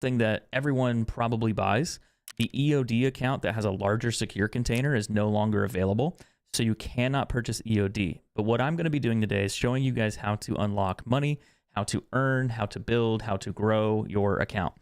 thing that everyone probably buys. The EOD account that has a larger secure container is no longer available, so you cannot purchase EOD. But what I'm going to be doing today is showing you guys how to unlock money, how to earn, how to build, how to grow your account.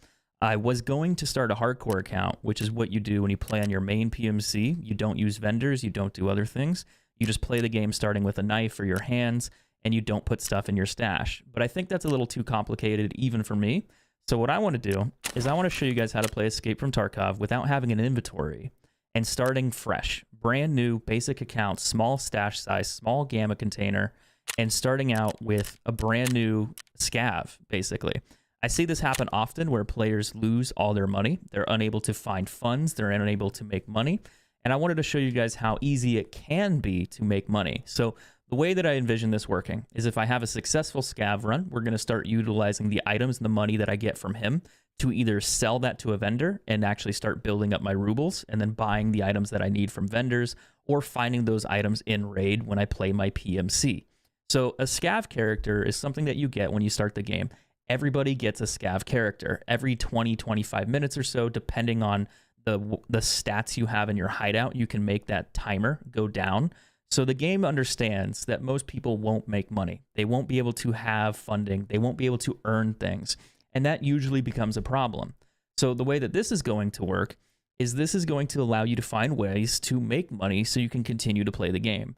I was going to start a hardcore account, which is what you do when you play on your main PMC. You don't use vendors, you don't do other things. You just play the game starting with a knife or your hands, and you don't put stuff in your stash. But I think that's a little too complicated even for me. So what I want to do is I want to show you guys how to play Escape from Tarkov without having an inventory and starting fresh. Brand new, basic account, small stash size, small gamma container, and starting out with a brand new scav, basically. I see this happen often where players lose all their money. They're unable to find funds. They're unable to make money. And I wanted to show you guys how easy it can be to make money. So the way that I envision this working is if I have a successful scav run, we're going to start utilizing the items and the money that I get from him to either sell that to a vendor and actually start building up my rubles and then buying the items that I need from vendors, or finding those items in raid when I play my PMC. So a scav character is something that you get when you start the game. Everybody gets a scav character every 20-25 minutes or so, depending on the stats you have in your hideout. You can make that timer go down. So the game understands that most people won't make money. They won't be able to have funding. They won't be able to earn things. And that usually becomes a problem. So the way that this is going to work is this is going to allow you to find ways to make money so you can continue to play the game.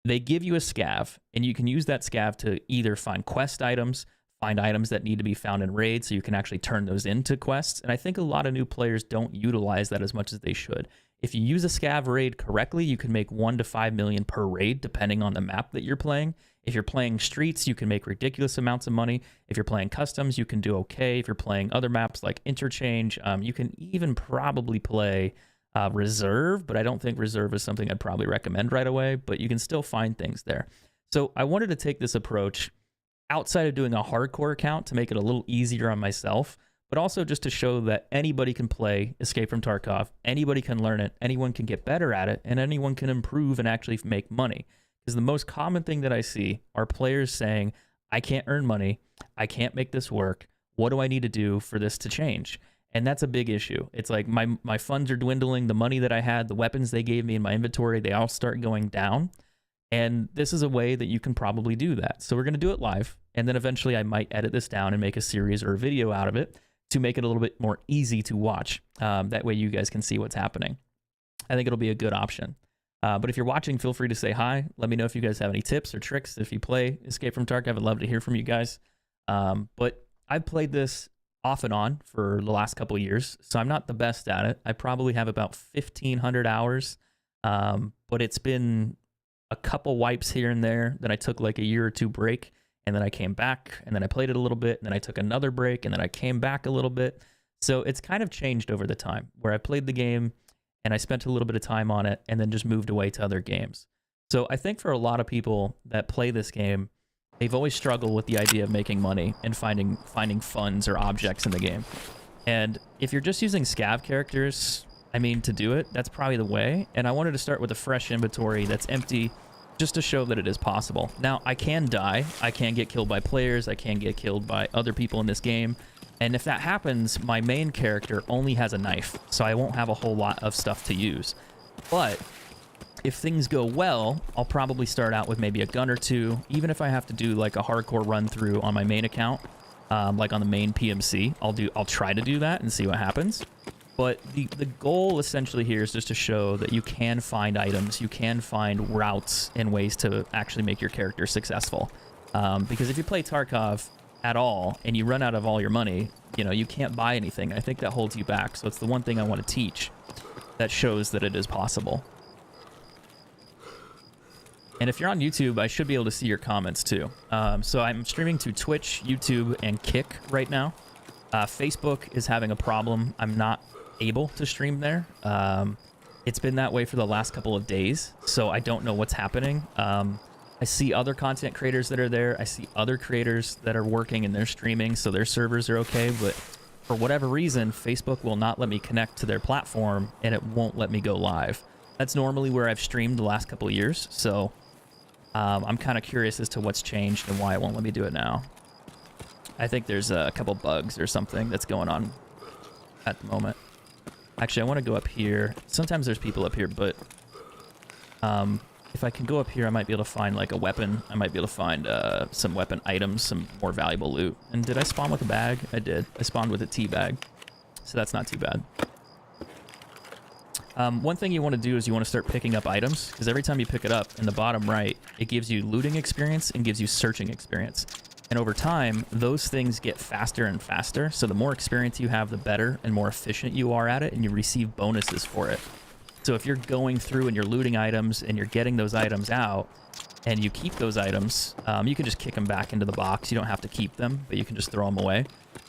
They give you a scav, and you can use that scav to either find quest items, find items that need to be found in raids so you can actually turn those into quests. And I think a lot of new players don't utilize that as much as they should. If you use a scav raid correctly, you can make 1 to 5 million per raid, depending on the map that you're playing. If you're playing streets, you can make ridiculous amounts of money. If you're playing customs, you can do okay. If you're playing other maps like interchange, you can even probably play reserve, but I don't think reserve is something I'd probably recommend right away, but you can still find things there. So I wanted to take this approach outside of doing a hardcore account to make it a little easier on myself, but also just to show that anybody can play Escape from Tarkov, anybody can learn it, anyone can get better at it, and anyone can improve and actually make money. Because the most common thing that I see are players saying, I can't earn money, I can't make this work, what do I need to do for this to change? And that's a big issue. It's like my funds are dwindling, the money that I had, the weapons they gave me in my inventory, they all start going down. And this is a way that you can probably do that. So we're going to do it live, and then eventually I might edit this down and make a series or a video out of it to make it a little bit more easy to watch. That way you guys can see what's happening. I think it'll be a good option. But if you're watching, feel free to say hi. Let me know if you guys have any tips or tricks. If you play Escape from Tarkov, I'd love to hear from you guys. But I've played this off and on for the last couple of years, so I'm not the best at it. I probably have about 1,500 hours, but it's been a couple wipes here and there. Then I took like a year or two break, and then I came back, and then I played it a little bit, and then I took another break, and then I came back a little bit. So it's kind of changed over the time, where I played the game, and I spent a little bit of time on it, and then just moved away to other games. So I think for a lot of people that play this game, they've always struggled with the idea of making money and finding funds or objects in the game. And if you're just using scav characters, I mean, to do it, that's probably the way. And I wanted to start with a fresh inventory that's empty, just to show that it is possible. Now, I can die. I can get killed by players. I can get killed by other people in this game. And if that happens, my main character only has a knife, so I won't have a whole lot of stuff to use. But if things go well, I'll probably start out with maybe a gun or two, even if I have to do like a hardcore run through on my main account, like on the main PMC. I'll try to do that and see what happens. But the goal essentially here is just to show that you can find items, you can find routes and ways to actually make your character successful. Because if you play Tarkov at all and you run out of all your money, you know, you can't buy anything. I think that holds you back. So it's the one thing I want to teach that shows that it is possible. And if you're on YouTube, I should be able to see your comments too. So I'm streaming to Twitch, YouTube, and Kick right now. Facebook is having a problem. I'm not able to stream there. It's been that way for the last couple of days, so I don't know what's happening. I see other content creators that are there. I see other creators that are working and they're streaming, so their servers are okay, but for whatever reason, Facebook will not let me connect to their platform, and it won't let me go live. That's normally where I've streamed the last couple of years, so I'm kind of curious as to what's changed and why it won't let me do it now. I think there's a couple bugs or something that's going on at the moment. Actually, I want to go up here. Sometimes there's people up here, but if I can go up here, I might be able to find like a weapon. I might be able to find some weapon items, some more valuable loot. And did I spawn with a bag? I did. I spawned with a tea bag, so that's not too bad. One thing you want to do is you want to start picking up items, because every time you pick it up in the bottom right, it gives you looting experience and gives you searching experience. And over time, those things get faster and faster. So the more experience you have, the better and more efficient you are at it, and you receive bonuses for it. So if you're going through and you're looting items and you're getting those items out and you keep those items, you can just kick them back into the box. You don't have to keep them, but you can just throw them away.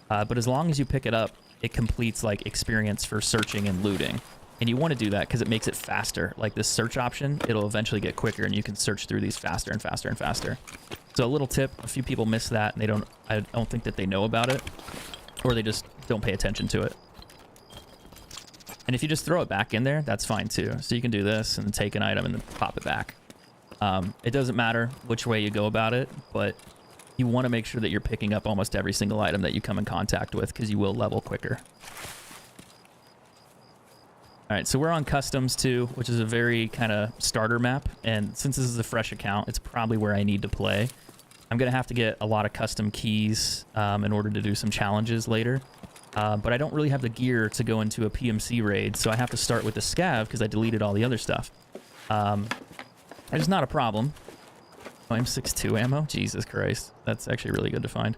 But as long as you pick it up, it completes like experience for searching and looting. And you want to do that because it makes it faster. Like this search option, it'll eventually get quicker and you can search through these faster and faster and faster. So a little tip, a few people miss that and I don't think that they know about it, or they just don't pay attention to it. And if you just throw it back in there, that's fine too. So you can do this and then take an item and then pop it back. It doesn't matter which way you go about it, but you want to make sure that you're picking up almost every single item that you come in contact with, because you will level quicker. All right, so we're on Customs 2, which is a very kind of starter map. And since this is a fresh account, it's probably where I need to play. I'm going to have to get a lot of custom keys in order to do some challenges later. But I don't really have the gear to go into a PMC raid, so I have to start with the scav because I deleted all the other stuff. It's not a problem. Oh, M62 ammo? Jesus Christ. That's actually really good to find.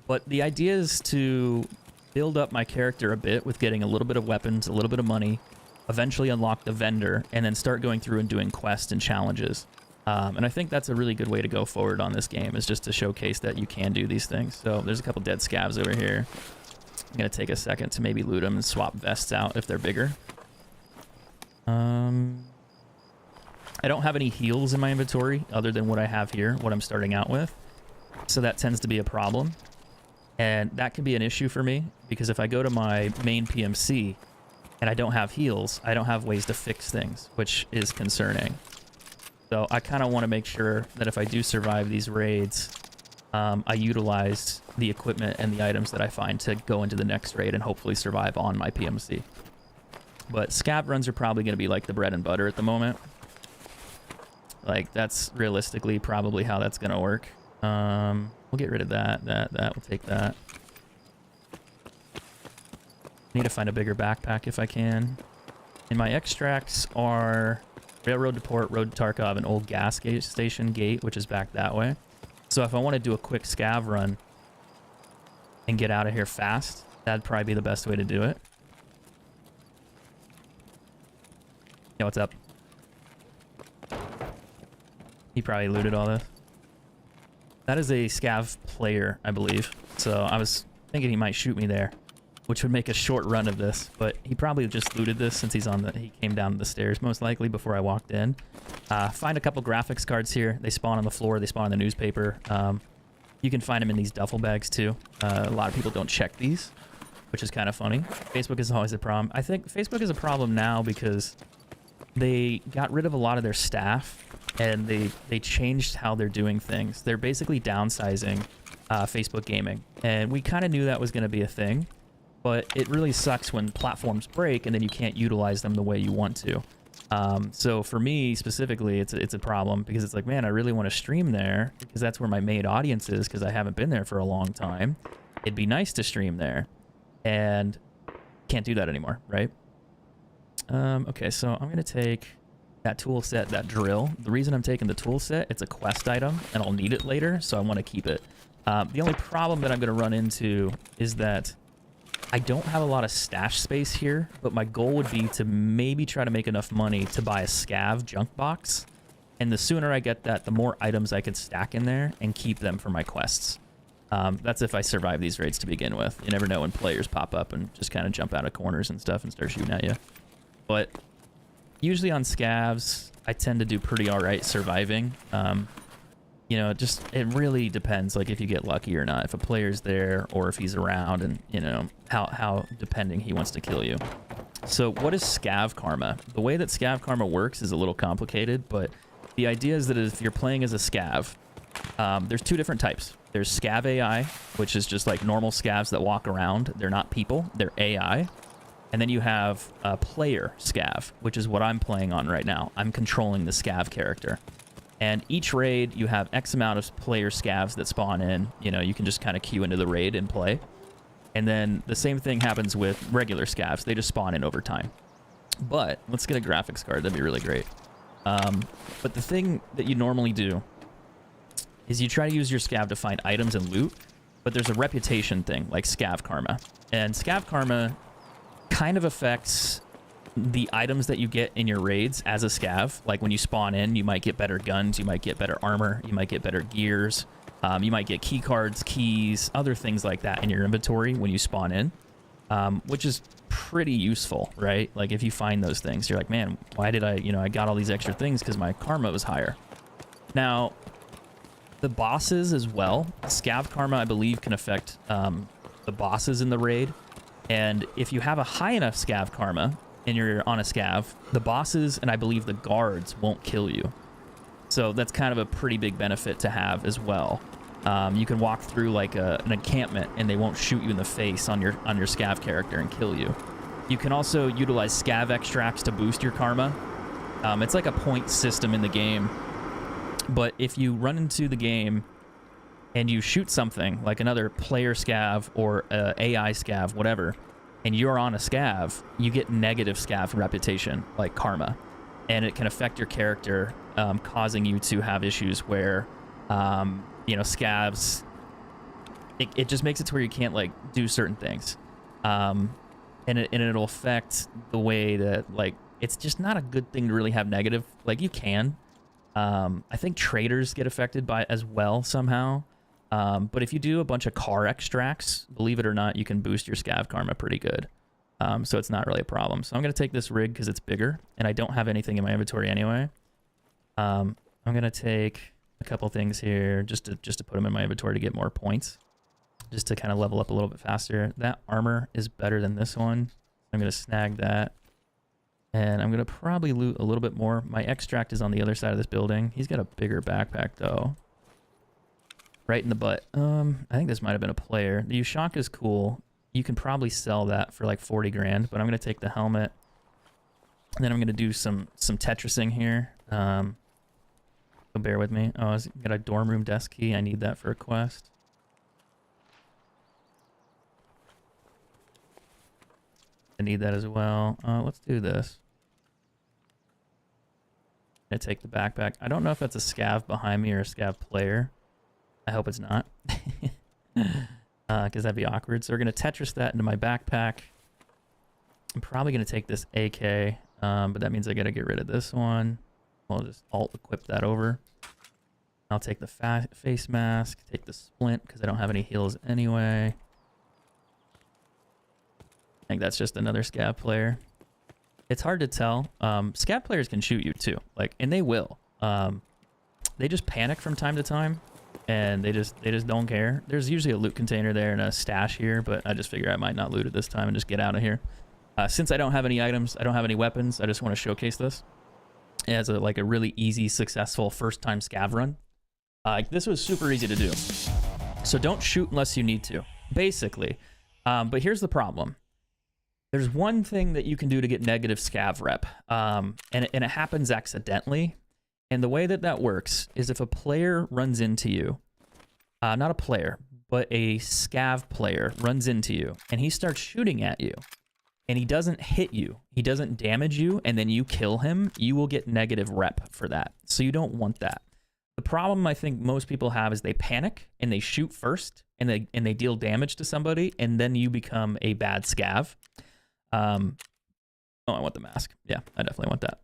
But the idea is to build up my character a bit with getting a little bit of weapons, a little bit of money, eventually unlock the vendor, and then start going through and doing quests and challenges. And I think that's a really good way to go forward on this game, is just to showcase that you can do these things. So there's a couple dead scavs over here. I'm going to take a second to maybe loot them and swap vests out if they're bigger. I don't have any heals in my inventory other than what I have here, what I'm starting out with. So that tends to be a problem. And that can be an issue for me, because if I go to my main PMC and I don't have heals, I don't have ways to fix things, which is concerning. So I kind of want to make sure that if I do survive these raids, I utilize the equipment and the items that I find to go into the next raid and hopefully survive on my PMC. But scav runs are probably going to be like the bread and butter at the moment. Like, that's realistically probably how that's going to work. We'll get rid of that. We'll take that. Need to find a bigger backpack if I can. And my extracts are Railroad to Port, Road to Tarkov, and Old Gas Station Gate, which is back that way. So if I want to do a quick scav run and get out of here fast, that'd probably be the best way to do it. Yeah, what's up? He probably looted all this. That is a scav player, I believe. So I was thinking he might shoot me there, which would make a short run of this. But he probably just looted this since he came down the stairs, most likely, before I walked in. Find a couple graphics cards here. They spawn on the floor. They spawn in the newspaper. You can find them in these duffel bags, too. A lot of people don't check these, which is kind of funny. Facebook is always a problem. I think Facebook is a problem now because they got rid of a lot of their staff, and they changed how they're doing things. They're basically downsizing Facebook gaming, and we kind of knew that was going to be a thing, but it really sucks when platforms break and then you can't utilize them the way you want to. So for me specifically, it's a problem, because it's like, man, I really want to stream there because that's where my main audience is, because I haven't been there for a long time. It'd be nice to stream there, and can't do that anymore, right? Okay, so I'm going to take that tool set, that drill. The reason I'm taking the tool set, it's a quest item, and I'll need it later, so I want to keep it. The only problem that I'm going to run into is that I don't have a lot of stash space here, but my goal would be to maybe try to make enough money to buy a scav junk box. And the sooner I get that, the more items I could stack in there and keep them for my quests. That's if I survive these raids to begin with. You never know when players pop up and just kind of jump out of corners and stuff and start shooting at you. But usually on scavs, I tend to do pretty alright surviving. You know, it really depends, like, if you get lucky or not. If a player's there or if he's around, and, you know, how depending he wants to kill you. So what is scav karma? The way that scav karma works is a little complicated, but the idea is that if you're playing as a scav, there's two different types. There's scav AI, which is just like normal scavs that walk around. They're not people, they're AI. And then you have a player scav, which is what I'm playing on right now. I'm controlling the scav character. And each raid, you have X amount of player scavs that spawn in. You know, you can just kind of queue into the raid and play. And then the same thing happens with regular scavs. They just spawn in over time. But let's get a graphics card. That'd be really great. But the thing that you normally do is you try to use your scav to find items and loot. But there's a reputation thing, like scav karma. And scav karma kind of affects the items that you get in your raids as a scav. Like when you spawn in, you might get better guns, you might get better armor, you might get better gears, you might get key cards, keys, other things like that in your inventory when you spawn in, which is pretty useful, right? Like if you find those things, you're like, man, why did I, you know, I got all these extra things because my karma was higher. Now, the bosses as well, scav karma, I believe, can affect the bosses in the raid. And if you have a high enough scav karma and you're on a scav, the bosses and I believe the guards won't kill you. So that's kind of a pretty big benefit to have as well. You can walk through like an encampment and they won't shoot you in the face on your scav character and kill you. You can also utilize scav extracts to boost your karma. It's like a point system in the game. But if you run into the game and you shoot something like another player scav or AI scav, whatever, and you're on a scav, you get negative scav reputation, like karma. And it can affect your character, causing you to have issues where, you know, scavs, it just makes it to where you can't, like, do certain things. And it'll affect the way that, like, it's just not a good thing to really have negative. Like, you can. I think traders get affected by it as well somehow. But if you do a bunch of car extracts, believe it or not, you can boost your scav karma pretty good. So it's not really a problem. So I'm going to take this rig because it's bigger, and I don't have anything in my inventory anyway. I'm going to take a couple things here just to put them in my inventory to get more points, just to kind of level up a little bit faster. That armor is better than this one. I'm going to snag that. And I'm going to probably loot a little bit more. My extract is on the other side of this building. He's got a bigger backpack, though. Right in the butt. I think this might have been a player. The Ushanka is cool. You can probably sell that for like 40 grand, but I'm going to take the helmet. And then I'm going to do some Tetrising here. So bear with me. Oh, I've got a dorm room desk key. I need that for a quest. I need that as well. Let's do this. I'm going to take the backpack. I don't know if that's a scav behind me or a scav player. I hope it's not, because that'd be awkward. So we're going to Tetris that into my backpack. I'm probably going to take this AK, but that means I got to get rid of this one. I'll just alt-equip that over. I'll take the face mask, take the splint, because I don't have any heals anyway. I think that's just another scav player. It's hard to tell. Scav players can shoot you too, like, and they will. They just panic from time to time. And they just don't care. There's usually a loot container there and a stash here, but I just figure I might not loot it this time and just get out of here. Since I don't have any items, I don't have any weapons, I just want to showcase this as a really easy, successful first-time scav run. This was super easy to do. So don't shoot unless you need to, basically. But here's the problem. There's one thing that you can do to get negative scav rep, and it happens accidentally. And the way that works is if a player runs into you, not a player, but a scav player runs into you, and he starts shooting at you, and he doesn't hit you, he doesn't damage you, and then you kill him, you will get negative rep for that. So you don't want that. The problem I think most people have is they panic, and they shoot first, and they deal damage to somebody, and then you become a bad scav. Oh, I want the mask. Yeah, I definitely want that.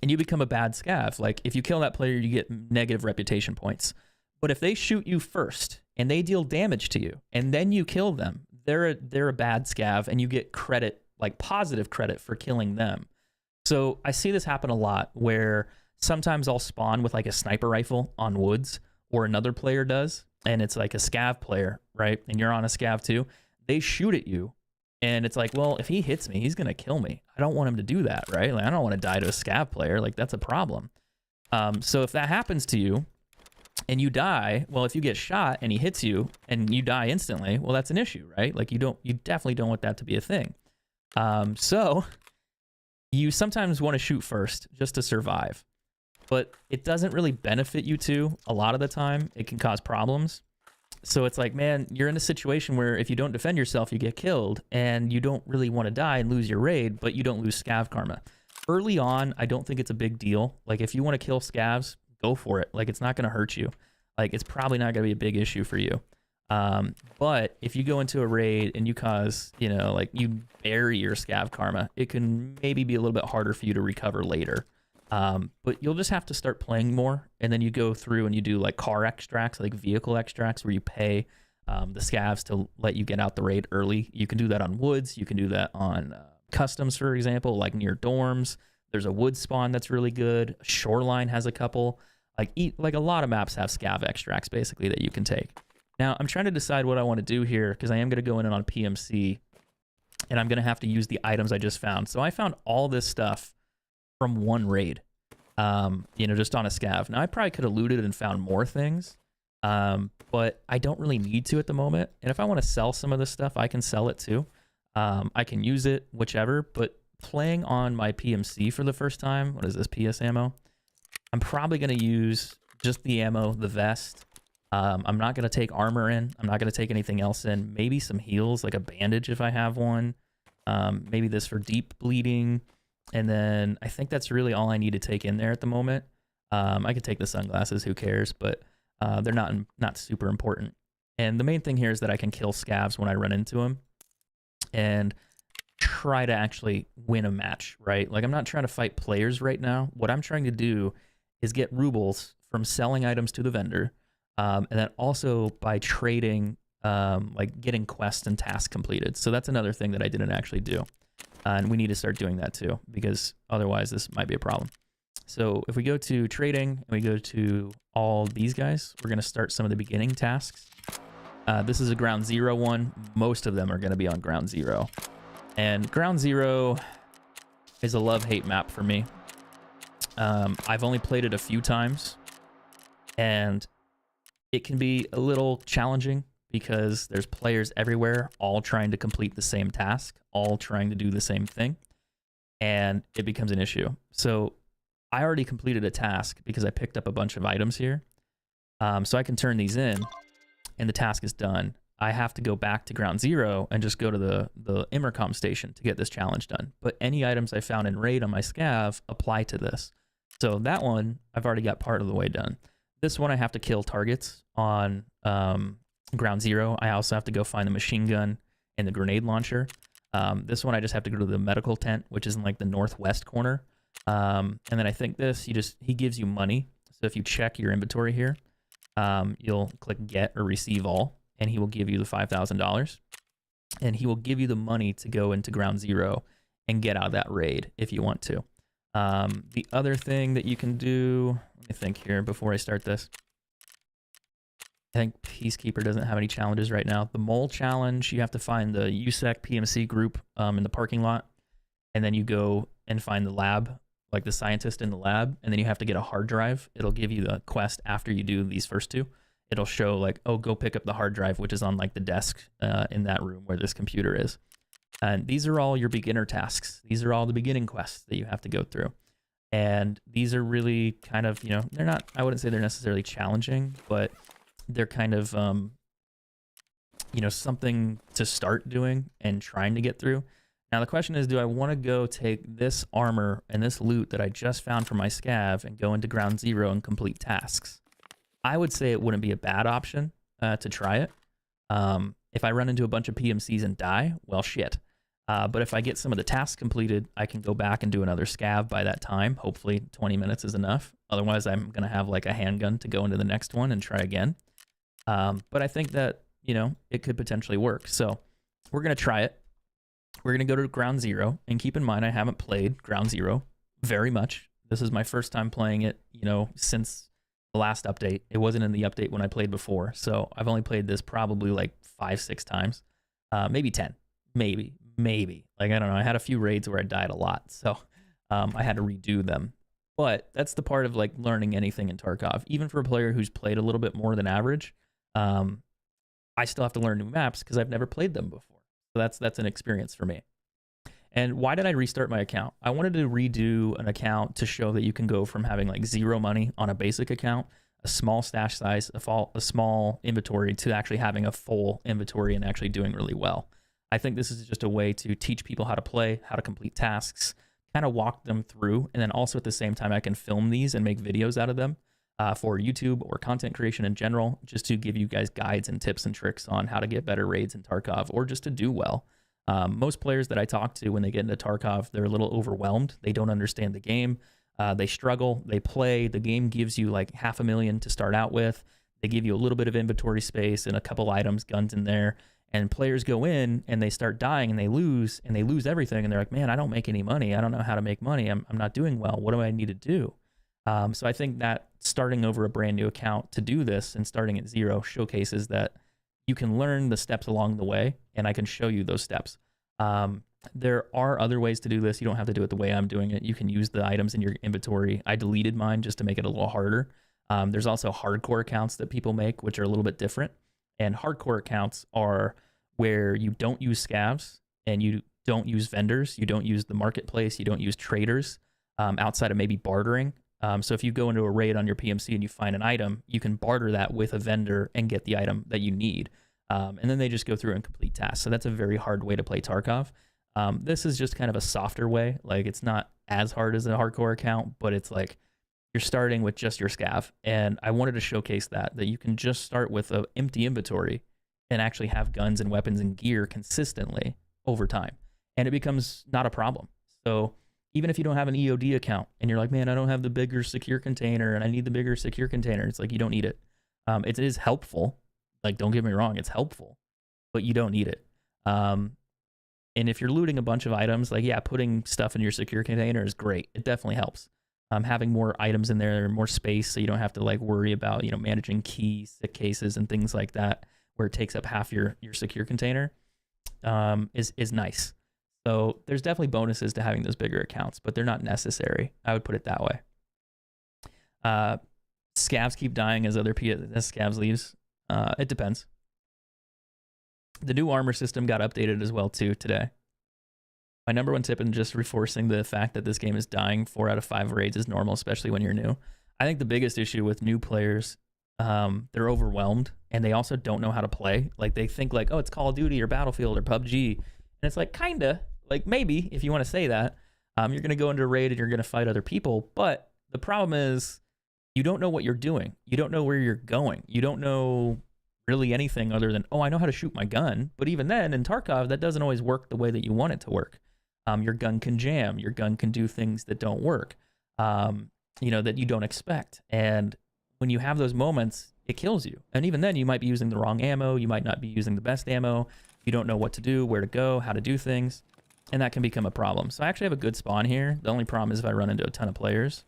And you become a bad scav. Like, if you kill that player, you get negative reputation points. But if they shoot you first and they deal damage to you and then you kill them, they're a bad scav, and you get credit, like positive credit, for killing them. So I see this happen a lot where sometimes I'll spawn with like a sniper rifle on woods, or another player does, and it's like a scav player, right? And you're on a scav too. They shoot at you. And it's like, well, if he hits me, he's going to kill me. I don't want him to do that, right? Like, I don't want to die to a scav player. Like, that's a problem. So if that happens to you, and you die, well, if you get shot and he hits you and you die instantly, well, that's an issue, right? Like you definitely don't want that to be a thing. So you sometimes want to shoot first just to survive, but it doesn't really benefit you to a lot of the time. It can cause problems. So it's like, man, you're in a situation where if you don't defend yourself, you get killed, and you don't really want to die and lose your raid, but you don't lose scav karma. Early on, I don't think it's a big deal. Like if you want to kill scavs, go for it. Like it's not going to hurt you. Like it's probably not going to be a big issue for you. But if you go into a raid and you cause, you know, like you bury your scav karma, it can maybe be a little bit harder for you to recover later. But you'll just have to start playing more, and then you go through and you do like car extracts, like vehicle extracts, where you pay the scavs to let you get out the raid early. You can do that on woods. You can do that on customs, for example, like near dorms. There's a wood spawn that's really good. Shoreline has a couple. Like a lot of maps have scav extracts basically that you can take. Now I'm trying to decide what I want to do here, because I am going to go in and on PMC, and I'm going to have to use the items I just found. So I found all this stuff from one raid, you know, just on a scav. Now I probably could have looted and found more things, but I don't really need to at the moment. And if I want to sell some of this stuff, I can sell it too. I can use it, whichever, but playing on my PMC for the first time, what is this, PS ammo? I'm probably going to use just the ammo, the vest. I'm not going to take armor in. I'm not going to take anything else in. Maybe some heals, like a bandage if I have one. Maybe this for deep bleeding. And then I think that's really all I need to take in there at the moment. I could take the sunglasses, who cares, but they're not super important. And the main thing here is that I can kill scavs when I run into them and try to actually win a match, right? Like I'm not trying to fight players right now. What I'm trying to do is get rubles from selling items to the vendor, and then also by trading, like getting quests and tasks completed. So that's another thing that I didn't actually do. And we need to start doing that too, because otherwise this might be a problem. So if we go to trading and we go to all these guys, we're going to start some of the beginning tasks. This is a ground zero one. Most of them are going to be on ground zero. And ground zero is a love-hate map for me. I've only played it a few times, and it can be a little challenging because there's players everywhere all trying to complete the same task, all trying to do the same thing, and it becomes an issue. So I already completed a task because I picked up a bunch of items here. So I can turn these in, and the task is done. I have to go back to ground zero and just go to the Immercom station to get this challenge done. But any items I found in raid on my scav apply to this. So that one, I've already got part of the way done. This one, I have to kill targets on ground zero. I also have to go find the machine gun and the grenade launcher. This one, I just have to go to the medical tent, which is in like the northwest corner. And then I think this, he gives you money. So if you check your inventory here, you'll click get or receive all, and he will give you the $5,000, and he will give you the money to go into ground zero and get out of that raid if you want to. The other thing that you can do, let me think here before I start this. I think Peacekeeper doesn't have any challenges right now. The mole challenge, you have to find the USEC PMC group in the parking lot, and then you go and find the lab, like the scientist in the lab, and then you have to get a hard drive. It'll give you the quest after you do these first two. It'll show like, oh, go pick up the hard drive, which is on like the desk in that room where this computer is. And these are all your beginner tasks. These are all the beginning quests that you have to go through. And these are really kind of, you know, they're not, I wouldn't say they're necessarily challenging, but they're kind of, you know, something to start doing and trying to get through. Now the question is, do I want to go take this armor and this loot that I just found from my scav and go into ground zero and complete tasks? I would say it wouldn't be a bad option to try it. If I run into a bunch of PMCs and die, well, shit. But if I get some of the tasks completed, I can go back and do another scav by that time. Hopefully 20 minutes is enough. Otherwise, I'm going to have like a handgun to go into the next one and try again. But I think that, you know, it could potentially work. So we're going to try it. We're going to go to ground zero, and keep in mind, I haven't played ground zero very much. This is my first time playing it, you know, since the last update. It wasn't in the update when I played before. So I've only played this probably like 5-6 times, maybe 10, maybe. Like, I don't know. I had a few raids where I died a lot. So I had to redo them. But that's the part of like learning anything in Tarkov. Even for a player who's played a little bit more than average, I still have to learn new maps because I've never played them before. So that's an experience for me. And why did I restart my account? I wanted to redo an account to show that you can go from having like 0 money on a basic account, a small stash size, a small inventory, to actually having a full inventory and actually doing really well. I think this is just a way to teach people how to play, how to complete tasks, kind of walk them through. And then also at the same time, I can film these and make videos out of them for YouTube or content creation in general, just to give you guys guides and tips and tricks on how to get better raids in Tarkov or just to do well. Most players that I talk to when they get into Tarkov, they're a little overwhelmed. They don't understand the game. They struggle. They play. The game gives you like $500,000 to start out with. They give you a little bit of inventory space and a couple items, guns in there. And players go in and they start dying and they lose everything. And they're like, man, I don't make any money. I don't know how to make money. I'm not doing well. What do I need to do? So I think that starting over a brand new account to do this and starting at 0 showcases that you can learn the steps along the way, and I can show you those steps. There are other ways to do this. You don't have to do it the way I'm doing it. You can use the items in your inventory. I deleted mine just to make it a little harder. There's also hardcore accounts that people make, which are a little bit different. And hardcore accounts are where you don't use scavs and you don't use vendors. You don't use the marketplace. You don't use traders outside of maybe bartering. So if you go into a raid on your PMC and you find an item, you can barter that with a vendor and get the item that you need. And then they just go through and complete tasks. So that's a very hard way to play Tarkov. This is just kind of a softer way. Like, it's not as hard as a hardcore account, but it's like you're starting with just your scav. And I wanted to showcase that you can just start with an empty inventory and actually have guns and weapons and gear consistently over time. And it becomes not a problem. So even if you don't have an EOD account and you're like, man, I don't have the bigger secure container and I need the bigger secure container, it's like, you don't need it. It is helpful. Like, don't get me wrong, it's helpful, but you don't need it. And if you're looting a bunch of items, like, yeah, putting stuff in your secure container is great. It definitely helps. Having more items in there, more space, so you don't have to like worry about, you know, managing keys, sick cases, and things like that, where it takes up half your secure container, is nice. So there's definitely bonuses to having those bigger accounts, but they're not necessary. I would put it that way. Scavs keep dying as scavs leaves. It depends. The new armor system got updated as well too today. My number one tip in just reinforcing the fact that this game is dying 4 out of 5 raids is normal, especially when you're new. I think the biggest issue with new players, they're overwhelmed and they also don't know how to play. Like, they think like, oh, it's Call of Duty or Battlefield or PUBG. And it's like, kinda, like, maybe if you want to say that, you're going to go into a raid and you're going to fight other people. But the problem is you don't know what you're doing. You don't know where you're going. You don't know really anything other than, oh, I know how to shoot my gun. But even then, in Tarkov, that doesn't always work the way that you want it to work. Your gun can jam. Your gun can do things that don't work, you know, that you don't expect. And when you have those moments, it kills you. And even then, you might be using the wrong ammo. You might not be using the best ammo. You don't know what to do, where to go, how to do things. And that can become a problem. So I actually have a good spawn here. The only problem is if I run into a ton of players.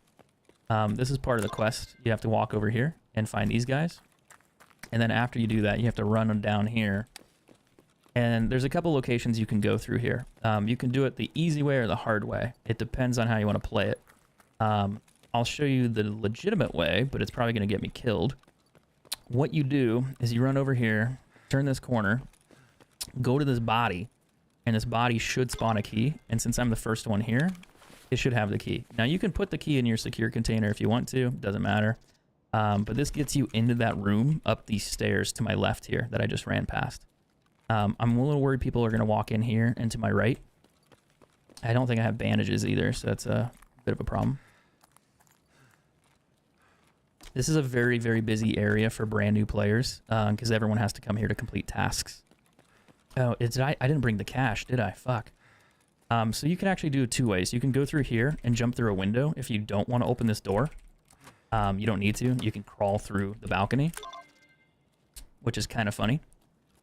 This is part of the quest. You have to walk over here and find these guys. And then after you do that, you have to run them down here. And there's a couple locations you can go through here. You can do it the easy way or the hard way. It depends on how you want to play it. I'll show you the legitimate way, but it's probably going to get me killed. What you do is you run over here, turn this corner, go to this body, and this body should spawn a key. And since I'm the first one here, it should have the key. Now, you can put the key in your secure container if you want to. Doesn't matter. But this gets you into that room up these stairs to my left here that I just ran past. I'm a little worried people are going to walk in here and to my right. I don't think I have bandages either, so that's a bit of a problem. This is a very, very busy area for brand new players because everyone has to come here to complete tasks. Oh, I didn't bring the cash, did I? Fuck. So you can actually do it 2 ways. You can go through here and jump through a window if you don't want to open this door. You don't need to. You can crawl through the balcony, which is kind of funny.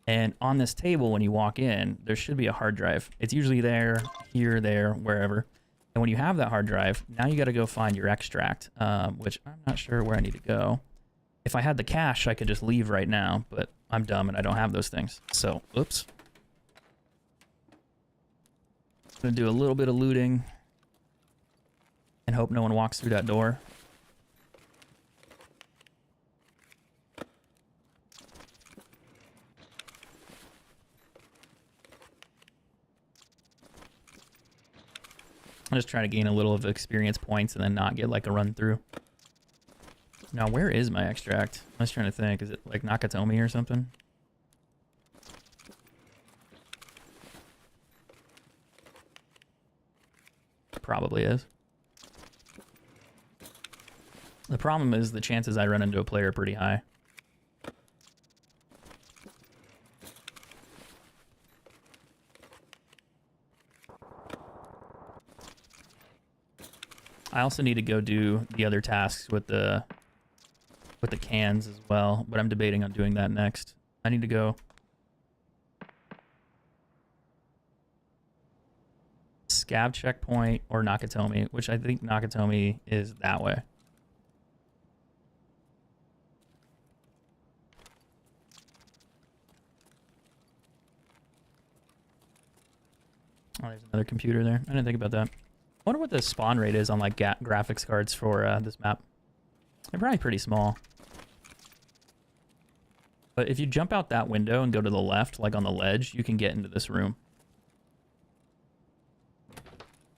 And on this table, when you walk in, there should be a hard drive. It's usually there, here, there, wherever. And when you have that hard drive, now you got to go find your extract, which I'm not sure where I need to go. If I had the cash, I could just leave right now, but I'm dumb and I don't have those things. So, oops. I'm going to do a little bit of looting. and hope no one walks through that door. I'm just trying to gain a little of experience points and then not get like a run through. Now, where is my extract? I was trying to think. Is it like Nakatomi or something? Probably is. The problem is the chances I run into a player are pretty high. I also need to go do the other tasks with the cans as well, but I'm debating on doing that next. I need to go scav checkpoint or Nakatomi, which I think Nakatomi is that way. Oh, there's another computer there. I didn't think about that. I wonder what the spawn rate is on like graphics cards for this map. They're probably pretty small. But if you jump out that window and go to the left, like on the ledge, you can get into this room.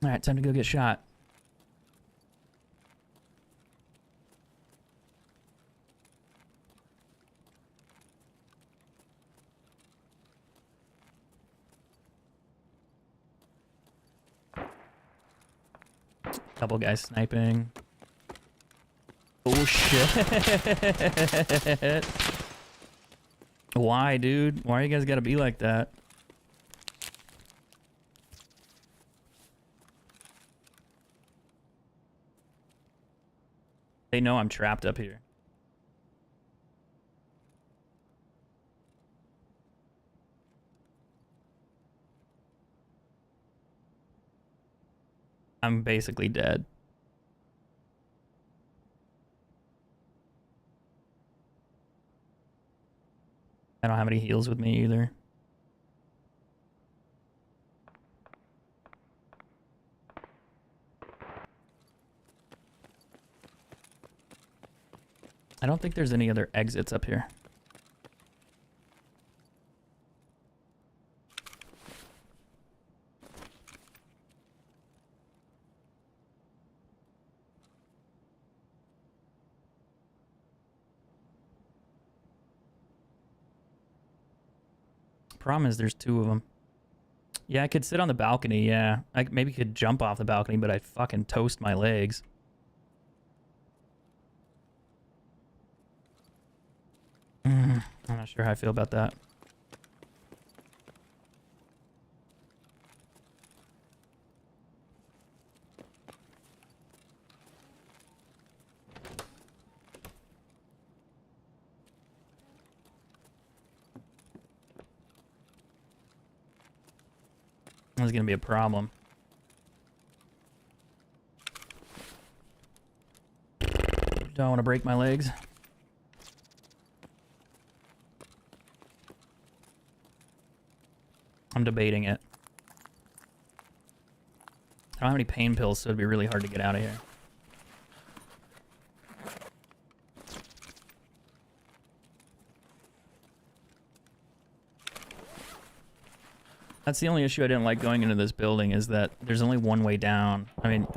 All right, time to go get shot. Couple guys sniping. Oh shit. Why, dude? Why you guys gotta be like that? They know I'm trapped up here. I'm basically dead. I don't have any heals with me either. I don't think there's any other exits up here. Problem is there's two of them. Yeah, I could sit on the balcony, yeah. I maybe could jump off the balcony, but I'd fucking toast my legs. I'm not sure how I feel about that. That's gonna be a problem. Don't want to break my legs. I'm debating it. I don't have any pain pills, so it'd be really hard to get out of here. That's the only issue I didn't like going into this building, is that there's only one way down. I mean,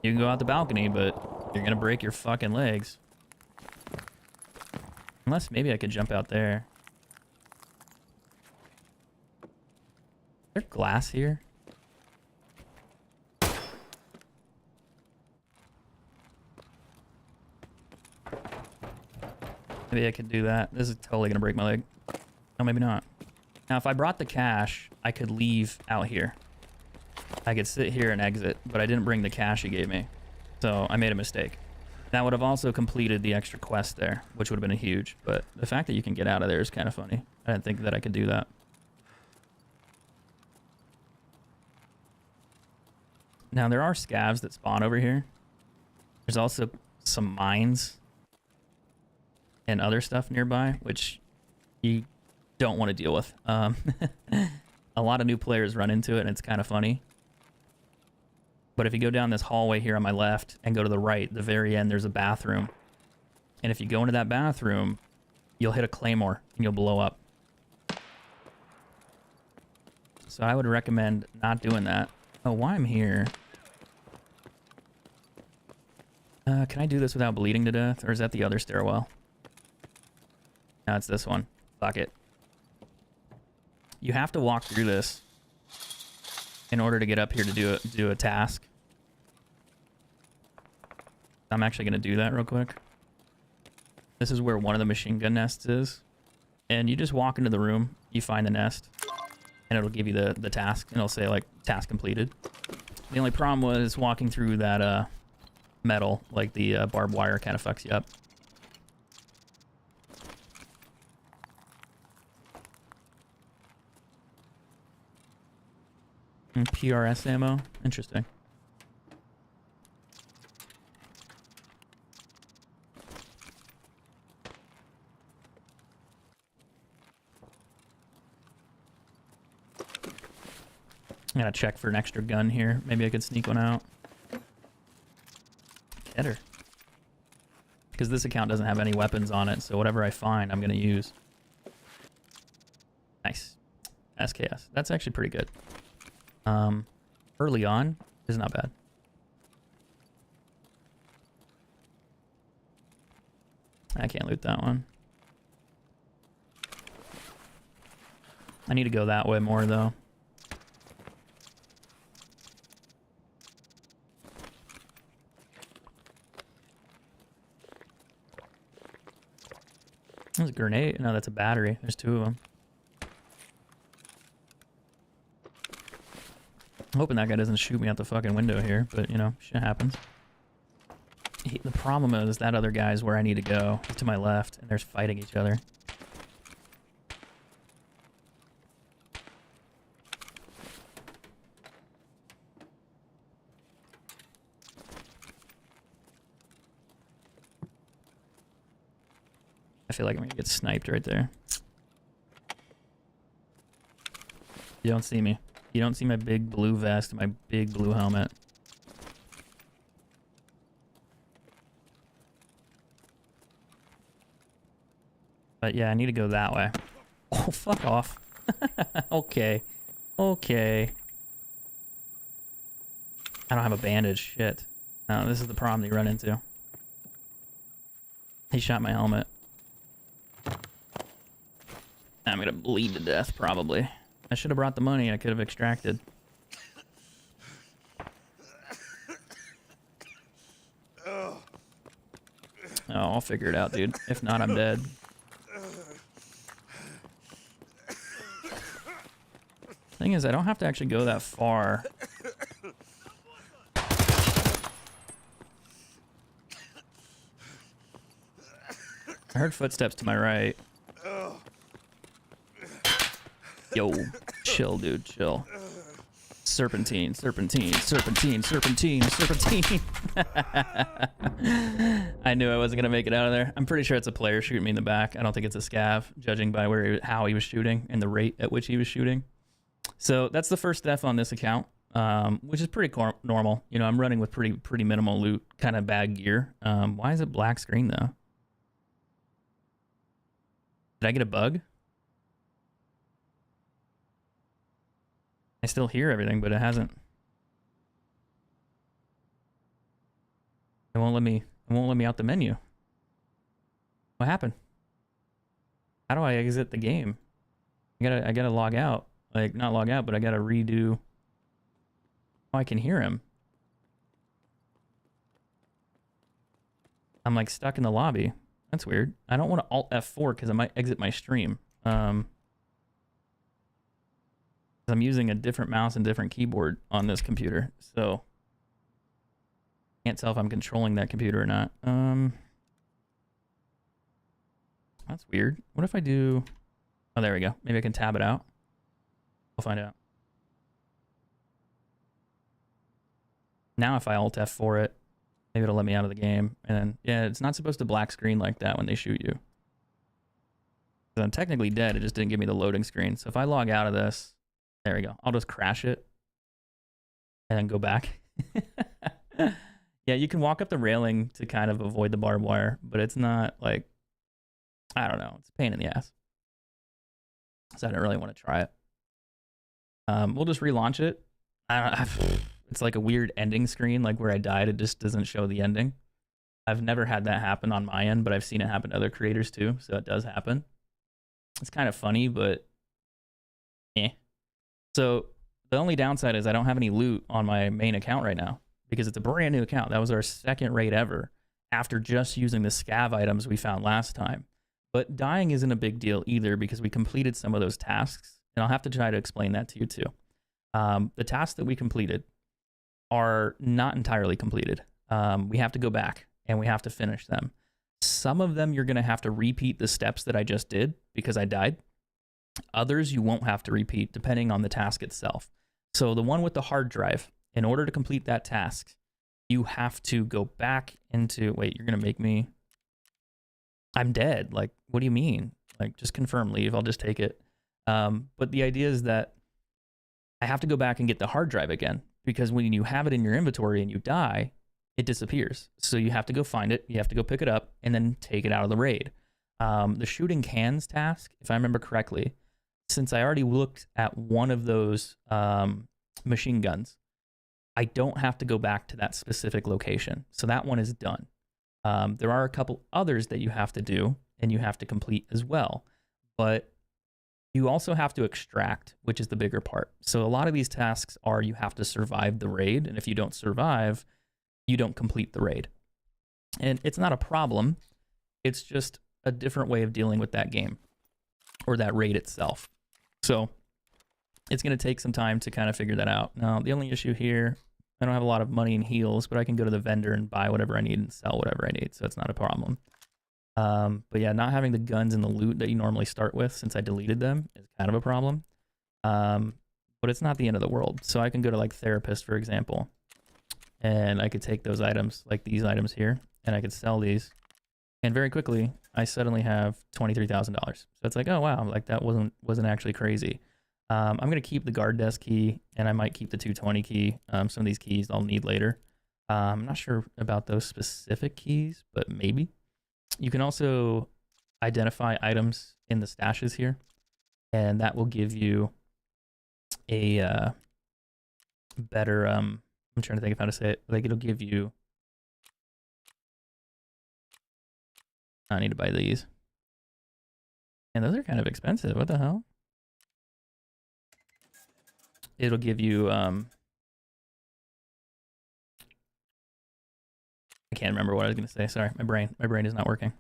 you can go out the balcony, but you're gonna break your fucking legs. Unless maybe I could jump out there. Is there glass here? Maybe I could do that. This is totally gonna break my leg. No, maybe not. Now, if I brought the cash, I could leave out here. I could sit here and exit, but I didn't bring the cash he gave me. So I made a mistake. That would have also completed the extra quest there, which would have been huge. But the fact that you can get out of there is kind of funny. I didn't think that I could do that. Now, there are scavs that spawn over here. There's also some mines and other stuff nearby, which you don't want to deal with. A lot of new players run into it, and it's kind of funny. But if you go down this hallway here on my left and go to the right, the very end, there's a bathroom. And if you go into that bathroom, you'll hit a claymore and you'll blow up. So I would recommend not doing that. Oh, while I'm here... can I do this without bleeding to death? Or is that the other stairwell? No, it's this one. Fuck it. You have to walk through this in order to get up here to do a task. I'm actually going to do that real quick. This is where one of the machine gun nests is. And you just walk into the room, you find the nest, and it'll give you the task. And it'll say, like, task completed. The only problem was walking through that metal, like the barbed wire kind of fucks you up. And PRS ammo? Interesting. I gotta check for an extra gun here. Maybe I could sneak one out. Get her. Because this account doesn't have any weapons on it, so whatever I find, I'm gonna use. Nice. SKS. That's actually pretty good. Early on is not bad. I can't loot that one. I need to go that way more, though. There's a grenade. No, that's a battery. There's two of them. I'm hoping that guy doesn't shoot me out the fucking window here, but, you know, shit happens. The problem is that other guy's where I need to go, to my left, and they're fighting each other. I feel like I'm gonna get sniped right there. You don't see me. You don't see my big blue vest, my big blue helmet. But yeah, I need to go that way. Oh, fuck off. Okay. Okay. I don't have a bandage. Shit. No, this is the problem that you run into. He shot my helmet. I'm gonna bleed to death, probably. I should have brought the money I could have extracted. Oh, I'll figure it out, dude. If not, I'm dead. Thing is, I don't have to actually go that far. I heard footsteps to my right. Yo, chill, dude, chill. Serpentine, serpentine, serpentine, serpentine, serpentine. I knew I wasn't gonna make it out of there. I'm pretty sure it's a player shooting me in the back. I don't think it's a scav, judging by how he was shooting and the rate at which he was shooting. So that's the first death on this account, which is pretty normal. You know, I'm running with pretty minimal loot, kind of bad gear. Why is it black screen though? Did I get a bug? I still hear everything, but it hasn't. It won't let me out the menu. What happened? How do I exit the game? I gotta log out. Like, not log out, but I gotta redo. Oh, I can hear him. I'm like stuck in the lobby. That's weird. I don't want to Alt F4 because I might exit my stream. I'm using a different mouse and different keyboard on this computer, so can't tell if I'm controlling that computer or not. That's weird. What if I do... Oh, there we go. Maybe I can tab it out. We'll find out. Now if I Alt F4 it, maybe it'll let me out of the game. And then, yeah, it's not supposed to black screen like that when they shoot you. I'm technically dead, it just didn't give me the loading screen. So if I log out of this... There we go. I'll just crash it and then go back. Yeah, you can walk up the railing to kind of avoid the barbed wire, but it's not like, I don't know, it's a pain in the ass. So I didn't really want to try it. We'll just relaunch it. It's like a weird ending screen, like where I died, it just doesn't show the ending. I've never had that happen on my end, but I've seen it happen to other creators too, so it does happen. It's kind of funny, but eh. So the only downside is I don't have any loot on my main account right now because it's a brand new account. That was our second raid ever after just using the scav items we found last time. But dying isn't a big deal either because we completed some of those tasks, and I'll have to try to explain that to you too. The tasks that we completed are not entirely completed. We have to go back and we have to finish them. Some of them you're going to have to repeat the steps that I just did because I died. Others you won't have to repeat depending on the task itself. So the one with the hard drive, in order to complete that task, you have to go back into, wait, you're going to make me, I'm dead. Like, what do you mean? Like, just confirm leave. I'll just take it. But the idea is that I have to go back and get the hard drive again because when you have it in your inventory and you die, it disappears. So you have to go find it. You have to go pick it up and then take it out of the raid. The shooting cans task, if I remember correctly, since I already looked at one of those machine guns, I don't have to go back to that specific location. So that one is done. There are a couple others that you have to do and you have to complete as well. But you also have to extract, which is the bigger part. So a lot of these tasks are you have to survive the raid. And if you don't survive, you don't complete the raid. And it's not a problem. It's just a different way of dealing with that game or that raid itself. So it's going to take some time to kind of figure that out. Now, the only issue here, I don't have a lot of money in heals, but I can go to the vendor and buy whatever I need and sell whatever I need. So it's not a problem. But yeah, not having the guns and the loot that you normally start with since I deleted them is kind of a problem. But it's not the end of the world. So I can go to like therapist, for example, and I could take those items, like these items here, and I could sell these. And very quickly, I suddenly have $23,000. So it's like, oh wow, like that wasn't actually crazy. I'm gonna keep the guard desk key, and I might keep the 220 key. Some of these keys I'll need later. I'm not sure about those specific keys, but maybe. You can also identify items in the stashes here, and that will give you a better. I'm trying to think of how to say it. Like it'll give you. I need to buy these. And those are kind of expensive. What the hell? It'll give you I can't remember what I was gonna say. Sorry, my brain is not working.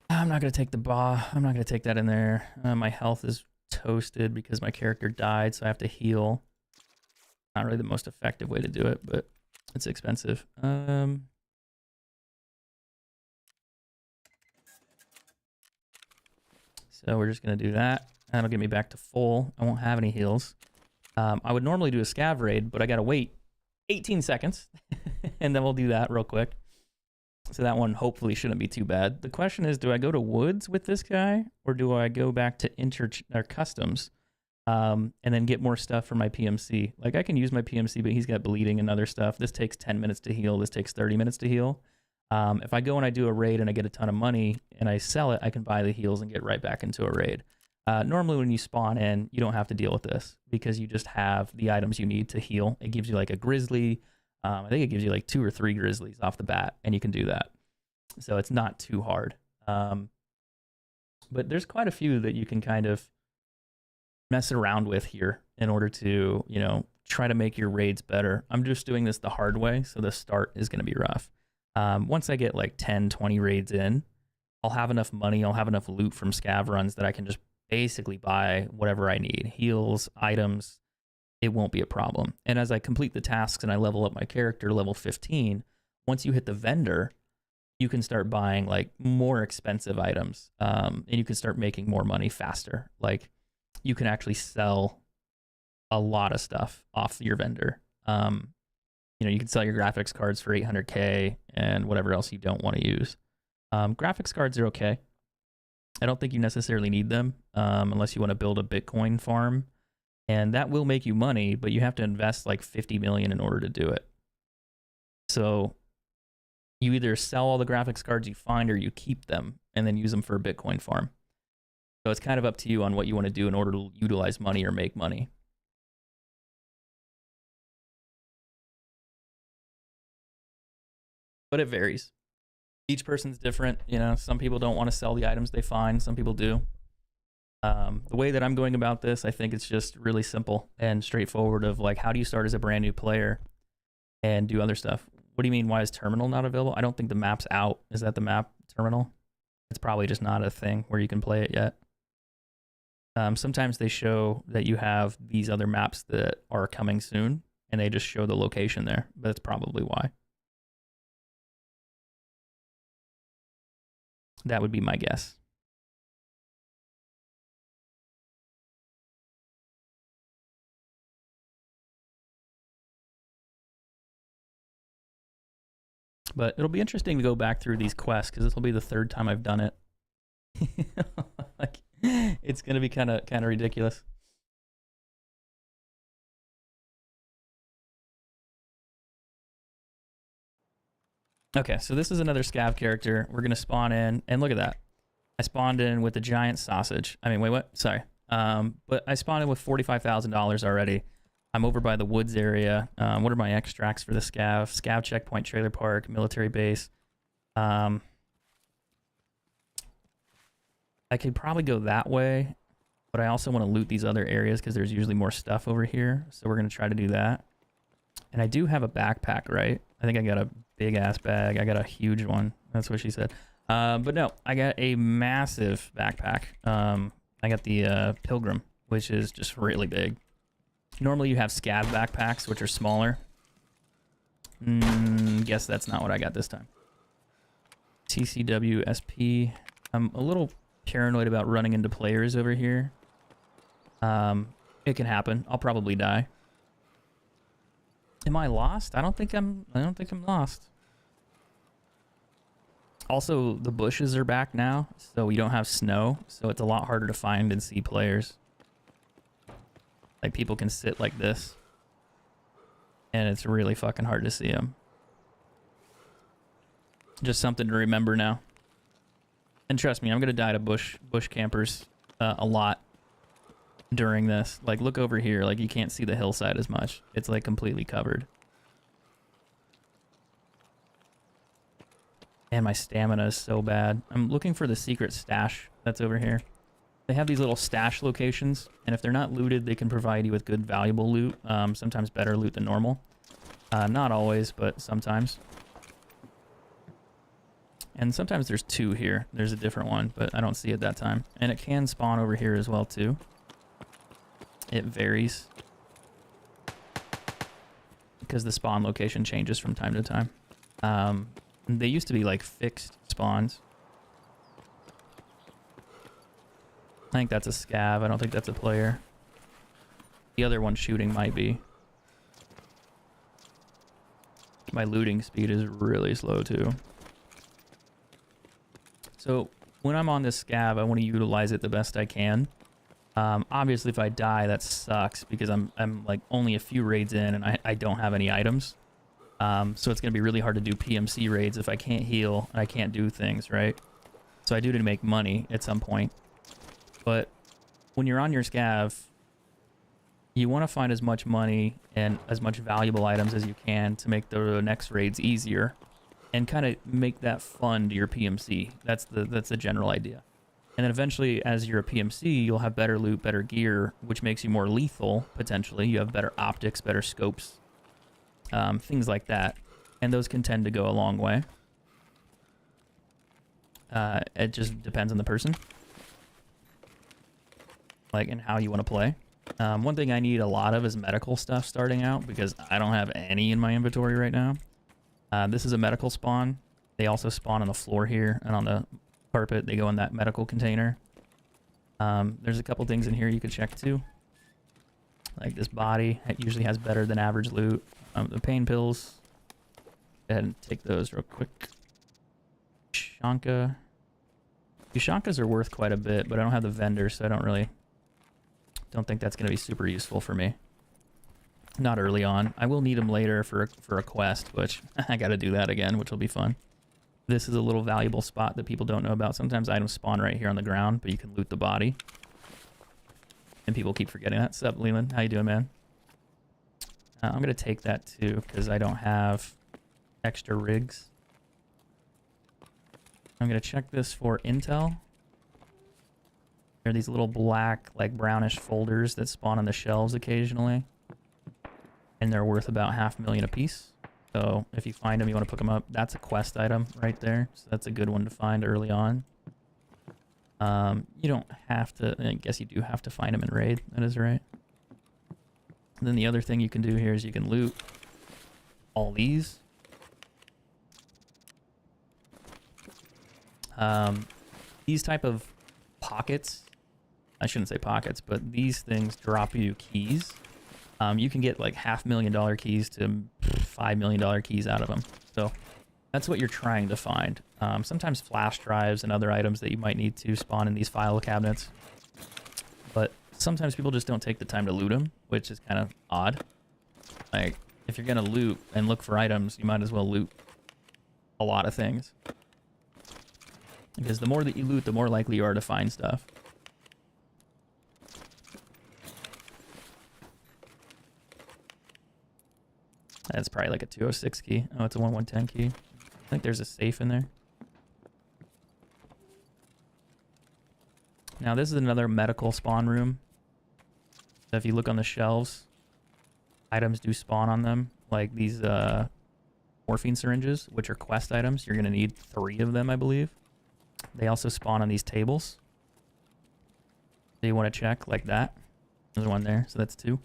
I'm not gonna take the I'm not gonna take that in there. My health is toasted because my character died, so I have to heal. Not really the most effective way to do it, but it's expensive. So we're just gonna do that. That'll get me back to full. I won't have any heals. I would normally do a scav raid, but I gotta wait 18 seconds, and then we'll do that real quick. So that one hopefully shouldn't be too bad. The question is, do I go to woods with this guy, or do I go back to customs, and then get more stuff for my PMC? Like I can use my PMC, but he's got bleeding and other stuff. This takes 10 minutes to heal. This takes 30 minutes to heal. If I go and I do a raid and I get a ton of money and I sell it, I can buy the heals and get right back into a raid. Normally when you spawn in, you don't have to deal with this because you just have the items you need to heal. It gives you like a grizzly. I think it gives you like 2 or 3 grizzlies off the bat, and you can do that. So it's not too hard. But there's quite a few that you can kind of mess around with here in order to, you know, try to make your raids better. I'm just doing this the hard way, so the start is going to be rough. Once I get like 10, 20 raids in, I'll have enough money, I'll have enough loot from scav runs that I can just basically buy whatever I need. Heals, items, it won't be a problem. And as I complete the tasks and I level up my character to level 15, once you hit the vendor, you can start buying like more expensive items, and you can start making more money faster. Like you can actually sell a lot of stuff off your vendor. You know, you can sell your graphics cards for 800K and whatever else you don't want to use. Graphics cards are okay. I don't think you necessarily need them unless you want to build a Bitcoin farm And that will make you money, but you have to invest like 50 million in order to do it. So you either sell all the graphics cards you find or you keep them and then use them for a Bitcoin farm. So it's kind of up to you on what you want to do in order to utilize money or make money. But it varies. Each person's different. You know, some people don't want to sell the items they find. Some people do. The way that I'm going about this, I think it's just really simple and straightforward of like, how do you start as a brand new player and do other stuff? What do you mean, why is terminal not available? I don't think the map's out. Is that the map terminal? It's probably just not a thing where you can play it yet. Sometimes they show that you have these other maps that are coming soon, and they just show the location there, but that's probably why. That would be my guess. But it'll be interesting to go back through these quests because this will be the third time I've done it. Like, it's gonna be kind of ridiculous. Okay, so this is another scav character. We're gonna spawn in, and look at that. I spawned in with the giant sausage. I mean, wait, what? Sorry. But I spawned in with $45,000 already. I'm over by the woods area. What are my extracts for the scav? Scav checkpoint, trailer park, military base. I could probably go that way, but I also want to loot these other areas because there's usually more stuff over here. So we're going to try to do that. And I do have a backpack, right? I think I got a big ass bag. I got a huge one. That's what she said. But no, I got a massive backpack. I got the Pilgrim, which is just really big. Normally you have scav backpacks, which are smaller. Guess that's not what I got this time. TCW SP. I'm a little paranoid about running into players over here. It can happen. I'll probably die. Am I lost? I don't think I'm lost. Also, the bushes are back now, so we don't have snow, so it's a lot harder to find and see players. Like, people can sit like this, and it's really fucking hard to see them. Just something to remember now. And trust me, I'm gonna die to bush campers a lot during this. Like, look over here. Like, you can't see the hillside as much. It's like completely covered. And my stamina is so bad. I'm looking for the secret stash that's over here. They have these little stash locations, and if they're not looted, they can provide you with good, valuable loot. Sometimes better loot than normal. Not always, but sometimes. And sometimes there's two here. There's a different one, but I don't see it that time. And it can spawn over here as well, too. It varies. Because the spawn location changes from time to time. They used to be, like, fixed spawns. I think that's a scav. I don't think that's a player. The other one shooting might be. My looting speed is really slow, too. So, when I'm on this scav, I want to utilize it the best I can. Obviously, if I die, that sucks, because I'm like, only a few raids in, and I don't have any items. So it's going to be really hard to do PMC raids if I can't heal, and I can't do things, right? So I do to make money at some point. But when you're on your scav, you want to find as much money and as much valuable items as you can to make the next raids easier and kind of make that fun to your PMC. That's the general idea. And then eventually, as you're a PMC, you'll have better loot, better gear, which makes you more lethal, potentially. You have better optics, better scopes, things like that. And those can tend to go a long way. It just depends on the person. Like, and how you want to play. One thing I need a lot of is medical stuff starting out, because I don't have any in my inventory right now. This is a medical spawn. They also spawn on the floor here, and on the carpet they go in that medical container. There's a couple things in here you could check too. Like this body, it usually has better than average loot. The pain pills, go ahead and take those real quick. Shanka. Ushankas are worth quite a bit, but I don't have the vendor, so I don't really Don't think that's going to be super useful for me. Not early on. I will need them later for a quest, which I got to do that again, which will be fun. This is a little valuable spot that people don't know about. Sometimes items spawn right here on the ground, but you can loot the body. And people keep forgetting that. Sup, Leland? How you doing, man? I'm going to take that too, because I don't have extra rigs. I'm going to check this for intel. There are these little black, like brownish folders that spawn on the shelves occasionally. And they're worth about $500,000 a piece. So if you find them, you want to pick them up. That's a quest item right there. So that's a good one to find early on. You don't have to, I guess you do have to find them in raid. That is right. And then the other thing you can do here is you can loot all these. These type of pockets, I shouldn't say pockets, but these things drop you keys. You can get like $500,000 keys to $5 million keys out of them. So that's what you're trying to find. Sometimes flash drives and other items that you might need to spawn in these file cabinets. But sometimes people just don't take the time to loot them, which is kind of odd. Like, if you're going to loot and look for items, you might as well loot a lot of things. Because the more that you loot, the more likely you are to find stuff. That's probably like a 206 key. Oh, it's a 1110 key. I think there's a safe in there. Now this is another medical spawn room. So if you look on the shelves, items do spawn on them. Like these morphine syringes, which are quest items. You're going to need 3 of them, I believe. They also spawn on these tables. So you want to check like that. There's one there, so that's 2.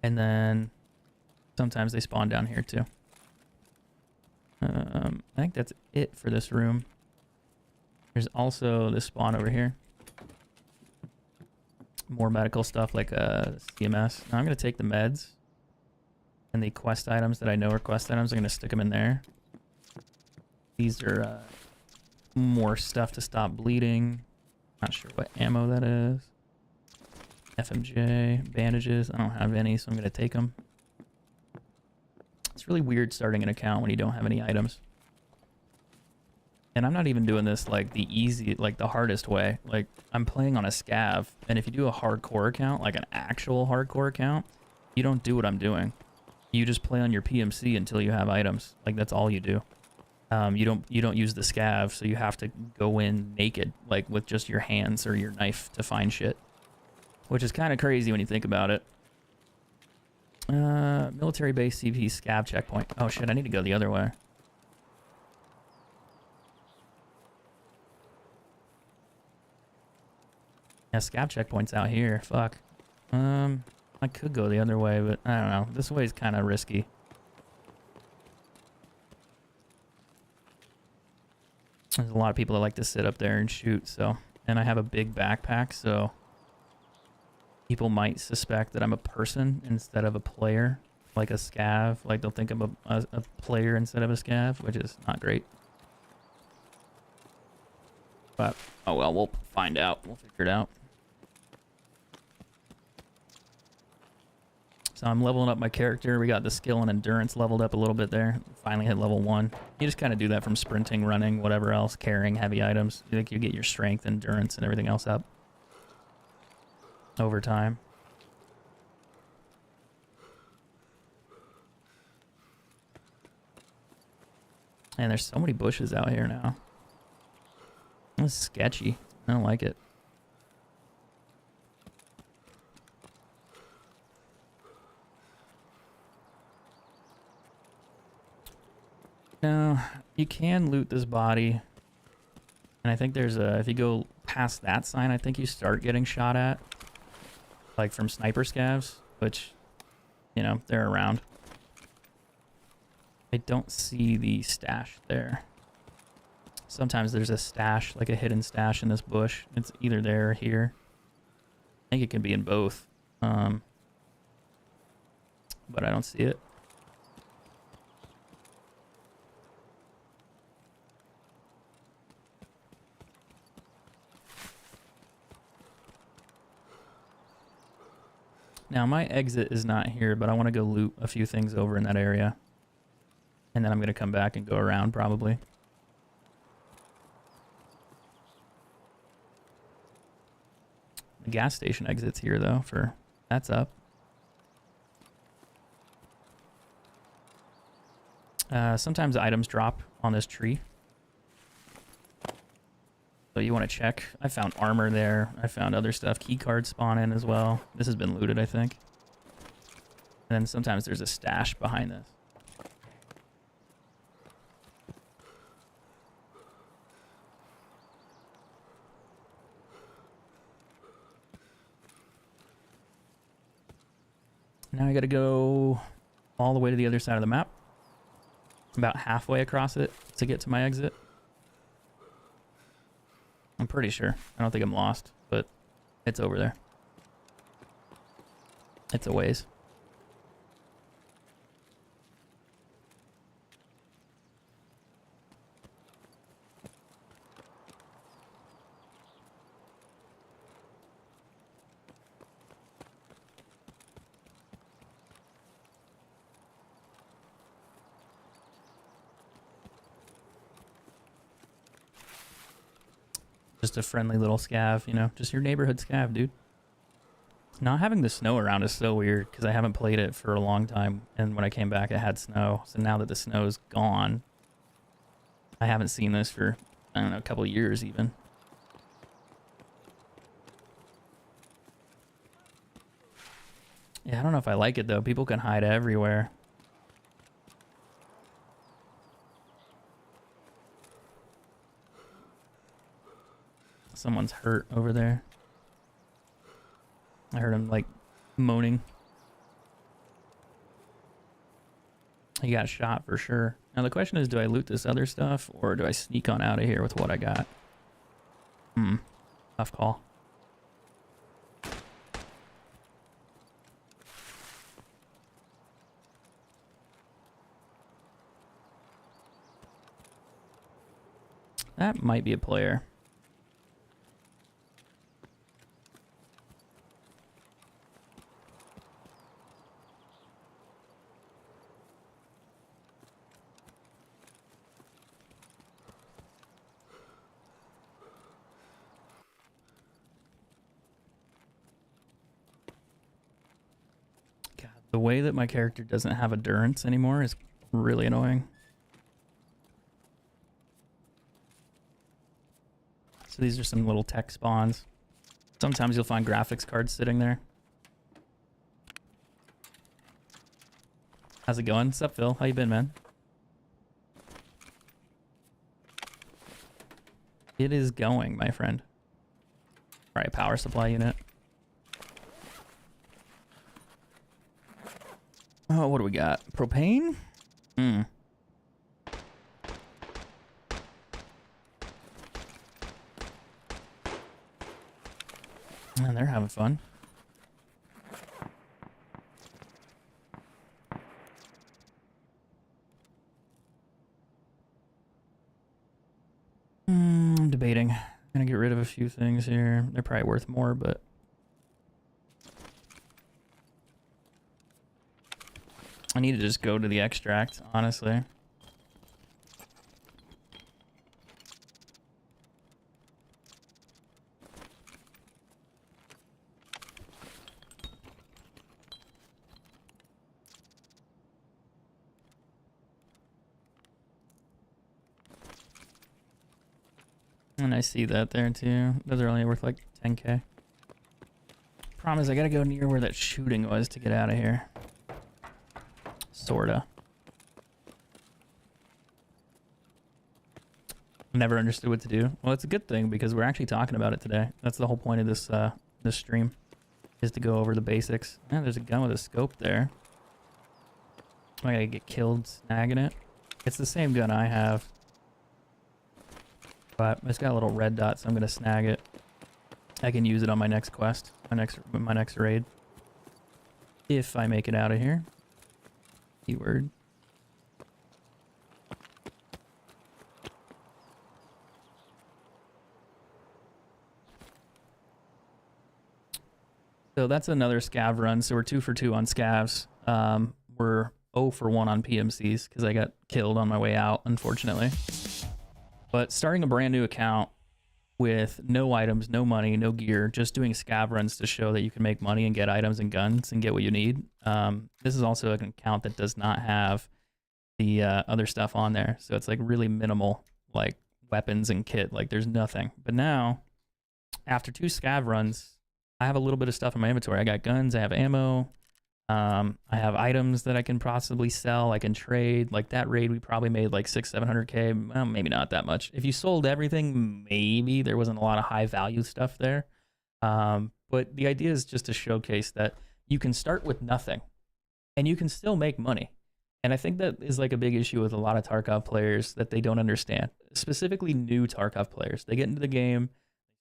And then sometimes they spawn down here too. I think that's it for this room. There's also this spawn over here. More medical stuff like CMS. Now I'm going to take the meds and the quest items that I know are quest items. I'm going to stick them in there. These are more stuff to stop bleeding. Not sure what ammo that is. FMJ, bandages. I don't have any, so I'm going to take them. It's really weird starting an account when you don't have any items. And I'm not even doing this like the easy, like the hardest way. Like I'm playing on a scav, and if you do a hardcore account, like an actual hardcore account, you don't do what I'm doing. You just play on your PMC until you have items. Like that's all you do. You don't use the scav, so you have to go in naked, like with just your hands or your knife to find shit. Which is kind of crazy when you think about it. Military base CP scav checkpoint. Oh shit, I need to go the other way. Yeah, scav checkpoint's out here. Fuck. I could go the other way, but I don't know. This way is kind of risky. There's a lot of people that like to sit up there and shoot, so... And I have a big backpack, so... People might suspect that I'm a person instead of a player, like a scav. Like they'll think I'm a player instead of a scav, which is not great. But, oh well, we'll find out. We'll figure it out. So I'm leveling up my character. We got the skill and endurance leveled up a little bit there. Finally hit level 1. You just kind of do that from sprinting, running, whatever else, carrying heavy items. You think you get your strength, endurance, and everything else up over time. And there's so many bushes out here now. This is sketchy. I don't like it. Now, you can loot this body. And I think there's a, if you go past that sign, I think you start getting shot at. Like from sniper scavs, which, you know, they're around. I don't see the stash there. Sometimes there's a stash, like a hidden stash in this bush. It's either there or here. I think it can be in both. But I don't see it. Now my exit is not here, but I want to go loot a few things over in that area. And then I'm going to come back and go around probably. The gas station exit's here though for... That's up. Sometimes items drop on this tree. So you want to check. I found armor there. I found other stuff. Key cards spawn in as well. This has been looted, I think. And then sometimes there's a stash behind this. Now I gotta go all the way to the other side of the map. About halfway across it to get to my exit. I'm pretty sure. I don't think I'm lost, but it's over there. It's a ways. Just a friendly little scav, you know, just your neighborhood scav, dude. Not having the snow around is so weird because I haven't played it for a long time, and when I came back it had snow. So now that the snow's gone, I haven't seen this for, I don't know, a couple of years even. Yeah, I don't know if I like it though. People can hide everywhere. Someone's hurt over there. I heard him like moaning. He got shot for sure. Now the question is, do I loot this other stuff or do I sneak on out of here with what I got? Tough call. That might be a player. The way that my character doesn't have endurance anymore is really annoying. So these are some little tech spawns. Sometimes you'll find graphics cards sitting there. How's it going? What's up, Phil? How you been, man? It is going, my friend. All right, power supply unit. Oh, what do we got? Propane? And they're having fun. I'm debating. I'm gonna get rid of a few things here. They're probably worth more, but I need to just go to the extract, honestly. And I see that there too. Those are only worth like 10k. Problem is I gotta go near where that shooting was to get out of here. Sorta. Never understood what to do. Well, it's a good thing because we're actually talking about it today. That's the whole point of this this stream, is to go over the basics. Yeah, there's a gun with a scope there. I gotta get killed snagging it. It's the same gun I have, but it's got a little red dot, so I'm gonna snag it. I can use it on my next quest, my next raid, if I make it out of here. Keyword. So that's another scav run. So we're 2 for 2 on scavs. We're 0 for 1 on PMCs because I got killed on my way out, unfortunately. But starting a brand new account with no items, no money, no gear, just doing scav runs to show that you can make money and get items and guns and get what you need. This is also an account that does not have the other stuff on there. So it's like really minimal, like weapons and kit. Like there's nothing. But now, after 2 scav runs, I have a little bit of stuff in my inventory. I got guns, I have ammo, I have items that I can possibly sell, I can trade. Like that raid, we probably made like 600-700K. Well, maybe not that much. If you sold everything, maybe there wasn't a lot of high value stuff there. But the idea is just to showcase that you can start with nothing and you can still make money. And I think that is like a big issue with a lot of Tarkov players that they don't understand, specifically new Tarkov players. They get into the game,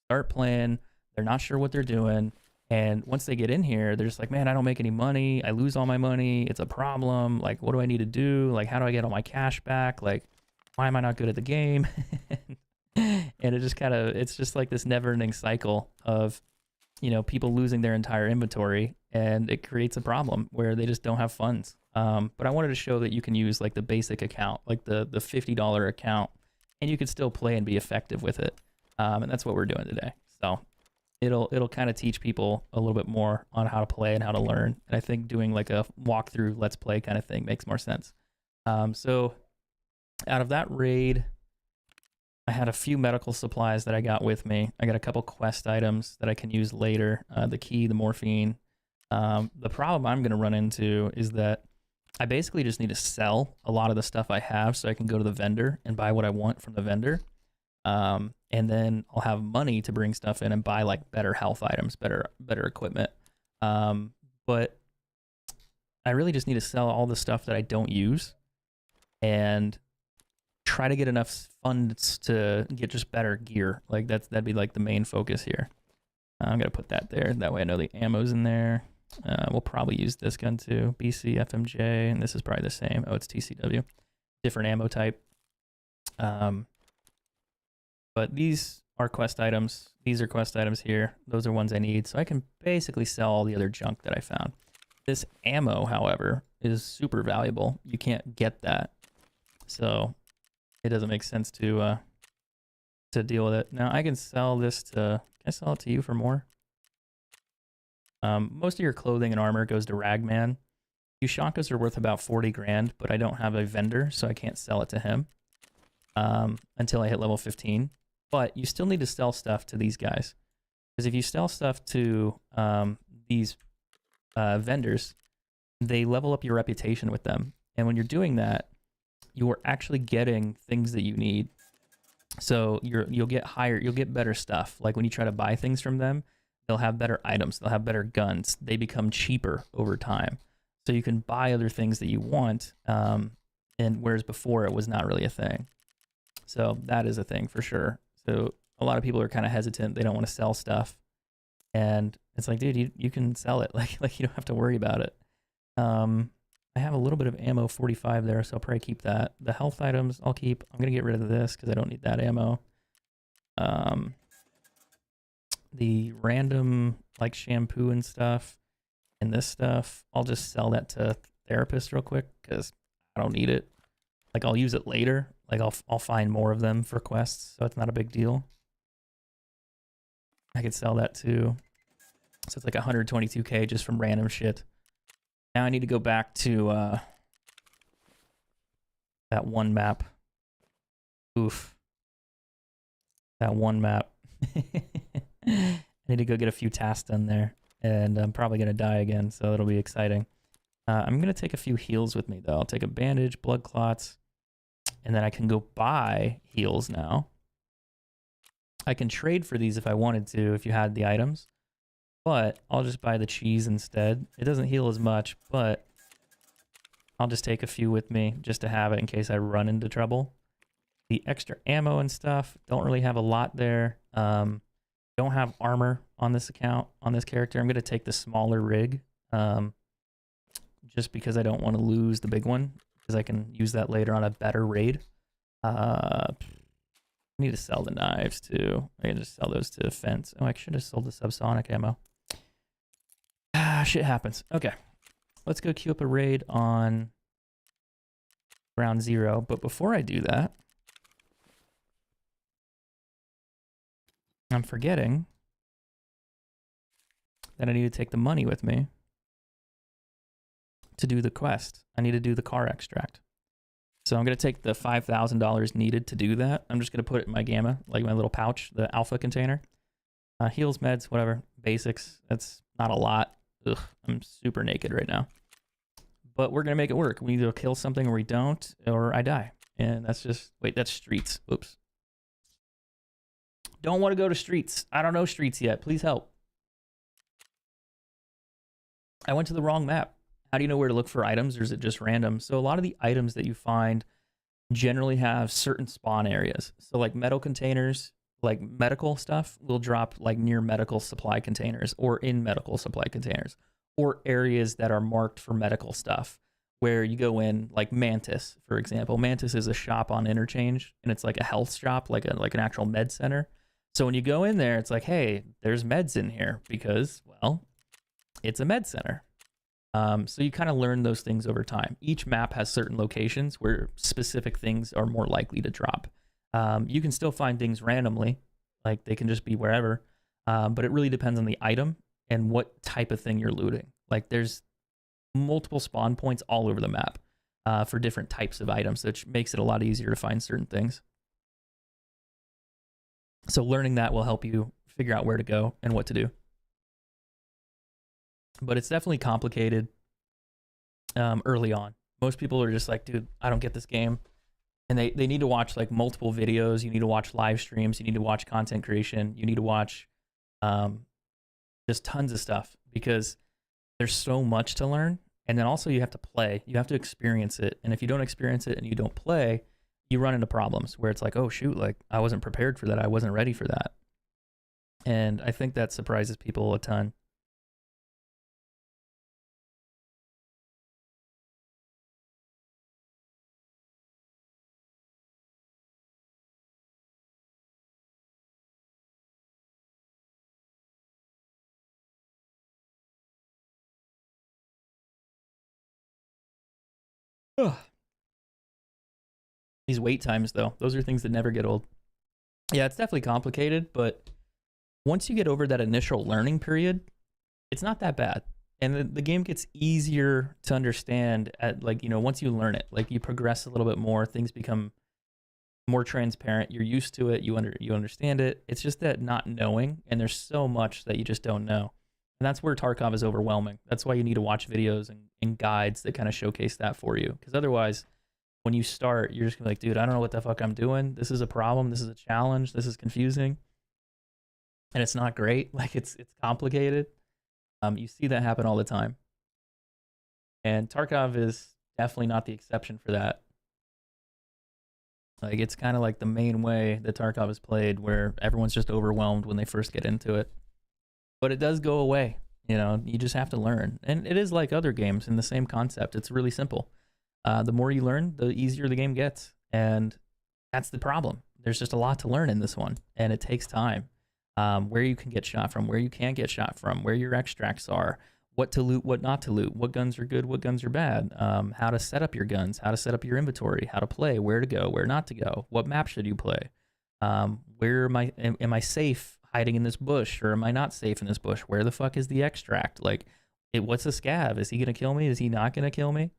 start playing, they're not sure what they're doing. And once they get in here, they're just like, man, I don't make any money. I lose all my money. It's a problem. Like, what do I need to do? Like, how do I get all my cash back? Like, why am I not good at the game? And it just kind of, it's just like this never ending cycle of, you know, people losing their entire inventory, and it creates a problem where they just don't have funds. But I wanted to show that you can use like the basic account, like the $50 account, and you can still play and be effective with it. And that's what we're doing today. So it'll kind of teach people a little bit more on how to play and how to learn. And I think doing like a walkthrough, let's play kind of thing makes more sense. So out of that raid, I had a few medical supplies that I got with me. I got a couple quest items that I can use later. The key, the morphine. The problem I'm going to run into is that I basically just need to sell a lot of the stuff I have so I can go to the vendor and buy what I want from the vendor. And then I'll have money to bring stuff in and buy like better health items, better equipment. But I really just need to sell all the stuff that I don't use and try to get enough funds to get just better gear. Like that'd be like the main focus here. I'm gonna put that there. That way I know the ammo's in there. We'll probably use this gun too. BC, FMJ, and this is probably the same. Oh, it's TCW. Different ammo type. But these are quest items. These are quest items here. Those are ones I need. So I can basically sell all the other junk that I found. This ammo, however, is super valuable. You can't get that. So it doesn't make sense to deal with it. Now I can sell this to, can I sell it to you for more? Most of your clothing and armor goes to Ragman. Ushankas are worth about 40 grand, but I don't have a vendor, so I can't sell it to him until I hit level 15. But you still need to sell stuff to these guys. Because if you sell stuff to these vendors, they level up your reputation with them. And when you're doing that, you are actually getting things that you need. So you'll get better stuff. Like when you try to buy things from them, they'll have better items, they'll have better guns. They become cheaper over time. So you can buy other things that you want, and whereas before it was not really a thing. So that is a thing for sure. So a lot of people are kind of hesitant. They don't want to sell stuff. And it's like, dude, you can sell it. Like you don't have to worry about it. I have a little bit of ammo 45 there, so I'll probably keep that. The health items I'll keep. I'm going to get rid of this because I don't need that ammo. The random like shampoo and stuff and this stuff, I'll just sell that to therapists real quick because I don't need it. Like I'll use it later. Like I'll find more of them for quests, so it's not a big deal. I could sell that too. So it's like 122k just from random shit. Now I need to go back to that one map. Oof. That one map. I need to go get a few tasks done there. And I'm probably going to die again, so it'll be exciting. I'm going to take a few heals with me, though. I'll take a bandage, blood clots, and then I can go buy heals now. I can trade for these if I wanted to, if you had the items. But I'll just buy the cheese instead. It doesn't heal as much, but I'll just take a few with me just to have it in case I run into trouble. The extra ammo and stuff, don't really have a lot there. Don't have armor on this account, on this character. I'm going to take the smaller rig just because I don't want to lose the big one, because I can use that later on a better raid. I need to sell the knives too. I can just sell those to fence. Oh, I should have sold the subsonic ammo. Shit happens. Okay. Let's go queue up a raid on ground 0. But before I do that, I'm forgetting that I need to take the money with me to do the quest. I need to do the car extract. So I'm going to take the $5,000 needed to do that. I'm just going to put it in my gamma, like my little pouch, the alpha container. Heals, meds, whatever, basics. That's not a lot. Ugh, I'm super naked right now. But we're going to make it work. We either kill something or we don't, or I die. And that's just, wait, that's streets. Oops. Don't want to go to streets. I don't know streets yet. Please help. I went to the wrong map. How do you know where to look for items, or is it just random? So a lot of the items that you find generally have certain spawn areas. So like metal containers, like medical stuff will drop like near medical supply containers or in medical supply containers, or areas that are marked for medical stuff where you go in, like Mantis, for example. Mantis is a shop on Interchange, and it's like a health shop, like an actual med center. So when you go in there, it's like, hey, there's meds in here because, well, it's a med center. So you kind of learn those things over time. Each map has certain locations where specific things are more likely to drop. You can still find things randomly, like they can just be wherever, but it really depends on the item and what type of thing you're looting. Like there's multiple spawn points all over the map for different types of items, which makes it a lot easier to find certain things. So learning that will help you figure out where to go and what to do. But it's definitely complicated early on. Most people are just like, dude, I don't get this game. And they need to watch like multiple videos. You need to watch live streams. You need to watch content creation. You need to watch just tons of stuff because there's so much to learn. And then also you have to play. You have to experience it. And if you don't experience it and you don't play, you run into problems where it's like, oh, shoot, like I wasn't prepared for that. I wasn't ready for that. And I think that surprises people a ton. Ugh. These wait times, though, those are things that never get old. Yeah, it's definitely complicated, but once you get over that initial learning period, it's not that bad. And the game gets easier to understand at, like, you know, once you learn it, like you progress a little bit more, things become more transparent. You're used to it. You understand it. It's just that not knowing, and there's so much that you just don't know. And that's where Tarkov is overwhelming. That's why you need to watch videos and guides that kind of showcase that for you. Because otherwise, when you start, you're just gonna be like, dude, I don't know what the fuck I'm doing. This is a problem. This is a challenge. This is confusing. And it's not great. Like it's complicated. You see that happen all the time. And Tarkov is definitely not the exception for that. Like it's kind of like the main way that Tarkov is played, where everyone's just overwhelmed when they first get into it. But it does go away. You know, you just have to learn. And it is like other games in the same concept. It's really simple. The more you learn, the easier the game gets. And that's the problem. There's just a lot to learn in this one. And it takes time. Where you can get shot from, where you can't get shot from, where your extracts are, what to loot, what not to loot, what guns are good, what guns are bad, how to set up your guns, how to set up your inventory, how to play, where to go, where not to go, what map should you play, where am I safe hiding in this bush, or am I not safe in this bush? Where the fuck is the extract? Like, what's a scav? Is he gonna kill me? Is he not gonna kill me?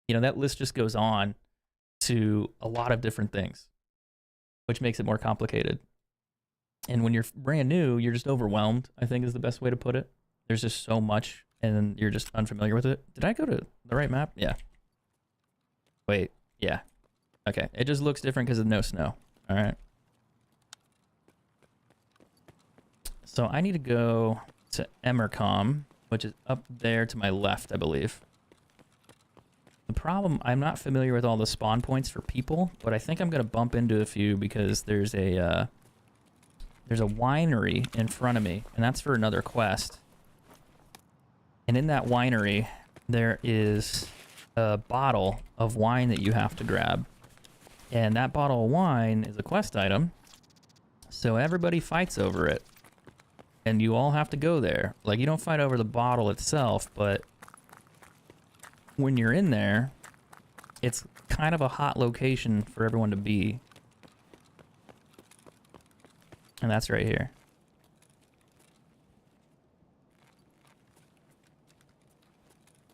You know, that list just goes on to a lot of different things, which makes it more complicated. And when you're brand new, you're just overwhelmed, I think is the best way to put it. There's just so much, and you're just unfamiliar with it. Did I go to the right map? Yeah. Wait, yeah. Okay, it just looks different because of no snow. All right. So I need to go to Emercom, which is up there to my left, I believe. The problem, I'm not familiar with all the spawn points for people, but I think I'm going to bump into a few because there's a winery in front of me, and that's for another quest. And in that winery, there is a bottle of wine that you have to grab. And that bottle of wine is a quest item, so everybody fights over it. And you all have to go there. Like, you don't fight over the bottle itself, but when you're in there, it's kind of a hot location for everyone to be. And that's right here.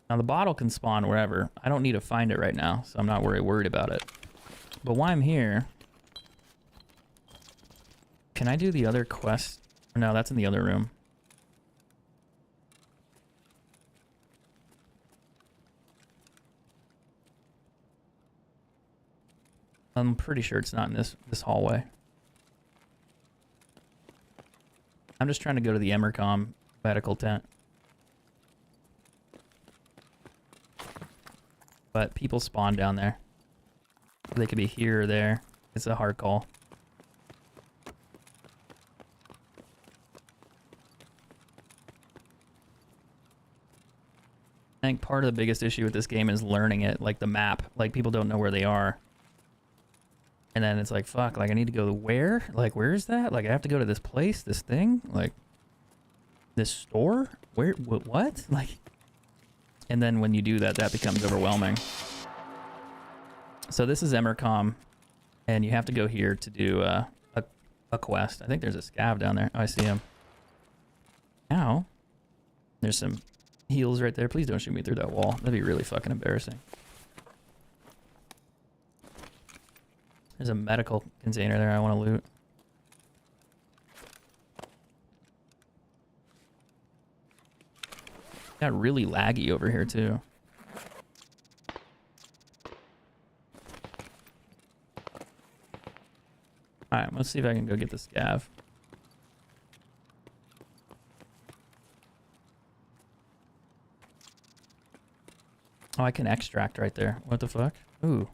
Now the bottle can spawn wherever. I don't need to find it right now, so I'm not worried about it. But while I'm here, can I do the other quest? No, that's in the other room. I'm pretty sure it's not in this hallway. I'm just trying to go to the Emercom medical tent. But people spawn down there. They could be here or there. It's a hard call. I think part of the biggest issue with this game is learning it, like the map. Like, people don't know where they are. And then it's like, fuck, like, I need to go to where? Like, where is that? Like, I have to go to this place, this thing? Like, this store? Where, what? Like, and then when you do that, that becomes overwhelming. So this is Emercom, and you have to go here to do a quest. I think there's a scav down there. Oh, I see him. Now, there's some heals right there. Please don't shoot me through that wall. That'd be really fucking embarrassing. There's a medical container there I want to loot. Got really laggy over here too. Alright, let's see if I can go get the scav. Oh, I can extract right there. What the fuck? Ooh.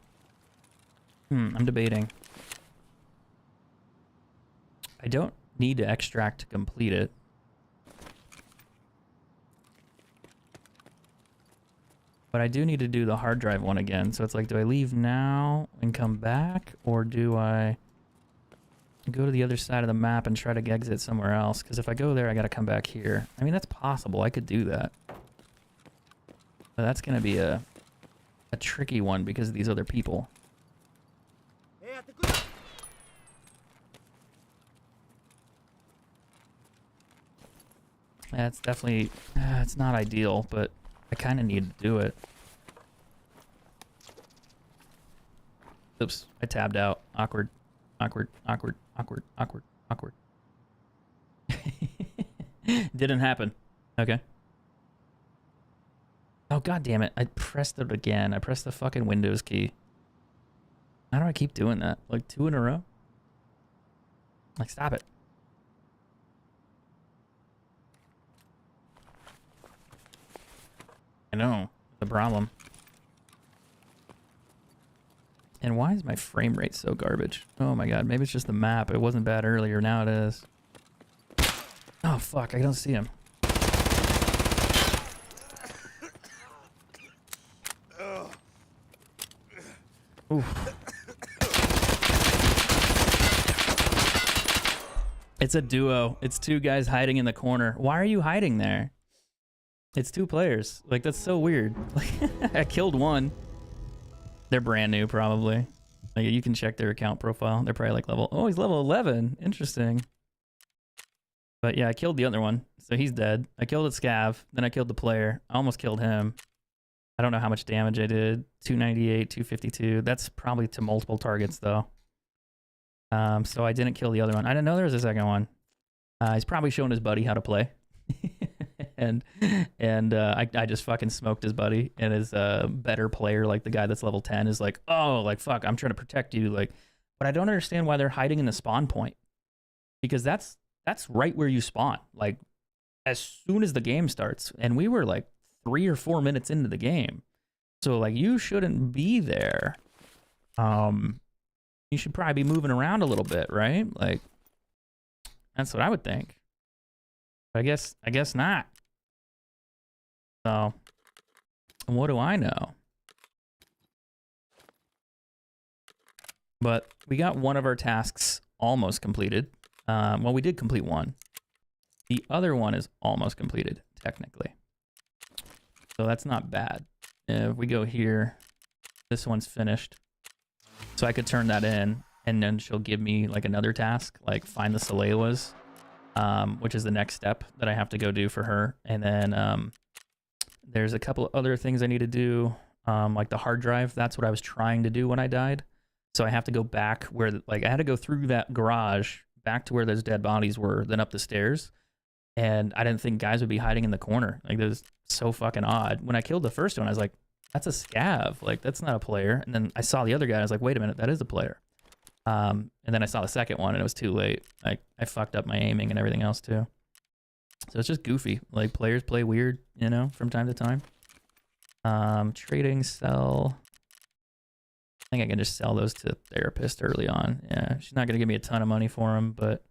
I'm debating. I don't need to extract to complete it. But I do need to do the hard drive one again. So it's like, do I leave now and come back? Or do I go to the other side of the map and try to exit somewhere else? Because if I go there, I got to come back here. I mean, that's possible. I could do that. But that's going to be a tricky one because of these other people. That's definitely, it's not ideal, but I kind of need to do it. Oops, I tabbed out. Awkward, awkward, awkward, awkward, awkward, awkward. Didn't happen. Okay. Oh, god damn it. I pressed it again. I pressed the fucking Windows key. How do I keep doing that? Like 2 in a row? Like, stop it. I know. The problem. And why is my frame rate so garbage? Oh my god, maybe it's just the map. It wasn't bad earlier, now it is. Oh fuck, I don't see him. Oof. It's a duo. It's 2 guys hiding in the corner. Why are you hiding there? It's 2 players. Like, that's so weird. I killed one. They're brand new, probably. Like, you can check their account profile. They're probably like level... Oh, he's level 11. Interesting. But yeah, I killed the other one. So he's dead. I killed a scav. Then I killed the player. I almost killed him. I don't know how much damage I did. 298, 252. That's probably to multiple targets, though. So I didn't kill the other one. I didn't know there was a second one. He's probably showing his buddy how to play. and I just fucking smoked his buddy, and his better player, like the guy that's level 10, is like, oh, like, fuck, I'm trying to protect you, like, but I don't understand why they're hiding in the spawn point, because that's right where you spawn, like, as soon as the game starts, and we were like 3 or 4 minutes into the game, so like, you shouldn't be there. You should probably be moving around a little bit, right? Like, that's what I would think. But I guess not. So, what do I know? But we got one of our tasks almost completed. Well, we did complete one. The other one is almost completed, technically. So that's not bad. If we go here, this one's finished. So I could turn that in, and then she'll give me like another task, like find the Salewas, which is the next step that I have to go do for her. And then there's a couple other things I need to do, like the hard drive. That's what I was trying to do when I died. So I have to go back where, like, I had to go through that garage back to where those dead bodies were, then up the stairs. And I didn't think guys would be hiding in the corner. Like, that was so fucking odd. When I killed the first one, I was like, that's a scav. Like, that's not a player. And then I saw the other guy. I was like, wait a minute, that is a player. And then I saw the second one, and it was too late. Like, I fucked up my aiming and everything else, too. So it's just goofy. Like, players play weird, you know, from time to time. Trading, sell. I think I can just sell those to the therapist early on. Yeah, she's not going to give me a ton of money for them, but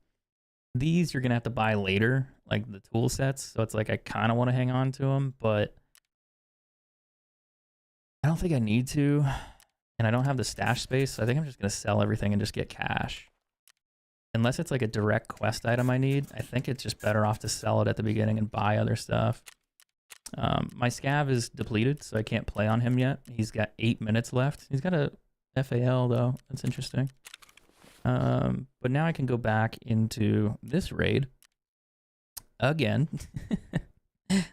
these you're going to have to buy later, like the tool sets. So it's like I kind of want to hang on to them, but I don't think I need to. And I don't have the stash space, so I think I'm just going to sell everything and just get cash. Unless it's like a direct quest item I need, I think it's just better off to sell it at the beginning and buy other stuff. My scav is depleted, so I can't play on him yet. He's got 8 minutes left. He's got a FAL, though. That's interesting. But now I can go back into this raid again.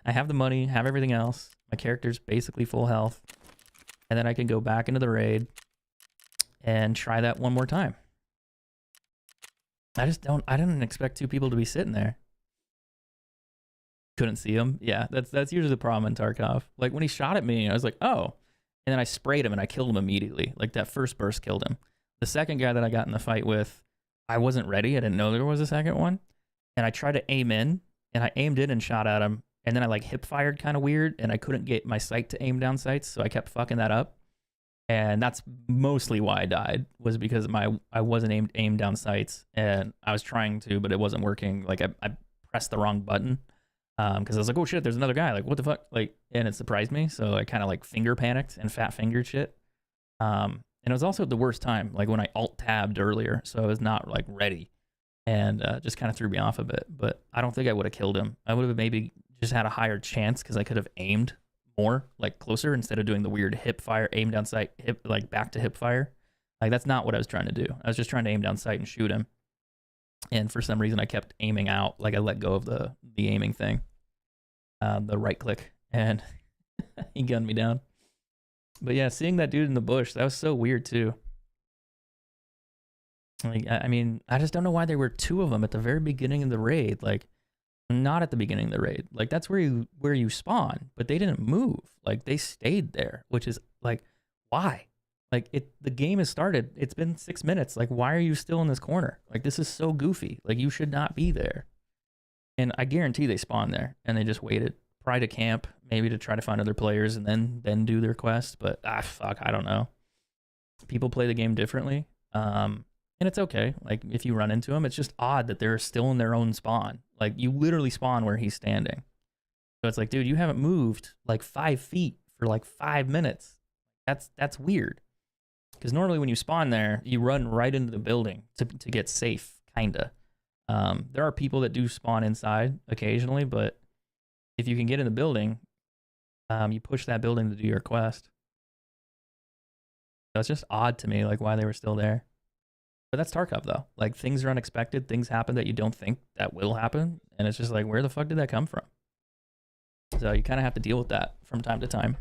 I have the money, have everything else. My character's basically full health. And then I can go back into the raid and try that one more time. I didn't expect two people to be sitting there. Couldn't see him. Yeah, that's usually the problem in Tarkov. Like, when he shot at me, I was like, oh. And then I sprayed him and I killed him immediately. Like, that first burst killed him. The second guy that I got in the fight with, I wasn't ready. I didn't know there was a second one. And I tried to aim in, and I aimed in and shot at him. And then I like hip fired kind of weird, and I couldn't get my sight to aim down sights, so I kept fucking that up. And that's mostly why I died, was because I wasn't aimed down sights, and I was trying to, but it wasn't working. Like, I pressed the wrong button. Because I was like, oh shit, there's another guy. Like, what the fuck? Like, and it surprised me. So I kind of like finger panicked and fat fingered shit. And it was also the worst time, like when I alt tabbed earlier. So I was not like ready, and just kind of threw me off a bit. But I don't think I would have killed him. I would have maybe just had a higher chance because I could have aimed more, like closer, instead of doing the weird hip fire, aim down sight, hip, like back to hip fire. Like, that's not what I was trying to do. I was just trying to aim down sight and shoot him. And for some reason, I kept aiming out. Like, I let go of the aiming thing, the right click, and he gunned me down. But yeah, seeing that dude in the bush, that was so weird too. Like, I mean, I just don't know why there were two of them at the very beginning of the raid. Like, not at the beginning of the raid. Like, that's where you spawn, but they didn't move. Like, they stayed there, which is like, why? Like, the game has started. It's been 6 minutes. Like, why are you still in this corner? Like, this is so goofy. Like, you should not be there. And I guarantee they spawned there and they just waited. Probably to camp, maybe to try to find other players and then do their quest. But fuck, I don't know. People play the game differently. And it's okay. Like, if you run into them, it's just odd that they're still in their own spawn. Like, you literally spawn where he's standing. So it's like, dude, you haven't moved like 5 feet for like 5 minutes. That's weird. Because normally when you spawn there, you run right into the building to get safe, kinda. There are people that do spawn inside occasionally, but if you can get in the building, you push that building to do your quest. So it's just odd to me, like, why they were still there. But that's Tarkov, though. Like, things are unexpected. Things happen that you don't think that will happen. And it's just like, where the fuck did that come from? So you kind of have to deal with that from time to time.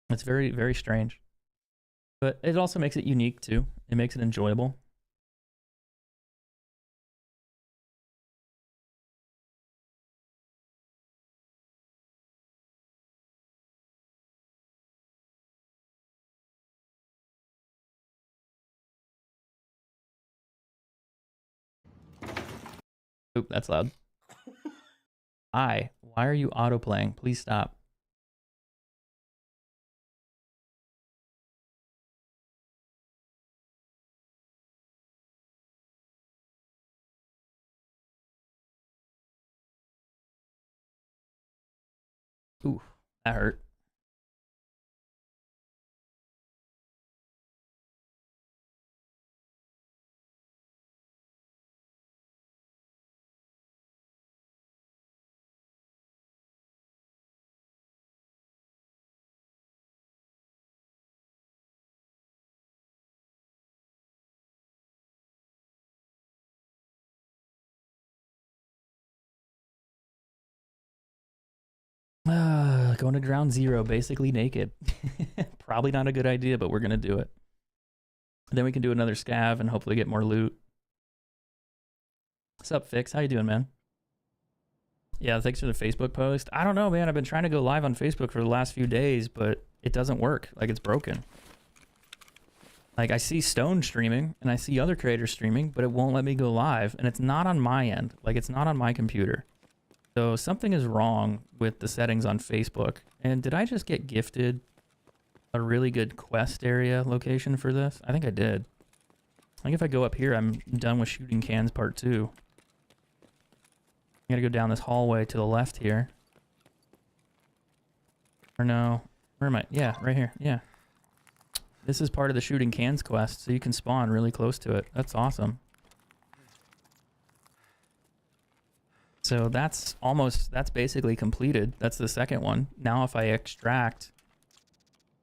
It's very, very strange. But it also makes it unique, too. It makes it enjoyable. Oop, that's loud. Why are you autoplaying? Please stop. Ooh, that hurt. Going to ground zero, basically naked. Probably not a good idea, but we're gonna do it. And then we can do another scav and hopefully get more loot. What's up, Fix? How you doing, man? Yeah, thanks for the Facebook post. I don't know, man. I've been trying to go live on Facebook for the last few days, but it doesn't work. Like, it's broken. Like, I see Stone streaming, and I see other creators streaming, but it won't let me go live, and it's not on my end. Like, it's not on my computer. So something is wrong with the settings on Facebook. And did I just get gifted a really good quest area location for this? I think I did. I think if I go up here, I'm done with shooting cans part 2. I gotta go down this hallway to the left here. Or no, where am I? Yeah, right here, yeah. This is part of the shooting cans quest, so you can spawn really close to it. That's awesome. So that's basically completed. That's the second one. Now if I extract,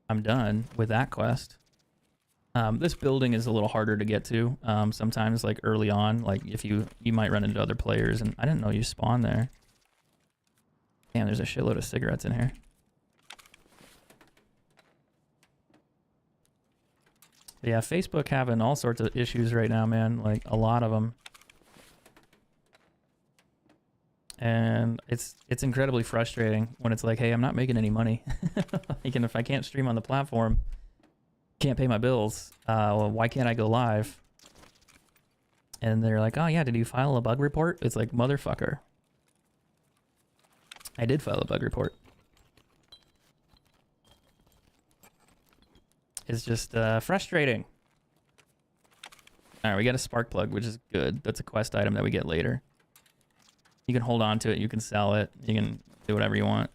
I'm done with that quest. This building is a little harder to get to. Sometimes, like early on, like if you might run into other players, and I didn't know you spawned there. Damn, there's a shitload of cigarettes in here. But yeah, Facebook having all sorts of issues right now, man. Like a lot of them. And it's incredibly frustrating when it's like, hey, I'm not making any money. Like, and if I can't stream on the platform, can't pay my bills, well, why can't I go live? And they're like, oh yeah, did you file a bug report? It's like, motherfucker, I did file a bug report. It's just frustrating. All right, we got a spark plug, which is good. That's a quest item that we get later. You can hold on to it, you can sell it, you can do whatever you want.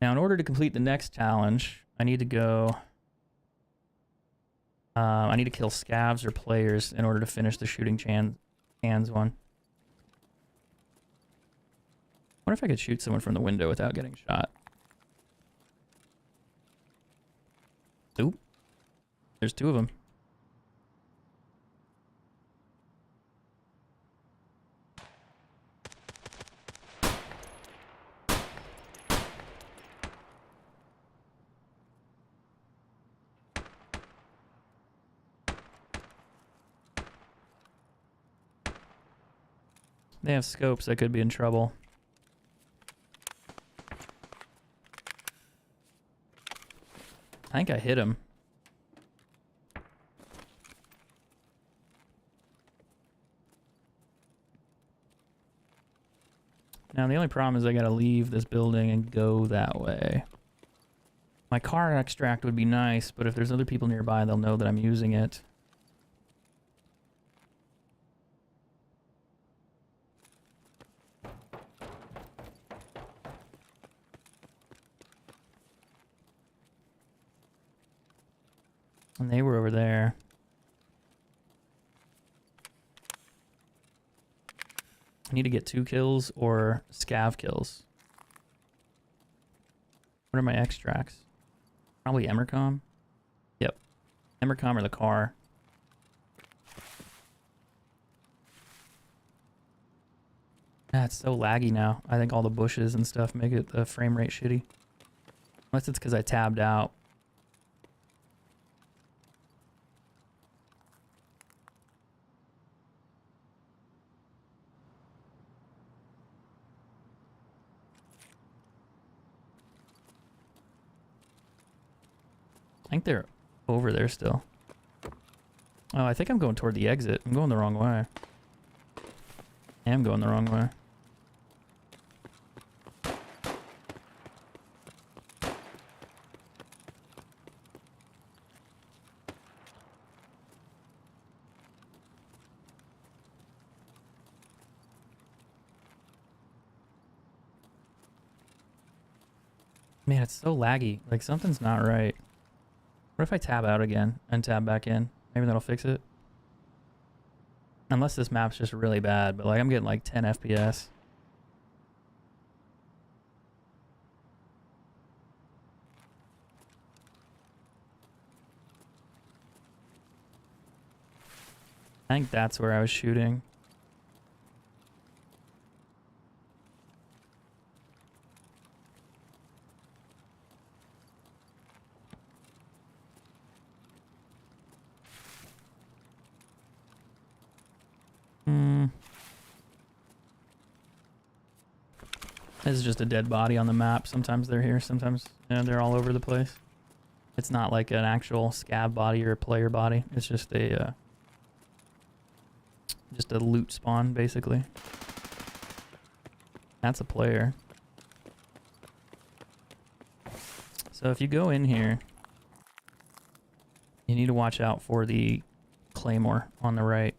Now, in order to complete the next challenge, I need to go... I need to kill scavs or players in order to finish the shooting cans one. I wonder if I could shoot someone from the window without getting shot. Oop. There's 2 of them. They have scopes, I could be in trouble. I think I hit him. Now the only problem is I gotta leave this building and go that way. My car extract would be nice, but if there's other people nearby, they'll know that I'm using it. And they were over there. I need to get 2 kills or scav kills. What are my extracts? Probably Emercom. Yep. Emercom or the car. Ah, it's so laggy now. I think all the bushes and stuff make it the frame rate shitty. Unless it's because I tabbed out. I think they're over there still. Oh, I think I'm going toward the exit. I'm going the wrong way. I am going the wrong way. Man, it's so laggy. Like, something's not right. What if I tab out again and tab back in? Maybe that'll fix it. Unless this map's just really bad, but like I'm getting like 10 FPS. I think that's where I was shooting. This is just a dead body on the map. Sometimes they're here, sometimes they're all over the place. It's not like an actual scav body or a player body. It's just a loot spawn, basically. That's a player. So if you go in here, you need to watch out for the claymore on the right.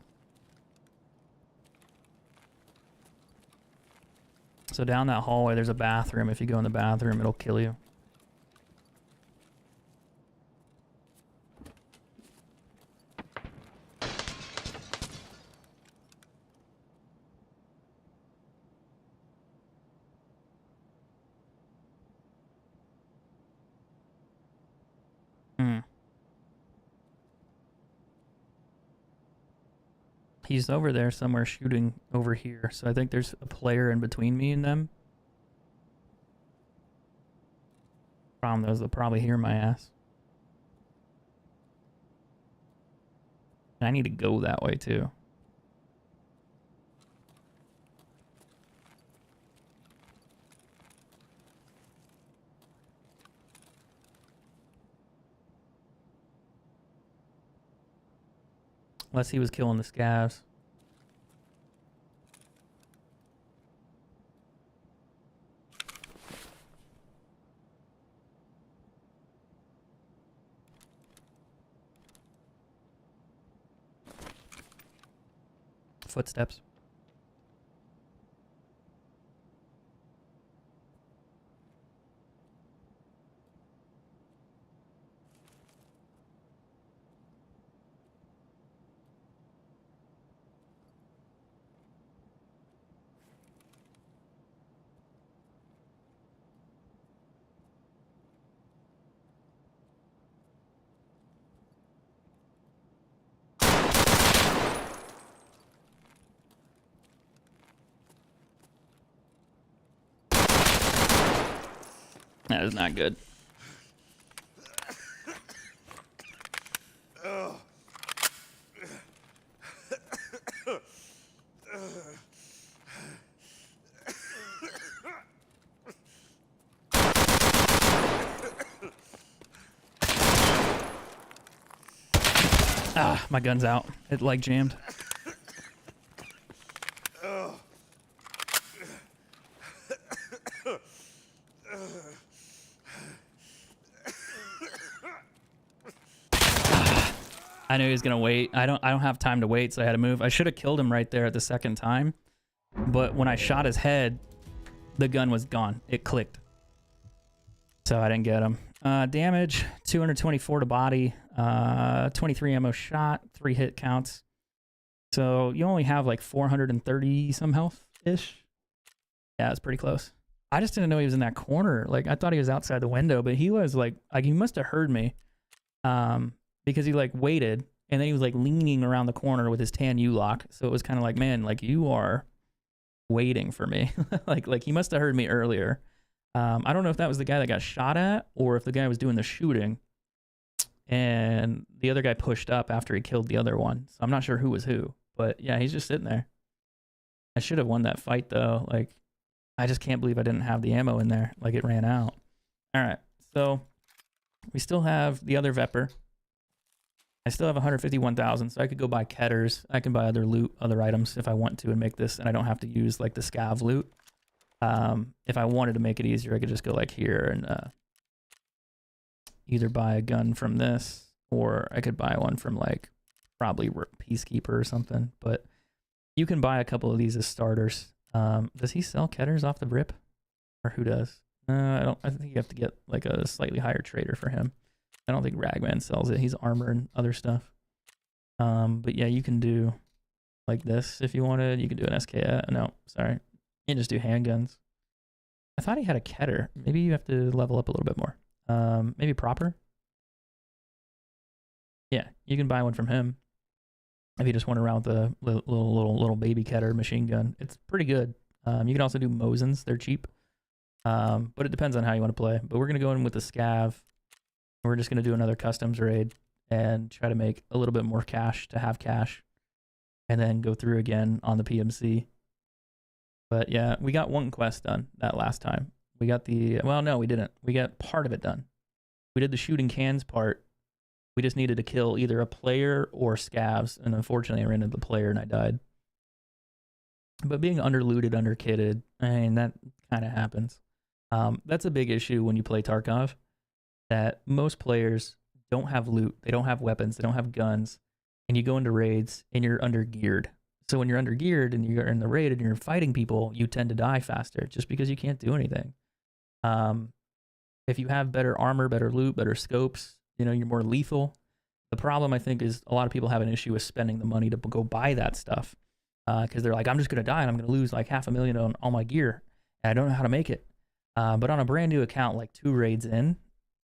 So down that hallway, there's a bathroom. If you go in the bathroom, it'll kill you. He's over there somewhere shooting over here. So I think there's a player in between me and them. Problem is they'll probably hear my ass. I need to go that way too. Unless he was killing the scavs. Footsteps. That is not good. Ah, my gun's out. It like jammed. I knew he was gonna wait. I don't have time to wait, so I had to move. I should have killed him right there at the second time, but when I shot his head, the gun was gone. It clicked, so I didn't get him. Damage 224 to body, 23 ammo shot, 3 hit counts. So you only have like 430 some health ish. Yeah, it's pretty close. I just didn't know he was in that corner. Like I thought he was outside the window, but he was like he must have heard me. Because he like waited and then he was like leaning around the corner with his tan U-lock. So it was kind of like, man, like you are waiting for me. like he must have heard me earlier. I don't know if that was the guy that got shot at or if the guy was doing the shooting and the other guy pushed up after he killed the other one. So I'm not sure who was who, but yeah, he's just sitting there. I should have won that fight though. Like I just can't believe I didn't have the ammo in there. Like it ran out. All right. So we still have the other Vepper. I still have 151,000, so I could go buy Ketters. I can buy other loot, other items if I want to and make this, and I don't have to use like the scav loot. If I wanted to make it easier, I could just go like here and either buy a gun from this, or I could buy one from like probably Peacekeeper or something. But you can buy a couple of these as starters. Does he sell Ketters off the rip, or who does? I don't. I think you have to get like a slightly higher trader for him. I don't think Ragman sells it. He's armor and other stuff. But yeah, you can do like this if you wanted. You can do an SKS. No, sorry. You can just do handguns. I thought he had a Ketter. Maybe you have to level up a little bit more. Maybe proper. Yeah, you can buy one from him. If you just went around with the little baby Ketter machine gun, it's pretty good. You can also do Mosins. They're cheap. But it depends on how you want to play. But we're gonna go in with the scav. We're just going to do another customs raid and try to make a little bit more cash to have cash and then go through again on the PMC But yeah, we got one quest done that last time. We got the, well, no, we didn't. We got part of it done. We did the shooting cans part. We just needed to kill either a player or scavs, and unfortunately I ran into the player and I died. But being underlooted, underkitted, I mean, that kind of happens. That's a big issue when you play Tarkov, that most players don't have loot, they don't have weapons, they don't have guns, and you go into raids and you're undergeared. So when you're undergeared and you're in the raid and you're fighting people, you tend to die faster just because you can't do anything. If you have better armor, better loot, better scopes, you know, you're more lethal. The problem, I think, is a lot of people have an issue with spending the money to go buy that stuff because they're like, I'm just going to die and I'm going to lose like $500,000 on all my gear. And I don't know how to make it. But on a brand new account, like 2 raids in,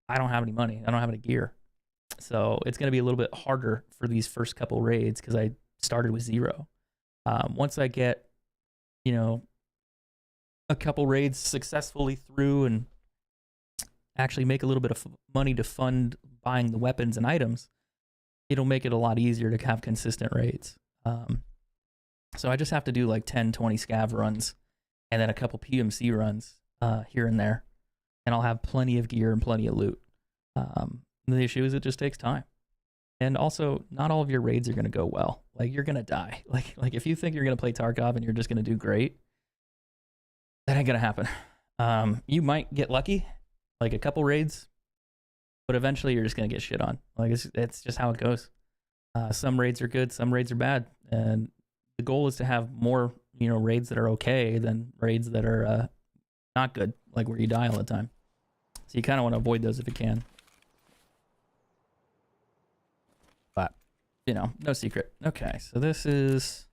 I don't have any money. I don't have any gear. So it's going to be a little bit harder for these first couple raids because I started with 0. Once I get, you know, a couple raids successfully through and actually make a little bit of money to fund buying the weapons and items, it'll make it a lot easier to have consistent raids. So I just have to do like 10, 20 scav runs and then a couple PMC runs here and there, and I'll have plenty of gear and plenty of loot. The issue is it just takes time. And also, not all of your raids are going to go well. Like, you're going to die. Like if you think you're going to play Tarkov and you're just going to do great, that ain't going to happen. You might get lucky, like a couple raids, but eventually you're just going to get shit on. Like, it's just how it goes. Some raids are good, some raids are bad. And the goal is to have more, you know, raids that are okay than raids that are not good, like where you die all the time. So you kind of want to avoid those if you can. But, you know, no secret. Okay, so this is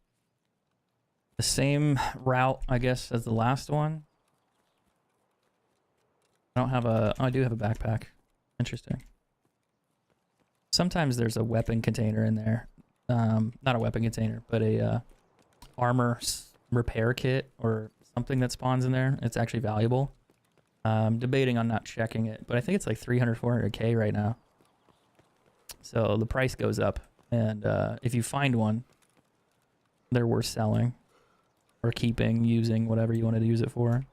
the same route, I guess, as the last one. I don't have a... Oh, I do have a backpack. Interesting. Sometimes there's a weapon container in there. Not a weapon container, but a armor repair kit or something that spawns in there. It's actually valuable. I'm debating on not checking it, but I think it's like 300, 400k right now. So the price goes up, and if you find one, they're worth selling or keeping, using, whatever you wanted to use it for.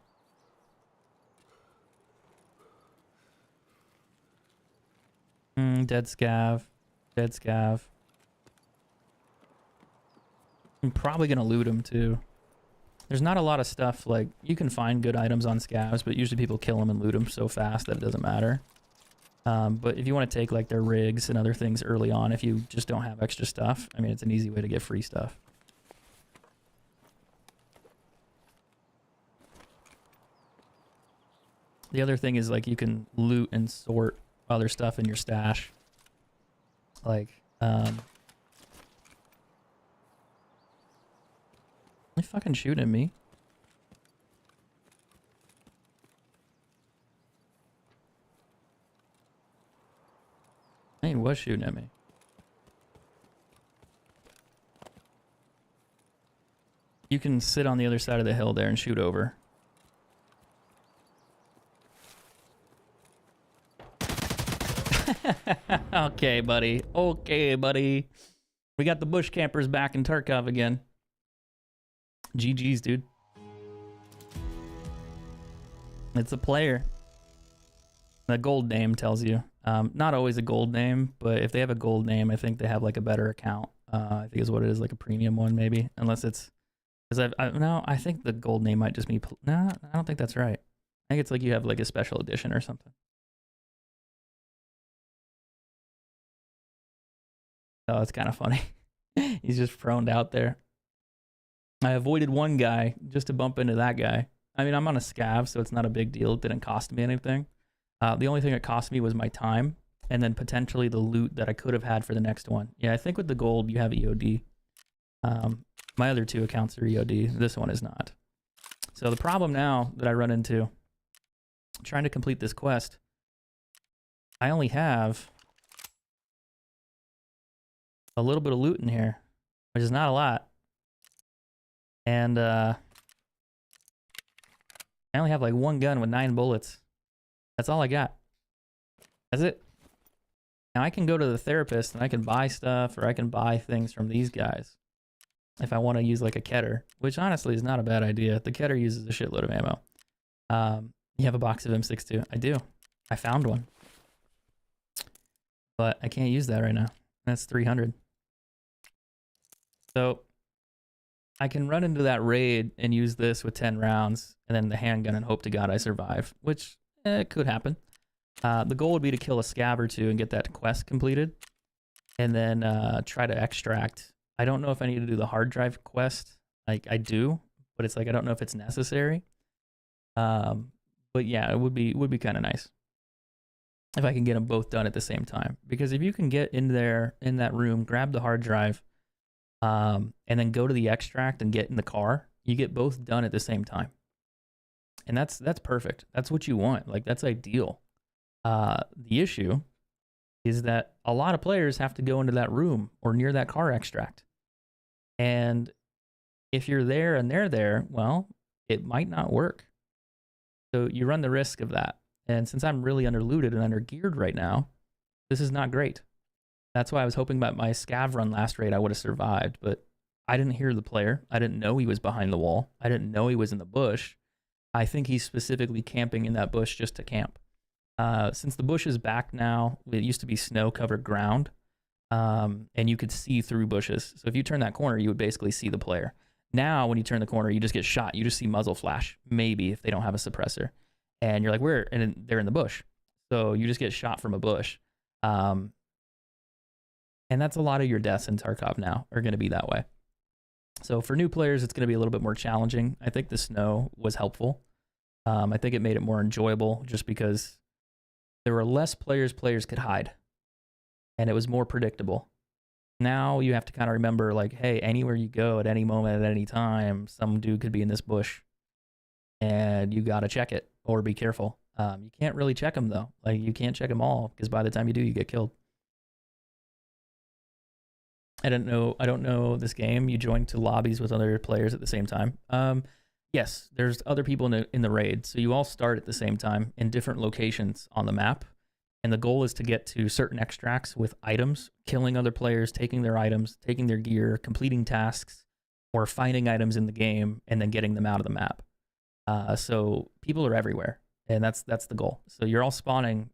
Dead scav. Dead scav. I'm probably going to loot them too. There's not a lot of stuff, like, you can find good items on scavs, but usually people kill them and loot them so fast that it doesn't matter. But if you want to take, like, their rigs and other things early on, if you just don't have extra stuff, I mean, it's an easy way to get free stuff. The other thing is, like, you can loot and sort other stuff in your stash. Like, are you fucking shooting at me? He was shooting at me. You can sit on the other side of the hill there and shoot over. Okay, buddy. Okay, buddy. We got the bush campers back in Tarkov again. GG's, dude. It's a player. The gold name tells you. Not always a gold name, but if they have a gold name, I think they have like a better account. I think is what it is, like a premium one maybe. Unless it's... Because no, I think the gold name might just be... No, I don't think that's right. I think it's like you have like a special edition or something. Oh, it's kind of funny. He's just thrown out there. I avoided one guy just to bump into that guy. I mean, I'm on a scav, so it's not a big deal. It didn't cost me anything. The only thing that cost me was my time and then potentially the loot that I could have had for the next one. Yeah, I think with the gold, you have EOD. My other 2 accounts are EOD. This one is not. So the problem now that I run into trying to complete this quest, I only have a little bit of loot in here, which is not a lot. And I only have like 1 gun with 9 bullets. That's all I got. That's it. Now I can go to the therapist and I can buy stuff, or I can buy things from these guys. if I want to use like a Keter, which honestly is not a bad idea. The Keter uses a shitload of ammo. You have a box of M62? I do. I found one. But I can't use that right now. That's 300. So I can run into that raid and use this with 10 rounds and then the handgun and hope to God I survive, which could happen. The goal would be to kill a scav or two and get that quest completed and then try to extract. I don't know if I need to do the hard drive quest. Like I do, but it's like I don't know if it's necessary. But yeah, it would be kind of nice if I can get them both done at the same time. Because if you can get in there in that room, grab the hard drive, and then go to the extract and get in the car, you get both done at the same time. And that's perfect. That's what you want. Like that's ideal. The issue is that a lot of players have to go into that room or near that car extract. And if you're there and they're there, well, it might not work. So you run the risk of that. And since I'm really underlooted and undergeared right now, this is not great. That's why I was hoping about my scav run last raid I would have survived, but I didn't hear the player. I didn't know he was behind the wall. I didn't know he was in the bush. I think he's specifically camping in that bush just to camp. Since the bush is back now, it used to be snow-covered ground, and you could see through bushes. So if you turn that corner, you would basically see the player. Now, when you turn the corner, you just get shot. You just see muzzle flash, maybe, if they don't have a suppressor. And you're like, where? And they're in the bush. So you just get shot from a bush. And that's a lot of your deaths in Tarkov now are going to be that way. So for new players, it's going to be a little bit more challenging. I think the snow was helpful. I think it made it more enjoyable just because there were less players could hide. And it was more predictable. Now you have to kind of remember, like, hey, anywhere you go at any moment, at any time, some dude could be in this bush. And you got to check it or be careful. You can't really check them, though. Like, you can't check them all because by the time you do, you get killed. I don't know this game. You join to lobbies with other players at the same time. Yes, there's other people in the raid. So you all start at the same time in different locations on the map. And the goal is to get to certain extracts with items, killing other players, taking their items, taking their gear, completing tasks, or finding items in the game and then getting them out of the map. So people are everywhere, and that's the goal. So you're all spawning,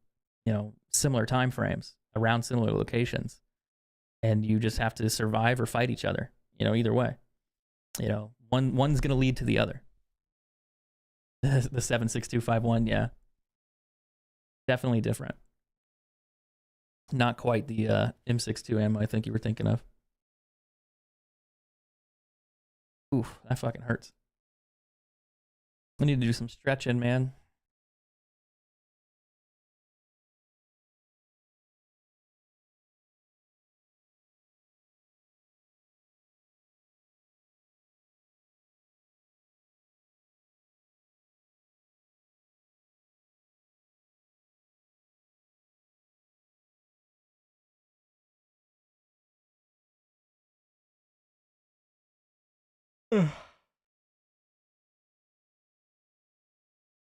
similar time frames around similar locations, and you just have to survive or fight each other. Either way, one's gonna lead to the other. The 76251, yeah, definitely different. Not quite the M62 ammo I think you were thinking of. Oof, that fucking hurts. I need to do some stretching, man. I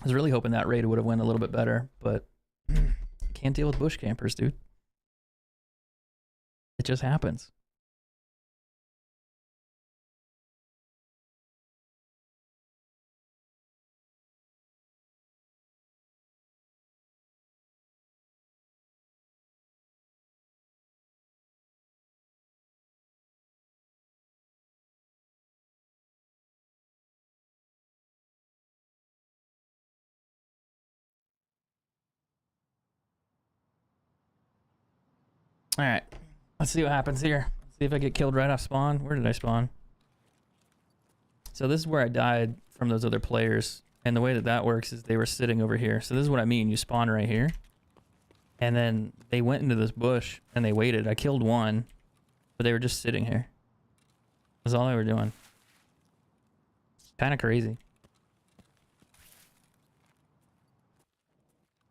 was really hoping that raid would have went a little bit better, but can't deal with bush campers, dude. It just happens. All right, let's see what happens here. See if I get killed right off spawn. Where did I spawn? So this is where I died from those other players. And the way that works is they were sitting over here. So this is what I mean. You spawn right here. And then they went into this bush and they waited. I killed one, but they were just sitting here. That's all they were doing. Kind of crazy.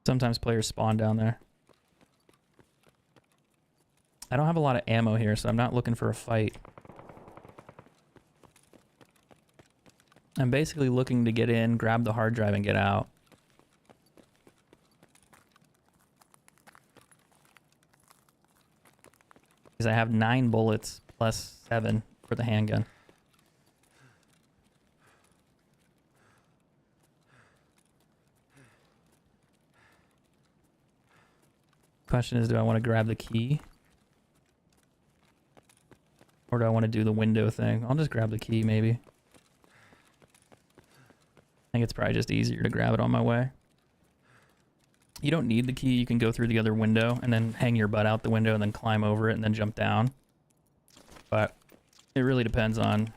Sometimes players spawn down there. I don't have a lot of ammo here, so I'm not looking for a fight. I'm basically looking to get in, grab the hard drive, and get out. Because I have 9 bullets plus 7 for the handgun. Question is, do I want to grab the key? Or do I want to do the window thing? I'll just grab the key, maybe. I think it's probably just easier to grab it on my way. You don't need the key. You can go through the other window and then hang your butt out the window and then climb over it and then jump down. But it really depends on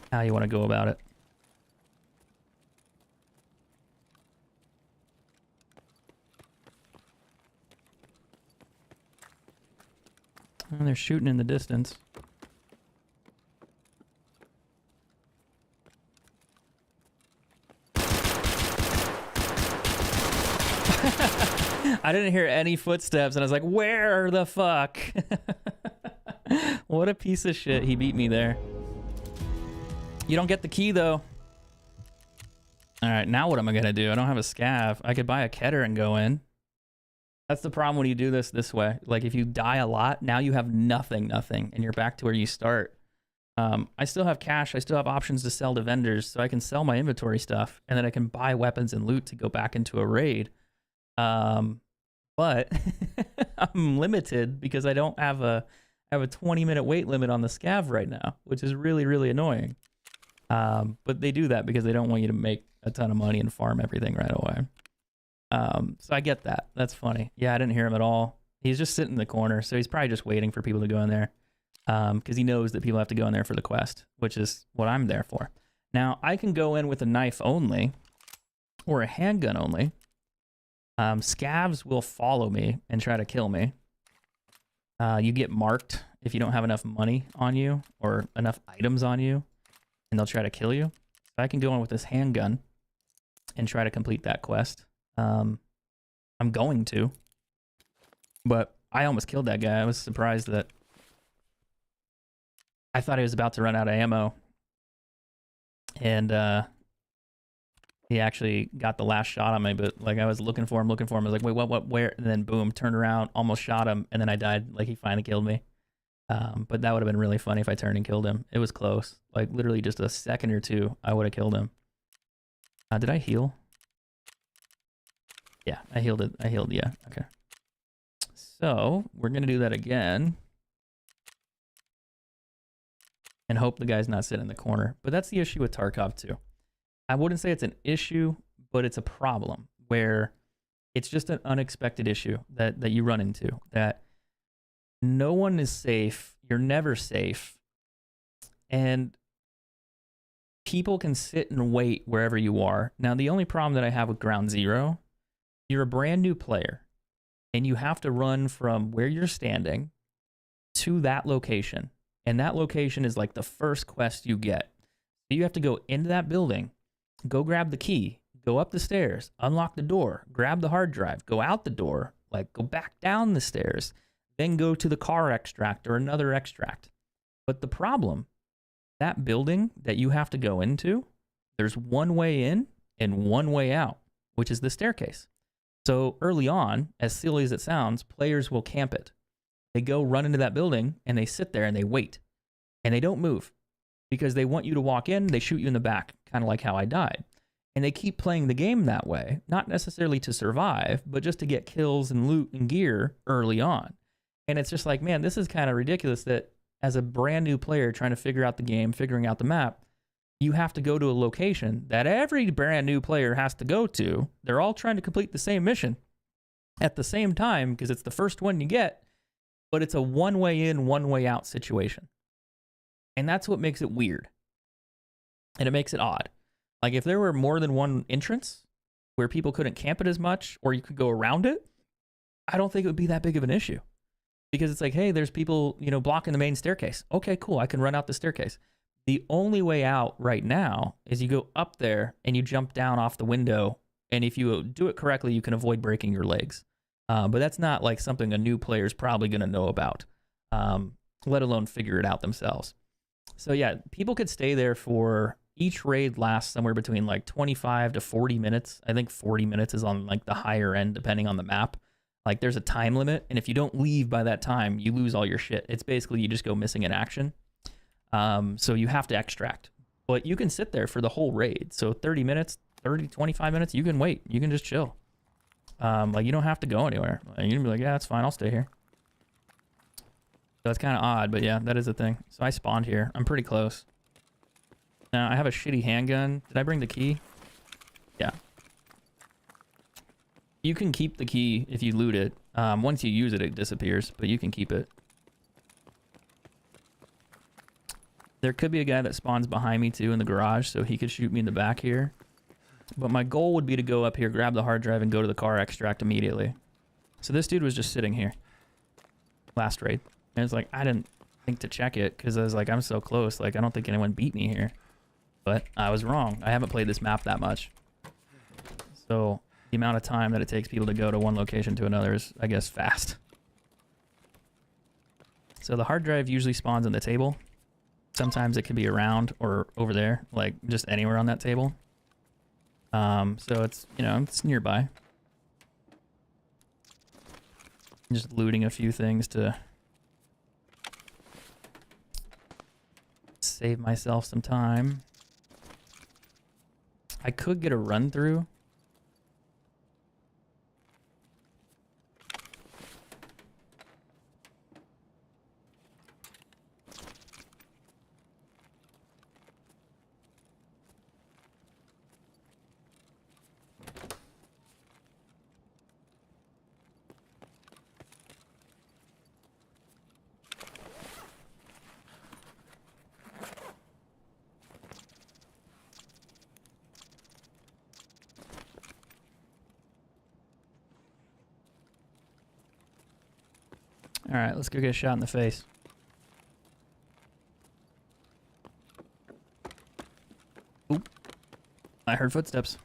how you want to go about it. And they're shooting in the distance. I didn't hear any footsteps, and I was like, where the fuck? What a piece of shit. He beat me there. You don't get the key, though. All right, now what am I going to do? I don't have a scav. I could buy a Keter and go in. That's the problem when you do this way. Like, if you die a lot, now you have nothing, and you're back to where you start. I still have cash. I still have options to sell to vendors, so I can sell my inventory stuff, and then I can buy weapons and loot to go back into a raid. But I'm limited because I don't have I have a 20-minute wait limit on the scav right now, which is really, really annoying. But they do that because they don't want you to make a ton of money and farm everything right away. So I get that. That's funny. Yeah, I didn't hear him at all. He's just sitting in the corner, so he's probably just waiting for people to go in there. Because he knows that people have to go in there for the quest, which is what I'm there for. Now, I can go in with a knife only, or a handgun only. Scavs will follow me and try to kill me. You get marked if you don't have enough money on you, or enough items on you, and they'll try to kill you. So I can go in with this handgun and try to complete that quest. I'm going to, but I almost killed that guy. I was surprised that I thought he was about to run out of ammo, and he actually got the last shot on me. But like, I was looking for him. I was like, wait, what, where? And then boom, turned around, almost shot him, and then I died. Like, he finally killed me. But that would have been really funny if I turned and killed him. It was close. Like, literally just a second or two, I would have killed him. Did I heal? Yeah, I healed it. Yeah, okay. So, we're going to do that again. And hope the guy's not sitting in the corner. But that's the issue with Tarkov too. I wouldn't say it's an issue, but it's a problem where it's just an unexpected issue that you run into. That no one is safe. You're never safe. And people can sit and wait wherever you are. Now, the only problem that I have with Ground Zero, you're a brand new player, and you have to run from where you're standing to that location. And that location is like the first quest you get. So you have to go into that building, go grab the key, go up the stairs, unlock the door, grab the hard drive, go out the door, like go back down the stairs, then go to the car extract or another extract. But the problem, that building that you have to go into, there's one way in and one way out, which is the staircase. So early on, as silly as it sounds, players will camp it. They go run into that building and they sit there and they wait. And they don't move because they want you to walk in, they shoot you in the back, kind of like how I died. And they keep playing the game that way, not necessarily to survive, but just to get kills and loot and gear early on. And it's just like, man, this is kind of ridiculous that as a brand new player trying to figure out the game, figuring out the map, you have to go to a location that every brand new player has to go to. They're all trying to complete the same mission at the same time because it's the first one you get, but it's a one way in, one way out situation. And that's what makes it weird. And it makes it odd. Like, if there were more than one entrance where people couldn't camp it as much, or you could go around it, I don't think it would be that big of an issue. Because it's like, hey, there's people, you know, blocking the main staircase. Okay, cool, I can run out the staircase. The only way out right now is you go up there and you jump down off the window. And if you do it correctly, you can avoid breaking your legs. But that's not like something a new player is probably going to know about, let alone figure it out themselves. So yeah, people could stay there for, each raid lasts somewhere between like 25 to 40 minutes. I think 40 minutes is on like the higher end, depending on the map. Like, there's a time limit, and if you don't leave by that time, you lose all your shit. It's basically you just go missing in action. So you have to extract. But you can sit there for the whole raid. So 30 minutes, 25 minutes, you can wait. You can just chill. Like, you don't have to go anywhere. Like, you can be like, yeah, that's fine. I'll stay here. So that's kind of odd, but yeah, that is a thing. So I spawned here. I'm pretty close. Now, I have a shitty handgun. Did I bring the key? Yeah. You can keep the key if you loot it. Once you use it, it disappears, but you can keep it. There could be a guy that spawns behind me too in the garage, so he could shoot me in the back here. But my goal would be to go up here, grab the hard drive, and go to the car extract immediately. So this dude was just sitting here. Last raid. And it's like, I didn't think to check it, because I was like, I'm so close. Like, I don't think anyone beat me here. But I was wrong. I haven't played this map that much. So the amount of time that it takes people to go to one location to another is, I guess, fast. So the hard drive usually spawns on the table. Sometimes it could be around or over there, like just anywhere on that table. So it's, you know, it's nearby. I'm just looting a few things to save myself some time. I could get a run through. All right, let's go get a shot in the face. Oop. I heard footsteps.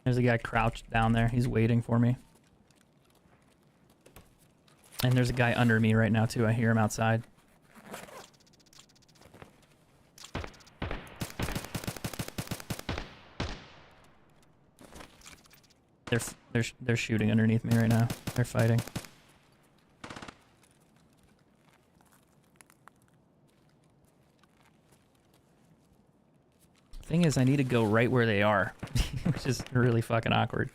There's a guy crouched down there. He's waiting for me. And there's a guy under me right now, too. I hear him outside. They're shooting underneath me right now. They're fighting. Thing is, I need to go right where they are, which is really fucking awkward.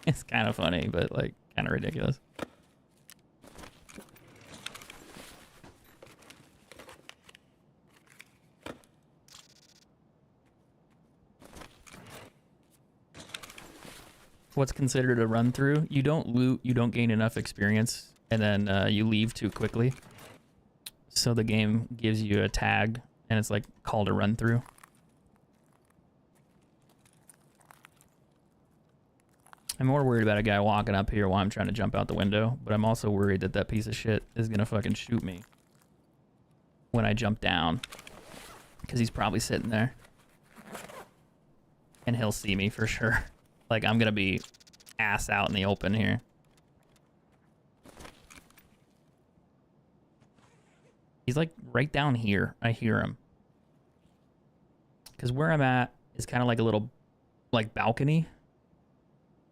It's kind of funny, but like kind of ridiculous. What's considered a run through? You don't loot, you don't gain enough experience, and then you leave too quickly. So the game gives you a tag, and it's like called a run through. I'm more worried about a guy walking up here while I'm trying to jump out the window, but I'm also worried that that piece of shit is gonna fucking shoot me when I jump down, because he's probably sitting there. And he'll see me for sure. Like, I'm gonna be ass out in the open here. He's like right down here. I hear him. Because where I'm at is kind of like a little like balcony.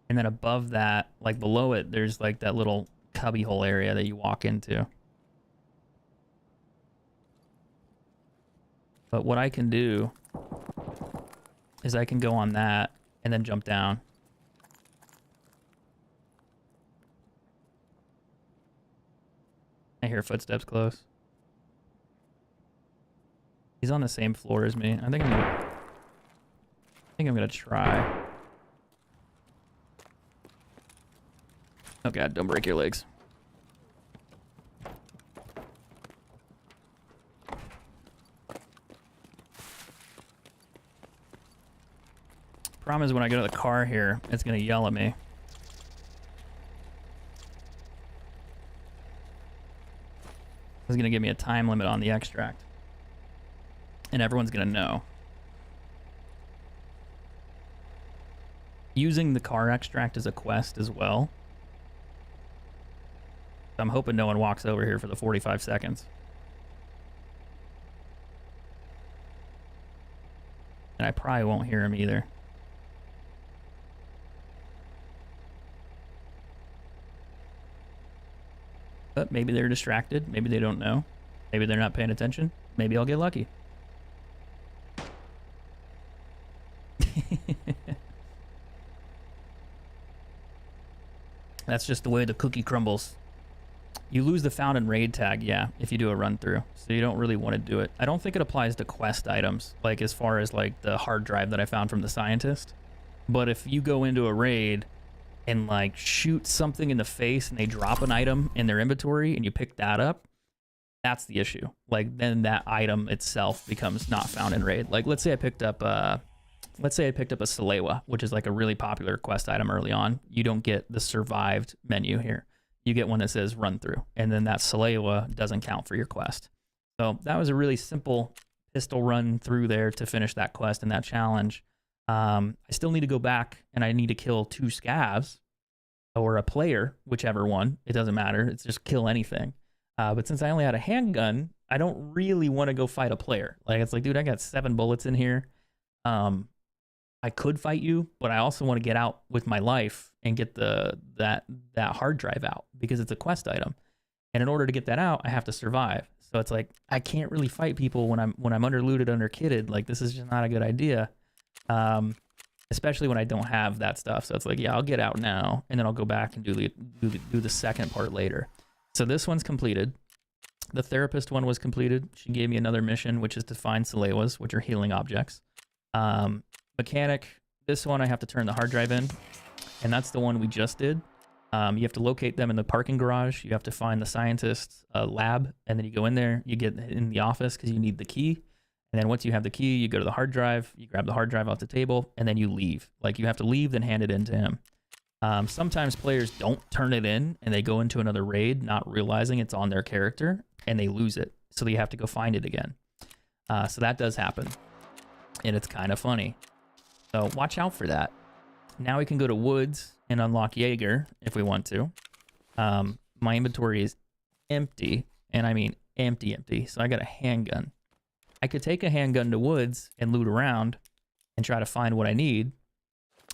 And then above that, like below it, there's like that little cubby hole area that you walk into. But what I can do is I can go on that and then jump down. I hear footsteps close. He's on the same floor as me. I think I'm gonna try. Oh god, don't break your legs. Problem is when I go to the car here, it's gonna yell at me. It's gonna give me a time limit on the extract. And everyone's gonna know. Using the car extract as a quest as well. I'm hoping no one walks over here for the 45 seconds. And I probably won't hear him either. But maybe they're distracted. Maybe they don't know. Maybe they're not paying attention. Maybe I'll get lucky. That's just the way the cookie crumbles. You lose the found and raid tag, yeah, if you do a run through. So you don't really want to do it. I don't think it applies to quest items, like as far as like the hard drive that I found from the scientist. But if you go into a raid and like shoot something in the face and they drop an item in their inventory and you pick that up, that's the issue. Like then that item itself becomes not found in raid. Like let's say I picked up a Salewa, which is like a really popular quest item early on. You don't get the survived menu here. You get one that says run through, and then that Salewa doesn't count for your quest. So that was a really simple pistol run through there to finish that quest and that challenge. I still need to go back and I need to kill 2 scavs or a player, whichever one. It doesn't matter. It's just kill anything. But since I only had a handgun, I don't really want to go fight a player. Like it's like, dude, I got 7 bullets in here. I could fight you, but I also want to get out with my life and get that hard drive out because it's a quest item. And in order to get that out, I have to survive. So it's like I can't really fight people when I'm underlooted, underkitted. Like this is just not a good idea. Especially when I don't have that stuff. So it's like, yeah, I'll get out now and then I'll go back and do the second part later. So this one's completed. The therapist one was completed. She gave me another mission, which is to find Salewas, which are healing objects. Mechanic, this one I have to turn the hard drive in, and that's the one we just did. You have to locate them in the parking garage. You have to find the scientist's lab, and then you go in there. You get in the office because you need the key. And then once you have the key, you go to the hard drive. You grab the hard drive off the table, and then you leave. Like you have to leave, then hand it in to him. Sometimes players don't turn it in, and they go into another raid, not realizing it's on their character, and they lose it. So you have to go find it again. So that does happen, and it's kind of funny. So watch out for that. Now we can go to Woods and unlock Jaeger if we want to. My inventory is empty, and I mean empty. So I got a handgun. I could take a handgun to Woods and loot around and try to find what I need.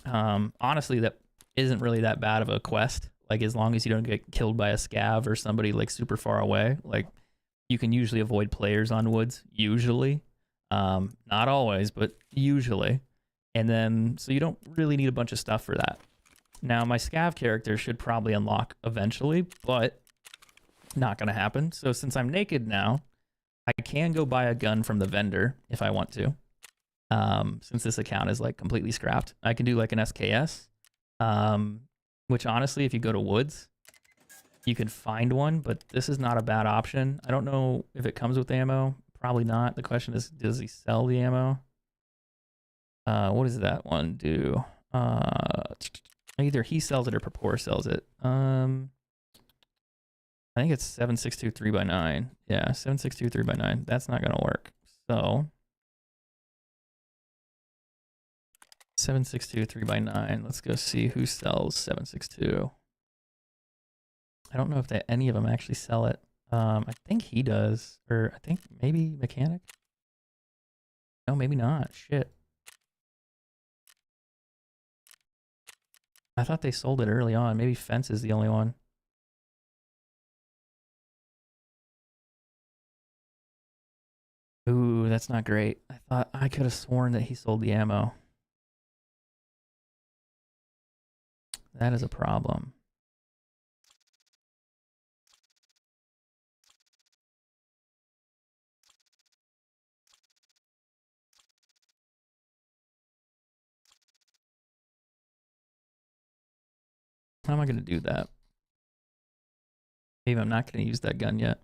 Honestly, that isn't really that bad of a quest. Like as long as you don't get killed by a scav or somebody like super far away, like you can usually avoid players on Woods. Usually, not always, but usually. And then, so you don't really need a bunch of stuff for that. Now, my scav character should probably unlock eventually, but not going to happen. So since I'm naked now, I can go buy a gun from the vendor if I want to. Since this account is like completely scrapped, I can do like an SKS, which honestly, if you go to Woods, you can find one, but this is not a bad option. I don't know if it comes with ammo. Probably not. The question is, does he sell the ammo? What does that one do? Either he sells it or Purpore sells it. I think it's 7.62 3x9. Yeah, 7.62 3x9. That's not gonna work. So 7.62 3x9. Let's go see who sells 7.62. I don't know if any of them actually sell it. I think he does, or I think maybe Mechanic. No, maybe not. Shit. I thought they sold it early on. Maybe Fence is the only one. Ooh, that's not great. I thought I could have sworn that he sold the ammo. That is a problem. How am I going to do that? Maybe I'm not going to use that gun yet.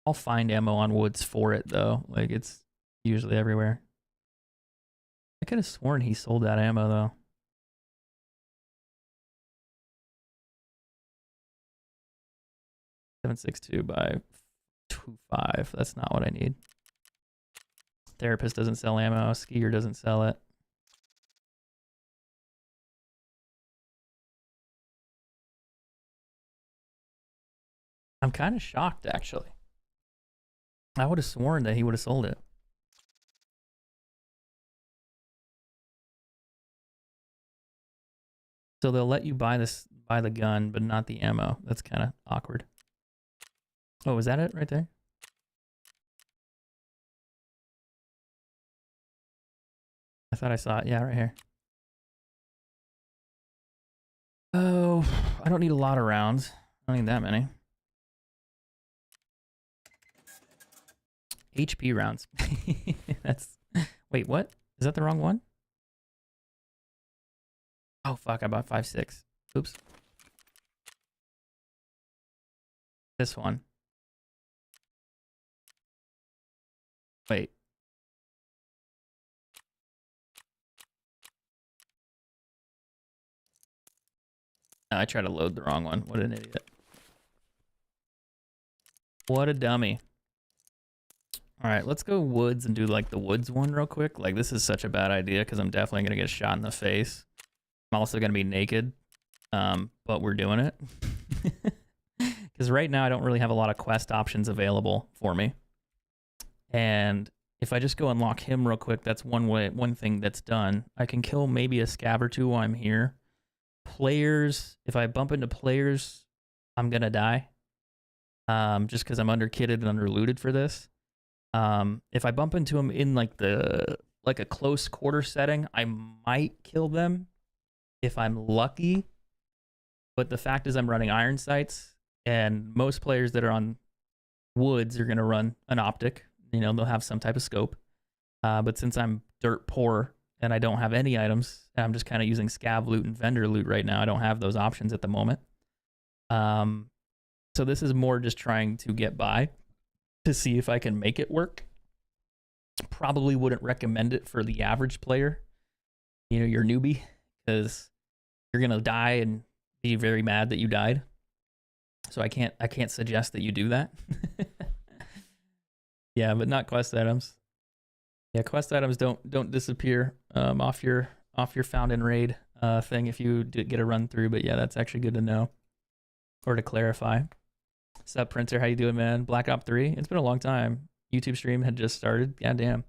I'll find ammo on Woods for it, though. Like, it's usually everywhere. I could have sworn he sold that ammo, though. .762 by 2.5. That's not what I need. Therapist doesn't sell ammo. Skier doesn't sell it. I'm kind of shocked, actually. I would have sworn that he would have sold it. So they'll let you buy the gun, but not the ammo. That's kind of awkward. Oh, is that it right there? I thought I saw it. Yeah, right here. Oh, I don't need a lot of rounds. I don't need that many. HP rounds. That's... Wait, what? Is that the wrong one? Oh, fuck. I bought 5.6. Oops. This one. Wait. I tried to load the wrong one. What an idiot. What a dummy. All right, let's go woods and do like the woods one real quick. Like this is such a bad idea because I'm definitely going to get shot in the face. I'm also going to be naked, but we're doing it. Because right now I don't really have a lot of quest options available for me. And if I just go unlock him real quick, that's one thing that's done. I can kill maybe a scav or two while I'm here. Players, if I bump into players, I'm gonna die. Just because I'm under-kitted and under-looted for this. If I bump into them in like a close quarter setting, I might kill them if I'm lucky. But the fact is I'm running iron sights, and most players that are on woods are gonna run an optic. You know, they'll have some type of scope. But since I'm dirt poor and I don't have any items, and I'm just kind of using scav loot and vendor loot right now, I don't have those options at the moment. So this is more just trying to get by to see if I can make it work. Probably wouldn't recommend it for the average player. You know, you're newbie, because you're gonna die and be very mad that you died. So I can't suggest that you do that. Yeah, but not quest items. Yeah, quest items don't disappear off your found in raid thing if you get a run through. But yeah, that's actually good to know or to clarify. Sup, Printer? How you doing, man? Black Ops 3. It's been a long time. YouTube stream had just started. Yeah, damn.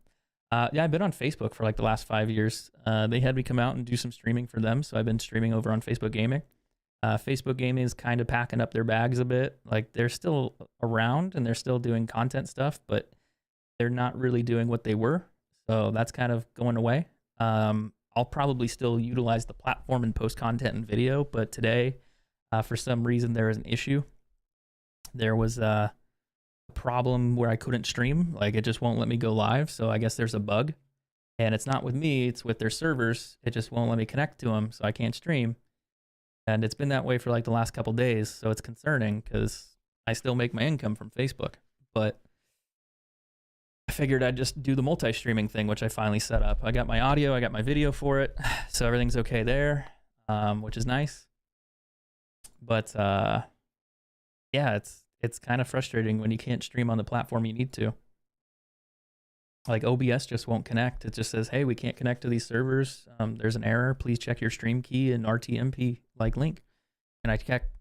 Yeah, I've been on Facebook for like the last 5 years. They had me come out and do some streaming for them, so I've been streaming over on Facebook Gaming. Facebook Gaming is kind of packing up their bags a bit. Like they're still around and they're still doing content stuff, but they're not really doing what they were. So that's kind of going away. I'll probably still utilize the platform and post content and video, but today, for some reason, there is an issue. There was a problem where I couldn't stream. Like it just won't let me go live. So I guess there's a bug, and it's not with me, it's with their servers. It just won't let me connect to them, so I can't stream. And it's been that way for like the last couple days. So it's concerning because I still make my income from Facebook, but I figured I'd just do the multi-streaming thing, which I finally set up. I got my audio, I got my video for it, so everything's okay there, which is nice. But yeah, it's kind of frustrating when you can't stream on the platform you need to. Like OBS just won't connect. It just says, hey, we can't connect to these servers. There's an error. Please check your stream key and RTMP like link. And I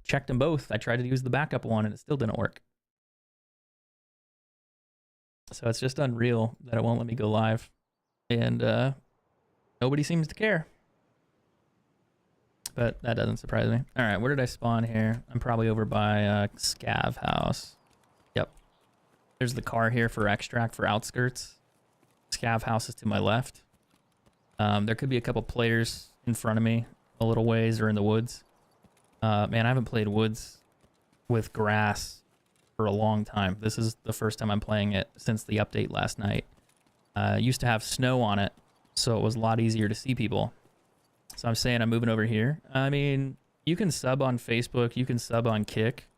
checked them both. I tried to use the backup one and it still didn't work. So it's just unreal that it won't let me go live. And nobody seems to care. But that doesn't surprise me. All right, where did I spawn here? I'm probably over by Scav House. Yep. There's the car here for extract for outskirts. Scav House is to my left. There could be a couple players in front of me a little ways or in the woods. Man, I haven't played woods with grass for a long time. This is the first time I'm playing it since the update last night. Used to have snow on it, so it was a lot easier to see people. So I'm saying I'm moving over here. I mean, you can sub on Facebook, you can sub on Kick,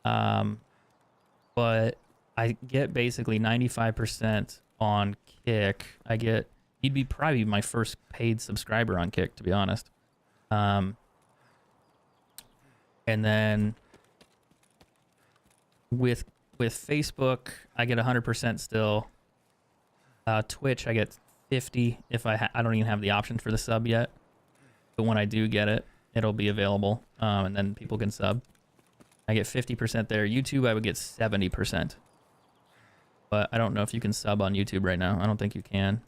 but I get basically 95% on Kick. You'd be probably my first paid subscriber on Kick, to be honest. And then with Facebook, I get 100% still. Twitch, I get 50 if I don't even have the option for the sub yet. But when I do get it, it'll be available, and then people can sub. I get 50% there. YouTube, I would get 70%. But I don't know if you can sub on YouTube right now. I don't think you can.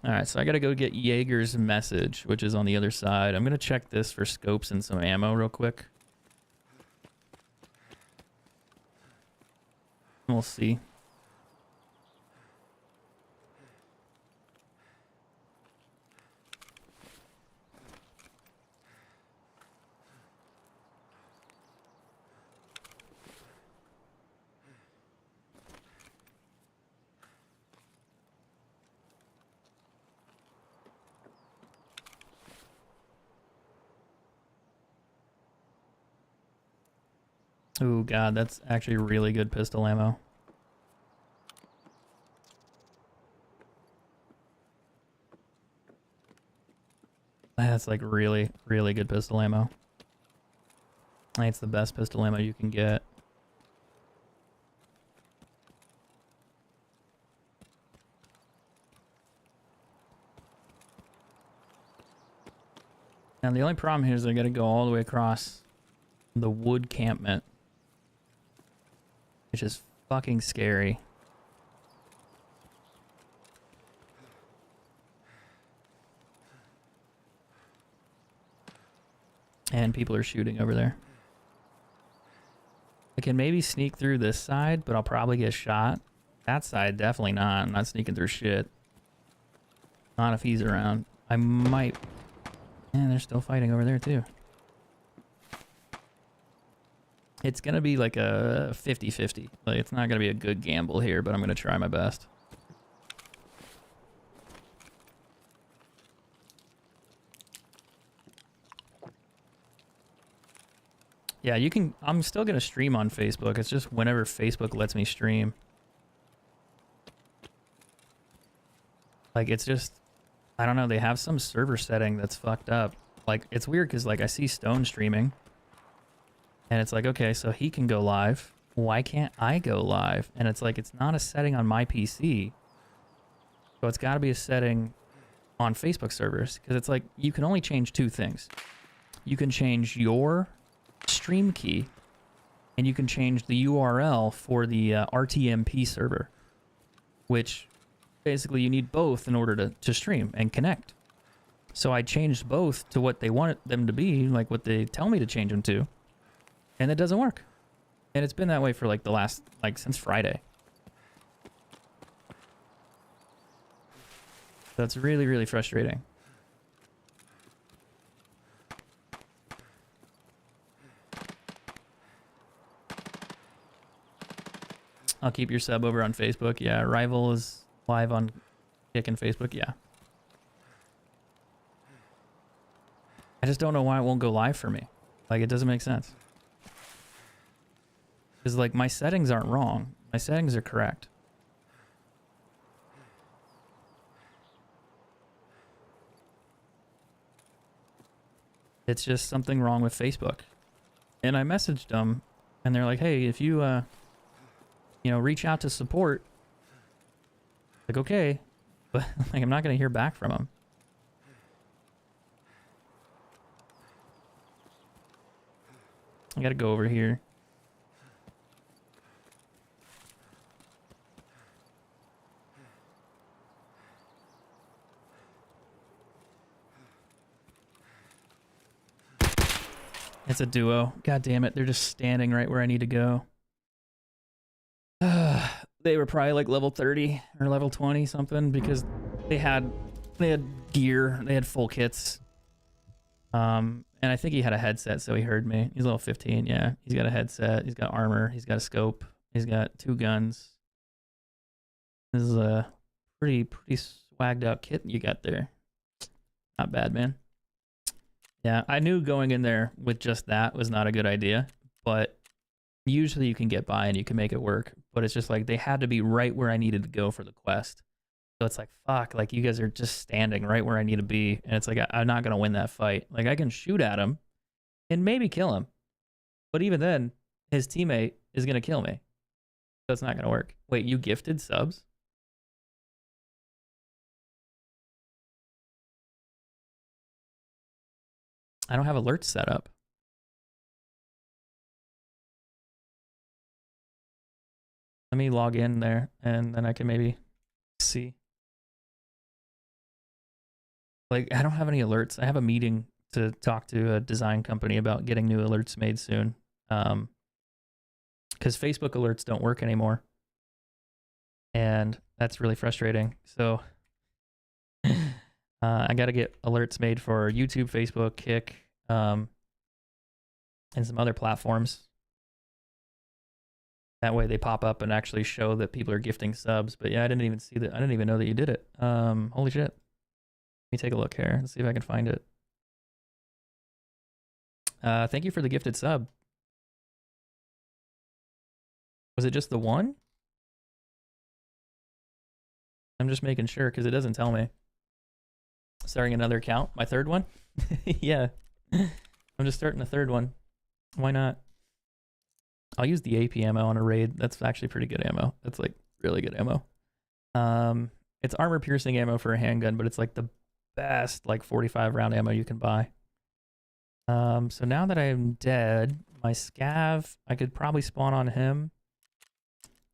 All right, so I got to go get Jaeger's message, which is on the other side. I'm going to check this for scopes and some ammo real quick. We'll see. Oh god, that's actually really good pistol ammo. That's like really, really good pistol ammo. I think it's the best pistol ammo you can get. Now the only problem here is I gotta go all the way across the wood campment, which is fucking scary. And people are shooting over there. I can maybe sneak through this side, but I'll probably get shot. That side, definitely not. I'm not sneaking through shit. Not if he's around. I might... And they're still fighting over there, too. It's going to be like a 50-50. Like, it's not going to be a good gamble here, but I'm going to try my best. Yeah, you can... I'm still going to stream on Facebook. It's just whenever Facebook lets me stream. Like, it's just... I don't know. They have some server setting that's fucked up. Like, it's weird because, like, I see Stone streaming. And it's like, okay, so he can go live. Why can't I go live? And it's like, it's not a setting on my PC. So it's got to be a setting on Facebook servers. Because it's like, you can only change two things. You can change your stream key. And you can change the URL for the RTMP server. Which, basically, you need both in order to stream and connect. So I changed both to what they want them to be. Like, what they tell me to change them to. And it doesn't work. And it's been that way for like the last, like since Friday. That's really, really frustrating. I'll keep your sub over on Facebook. Yeah, Rival is live on Kick and Facebook. Yeah. I just don't know why it won't go live for me. Like, it doesn't make sense. Because, like, my settings aren't wrong. My settings are correct. It's just something wrong with Facebook. And I messaged them, and they're like, hey, if you, you know, reach out to support. Like, okay. But, like, I'm not going to hear back from them. I got to go over here. It's a duo. God damn it. They're just standing right where I need to go. They were probably like level 30 or level 20 something because they had gear. They had full kits. And I think he had a headset, so he heard me. He's level 15, yeah. He's got a headset. He's got armor. He's got a scope. He's got 2 guns. This is a pretty swagged out kit you got there. Not bad, man. Yeah, I knew going in there with just that was not a good idea, but usually you can get by and you can make it work. But it's just like they had to be right where I needed to go for the quest. So it's like, fuck, like you guys are just standing right where I need to be. And it's like, I'm not going to win that fight. Like I can shoot at him and maybe kill him. But even then, his teammate is going to kill me. So it's not going to work. Wait, you gifted subs? I don't have alerts set up. Let me log in there and then I can maybe see. Like, I don't have any alerts. I have a meeting to talk to a design company about getting new alerts made soon. Because Facebook alerts don't work anymore. And that's really frustrating. So I got to get alerts made for YouTube, Facebook, Kick, and some other platforms. That way they pop up and actually show that people are gifting subs. But yeah, I didn't even see that. I didn't even know that you did it. Holy shit. Let me take a look here and see if I can find it. Thank you for the gifted sub. Was it just the one? I'm just making sure because it doesn't tell me. Starting another account, my third one? Yeah. I'm just starting a third one. Why not? I'll use the AP ammo on a raid. That's actually pretty good ammo. That's like really good ammo. It's armor piercing ammo for a handgun, but it's like the best like 45 round ammo you can buy. So now that I'm dead, my scav, I could probably spawn on him.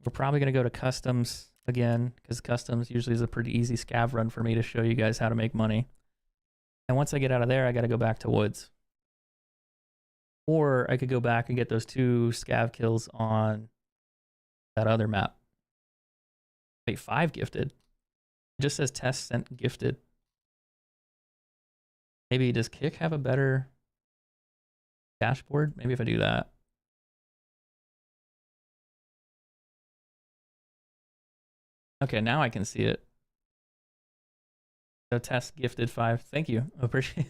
We're probably going to go to customs again, because customs usually is a pretty easy scav run for me to show you guys how to make money. And once I get out of there, I got to go back to woods. Or I could go back and get those 2 scav kills on that other map. Wait, 5 gifted. It just says test sent gifted. Maybe does Kick have a better dashboard? Maybe if I do that. Okay, now I can see it. So test gifted 5. Thank you. Appreciate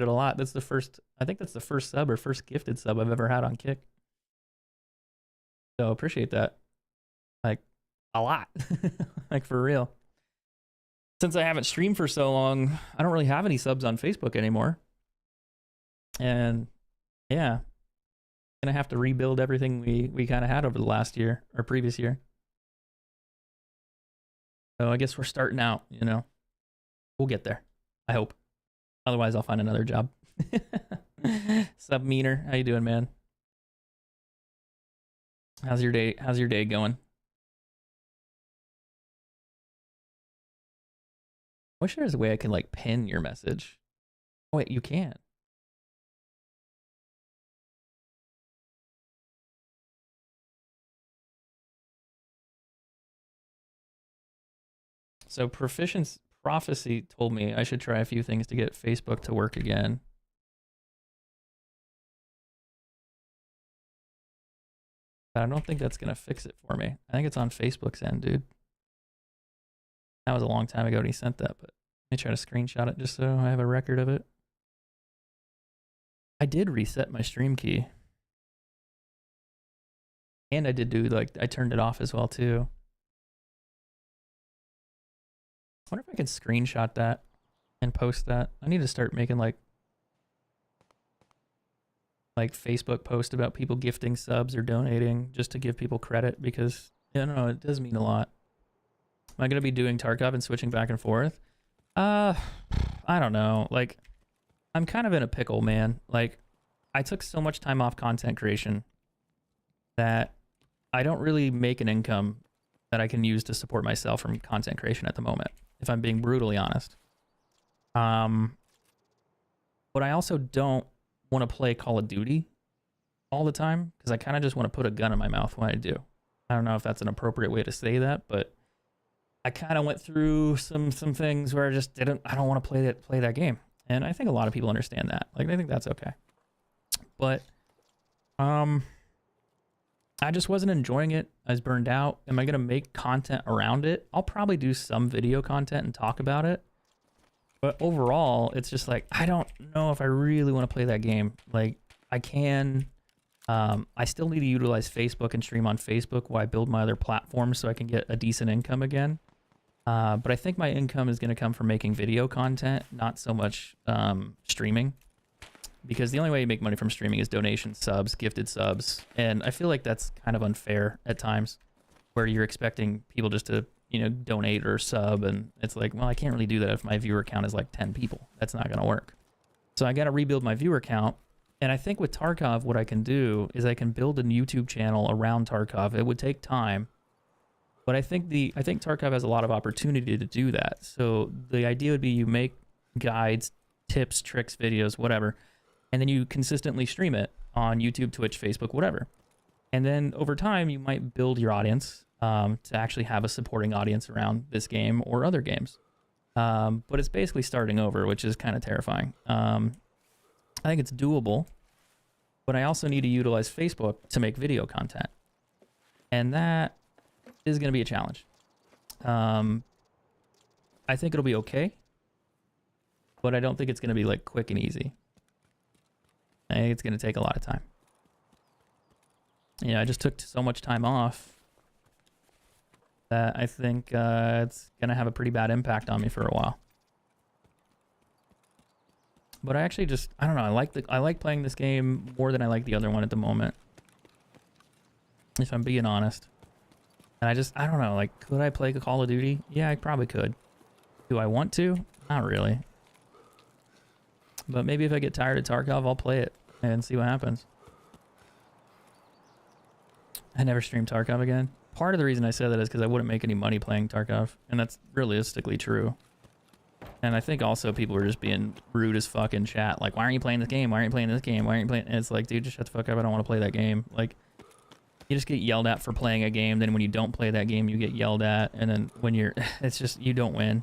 it a lot. That's the first, I think that's the first sub or first gifted sub I've ever had on Kick. So appreciate that. Like a lot. Like for real. Since I haven't streamed for so long, I don't really have any subs on Facebook anymore. And yeah, gonna have to rebuild everything we kind of had over the last year or previous year. So I guess we're starting out, you know. We'll get there. I hope. Otherwise, I'll find another job. Sub Meaner, how you doing, man? How's your day? How's your day going? I wish there was a way I can like pin your message. Oh wait, you can. So Prophecy told me I should try a few things to get Facebook to work again. But I don't think that's gonna fix it for me. I think it's on Facebook's end, dude. That was a long time ago when he sent that, but let me try to screenshot it just so I have a record of it. I did reset my stream key. And I did do like, I turned it off as well too. I wonder if I can screenshot that and post that. I need to start making like Facebook post about people gifting subs or donating just to give people credit, because I don't know, it does mean a lot. Am I going to be doing Tarkov and switching back and forth? I don't know. Like, I'm kind of in a pickle, man. Like, I took so much time off content creation that I don't really make an income that I can use to support myself from content creation at the moment, if I'm being brutally honest. But I also don't want to play Call of Duty all the time, because I kind of just want to put a gun in my mouth when I do. I don't know if that's an appropriate way to say that, but I kind of went through some things where I don't want to play that game. And I think a lot of people understand that. Like, I think that's okay. But I just wasn't enjoying it. I was burned out. Am I going to make content around it? I'll probably do some video content and talk about it. But overall, it's just like, I don't know if I really want to play that game. Like, I can. I still need to utilize Facebook and stream on Facebook while I build my other platforms so I can get a decent income again. But I think my income is going to come from making video content, not so much streaming. Because the only way you make money from streaming is donations, subs, gifted subs. And I feel like that's kind of unfair at times, where you're expecting people just to, you know, donate or sub. And it's like, well, I can't really do that if my viewer count is like 10 people. That's not going to work. So I got to rebuild my viewer count. And I think with Tarkov, what I can do is I can build a YouTube channel around Tarkov. It would take time, but I think Tarkov has a lot of opportunity to do that. So the idea would be you make guides, tips, tricks, videos, whatever. And then you consistently stream it on YouTube, Twitch, Facebook, whatever. And then over time, you might build your audience to actually have a supporting audience around this game or other games. But it's basically starting over, which is kind of terrifying. I think it's doable, but I also need to utilize Facebook to make video content. And that is going to be a challenge. I think it'll be okay, but I don't think it's going to be like quick and easy. I think it's going to take a lot of time. I just took so much time off that I think it's going to have a pretty bad impact on me for a while. But I actually I don't know, I like playing this game more than I like the other one at the moment, if I'm being honest. And I don't know, like, could I play Call of Duty? Yeah, I probably could. Do I want to? Not really. But maybe if I get tired of Tarkov, I'll play it and see what happens. I never stream Tarkov again. Part of the reason I said that is because I wouldn't make any money playing Tarkov, and that's realistically true. And I think also people were just being rude as fuck in chat, like, why aren't you playing this game? Why aren't you playing this game? Why aren't you playing? And it's like, dude, just shut the fuck up. I don't want to play that game. Like, you just get yelled at for playing a game. Then when you don't play that game, you get yelled at. And then when you're, it's just, you don't win.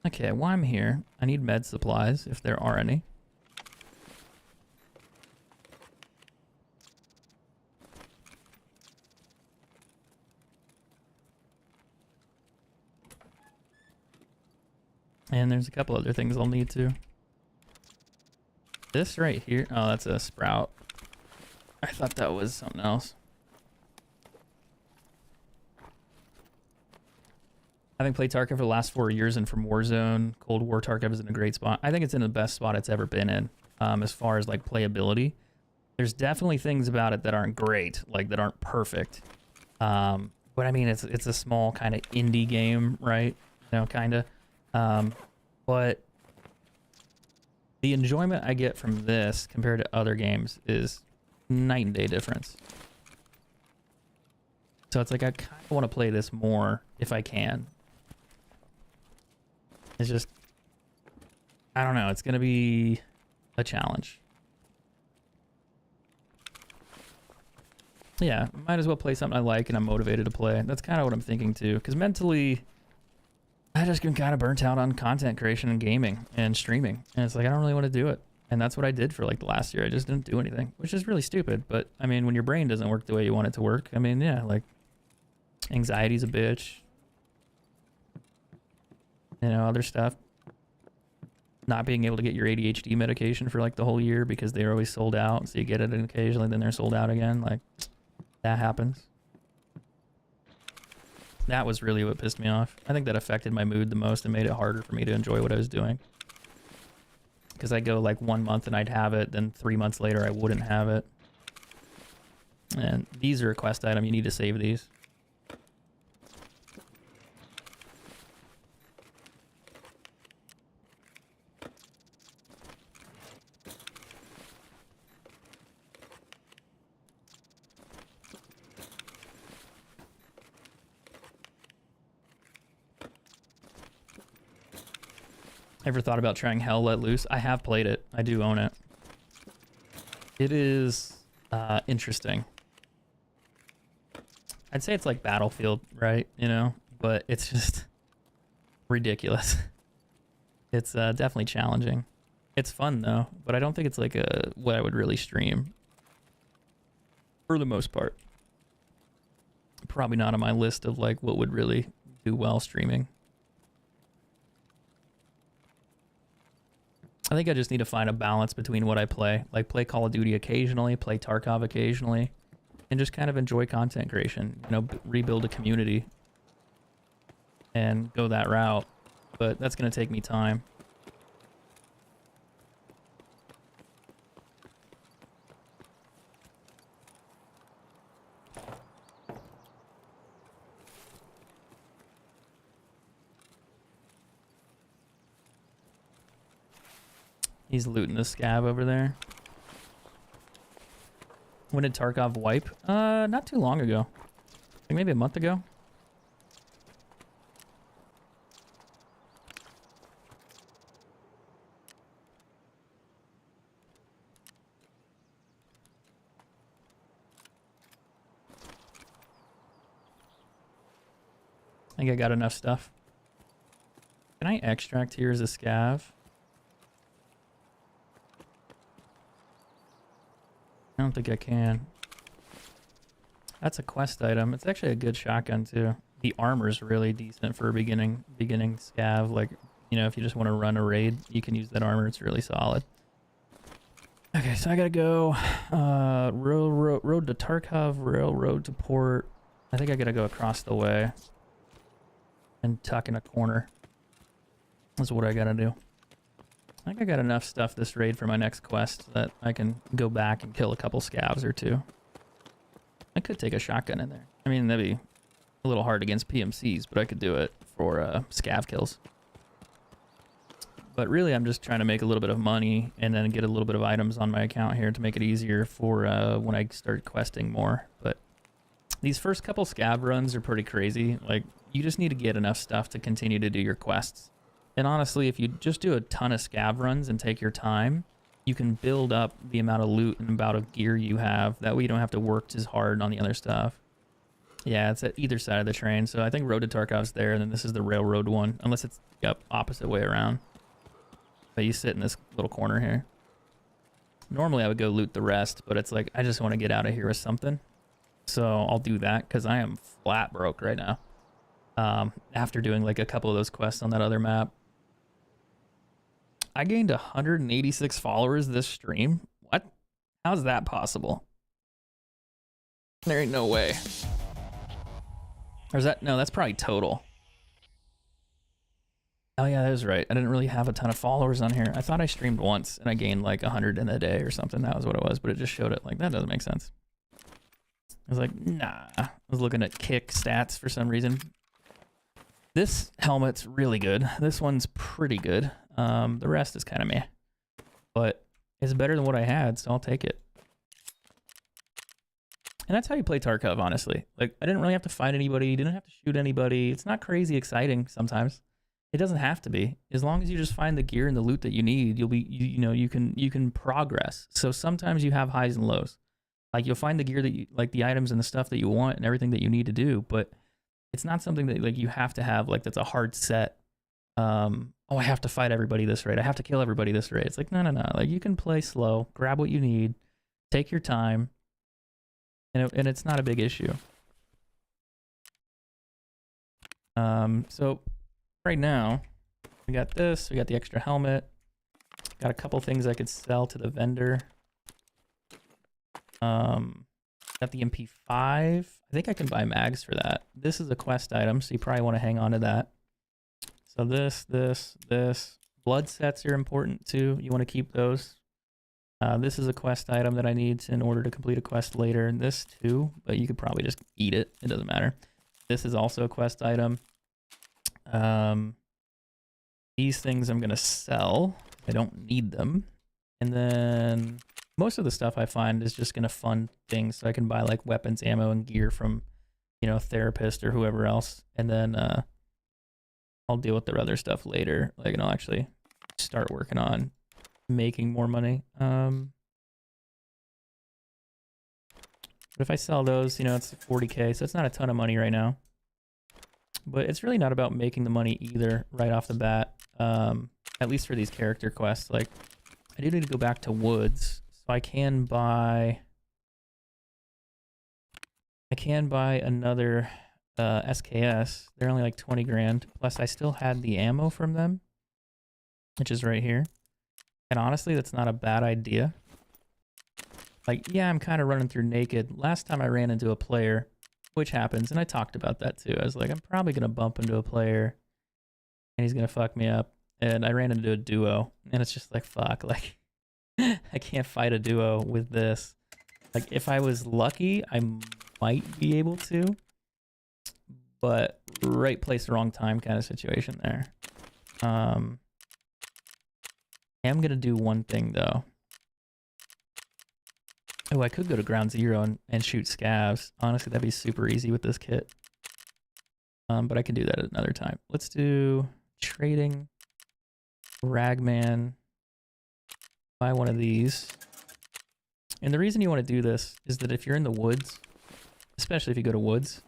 Okay, while I'm here, I need med supplies, if there are any. And there's a couple other things I'll need to. This right here, oh, that's a sprout. I thought that was something else. Having played Tarkov for the last 4 years and from Warzone, Cold War, Tarkov is in a great spot. I think it's in the best spot it's ever been in, as far as like playability. There's definitely things about it that aren't great, like that aren't perfect. But I mean, it's a small kind of indie game, right? Kind of. But the enjoyment I get from this compared to other games is night and day difference. So it's like I kind of want to play this more if I can. It's just, I don't know, it's going to be a challenge. Yeah, might as well play something I like and I'm motivated to play. That's kind of what I'm thinking too, because mentally, I just been kind of burnt out on content creation and gaming and streaming. And it's like, I don't really want to do it. And that's what I did for like the last year. I just didn't do anything, which is really stupid. But I mean, when your brain doesn't work the way you want it to work, I mean, yeah, like anxiety's a bitch. Other stuff. Not being able to get your ADHD medication for like the whole year because they're always sold out. So you get it and occasionally, then they're sold out again. Like, that happens. That was really what pissed me off. I think that affected my mood the most and made it harder for me to enjoy what I was doing. Because I'd go like 1 month and I'd have it, then 3 months later I wouldn't have it. And these are a quest item, you need to save these. Ever thought about trying Hell Let Loose? I have played it. I do own it. It is interesting. I'd say it's like Battlefield, right? But it's just ridiculous. It's definitely challenging. It's fun though, but I don't think it's like what I would really stream. For the most part. Probably not on my list of like what would really do well streaming. I think I just need to find a balance between what I play. Like play Call of Duty occasionally, play Tarkov occasionally, and just kind of enjoy content creation. Rebuild a community and go that route. But that's going to take me time. He's looting the scav over there. When did Tarkov wipe? Not too long ago. I think maybe a month ago. I think I got enough stuff. Can I extract here as a scav? I don't think I can. That's a quest item. It's actually a good shotgun too. The armor's really decent for a beginning scav. Like, you know, if you just want to run a raid, you can use that armor. It's really solid. Okay, so I gotta go road to Tarkov, railroad to port. I think I gotta go across the way and tuck in a corner. That's what I gotta do. I think I got enough stuff this raid for my next quest that I can go back and kill a couple scavs or two. I could take a shotgun in there. I mean, that'd be a little hard against PMCs, but I could do it for scav kills. But really, I'm just trying to make a little bit of money and then get a little bit of items on my account here to make it easier for when I start questing more. But these first couple scav runs are pretty crazy. Like, you just need to get enough stuff to continue to do your quests. And honestly, if you just do a ton of scav runs and take your time, you can build up the amount of loot and amount of gear you have. That way you don't have to work as hard on the other stuff. Yeah, it's at either side of the train. So I think Road to Tarkov's there, and then this is the railroad one. Unless it's, yep, opposite way around. But you sit in this little corner here. Normally I would go loot the rest, but it's like, I just want to get out of here with something. So I'll do that, because I am flat broke right now. After doing like a couple of those quests on that other map. I gained 186 followers this stream. What? How's that possible? There ain't no way. Or is that, no, that's probably total. Oh yeah, that was right. I didn't really have a ton of followers on here. I thought I streamed once and I gained like 100 in a day or something. That was what it was, but it just showed it. Like, that doesn't make sense. I was like, nah. I was looking at kick stats for some reason. This helmet's really good. This one's pretty good. The rest is kind of meh. But it's better than what I had, so I'll take it. And that's how you play Tarkov, honestly. Like, I didn't really have to fight anybody. Didn't have to shoot anybody. It's not crazy exciting sometimes. It doesn't have to be. As long as you just find the gear and the loot that you need, you'll be, you know, you can progress. So sometimes you have highs and lows. Like, you'll find the gear that you, like the items and the stuff that you want and everything that you need to do, but it's not something that like you have to have, like, that's a hard set. Oh, I have to fight everybody this rate. I have to kill everybody this rate. It's like, no. Like, you can play slow, grab what you need, take your time, and it's not a big issue. So right now, we got this, we got the extra helmet, got a couple things I could sell to the vendor. Got the MP5. I think I can buy mags for that. This is a quest item, so you probably want to hang on to that. So this. Blood sets are important too. You want to keep those. This is a quest item that I need in order to complete a quest later. This too, but you could probably just eat it. It doesn't matter. This is also a quest item. These things I'm going to sell. I don't need them. And then most of the stuff I find is just going to fund things, so I can buy like weapons, ammo, and gear from, you know, a therapist or whoever else. And then I'll deal with the other stuff later. Like, and I'll actually start working on making more money. But if I sell those, you know, it's 40K, so it's not a ton of money right now. But it's really not about making the money either right off the bat, at least for these character quests. Like, I do need to go back to woods, so I can buy another SKS. They're only like 20 grand. Plus, I still had the ammo from them, which is right here. And honestly, that's not a bad idea. Like, yeah, I'm kind of running through naked. Last time I ran into a player, which happens, and I talked about that too. I was like, I'm probably going to bump into a player, and he's going to fuck me up. And I ran into a duo, and it's just like, fuck, like, I can't fight a duo with this. Like, if I was lucky, I might be able to, but right place, wrong time kind of situation there. I am going to do one thing, though. Oh, I could go to ground zero and shoot scavs. Honestly, that'd be super easy with this kit. But I can do that at another time. Let's do trading, ragman, buy one of these. And the reason you want to do this is that if you're in the woods, especially if you go to woods,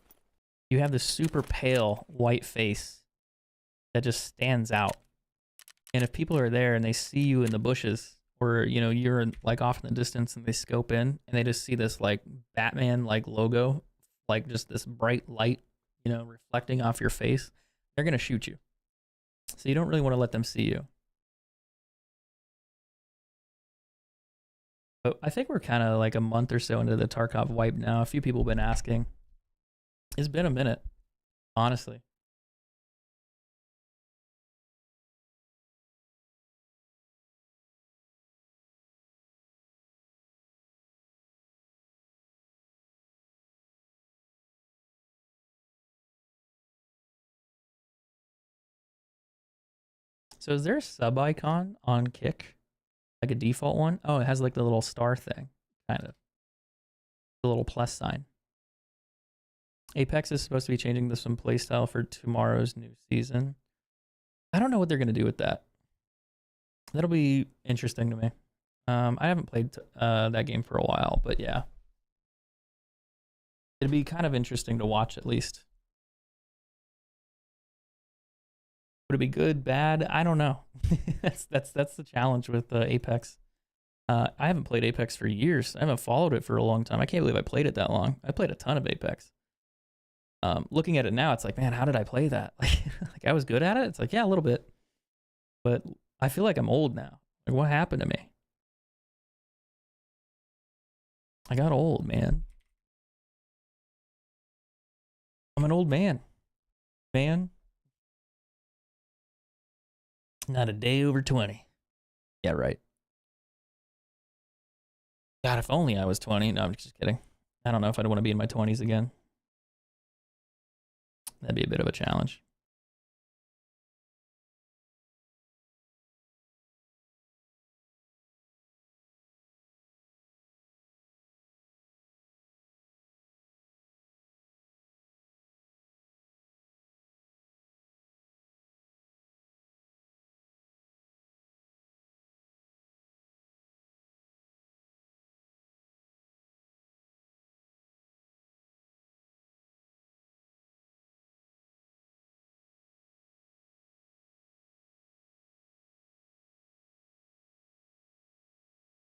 you have this super pale white face that just stands out. And if people are there and they see you in the bushes, or you know you're like off in the distance and they scope in and they just see this like Batman like logo, like just this bright light, you know, reflecting off your face, they're gonna shoot you. So you don't really want to let them see you. But I think we're kind of like a month or so into the Tarkov wipe now. A few people have been asking. It's been a minute, honestly. So is there a sub icon on Kick? Like a default one? Oh, it has like the little star thing, kind of. The little plus sign. Apex is supposed to be changing the swim playstyle for tomorrow's new season. I don't know what they're going to do with that. That'll be interesting to me. I haven't played that game for a while, but yeah. It'd be kind of interesting to watch at least. Would it be good, bad? I don't know. that's the challenge with Apex. I haven't played Apex for years. I haven't followed it for a long time. I can't believe I played it that long. I played a ton of Apex. Looking at it now, it's like, man, how did I play that? Like I was good at it. It's like, yeah, a little bit, but I feel like I'm old now. Like, what happened to me? I got old, man. I'm an old man. Man. Not a day over 20. Yeah, right. God, if only I was 20. No, I'm just kidding. I don't know if I'd want to be in my 20s again. That'd be a bit of a challenge.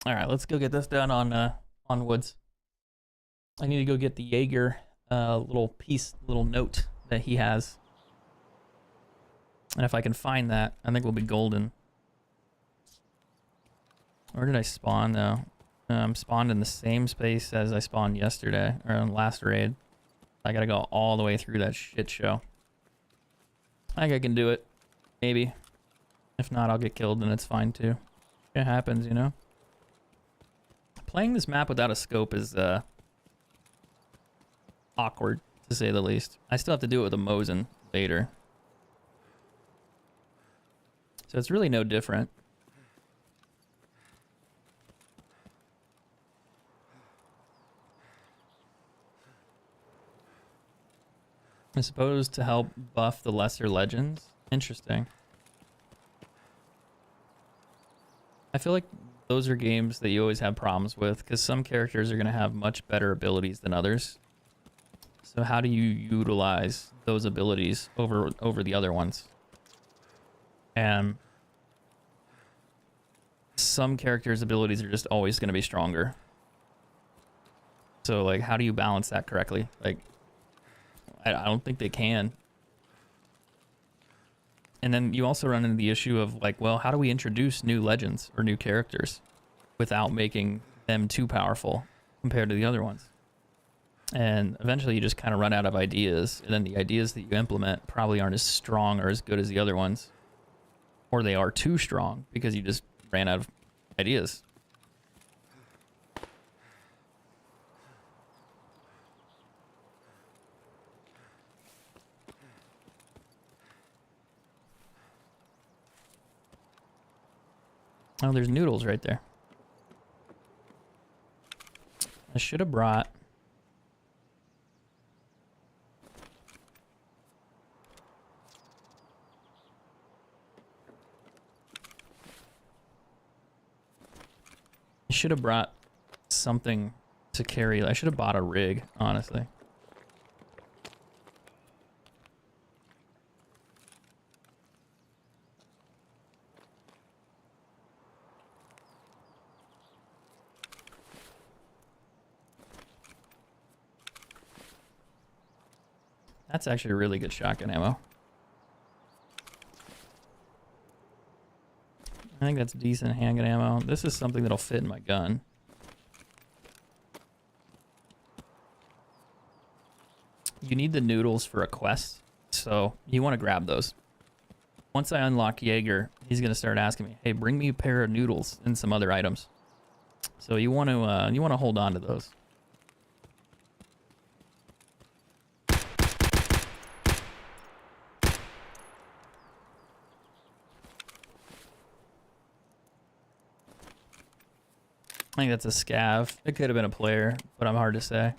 All right, let's go get this done on woods. I need to go get the Jaeger little note that he has. And if I can find that, I think we'll be golden. Where did I spawn though? I'm spawned in the same space as I spawned yesterday, or on last raid. I gotta go all the way through that shit show. I think I can do it. Maybe. If not, I'll get killed and it's fine too. It happens, you know? Playing this map without a scope is awkward, to say the least. I still have to do it with a Mosin later. So it's really no different. I suppose to help buff the lesser legends. Interesting. I feel like those are games that you always have problems with because some characters are going to have much better abilities than others. So how do you utilize those abilities over the other ones? And some characters' abilities are just always going to be stronger. So like, how do you balance that correctly? Like, I don't think they can. And then you also run into the issue of like, well, how do we introduce new legends or new characters without making them too powerful compared to the other ones? And eventually you just kind of run out of ideas, and then the ideas that you implement probably aren't as strong or as good as the other ones. Or they are too strong because you just ran out of ideas. Oh, there's noodles right there. I should have brought... I should have brought something to carry. I should have bought a rig, honestly. That's actually really good shotgun ammo. I think that's decent handgun ammo. This is something that'll fit in my gun. You need the noodles for a quest, so you want to grab those. Once I unlock Jaeger, he's gonna start asking me, "Hey, bring me a pair of noodles and some other items." So you want to hold on to those. I think that's a scav. It could have been a player, but I'm hard to say.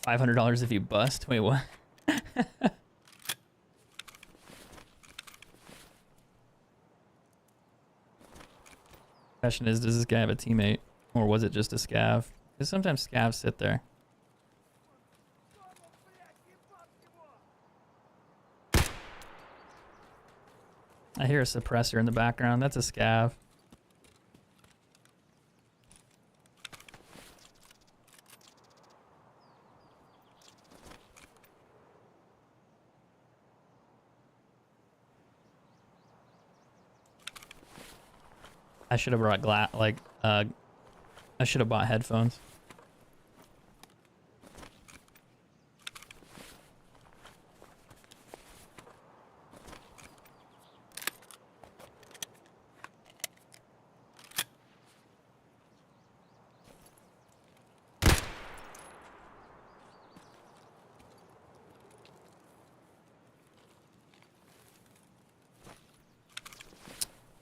$500 if you bust? Wait, what? Question is, does this guy have a teammate? Or was it just a scav? Because sometimes scavs sit there. I hear a suppressor in the background. That's a scav. I should have brought I should have bought headphones.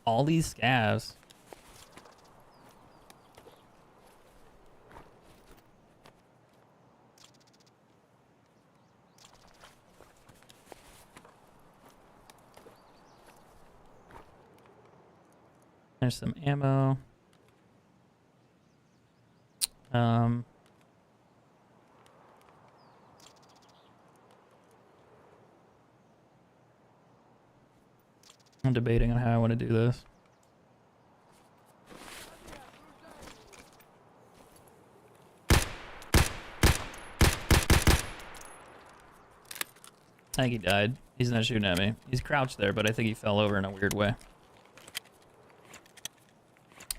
All these scavs. There's some ammo. I'm debating on how I want to do this. I think he died. He's not shooting at me. He's crouched there, but I think he fell over in a weird way.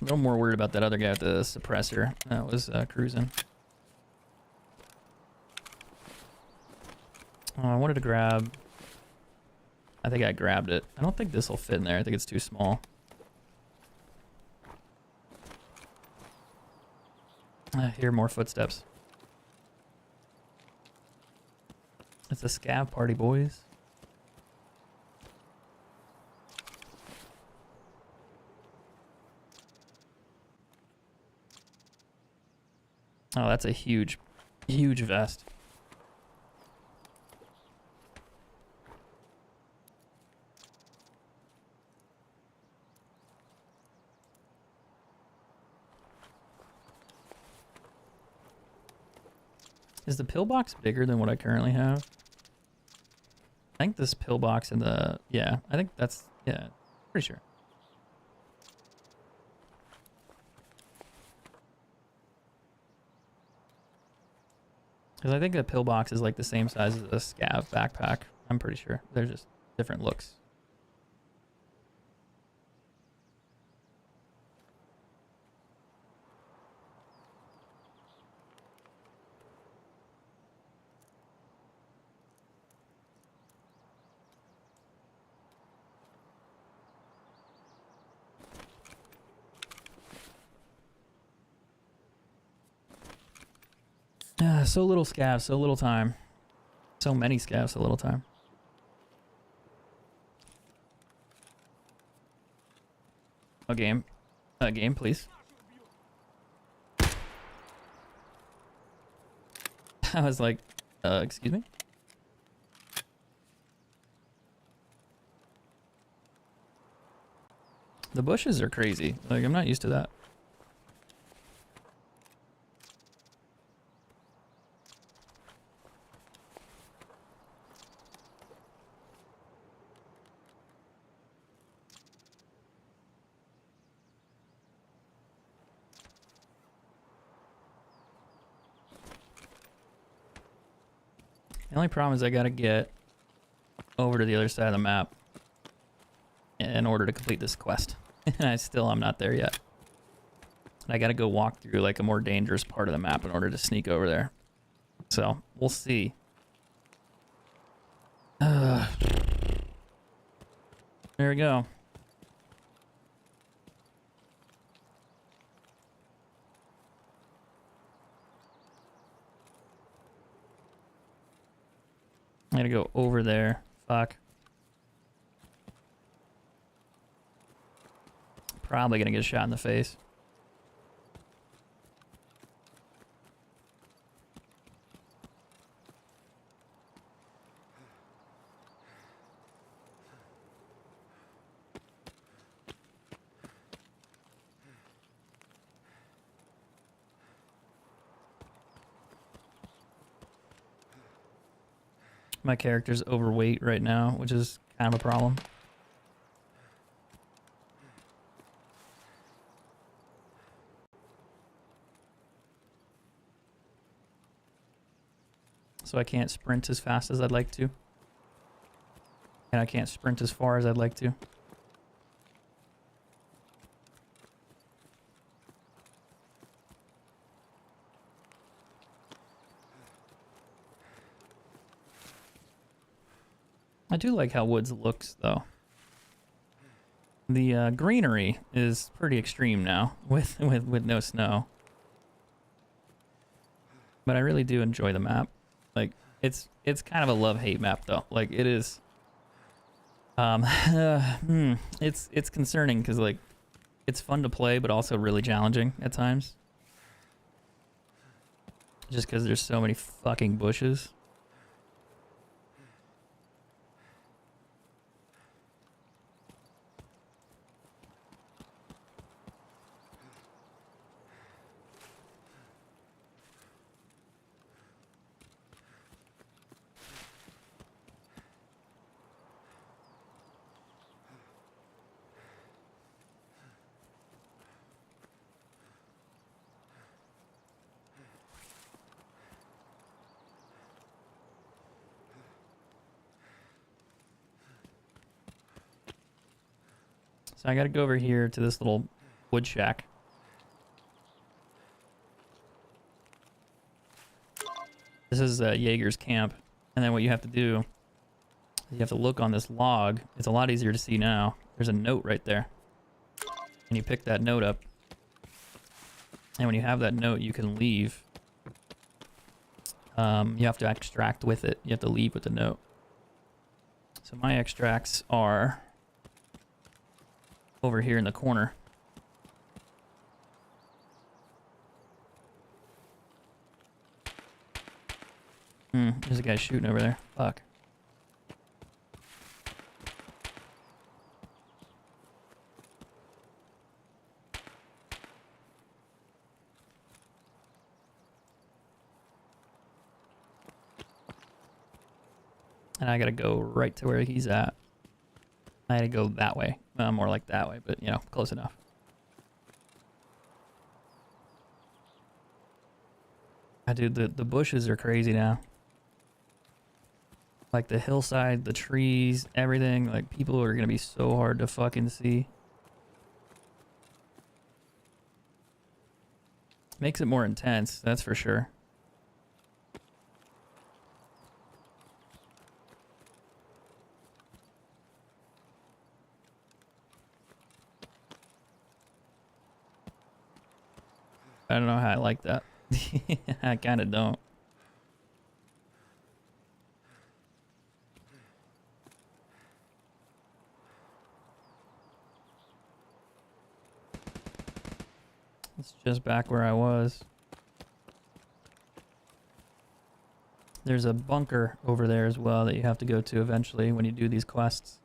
A little more worried about that other guy with the suppressor that was cruising. I wanted to grab... I think I grabbed it. I don't think this will fit in there. I think it's too small. I hear more footsteps. It's a scav party, boys. Oh, that's a huge, huge vest. Is the pillbox bigger than what I currently have? I think this pillbox in the... Yeah, I think that's... Yeah, pretty sure. Because I think a pillbox is like the same size as a scav backpack. I'm pretty sure. They're just different looks. So little scavs, so little time. So many scavs, so little time. A game. A game, please. I was like, excuse me? The bushes are crazy. Like, I'm not used to that. The only problem is I gotta get over to the other side of the map in order to complete this quest. And I'm not there yet. And I gotta go walk through like a more dangerous part of the map in order to sneak over there. So, we'll see. There we go. I gotta go over there. Fuck. Probably gonna get shot in the face. My character's overweight right now, which is kind of a problem. So I can't sprint as fast as I'd like to. And I can't sprint as far as I'd like to. I do like how Woods looks, though. The greenery is pretty extreme now with no snow. But I really do enjoy the map. Like, it's kind of a love-hate map, though. Like, it is... it's concerning, because, like, it's fun to play, but also really challenging at times. Just because there's so many fucking bushes. So I gotta go over here to this little wood shack. This is Jaeger's camp. And then what you have to do is you have to look on this log. It's a lot easier to see now. There's a note right there. And you pick that note up. And when you have that note, you can leave. You have to extract with it. You have to leave with the note. So my extracts are over here in the corner. There's a guy shooting over there. Fuck. And I gotta go right to where he's at. I had to go that way. More like that way, but, you know, close enough. Dude, the bushes are crazy now. Like, the hillside, the trees, everything. Like, people are gonna be so hard to fucking see. Makes it more intense, that's for sure. I don't know how I like that. I kind of don't. It's just back where I was. There's a bunker over there as well that you have to go to eventually when you do these quests.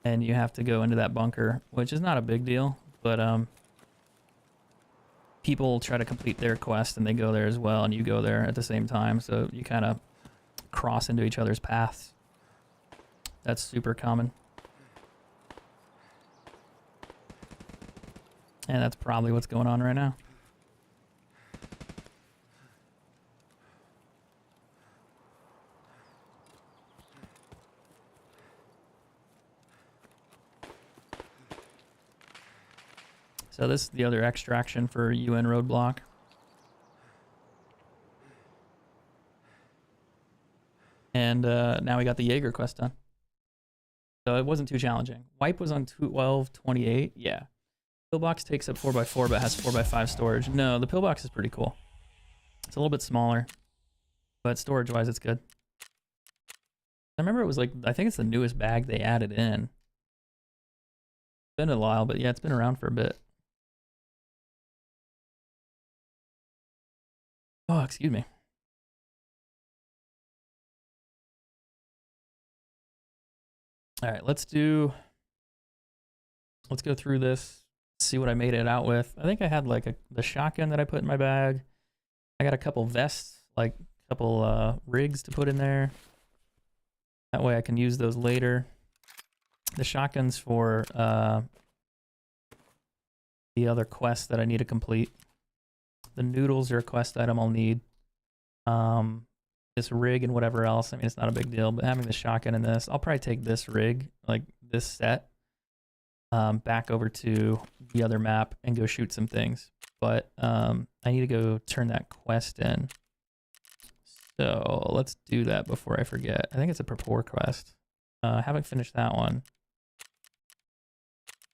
And you have to go into that bunker, which is not a big deal, but people try to complete their quest and they go there as well, and you go there at the same time, so you kind of cross into each other's paths. That's super common. And that's probably what's going on right now. So this is the other extraction for UN roadblock. And now we got the Jaeger quest done. So it wasn't too challenging. Wipe was on 1228. Yeah. Pillbox takes up 4x4 but has 4x5 storage. No, the pillbox is pretty cool. It's a little bit smaller, but storage wise it's good. I remember it was like, I think it's the newest bag they added in. It's been a while, but yeah, it's been around for a bit. Oh, excuse me. All right, let's go through this, see what I made it out with. I think I had like the shotgun that I put in my bag. I got a couple vests, like a couple rigs to put in there. That way I can use those later. The shotgun's for the other quests that I need to complete. The noodles are a quest item I'll need. This rig and whatever else, I mean, it's not a big deal, but having the shotgun in this, I'll probably take this rig, like this set, back over to the other map and go shoot some things. But I need to go turn that quest in. So let's do that before I forget. I think it's a Purpore quest. I haven't finished that one.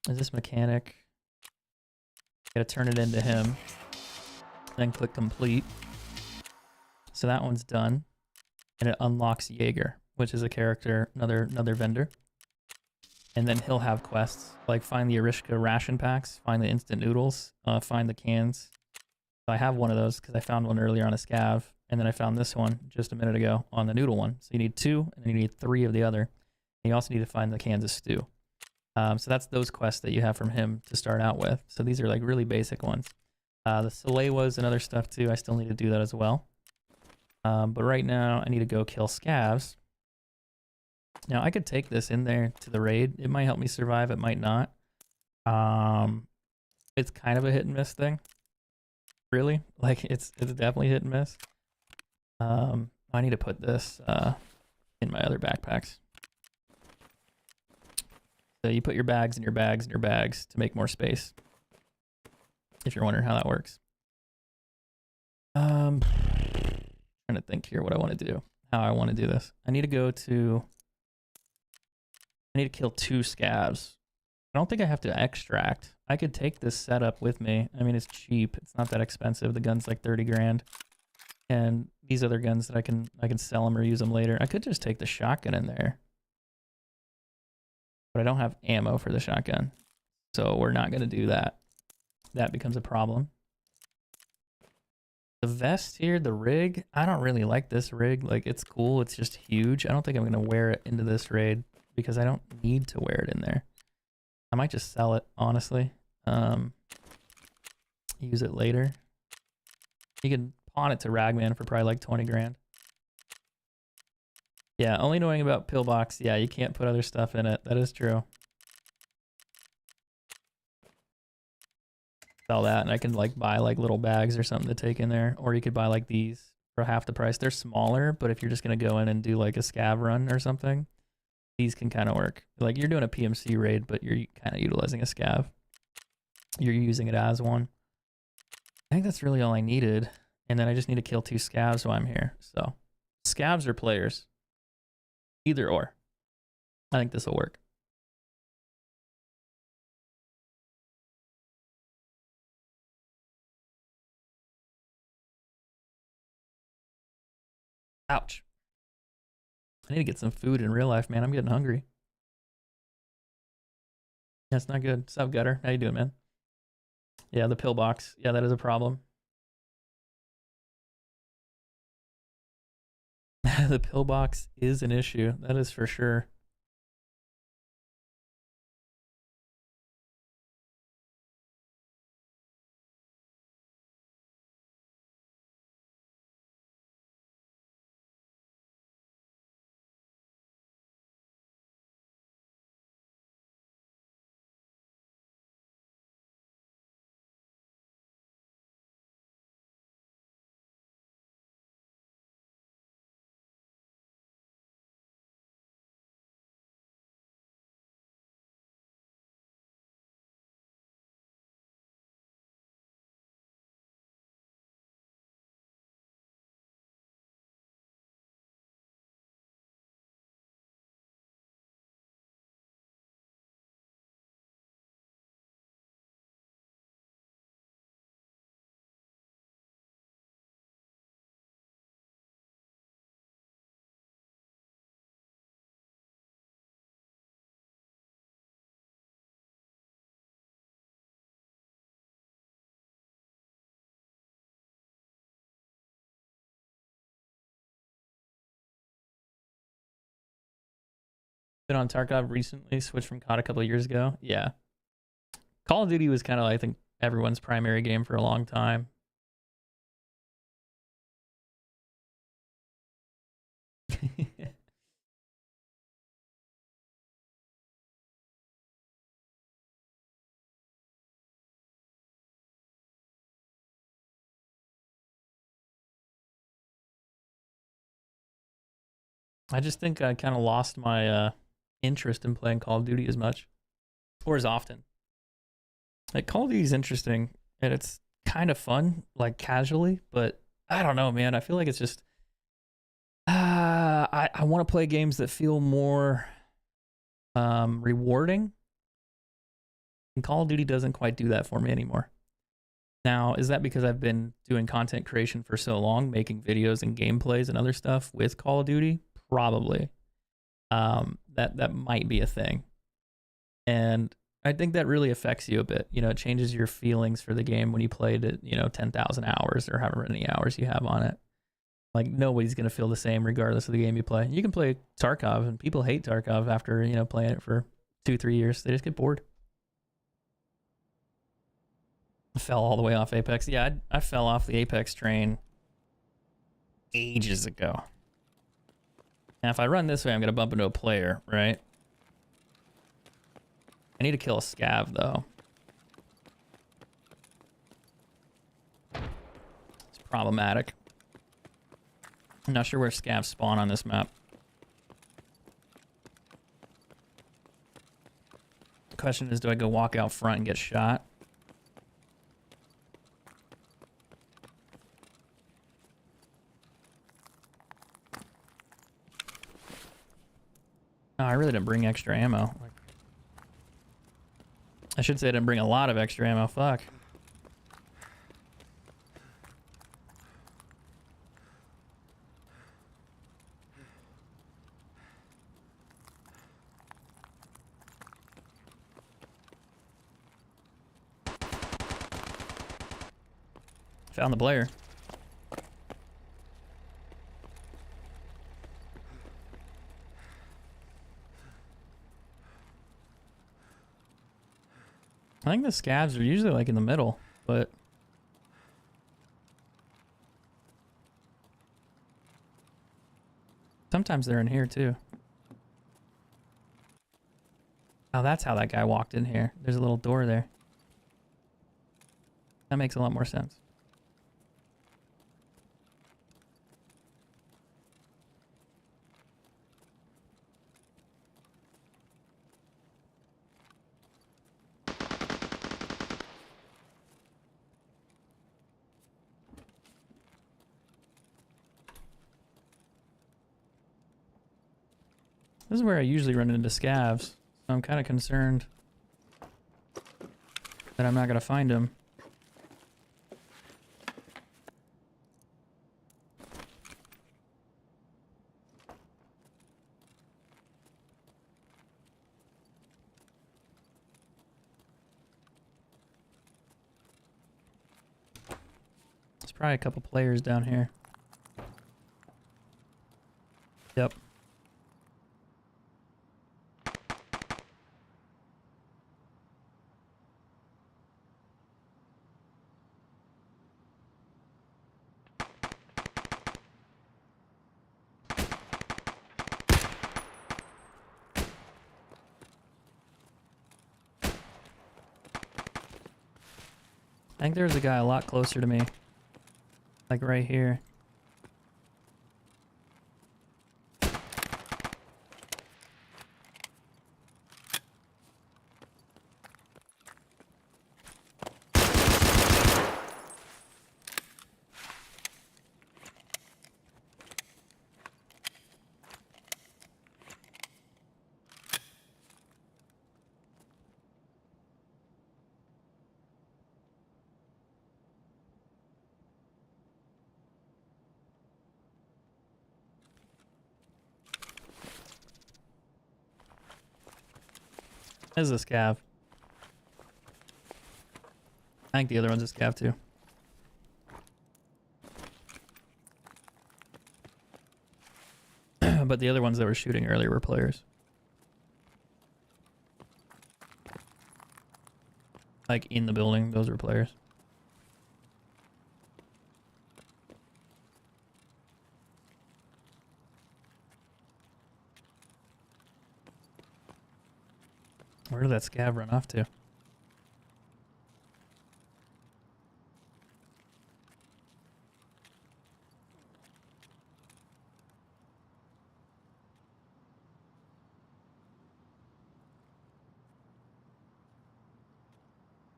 Is this mechanic? Gotta turn it into him. Then click complete. So that one's done. And it unlocks Jaeger, which is a character, another vendor. And then he'll have quests like find the Arishka ration packs, find the instant noodles, find the cans. So I have one of those because I found one earlier on a scav, and then I found this one just a minute ago on the noodle one. So you need 2, and then you need 3 of the other. And you also need to find the cans of stew. So that's those quests that you have from him to start out with. So these are like really basic ones. The Salewas and other stuff too, I still need to do that as well. But right now I need to go kill scavs. Now I could take this in there to the raid. It might help me survive, it might not. It's kind of a hit and miss thing. Really? Like it's definitely hit and miss. I need to put this in my other backpacks. So you put your bags in your bags in your bags to make more space. If you're wondering how that works. Trying to think here what I want to do, how I want to do this. I need to kill 2 scavs. I don't think I have to extract. I could take this setup with me. I mean, it's cheap. It's not that expensive. The gun's like 30 grand. And these other guns that I can sell them or use them later. I could just take the shotgun in there. But I don't have ammo for the shotgun. So we're not going to do that. That becomes a problem. The vest here, the rig, I don't really like this rig. Like, it's cool. It's just huge. I don't think I'm going to wear it into this raid because I don't need to wear it in there. I might just sell it, honestly. Use it later. You can pawn it to Ragman for probably like 20 grand. Yeah, only knowing about Pillbox. Yeah, you can't put other stuff in it. That is true. Sell that, and I can like buy like little bags or something to take in there. Or you could buy like these for half the price. They're smaller, but if you're just going to go in and do like a scav run or something, these can kind of work. Like you're doing a PMC raid, but you're kind of utilizing a scav. You're using it as one. I think that's really all I needed. And then I just need to kill 2 scavs while I'm here. So scavs or players. Either or. I think this will work. Ouch. I need to get some food in real life, man. I'm getting hungry. That's not good. What's up, Gutter? How you doing, man? Yeah, the pillbox. Yeah, that is a problem. The pillbox is an issue. That is for sure. Been on Tarkov recently, switched from COD a couple of years ago. Yeah. Call of Duty was kind of, I think, everyone's primary game for a long time. I just think I kind of lost my interest in playing Call of Duty as much or as often. Like Call of Duty is interesting and it's kind of fun, like casually, but I don't know, man. I feel like it's just I want to play games that feel more rewarding. And Call of Duty doesn't quite do that for me anymore. Now, is that because I've been doing content creation for so long, making videos and gameplays and other stuff with Call of Duty? Probably. That might be a thing. And I think that really affects you a bit. You know, it changes your feelings for the game when you played it, 10,000 hours or however many hours you have on it. Like, nobody's going to feel the same regardless of the game you play. You can play Tarkov, and people hate Tarkov after, playing it for 2-3 years. They just get bored. I fell all the way off Apex. Yeah, I fell off the Apex train ages ago. Now, if I run this way, I'm going to bump into a player, right? I need to kill a scav, though. It's problematic. I'm not sure where scavs spawn on this map. The question is, do I go walk out front and get shot? No, I really didn't bring extra ammo. I should say I didn't bring a lot of extra ammo. Fuck. Found the player. I think the scavs are usually like in the middle, but sometimes they're in here too. Oh, that's how that guy walked in here. There's a little door there. That makes a lot more sense. This is where I usually run into scavs, so I'm kind of concerned that I'm not going to find them. There's probably a couple players down here. Yep. I think there's a guy a lot closer to me. Like right here. This is a scav. I think the other one's a scav too. But the other ones that were shooting earlier were players. Like in the building, those were players. Where did that scav run off to?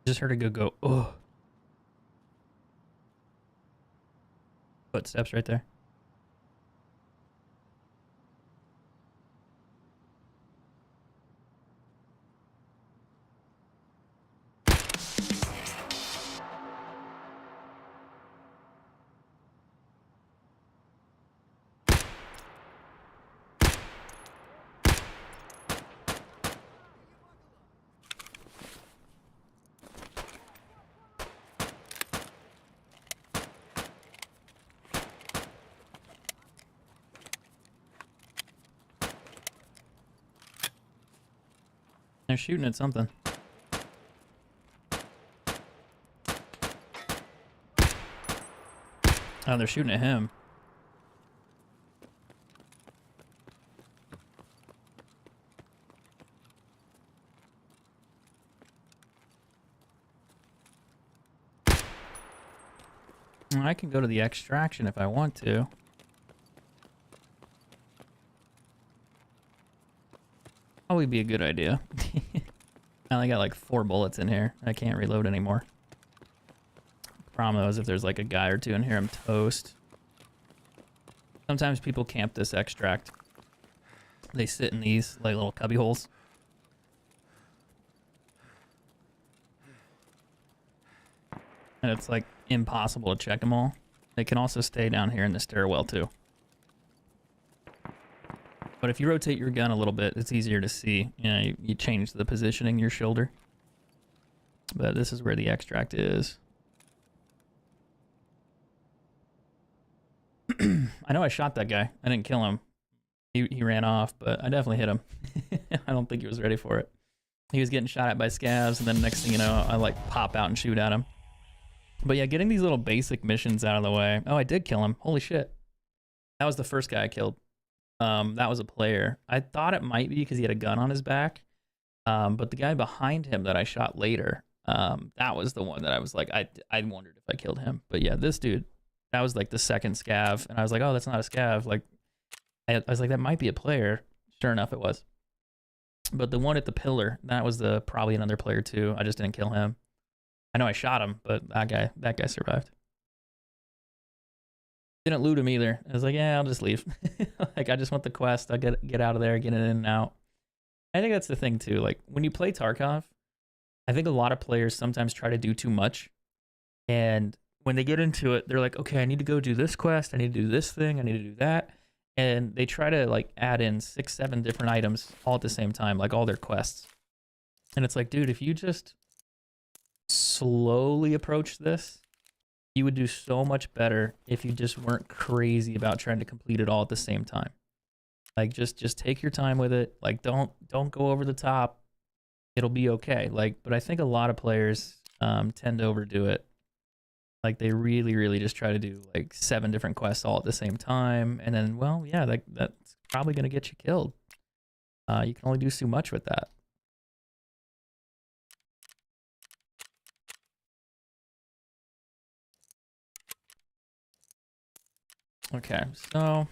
Just heard a good go. Oh. Footsteps right there. They're shooting at something. Oh, they're shooting at him. I can go to the extraction if I want to. Probably be a good idea. I only got like 4 bullets in here. I can't reload anymore. Problem though is if there's like a guy or two in here, I'm toast. Sometimes people camp this extract. They sit in these like little cubby holes. And it's like impossible to check them all. They can also stay down here in the stairwell too. But if you rotate your gun a little bit, it's easier to see. You know, you change the positioning of your shoulder. But this is where the extract is. I know I shot that guy. I didn't kill him. He ran off, but I definitely hit him. I don't think he was ready for it. He was getting shot at by scavs, and then next thing you know, I like pop out and shoot at him. But yeah, getting these little basic missions out of the way. Oh, I did kill him. Holy shit. That was the first guy I killed. That was a player. I thought it might be because he had a gun on his back. But the guy behind him that I shot later, that was the one that I was like, I wondered if I killed him. But yeah, this dude, that was like the second scav. And I was like, oh, that's not a scav. Like, I was like, that might be a player. Sure enough, it was. But the one at the pillar, that was probably another player too. I just didn't kill him. I know I shot him, but that guy survived. Didn't loot him either. I was like, yeah, I'll just leave. Like, I just want the quest. I'll get out of there, get it in and out. I think that's the thing too. Like, when you play Tarkov, I think a lot of players sometimes try to do too much. And when they get into it, they're like, okay, I need to go do this quest. I need to do this thing. I need to do that. And they try to like add in 6, 7 different items all at the same time, like all their quests. And it's like, dude, if you just slowly approach this, you would do so much better if you just weren't crazy about trying to complete it all at the same time. Like just take your time with it. Like don't go over the top. It'll be okay. Like, but I think a lot of players tend to overdo it. Like they really just try to do like 7 different quests all at the same time, and then well, yeah, that's probably gonna get you killed. You can only do so much with that. Okay, so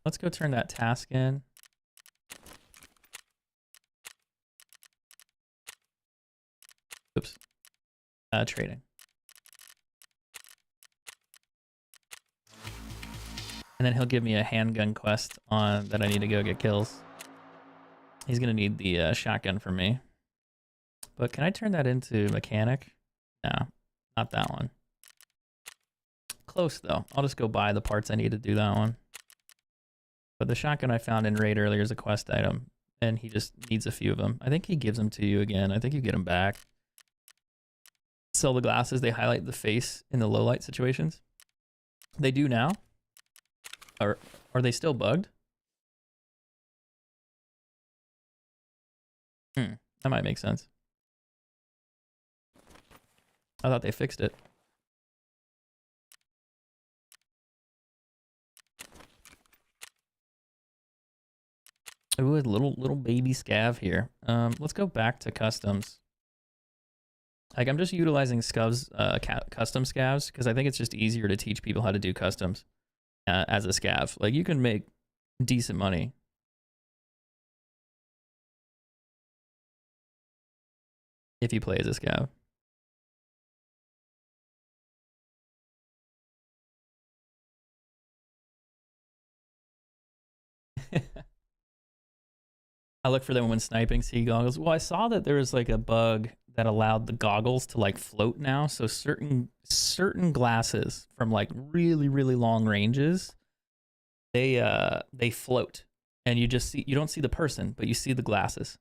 let's go turn that task in. Oops. Trading. And then he'll give me a handgun quest on that I need to go get kills. He's gonna need the shotgun for me. But can I turn that into mechanic? No, not that one. Close though. I'll just go buy the parts I need to do that one. But the shotgun I found in raid earlier is a quest item, and he just needs a few of them. I think he gives them to you again. I think you get them back. Sell the glasses. They highlight the face in the low light situations. They do now. Or are they still bugged? That might make sense. I thought they fixed it. Ooh, a little baby scav here. Let's go back to customs. Like I'm just utilizing scavs, custom scavs because I think it's just easier to teach people how to do customs as a scav. Like you can make decent money. If you play as a scav. I look for them when sniping, see goggles. Well, I saw that there was like a bug that allowed the goggles to like float now. So certain glasses from like really long ranges, they float, and you don't see the person, but you see the glasses.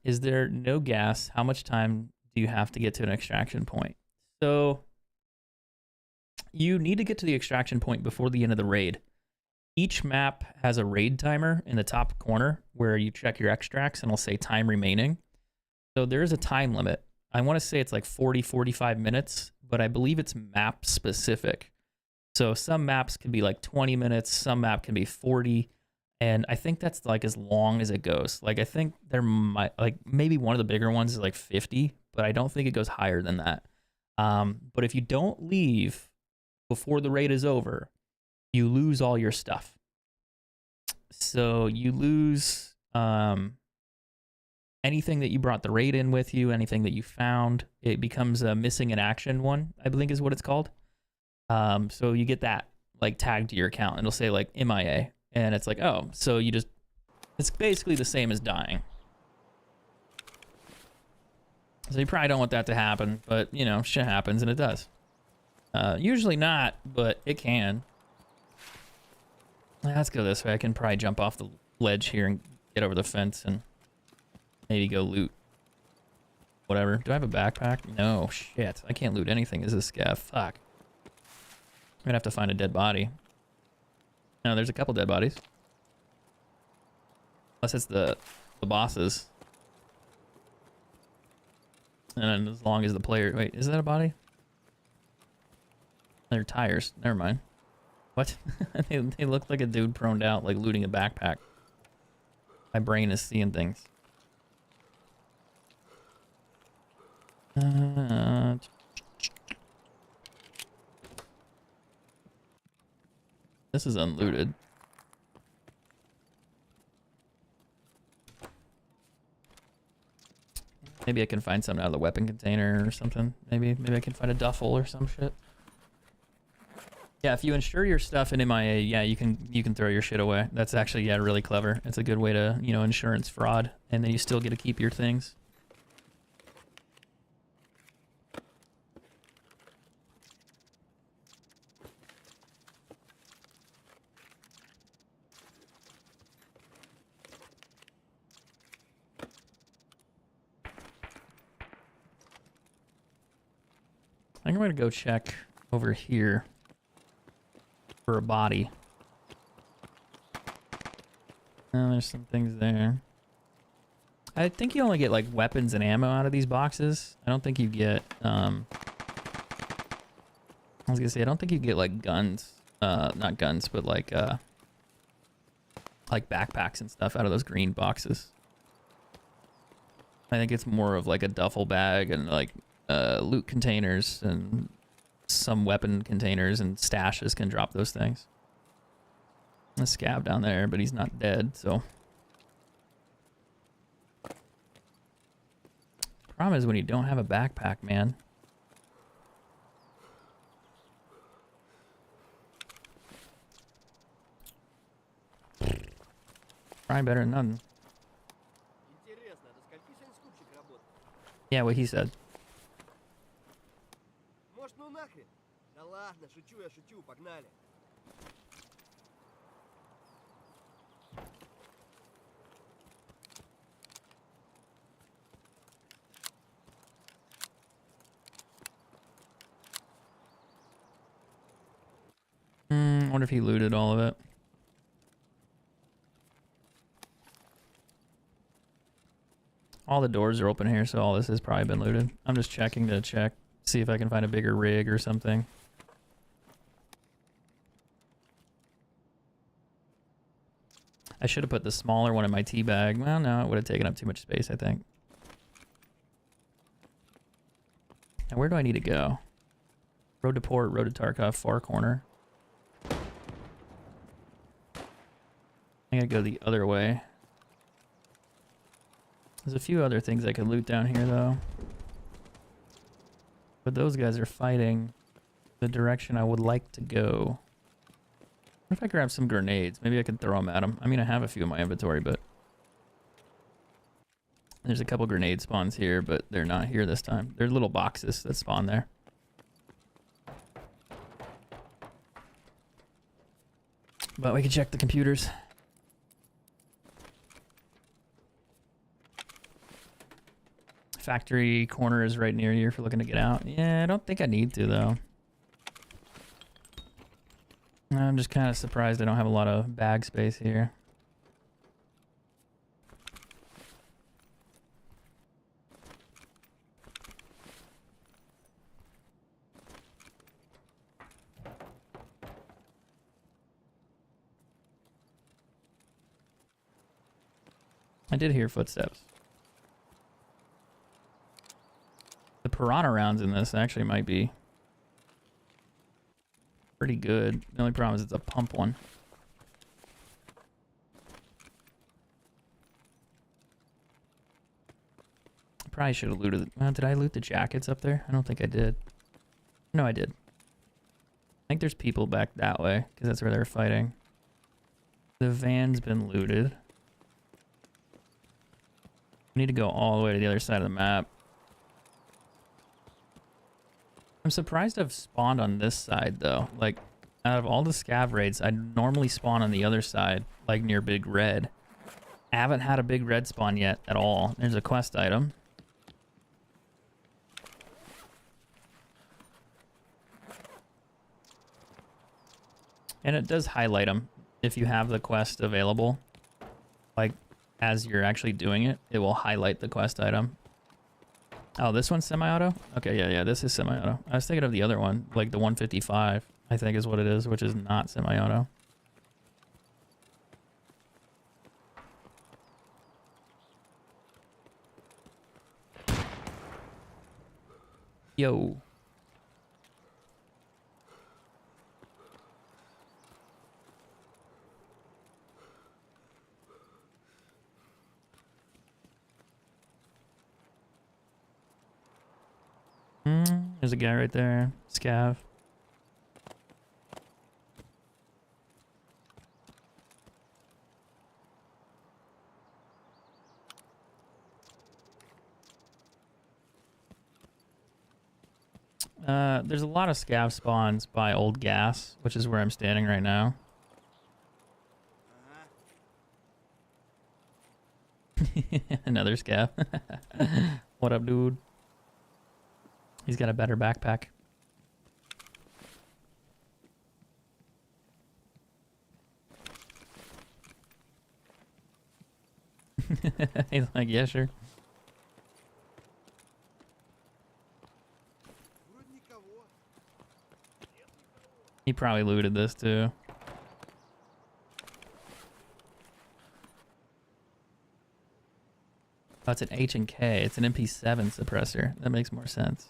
Is there no gas? How much time do you have to get to an extraction point? So you need to get to the extraction point before the end of the raid. Each map has a raid timer in the top corner where you check your extracts and it'll say time remaining. So there is a time limit. I want to say it's like 45 minutes, but I believe it's map specific. So some maps can be like 20 minutes, some map can be 40. And I think that's like as long as it goes. Like I think there might, like maybe one of the bigger ones is like 50, but I don't think it goes higher than that. But if you don't leave before the raid is over, you lose all your stuff. So you lose anything that you brought the raid in with you, anything that you found. It becomes a missing in action one, I believe is what it's called. So you get that like tagged to your account, and it'll say like MIA. And it's like, oh, so you just, it's basically the same as dying. So you probably don't want that to happen, but you know, shit happens and it does. Usually not, but it can. Let's go this way. I can probably jump off the ledge here and get over the fence and maybe go loot. Whatever. Do I have a backpack? No, shit. I can't loot anything as a scav. Fuck. I'm gonna have to find a dead body. No, there's a couple dead bodies. Unless it's the bosses. And as long as the player... Wait, is that a body? They're tires. Never mind. What? they look like a dude proned out, like looting a backpack. My brain is seeing things. This is unlooted. Maybe I can find something out of the weapon container or something. Maybe I can find a duffel or some shit. Yeah, if you insure your stuff in MIA, yeah, you can throw your shit away. That's actually, yeah, really clever. It's a good way to, you know, insurance fraud, and then you still get to keep your things. I'm going to go check over here for a body. Oh, there's some things there. I think you only get like weapons and ammo out of these boxes. I don't think you get I was gonna say I don't think you get like guns. Not guns, but like backpacks and stuff out of those green boxes. I think it's more of like a duffel bag and like loot containers and some weapon containers and stashes can drop those things. A scav down there, but he's not dead, so. Problem is when you don't have a backpack, man. Probably better than nothing. Yeah, what he said. I wonder if he looted all of it. All the doors are open here, so all this has probably been looted. I'm just checking to see if I can find a bigger rig or something. I should have put the smaller one in my tea bag. Well, no, it would have taken up too much space, I think. Now, where do I need to go? Road to port, road to Tarkov, far corner. I gotta go the other way. There's a few other things I could loot down here, though. But those guys are fighting the direction I would like to go. What if I grab some grenades? Maybe I can throw them at them. I mean, I have a few in my inventory, but... There's a couple grenade spawns here, but they're not here this time. They're little boxes that spawn there. But we can check the computers. Factory corner is right near you if you're looking to get out. Yeah, I don't think I need to, though. I'm just kind of surprised I don't have a lot of bag space here. I did hear footsteps. The piranha rounds in this actually might be pretty good. The only problem is it's a pump one. I probably should have looted it. Did I loot the jackets up there? I don't think I did. No, I did. I think there's people back that way because that's where they're fighting. The van's been looted. We need to go all the way to the other side of the map. I'm surprised I've spawned on this side, though. Like, out of all the scav raids, I normally spawn on the other side, like near Big Red. I haven't had a Big Red spawn yet at all. There's a quest item. And it does highlight them if you have the quest available. Like, as you're actually doing it, it will highlight the quest item. Oh, this one's semi-auto? Okay, yeah, this is semi-auto. I was thinking of the other one, like the 155, I think is what it is, which is not semi-auto. Yo. There's a guy right there. Scav. There's a lot of scav spawns by Old Gas, which is where I'm standing right now. Another scav. What up, dude? He's got a better backpack. He's like, yeah, sure. He probably looted this too. Oh, it's an H and K. It's an MP7 suppressor. That makes more sense.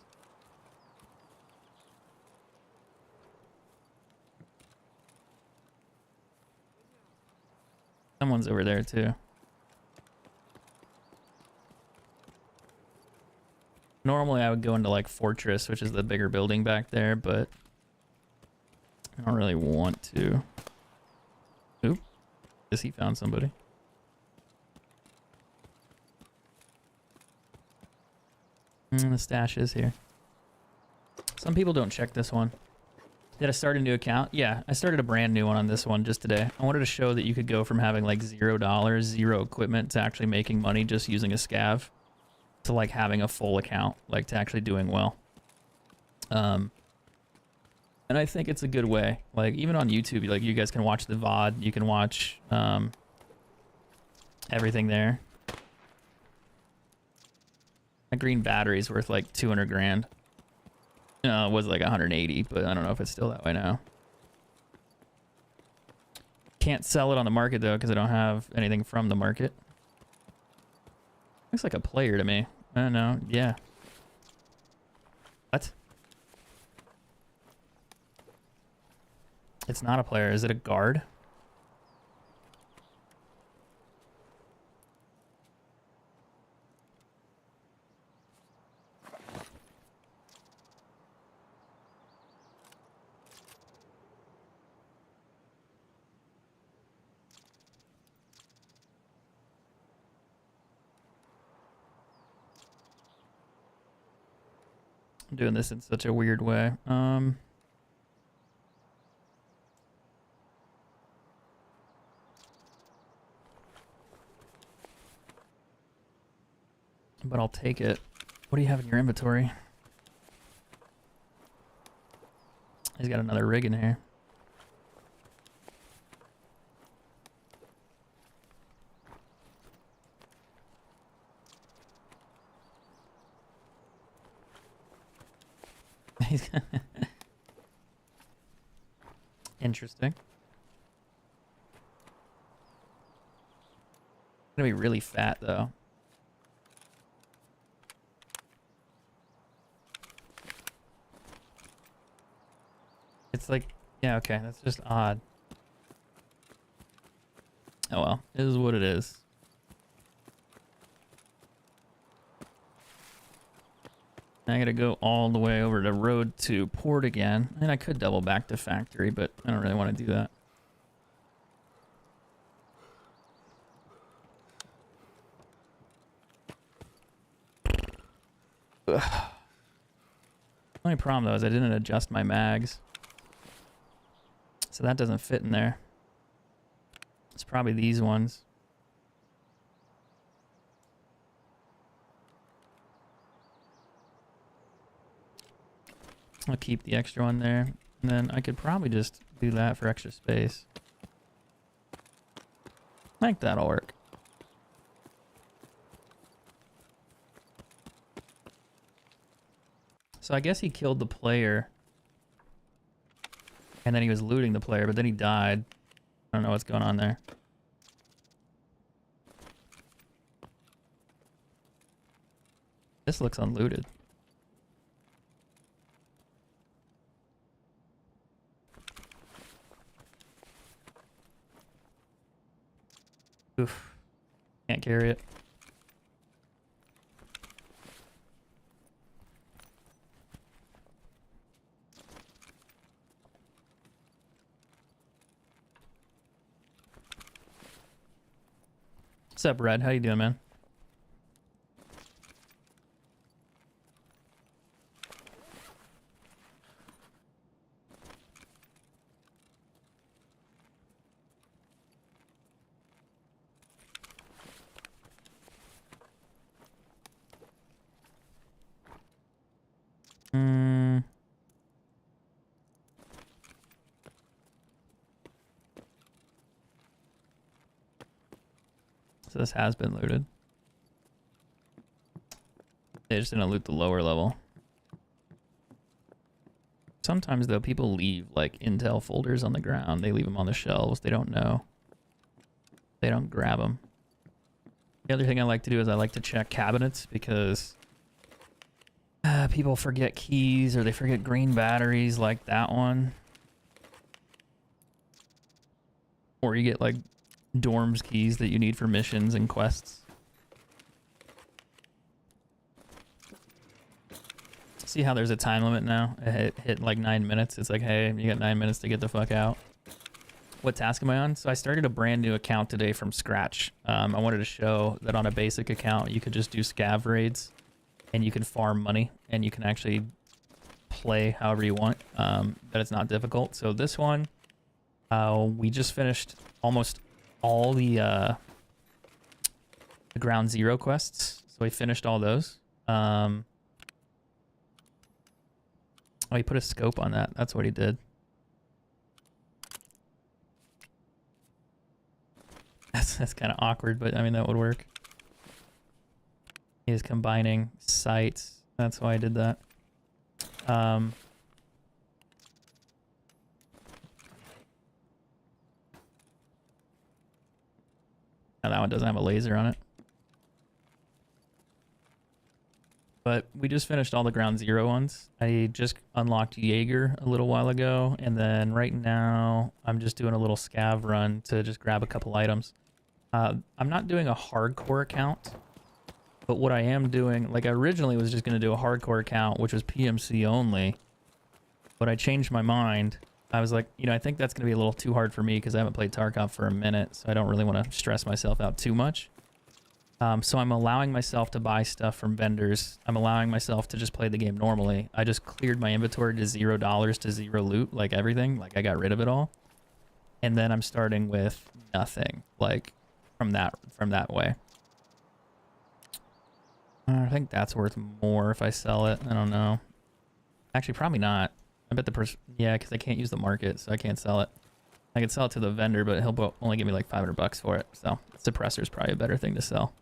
Someone's over there too. Normally I would go into like Fortress, which is the bigger building back there, but I don't really want to. Oop. Guess he found somebody. The stash is here. Some people don't check this one. Did I start a new account? Yeah, I started a brand new one on this one just today. I wanted to show that you could go from having like $0, zero equipment, to actually making money just using a scav, to like having a full account, like to actually doing well. And I think it's a good way. Like even on YouTube, like you guys can watch the VOD, you can watch everything there. A green battery's worth like 200 grand. No, it was like 180, but I don't know if it's still that way now. Can't sell it on the market though, because I don't have anything from the market. Looks like a player to me. I don't know. Yeah. What? It's not a player. Is it a guard? I'm doing this in such a weird way. But I'll take it. What do you have in your inventory? He's got another rig in here. Interesting. Gonna be really fat though. It's like, yeah, okay, that's just odd. Oh well, it is what it is. I gotta go all the way over to road to port again. And I could double back to factory, but I don't really want to do that. Ugh. Only problem though is I didn't adjust my mags. So that doesn't fit in there. It's probably these ones. I'll keep the extra one there. And then I could probably just do that for extra space. I think that'll work. So I guess he killed the player. And then he was looting the player, but then he died. I don't know what's going on there. This looks unlooted. Oof. Can't carry it. What's up, Red? How you doing, man? So this has been looted. They just didn't loot the lower level. Sometimes though, people leave like intel folders on the ground. They leave them on the shelves. They don't know. They don't grab them. The other thing I like to do is I like to check cabinets because people forget keys or they forget green batteries like that one. Or you get like dorms keys that you need for missions and quests. See how there's a time limit now? It hit like 9 minutes. It's like, hey, you got 9 minutes to get the fuck out. What task am I on? So I started a brand new account today from scratch. I wanted to show that on a basic account, you could just do scav raids and you can farm money and you can actually play however you want. That it's not difficult. So this one, we just finished almost all the ground zero quests. So we finished all those. Oh, he put a scope on that. That's what he did. That's kind of awkward, but I mean, that would work. He is combining sights. That's why I did that. Now that one doesn't have a laser on it. But we just finished all the ground zero ones. I just unlocked Jaeger a little while ago, and then right now I'm just doing a little scav run to just grab a couple items. I'm not doing a hardcore account, but what I am doing, like I originally was just going to do a hardcore account, which was PMC only, but I changed my mind. I was like, you know, I think that's going to be a little too hard for me because I haven't played Tarkov for a minute, so I don't really want to stress myself out too much. So I'm allowing myself to buy stuff from vendors. I'm allowing myself to just play the game normally. I just cleared my inventory to $0 to zero loot, like everything. Like I got rid of it all. And then I'm starting with nothing, like from that way. I think that's worth more if I sell it. I don't know. Actually, probably not. I bet the person, yeah, because I can't use the market, so I can't sell it. I could sell it to the vendor, but he'll only give me like 500 bucks for it. So suppressor's probably a better thing to sell.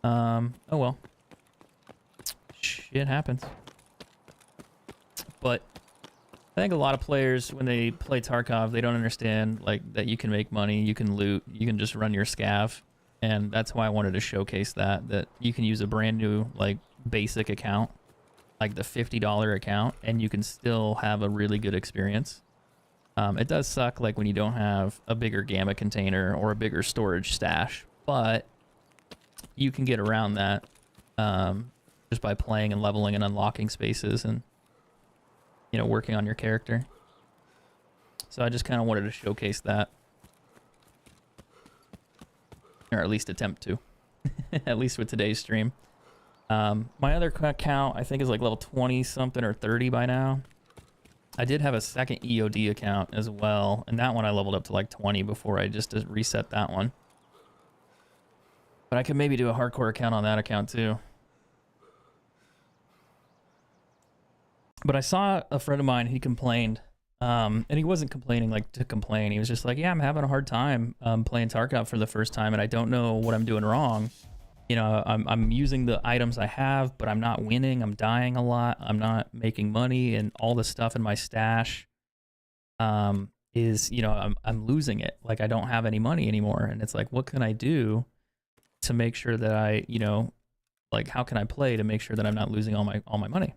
Oh well. Shit happens. But I think a lot of players, when they play Tarkov, they don't understand like that you can make money, you can loot, you can just run your scav. And that's why I wanted to showcase that you can use a brand new like basic account, like the $50 account, and you can still have a really good experience. It does suck like when you don't have a bigger gamma container or a bigger storage stash, but you can get around that just by playing and leveling and unlocking spaces and, you know, working on your character. So I just kind of wanted to showcase that. Or at least attempt to. At least with today's stream. My other account, I think, is like level 20 something or 30 by now. I did have a second EOD account as well, and that one I leveled up to like 20 before I just reset that one. But I could maybe do a hardcore account on that account too. But I saw a friend of mine, he complained, and he wasn't complaining like to complain. He was just like, yeah, I'm having a hard time playing Tarkov for the first time, and I don't know what I'm doing wrong. You know, I'm using the items I have, but I'm not winning. I'm dying a lot. I'm not making money, and all the stuff in my stash is, you know, I'm losing it. Like I don't have any money anymore, and it's like, what can I do to make sure that I, you know, like how can I play to make sure that I'm not losing all my money?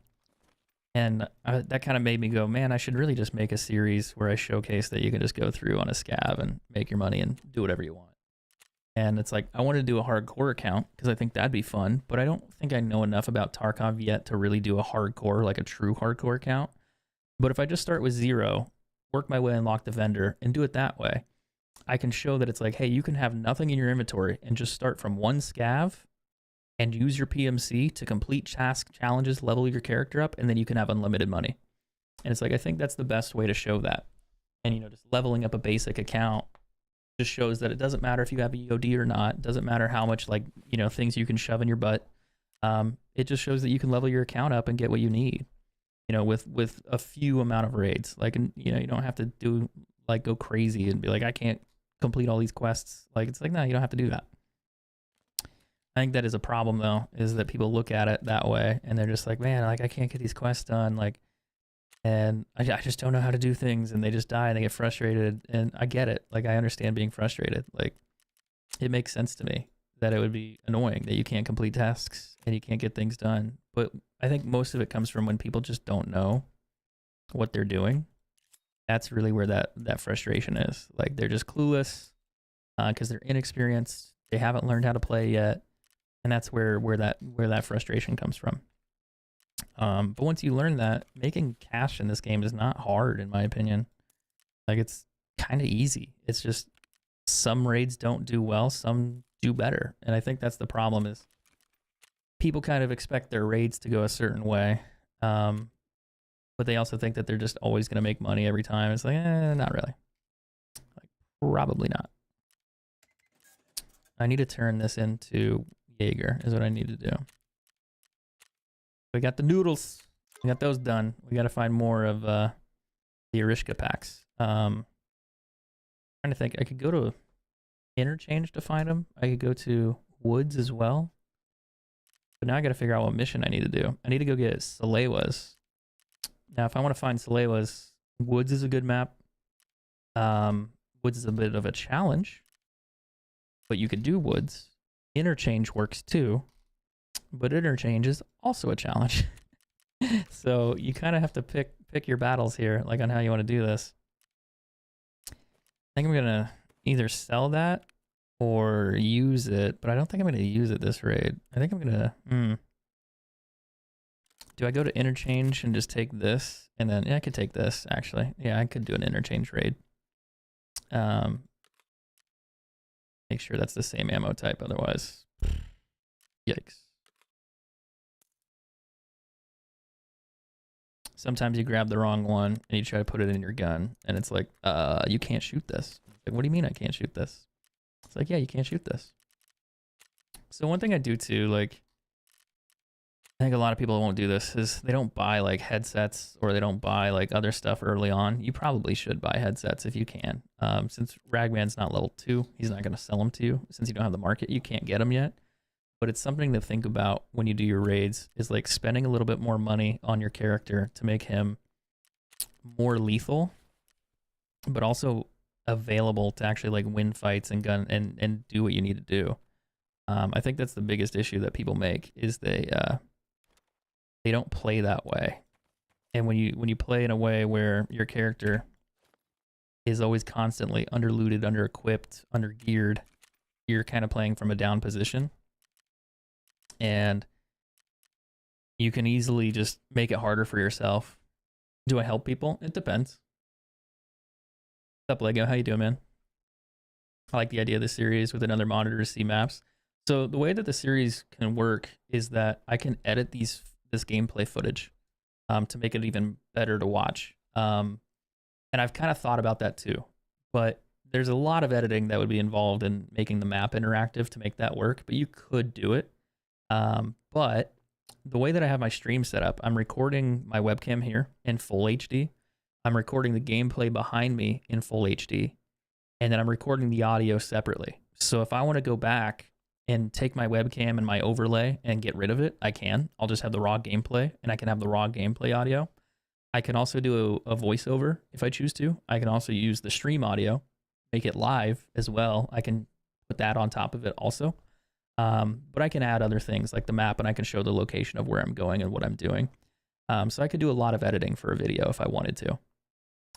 And that kind of made me go, man, I should really just make a series where I showcase that you can just go through on a scav and make your money and do whatever you want. And it's like, I wanted to do a hardcore account because I think that'd be fun, but I don't think I know enough about Tarkov yet to really do a hardcore, like a true hardcore account. But if I just start with 0, work my way, unlock the vendor, and do it that way, I can show that it's like, hey, you can have nothing in your inventory and just start from 1 scav and use your PMC to complete task challenges, level your character up, and then you can have unlimited money. And it's like, I think that's the best way to show that. And, you know, just leveling up a basic account just shows that it doesn't matter if you have EOD or not. It doesn't matter how much, like, you know, things you can shove in your butt. It just shows that you can level your account up and get what you need, you know, with a few amount of raids. Like, you know, you don't have to do, like, go crazy and be like, I can't complete all these quests. Like, it's like, no, you don't have to do that. I think that is a problem though, is that people look at it that way and they're just like, man, like I can't get these quests done, like, and I just don't know how to do things, and they just die and they get frustrated. And I get it. Like, I understand being frustrated. Like, it makes sense to me that it would be annoying that you can't complete tasks and you can't get things done. But I think most of it comes from when people just don't know what they're doing. That's really where that frustration is. Like, they're just clueless because they're inexperienced. They haven't learned how to play yet, and that's where that frustration comes from. But once you learn that, making cash in this game is not hard, in my opinion. Like, it's kind of easy. It's just some raids don't do well, some do better. And I think that's the problem, is people kind of expect their raids to go a certain way. But they also think that they're just always going to make money every time. It's like, not really. Like, probably not. I need to turn this into Jaeger is what I need to do. We got the noodles. We got those done. We got to find more of the Erishka packs. Trying to think. I could go to Interchange to find them. I could go to Woods as well. But now I got to figure out what mission I need to do. I need to go get Salewas. Now, if I want to find Salewas, Woods is a good map. Woods is a bit of a challenge, but you could do Woods. Interchange works too, but Interchange is also a challenge. So you kind of have to pick your battles here, like on how you want to do this. I think I'm gonna either sell that or use it, but I don't think I'm gonna use it this raid. I think I'm gonna. Do I go to Interchange and just take this? And then, yeah, I could take this, actually. Yeah, I could do an Interchange raid. Make sure that's the same ammo type, otherwise. Yikes. Sometimes you grab the wrong one and you try to put it in your gun, and it's like, you can't shoot this. Like, what do you mean I can't shoot this? It's like, yeah, you can't shoot this. So one thing I do too, like, I think a lot of people won't do this, is they don't buy like headsets, or they don't buy like other stuff early on. You probably should buy headsets if you can. Since Ragman's not level 2, he's not going to sell them to you. Since you don't have the market, you can't get them yet. But it's something to think about when you do your raids, is like spending a little bit more money on your character to make him more lethal, but also available to actually like win fights and gun and do what you need to do. I think that's the biggest issue that people make, is they don't play that way. And when you play in a way where your character is always constantly underlooted, under-equipped, under-geared, you're kind of playing from a down position. And you can easily just make it harder for yourself. Do I help people? It depends. What's up, Lego? How you doing, man? I like the idea of the series with another monitor to see maps. So the way that the series can work is that I can edit this gameplay footage to make it even better to watch. And I've kind of thought about that too, but there's a lot of editing that would be involved in making the map interactive to make that work, but you could do it. But the way that I have my stream set up, I'm recording my webcam here in full HD. I'm recording the gameplay behind me in full HD, and then I'm recording the audio separately. So if I want to go back and take my webcam and my overlay and get rid of it, I can. I'll just have the raw gameplay, and I can have the raw gameplay audio. I can also do a voiceover if I choose to. I can also use the stream audio, make it live as well. I can put that on top of it also. But I can add other things like the map, and I can show the location of where I'm going and what I'm doing. So I could do a lot of editing for a video if I wanted to.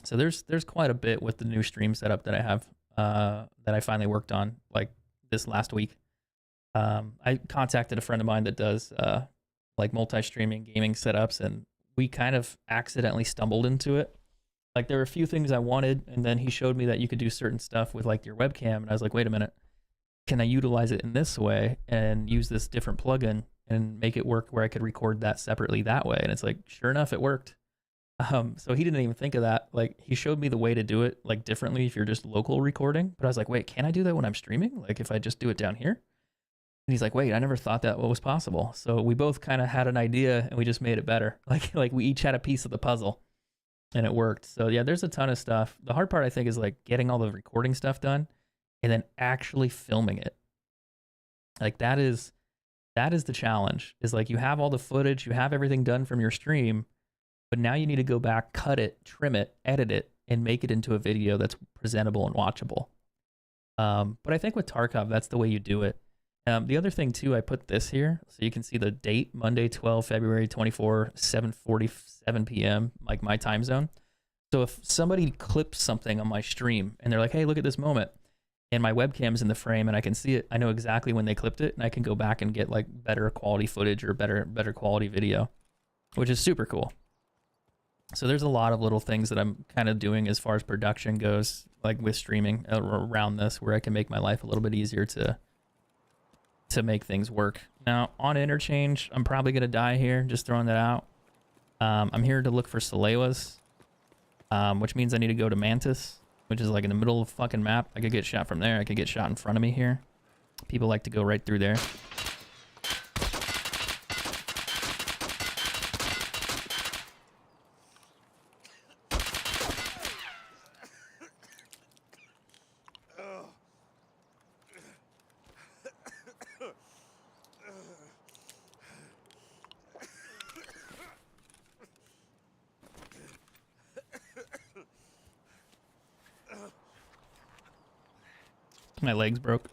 So there's quite a bit with the new stream setup that I have, that I finally worked on like this last week. I contacted a friend of mine that does like multi-streaming gaming setups, and we kind of accidentally stumbled into it. Like, there were a few things I wanted, and then he showed me that you could do certain stuff with like your webcam, and I was like, wait a minute, can I utilize it in this way and use this different plugin and make it work where I could record that separately that way? And it's like, sure enough, it worked. So he didn't even think of that. Like, he showed me the way to do it like differently if you're just local recording, but I was like, wait, can I do that when I'm streaming? Like, if I just do it down here? And he's like, wait, I never thought that was possible. So we both kind of had an idea, and we just made it better. Like we each had a piece of the puzzle, and it worked. So yeah, there's a ton of stuff. The hard part, I think, is like getting all the recording stuff done and then actually filming it. Like, that is That is the challenge. Is like you have all the footage, you have everything done from your stream, but now you need to go back, cut it, trim it, edit it, and make it into a video that's presentable and watchable. But I think with Tarkov, that's the way you do it. The other thing too, I put this here so you can see the date, Monday, 12 February 24, 7:47 p.m., like my time zone. So if somebody clips something on my stream and they're like, hey, look at this moment, and my webcam's in the frame and I can see it, I know exactly when they clipped it, and I can go back and get like better quality footage or better quality video, which is super cool. So there's a lot of little things that I'm kind of doing as far as production goes, like with streaming around this, where I can make my life a little bit easier to make things work. Now on interchange, I'm probably gonna die here, just throwing that out. I'm here to look for Salewas, which means I need to go to Mantis, which is like in the middle of the fucking map. I could get shot from there. I could get shot in front of me here. People like to go right through there. My legs broke.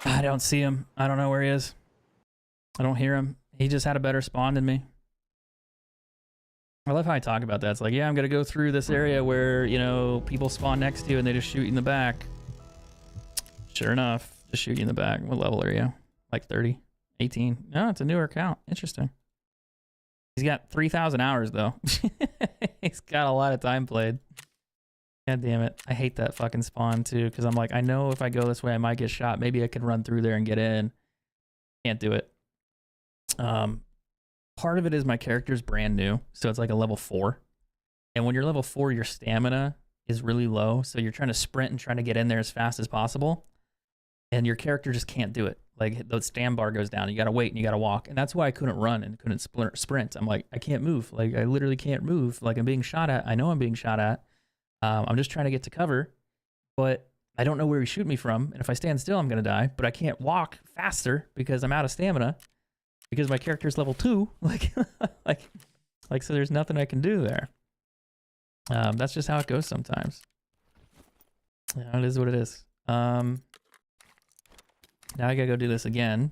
I don't see him. I don't know where he is. I don't hear him. He just had a better spawn than me. I love how I talk about that. It's like, yeah, I'm going to go through this area where, you know, people spawn next to you and they just shoot you in the back. Sure enough, just shoot you in the back. What level are you? Like 30? 18? No, it's a newer account. Interesting. He's got 3,000 hours, though. He's got a lot of time played. God damn it. I hate that fucking spawn, too, because I'm like, I know if I go this way, I might get shot. Maybe I can run through there and get in. Can't do it. Part of it is my character's brand new, so it's like a level 4. And when you're level 4, your stamina is really low, so you're trying to sprint and trying to get in there as fast as possible. And your character just can't do it. Like, the stam bar goes down. You got to wait and you got to walk. And that's why I couldn't run and couldn't sprint. I'm like, I can't move. Like, I literally can't move. Like, I'm being shot at. I know I'm being shot at. I'm just trying to get to cover, but I don't know where he shoot me from. And if I stand still, I'm going to die. But I can't walk faster because I'm out of stamina because my character's level 2. Like, so there's nothing I can do there. That's just how it goes sometimes. Yeah, it is what it is. Now I gotta go do this again.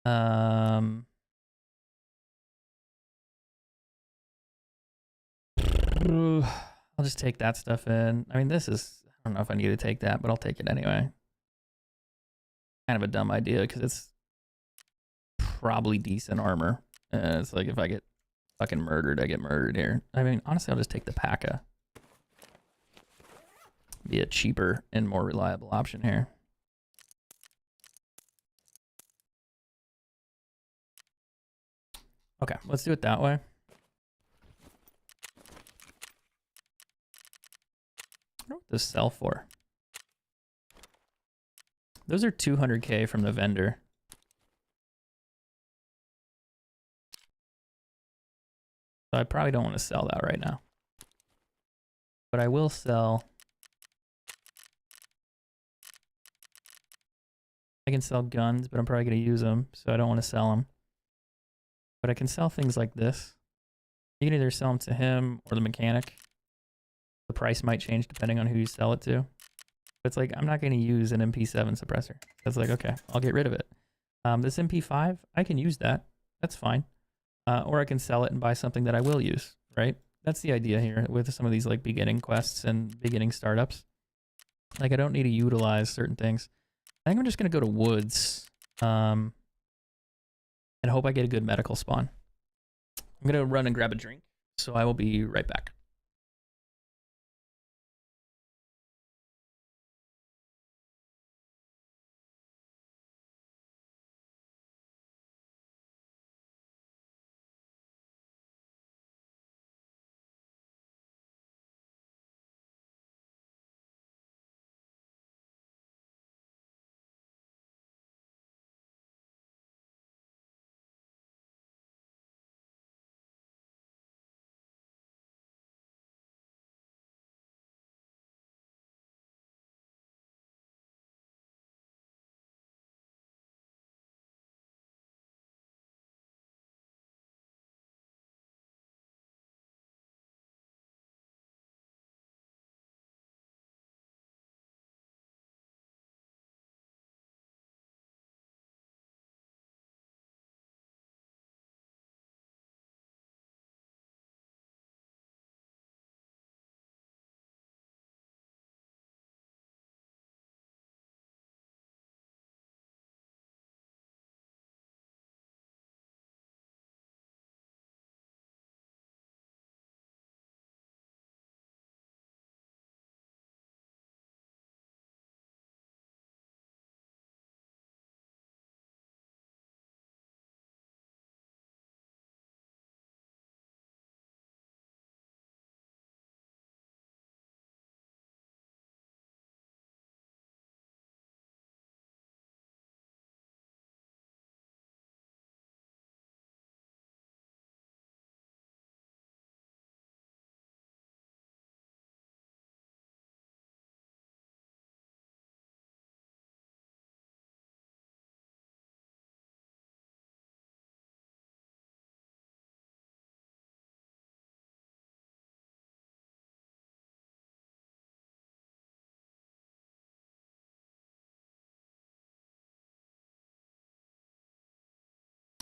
I'll just take that stuff in. I mean, this is, I don't know if I need to take that, but I'll take it anyway. Kind of a dumb idea because it's probably decent armor. It's like if I get fucking murdered, I get murdered here. I mean, honestly, I'll just take the P.A.C.A. Be a cheaper and more reliable option here. Okay, let's do it that way. I wonder what this sell for. Those are 200K from the vendor. So I probably don't want to sell that right now. But I will sell. I can sell guns, but I'm probably going to use them, so I don't want to sell them. But I can sell things like this. You can either sell them to him or the mechanic. The price might change depending on who you sell it to. But it's like, I'm not going to use an MP7 suppressor. That's like, okay, I'll get rid of it. This MP5, I can use that. That's fine. Or I can sell it and buy something that I will use, right? That's the idea here with some of these like beginning quests and beginning startups. Like I don't need to utilize certain things. I think I'm just going to go to woods and hope I get a good medical spawn. I'm going to run and grab a drink, so I will be right back.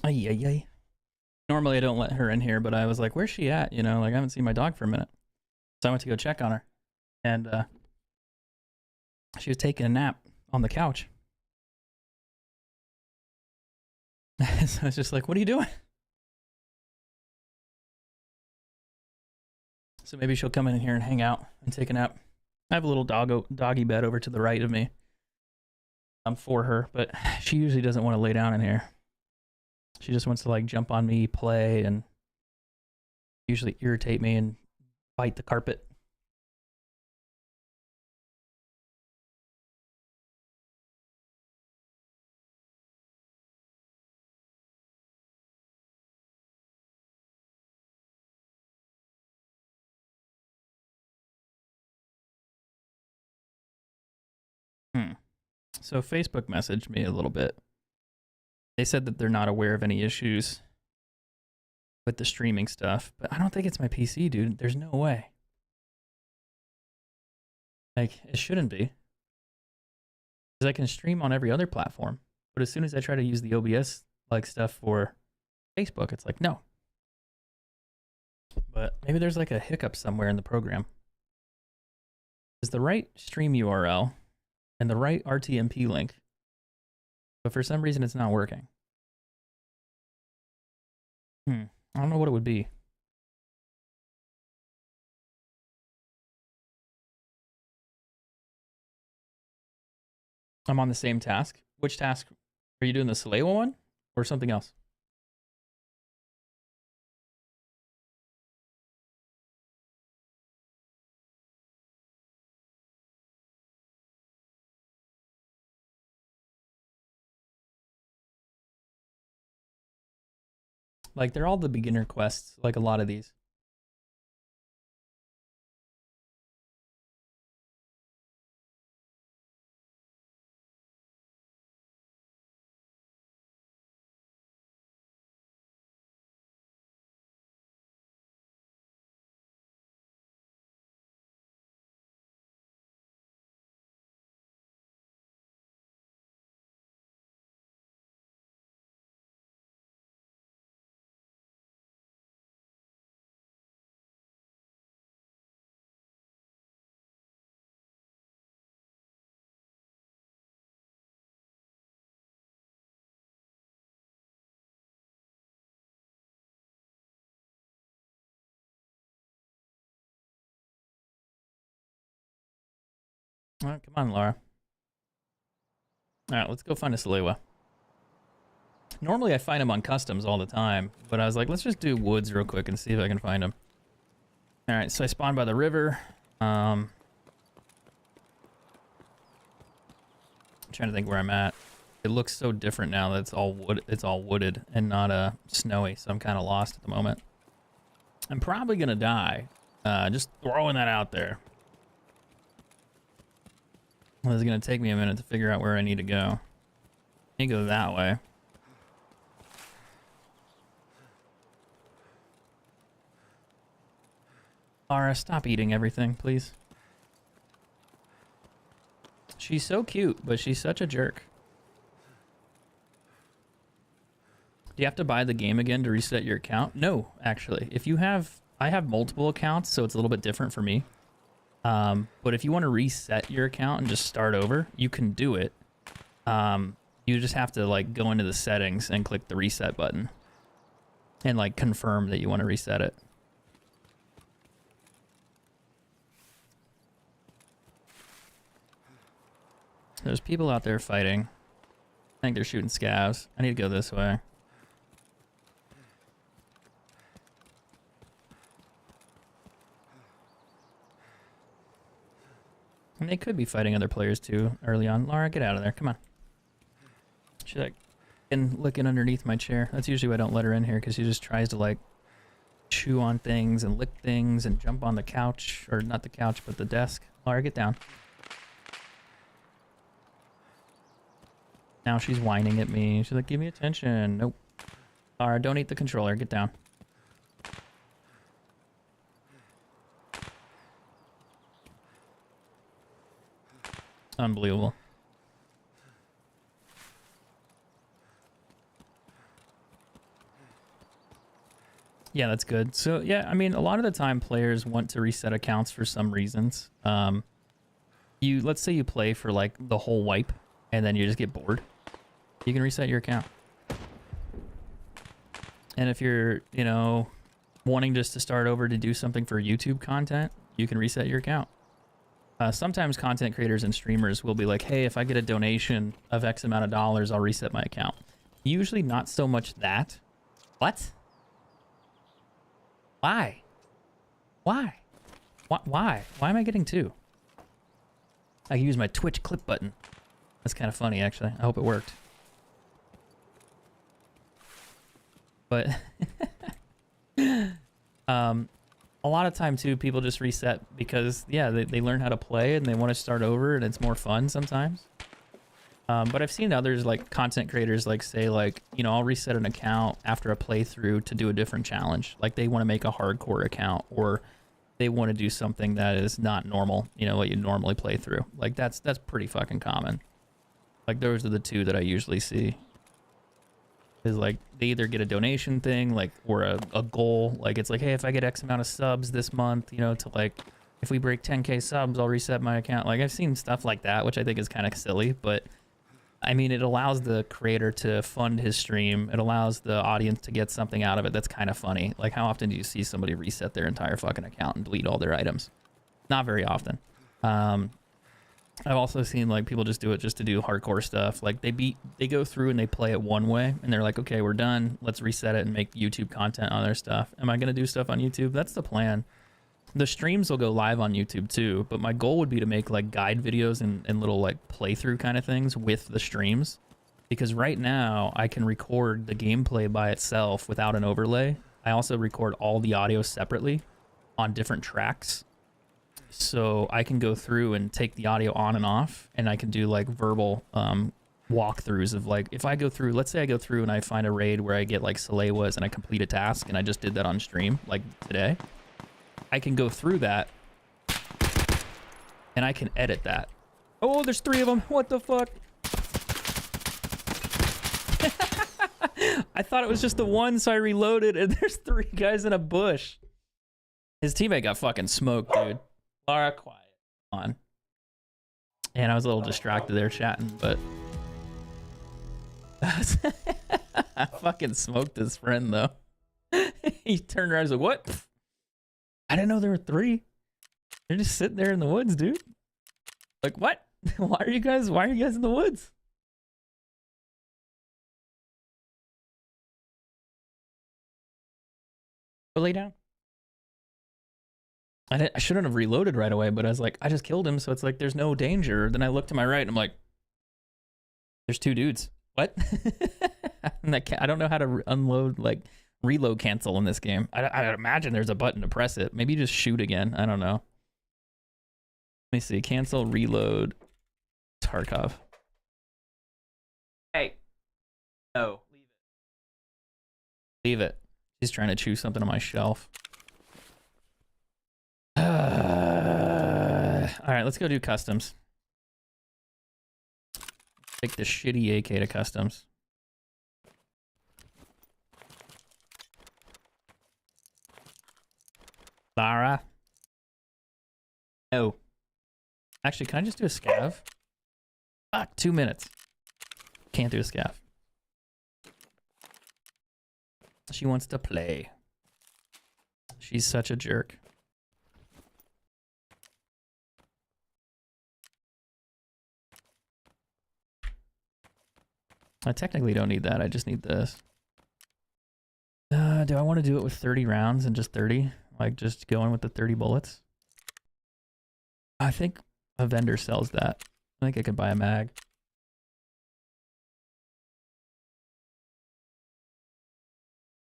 Ay, ay, ay. Normally I don't let her in here, but I was like, where's she at? You know, like I haven't seen my dog for a minute. So I went to go check on her. And she was taking a nap on the couch. So I was just like, what are you doing? So maybe she'll come in here and hang out and take a nap. I have a little doggy bed over to the right of me. For her, but she usually doesn't want to lay down in here. She just wants to like jump on me, play, and usually irritate me and bite the carpet. So Facebook messaged me a little bit. They said that they're not aware of any issues with the streaming stuff, but I don't think it's my PC, dude. There's no way. Like, it shouldn't be. Because I can stream on every other platform, but as soon as I try to use the OBS like stuff for Facebook, it's like, no. But maybe there's like a hiccup somewhere in the program. Is the right stream URL and the right RTMP link, but for some reason it's not working. I don't know what it would be. I'm on the same task. Which task? Are you doing the Salewa one or something else? Like, they're all the beginner quests, like a lot of these. All right, come on, Laura. All right, let's go find a Salewa. Normally I find them on customs all the time, but I was like, let's just do woods real quick and see if I can find them. All right, so I spawned by the river. I'm trying to think where I'm at. It looks so different now that it's all wooded and not snowy, so I'm kind of lost at the moment. I'm probably gonna die. Just throwing that out there. Well, it's gonna take me a minute to figure out where I need to go. I need to go that way. Laura, stop eating everything, please. She's so cute, but she's such a jerk. Do you have to buy the game again to reset your account? No, actually. If you have... I have multiple accounts, so it's a little bit different for me. But if you want to reset your account and just start over, you can do it. You just have to like go into the settings and click the reset button. And like confirm that you want to reset it. There's people out there fighting. I think they're shooting scavs. I need to go this way. And they could be fighting other players too early on. Laura, get out of there. Come on. She's like looking underneath my chair. That's usually why I don't let her in here, because she just tries to like chew on things and lick things and jump on the couch. Or not the couch, but the desk. Laura, get down. Now she's whining at me. She's like, give me attention. Nope. Laura, don't eat the controller. Get down. Unbelievable. Yeah, that's good. So yeah, I mean, a lot of the time players want to reset accounts for some reasons. Let's say you play for like the whole wipe and then you just get bored. You can reset your account. And if you're, you know, wanting just to start over to do something for YouTube content, you can reset your account. Sometimes content creators and streamers will be like, hey, if I get a donation of X amount of dollars, I'll reset my account. Usually not so much that. What? Why? Why? Why? Why am I getting two? I can use my Twitch clip button. That's kind of funny, actually. I hope it worked. But a lot of time too, people just reset because yeah, they learn how to play and they want to start over and it's more fun sometimes. But I've seen others like content creators like say like, you know, I'll reset an account after a playthrough to do a different challenge. Like they want to make a hardcore account or they want to do something that is not normal, you know, what you normally play through. Like that's pretty fucking common. Like those are the two that I usually see. Is like they either get a donation thing like or a goal, like it's like, hey, if I get X amount of subs this month, you know, to like if we break 10k subs, I'll reset my account. Like I've seen stuff like that, which I think is kind of silly, but I mean, it allows the creator to fund his stream. It allows the audience to get something out of it that's kind of funny. Like how often do you see somebody reset their entire fucking account and delete all their items? Not very often. I've also seen like people just do it just to do hardcore stuff. Like they go through and they play it one way and they're like, okay, we're done. Let's reset it and make YouTube content on their stuff. Am I going to do stuff on YouTube? That's the plan. The streams will go live on YouTube too, but my goal would be to make like guide videos and little like playthrough kind of things with the streams. Because right now I can record the gameplay by itself without an overlay. I also record all the audio separately on different tracks. So I can go through and take the audio on and off, and I can do like verbal walkthroughs of like, if I go through, let's say I go through and I find a raid where I get like Salewas and I complete a task, and I just did that on stream like today. I can go through that and I can edit that. Oh, there's 3 of them. What the fuck? I thought it was just the one, so I reloaded, and there's 3 guys in a bush. His teammate got fucking smoked, dude. Laura, quiet. On. And I was a little distracted there chatting, but I fucking smoked his friend though. He turned around and was like, what? I didn't know there were 3. They're just sitting there in the woods, dude. Like, what? Why are you guys in the woods? Go lay down. I shouldn't have reloaded right away, but I was like, I just killed him, so it's like there's no danger. Then I look to my right and I'm like, there's 2 dudes. What? And I don't know how to unload, like, reload cancel in this game. I imagine there's a button to press it. Maybe just shoot again. I don't know. Let me see. Cancel, reload, Tarkov. Hey. No. Leave it. He's trying to chew something on my shelf. All right, let's go do customs. Take the shitty AK to customs. Lara. No. Actually, can I just do a scav? Fuck, 2 minutes. Can't do a scav. She wants to play. She's such a jerk. I technically don't need that. I just need this. Do I want to do it with 30 rounds and just 30? Like just going with the 30 bullets? I think a vendor sells that. I think I could buy a mag.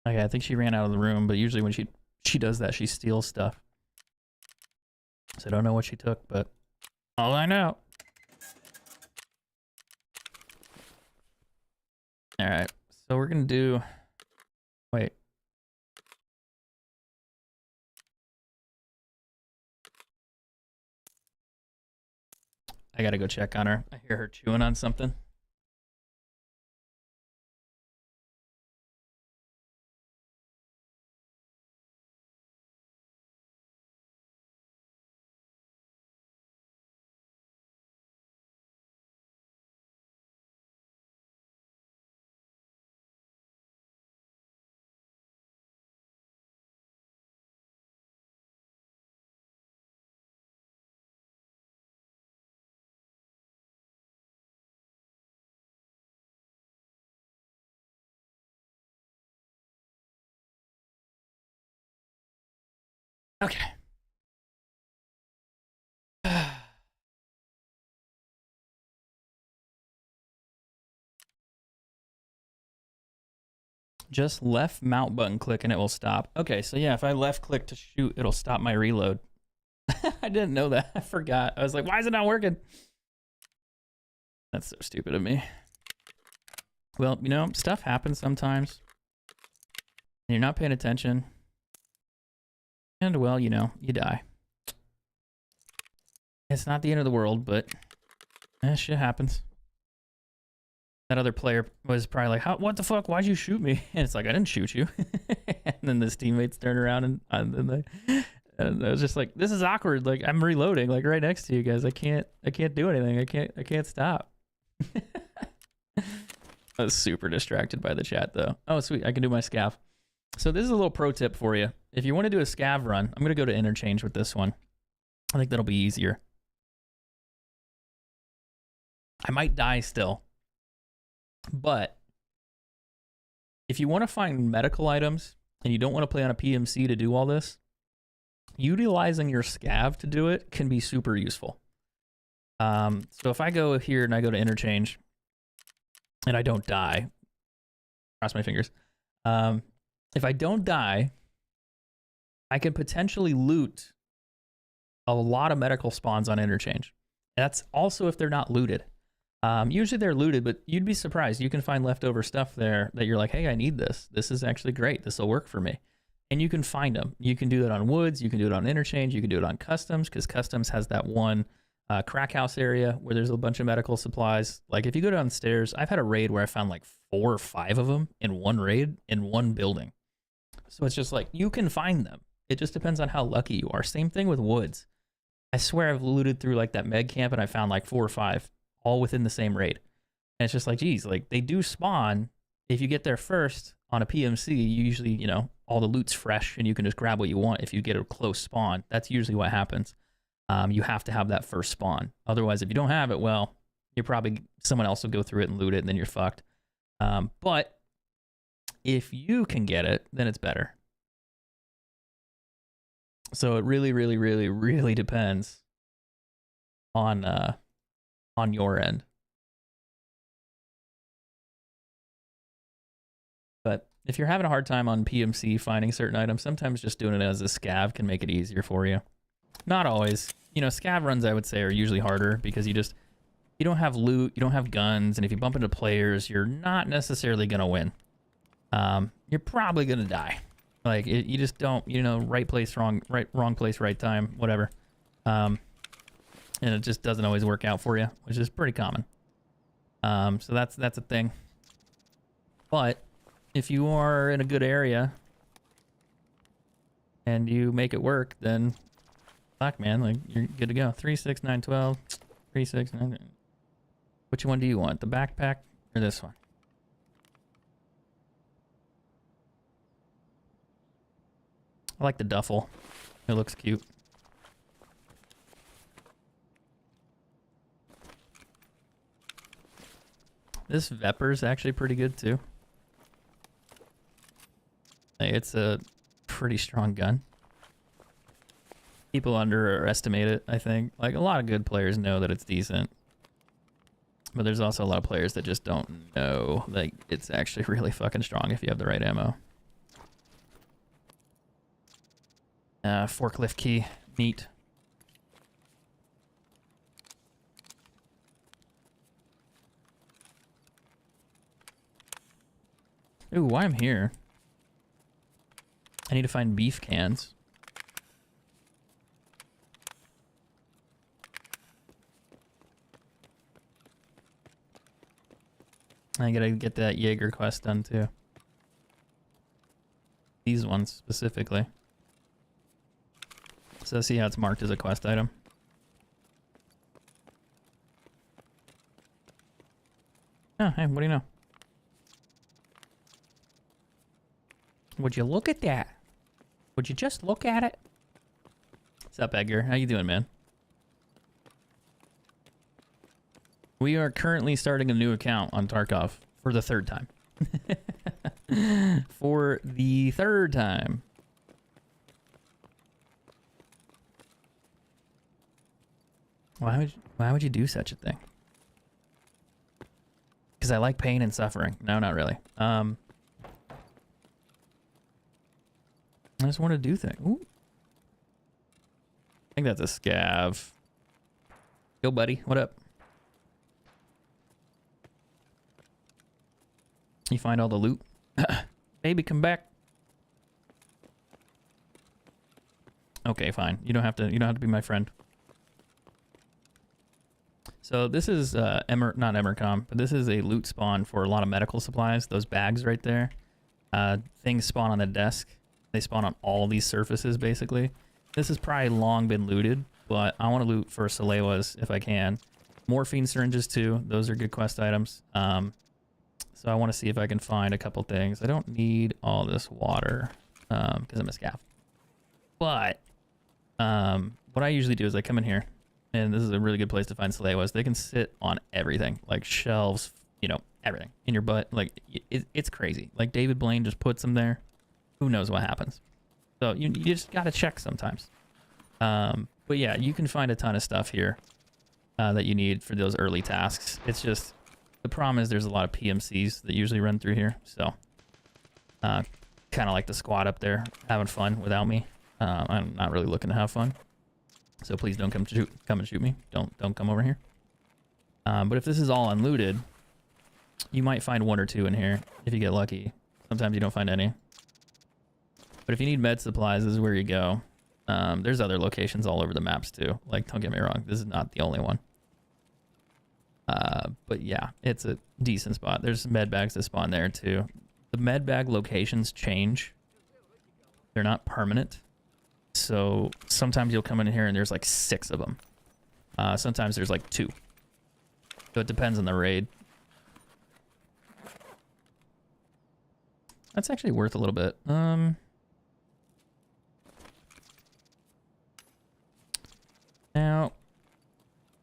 Okay, I think she ran out of the room, but usually when she does that, she steals stuff. So I don't know what she took, but I'll find out. All right, so we're gonna do, wait. I gotta go check on her. I hear her chewing on something. Okay. Just left mount button click and it will stop. Okay, so yeah, if I left click to shoot, it'll stop my reload. I didn't know that. I forgot. I was like, why is it not working? That's so stupid of me. Well, you know, stuff happens sometimes. And you're not paying attention. And, well, you know, you die. It's not the end of the world, but shit happens. That other player was probably like, what the fuck? Why'd you shoot me? And it's like, I didn't shoot you. And then his teammates turn around and I was just like, this is awkward. Like, I'm reloading, like right next to you guys. I can't do anything. I can't stop. I was super distracted by the chat though. Oh, sweet. I can do my scav. So this is a little pro tip for you. If you want to do a scav run, I'm going to go to interchange with this one. I think that'll be easier. I might die still. But if you want to find medical items and you don't want to play on a PMC to do all this, utilizing your scav to do it can be super useful. So if I go here and I go to interchange and I don't die, cross my fingers. If I don't die, I can potentially loot a lot of medical spawns on interchange. That's also if they're not looted. Usually they're looted, but you'd be surprised. You can find leftover stuff there that you're like, hey, I need this. This is actually great. This will work for me. And you can find them. You can do it on woods. You can do it on interchange. You can do it on customs, because customs has that one crack house area where there's a bunch of medical supplies. Like if you go downstairs, I've had a raid where I found like 4 or 5 of them in one raid in one building. So it's just like, you can find them. It just depends on how lucky you are. Same thing with woods. I swear I've looted through like that med camp and I found like 4 or 5 all within the same raid. And it's just like, geez, like they do spawn. If you get there first on a PMC, you usually, you know, all the loot's fresh and you can just grab what you want. If you get a close spawn, that's usually what happens. You have to have that first spawn. Otherwise, if you don't have it, well, you're probably, someone else will go through it and loot it and then you're fucked. But if you can get it, then it's better. So it really, really, really, really depends on your end. But if you're having a hard time on PMC finding certain items, sometimes just doing it as a scav can make it easier for you. Not always. You know, scav runs, I would say, are usually harder because you don't have loot, you don't have guns, and if you bump into players, you're not necessarily going to win. You're probably going to die. Like, you just don't, you know, right place, wrong place, right time, whatever. And it just doesn't always work out for you, which is pretty common. So that's a thing. But if you are in a good area and you make it work, then fuck, man, like you're good to go. 3, 6, 9, 12, 3, 6, 9. Which one do you want? The backpack or this one? I like the duffel. It looks cute. This Vepper's actually pretty good too. It's a pretty strong gun. People underestimate it, I think. Like, a lot of good players know that it's decent. But there's also a lot of players that just don't know that it's actually really fucking strong if you have the right ammo. Forklift key. Neat. Ooh, while I'm here, I need to find beef cans. I gotta get that Jaeger quest done too. These ones specifically. So see how it's marked as a quest item. Oh, hey, what do you know? Would you look at that? Would you just look at it? What's up, Edgar? How you doing, man? We are currently starting a new account on Tarkov for the 3rd time. For the 3rd time. Why would you do such a thing? Because I like pain and suffering. No, not really. I just want to do things. Ooh. I think that's a scav. Yo, buddy. What up? You find all the loot? Baby, come back. Okay, fine. You don't have to be my friend. So this is not Emercom, but this is a loot spawn for a lot of medical supplies. Those bags right there. Things spawn on the desk. They spawn on all these surfaces, basically. This has probably long been looted, but I want to loot for Salewas if I can. Morphine syringes too. Those are good quest items. So I want to see if I can find a couple things. I don't need all this water because I'm a scav. But what I usually do is I come in here, and this is a really good place to find Salewas. They can sit on everything, like shelves, you know, everything in your butt. Like it's crazy. Like David Blaine just puts them there. Who knows what happens? So you just gotta check sometimes. But yeah, you can find a ton of stuff here that you need for those early tasks. It's just the problem is there's a lot of PMCs that usually run through here. So kind of like the squad up there having fun without me. I'm not really looking to have fun. So please don't come and shoot me. Don't come over here. But if this is all unlooted, you might find one or two in here if you get lucky. Sometimes you don't find any. But if you need med supplies, this is where you go. There's other locations all over the maps too. Like, don't get me wrong, this is not the only one. But yeah, it's a decent spot. There's med bags that spawn there too. The med bag locations change. They're not permanent. So sometimes you'll come in here and there's like 6 of them. Sometimes there's like 2. So it depends on the raid. That's actually worth a little bit. Now,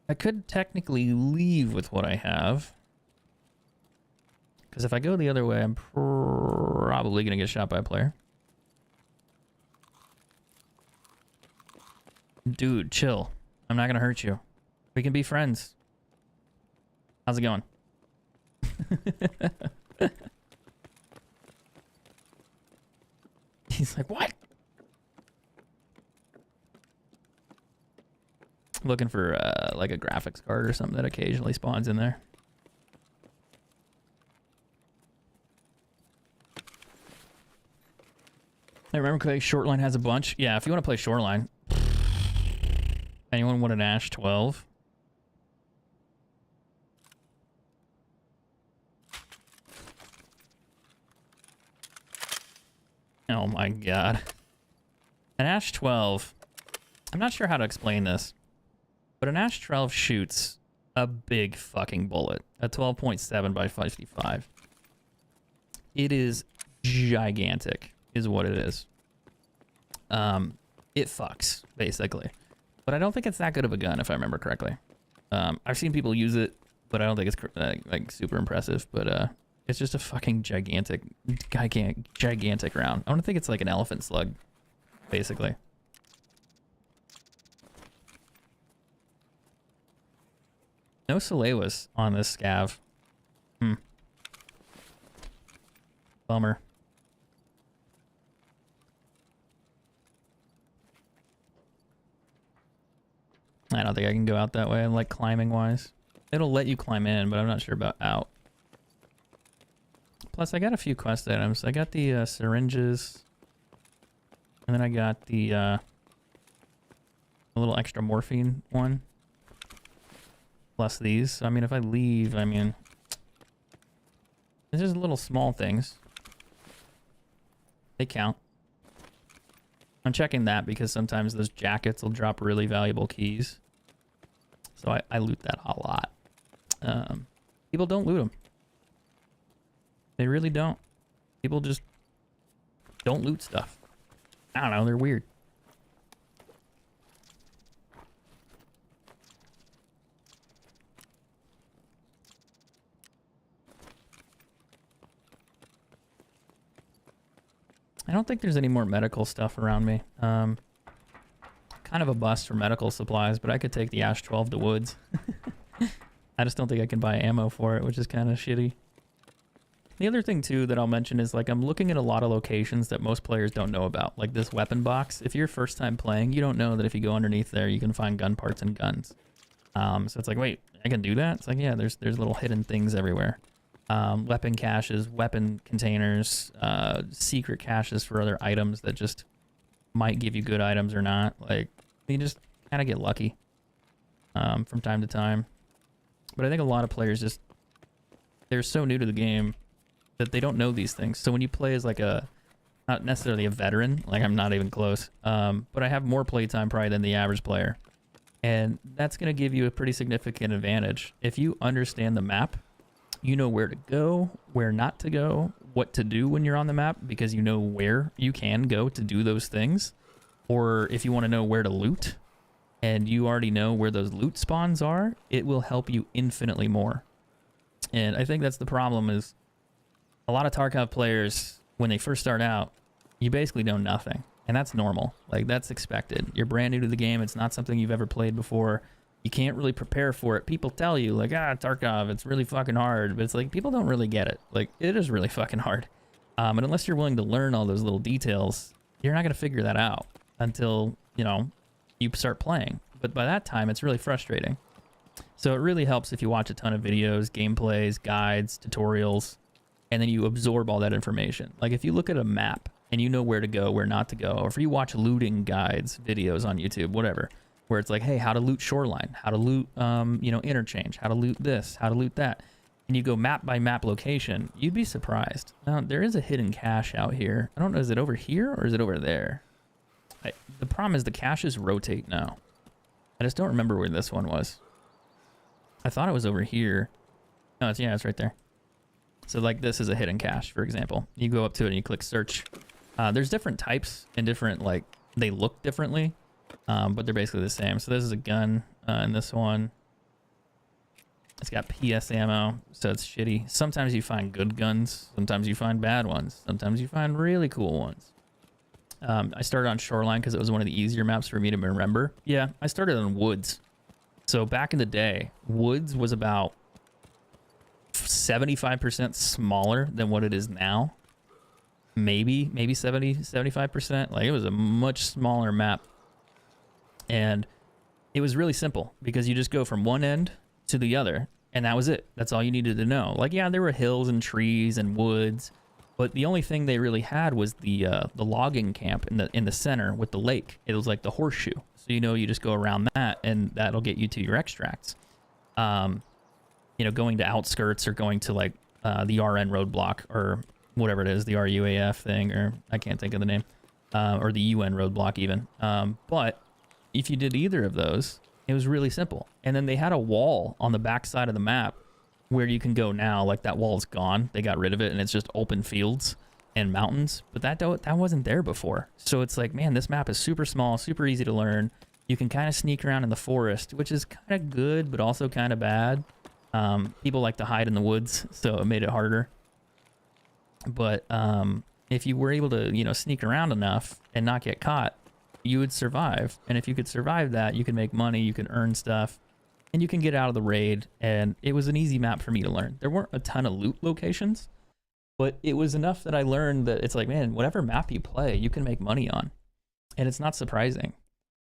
I could technically leave with what I have. Because if I go the other way, I'm probably going to get shot by a player. Dude, chill. I'm not going to hurt you. We can be friends. How's it going? He's like, what? Looking for like a graphics card or something that occasionally spawns in there. I remember playing Shortline has a bunch. Yeah, if you want to play Shortline. Anyone want an Ash 12? Oh my god. An Ash 12. I'm not sure how to explain this. But an Ash 12 shoots a big fucking bullet. A 12.7 by 55. It is gigantic, is what it is. It fucks, basically. But I don't think it's that good of a gun, if I remember correctly. I've seen people use it, but I don't think it's like super impressive. But it's just a fucking gigantic round. I don't think it's like an elephant slug, basically. No Salewas on this scav. Bummer. I don't think I can go out that way, like climbing wise. It'll let you climb in, but I'm not sure about out. Plus, I got a few quest items. I got the syringes. And then I got the little extra morphine one. Plus these. So, I mean, if I leave, I mean... It's just little small things. They count. I'm checking that because sometimes those jackets will drop really valuable keys. So I loot that a lot. People don't loot them. They really don't. People just don't loot stuff. I don't know, they're weird. I don't think there's any more medical stuff around me. Because kind of a bust for medical supplies, but I could take the Ash 12 to woods. I just don't think I can buy ammo for it, which is kind of shitty. The other thing too that I'll mention is like I'm looking at a lot of locations that most players don't know about, like this weapon box. If you're first time playing, you don't know that if you go underneath there, you can find gun parts and guns. So it's like, wait, I can do that? It's like, yeah, there's little hidden things everywhere. Weapon caches, weapon containers, secret caches for other items that just might give you good items or not. Like, you just kind of get lucky from time to time. But I think a lot of players just, they're so new to the game that they don't know these things. So when you play as like not necessarily a veteran, like I'm not even close, but I have more playtime probably than the average player. And that's going to give you a pretty significant advantage. If you understand the map, you know where to go, where not to go, what to do when you're on the map, because you know where you can go to do those things. Or if you want to know where to loot, and you already know where those loot spawns are, it will help you infinitely more. And I think that's the problem is a lot of Tarkov players, when they first start out, you basically know nothing. And that's normal. Like, that's expected. You're brand new to the game. It's not something you've ever played before. You can't really prepare for it. People tell you, like, Tarkov, it's really fucking hard. But it's like, people don't really get it. Like, it is really fucking hard. And unless you're willing to learn all those little details, you're not going to figure that out until, you know, you start playing. But by that time, it's really frustrating. So it really helps if you watch a ton of videos, gameplays, guides, tutorials, and then you absorb all that information. Like if you look at a map and you know where to go, where not to go, or if you watch looting guides, videos on YouTube, whatever, where it's like, hey, how to loot shoreline, how to loot, you know, interchange, how to loot this, how to loot that, and you go map by map location, you'd be surprised. Now, there is a hidden cache out here. I don't know, is it over here or is it over there? The problem is the caches rotate now. I just don't remember where this one was. I thought it was over here. No, yeah, it's right there. So like this is a hidden cache, for example. You go up to it and you click search. There's different types and different, like, they look differently, but they're basically the same. So this is a gun, and this one, it's got PS ammo, so it's shitty. Sometimes you find good guns, sometimes you find bad ones, sometimes you find really cool ones. I started on Shoreline because it was one of the easier maps for me to remember. Yeah, I started on Woods. So back in the day, Woods was about 75% smaller than what it is now. Maybe 70, 75%. Like, it was a much smaller map. And it was really simple because you just go from one end to the other, and that was it. That's all you needed to know. Like, yeah, there were hills and trees and woods, but the only thing they really had was the logging camp in the center with the lake. It was like the horseshoe. So, you know, you just go around that, and that'll get you to your extracts. You know, going to outskirts or going to like the RN roadblock or whatever it is, the RUAF thing, or I can't think of the name, or the UN roadblock even. But if you did either of those, it was really simple. And then they had a wall on the back side of the map where you can go now. Like, that wall's gone. They got rid of it, and it's just open fields and mountains. But that wasn't there before. So it's like, man, this map is super small, super easy to learn. You can kind of sneak around in the forest, which is kind of good, but also kind of bad. People like to hide in the woods, so it made it harder. But if you were able to, you know, sneak around enough and not get caught, you would survive. And if you could survive that, you can make money, you can earn stuff, and you can get out of the raid. And it was an easy map for me to learn. There weren't a ton of loot locations, but it was enough that I learned that it's like, man, whatever map you play, you can make money on. And it's not surprising.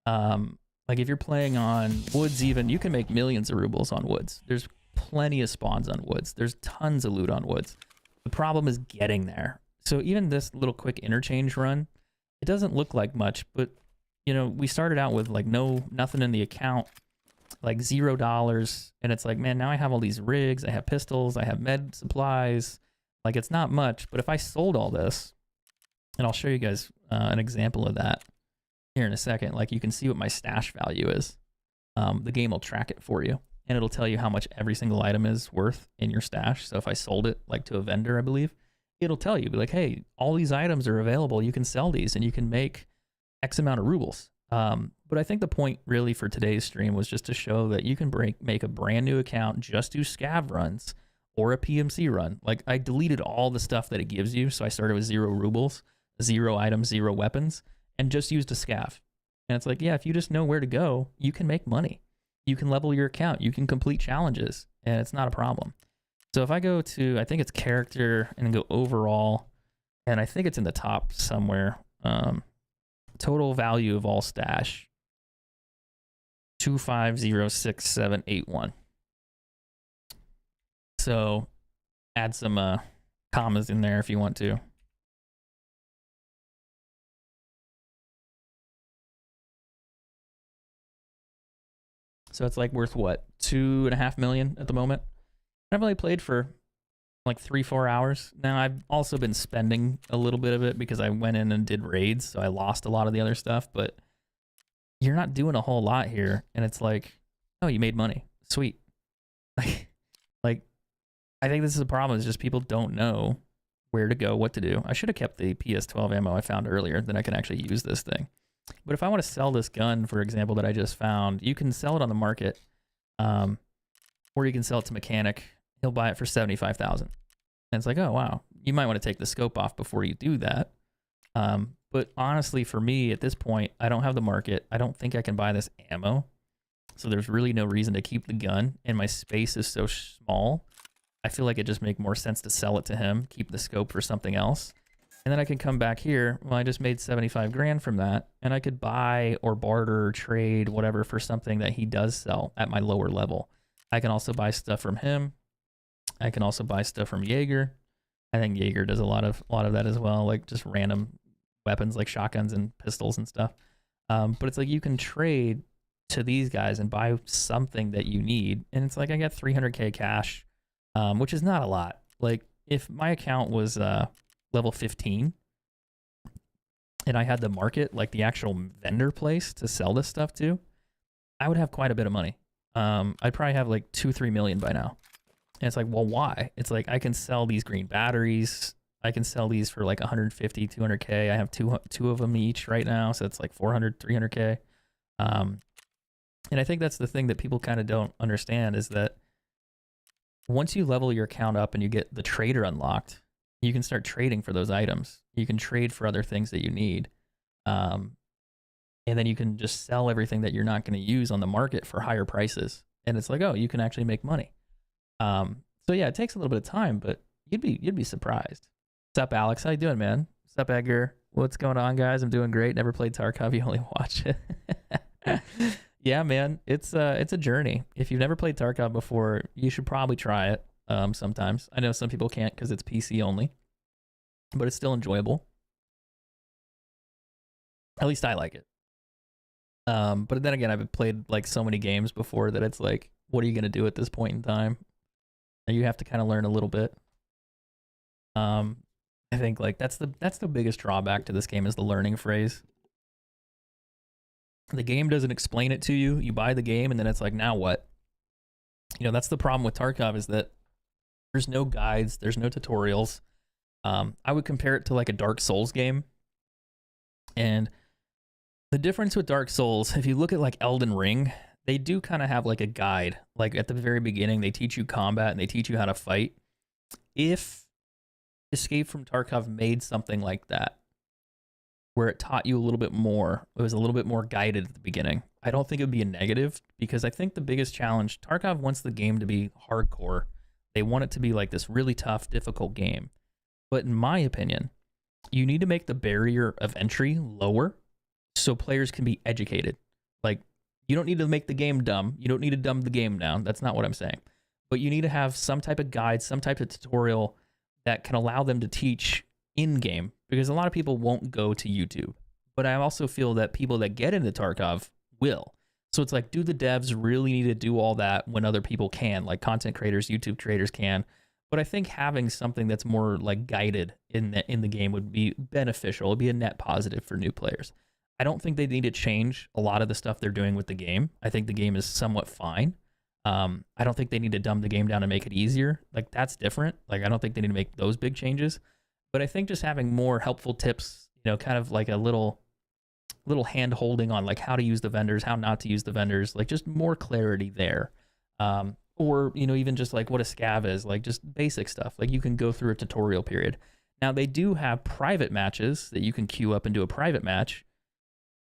Like, if you're playing on Woods even, you can make millions of rubles on Woods. There's plenty of spawns on Woods. There's tons of loot on Woods. The problem is getting there. So even this little quick interchange run, it doesn't look like much, but, you know, we started out with like nothing in the account, like $0, and it's like, man, now I have all these rigs, I have pistols, I have med supplies. Like, it's not much, but if I sold all this, and I'll show you guys an example of that here in a second. Like, you can see what my stash value is. The game will track it for you, and it'll tell you how much every single item is worth in your stash. So if I sold it like to a vendor, I believe, it'll tell you, be like, hey, all these items are available. You can sell these and you can make X amount of rubles. But I think the point really for today's stream was just to show that you can make a brand new account, just do scav runs or a PMC run. Like, I deleted all the stuff that it gives you. So I started with 0 rubles, 0 items, 0 weapons, and just used a scav. And it's like, yeah, if you just know where to go, you can make money. You can level your account. You can complete challenges, and it's not a problem. So if I go to, I think it's character and go overall, and I think it's in the top somewhere. Total value of all stash, 2506781. So add some commas in there if you want to. So it's like worth what, 2.5 million at the moment. I've only played for like 3-4 hours. Now I've also been spending a little bit of it because I went in and did raids, so I lost a lot of the other stuff, but you're not doing a whole lot here. And it's like, oh, you made money. Sweet. Like, I think this is a problem, is just people don't know where to go, what to do. I should have kept the PS12 ammo I found earlier, then I can actually use this thing. But if I want to sell this gun, for example, that I just found, you can sell it on the market, or you can sell it to mechanic. He'll buy it for 75,000. And it's like, oh wow, you might want to take the scope off before you do that. But honestly, for me at this point, I don't have the market. I don't think I can buy this ammo, so there's really no reason to keep the gun. And my space is so small, I feel like it just make more sense to sell it to him, keep the scope for something else. And then I can come back here. Well, I just made 75 grand from that, and I could buy or barter or trade whatever for something that he does sell at my lower level. I can also buy stuff from him. I can also buy stuff from Jaeger. I think Jaeger does a lot of that as well, like just random weapons like shotguns and pistols and stuff. But it's like you can trade to these guys and buy something that you need, and it's like I got 300k cash, which is not a lot. Like if my account was level 15 and I had the market, like the actual vendor place to sell this stuff to, I would have quite a bit of money. I'd probably have like 2-3 million by now. And it's like, well, why? It's like I can sell these green batteries. I can sell these for like 150, 200k. I have two of them each right now, so it's like 400, 300k. And I think that's the thing that people kind of don't understand, is that once you level your account up and you get the trader unlocked, you can start trading for those items. You can trade for other things that you need. And then you can just sell everything that you're not going to use on the market for higher prices. And it's like, oh, you can actually make money. So yeah, it takes a little bit of time, but you'd be surprised. What's up, Alex? How you doing, man? What's up, Edgar? What's going on, guys? I'm doing great. Never played Tarkov. You only watch it. Yeah, man, it's a journey. If you've never played Tarkov before, you should probably try it. Sometimes I know some people can't because it's PC only, but it's still enjoyable. At least I like it. But then again, I've played like so many games before that it's like, what are you gonna do at this point in time? And you have to kind of learn a little bit. I think like that's the biggest drawback to this game, is the learning phase. The game doesn't explain it to you. You buy the game and then it's like, now what? You know, that's the problem with Tarkov, is that there's no guides, there's no tutorials. I would compare it to like a Dark Souls game. And the difference with Dark Souls, if you look at like Elden Ring, they do kind of have like a guide. Like at the very beginning, they teach you combat and they teach you how to fight. If Escape from Tarkov made something like that, where it taught you a little bit more, it was a little bit more guided at the beginning, I don't think it would be a negative, because I think the biggest challenge, Tarkov wants the game to be hardcore. They want it to be like this really tough, difficult game. But in my opinion, you need to make the barrier of entry lower so players can be educated. Like, you don't need to make the game dumb. You don't need to dumb the game down. That's not what I'm saying. But you need to have some type of guide, some type of tutorial that can allow them to teach in-game, because a lot of people won't go to YouTube. But I also feel that people that get into Tarkov will. So it's like, do the devs really need to do all that when other people can, like content creators, YouTube creators can? But I think having something that's more like guided in the game would be beneficial. It'd be a net positive for new players. I don't think they need to change a lot of the stuff they're doing with the game. I think the game is somewhat fine. I don't think they need to dumb the game down and make it easier. Like, that's different. Like, I don't think they need to make those big changes. But I think just having more helpful tips, you know, kind of like a little hand holding on like how to use the vendors, how not to use the vendors, like just more clarity there. Or, you know, even just like what a scav is, like just basic stuff. Like, you can go through a tutorial period. Now, they do have private matches that you can queue up and do a private match,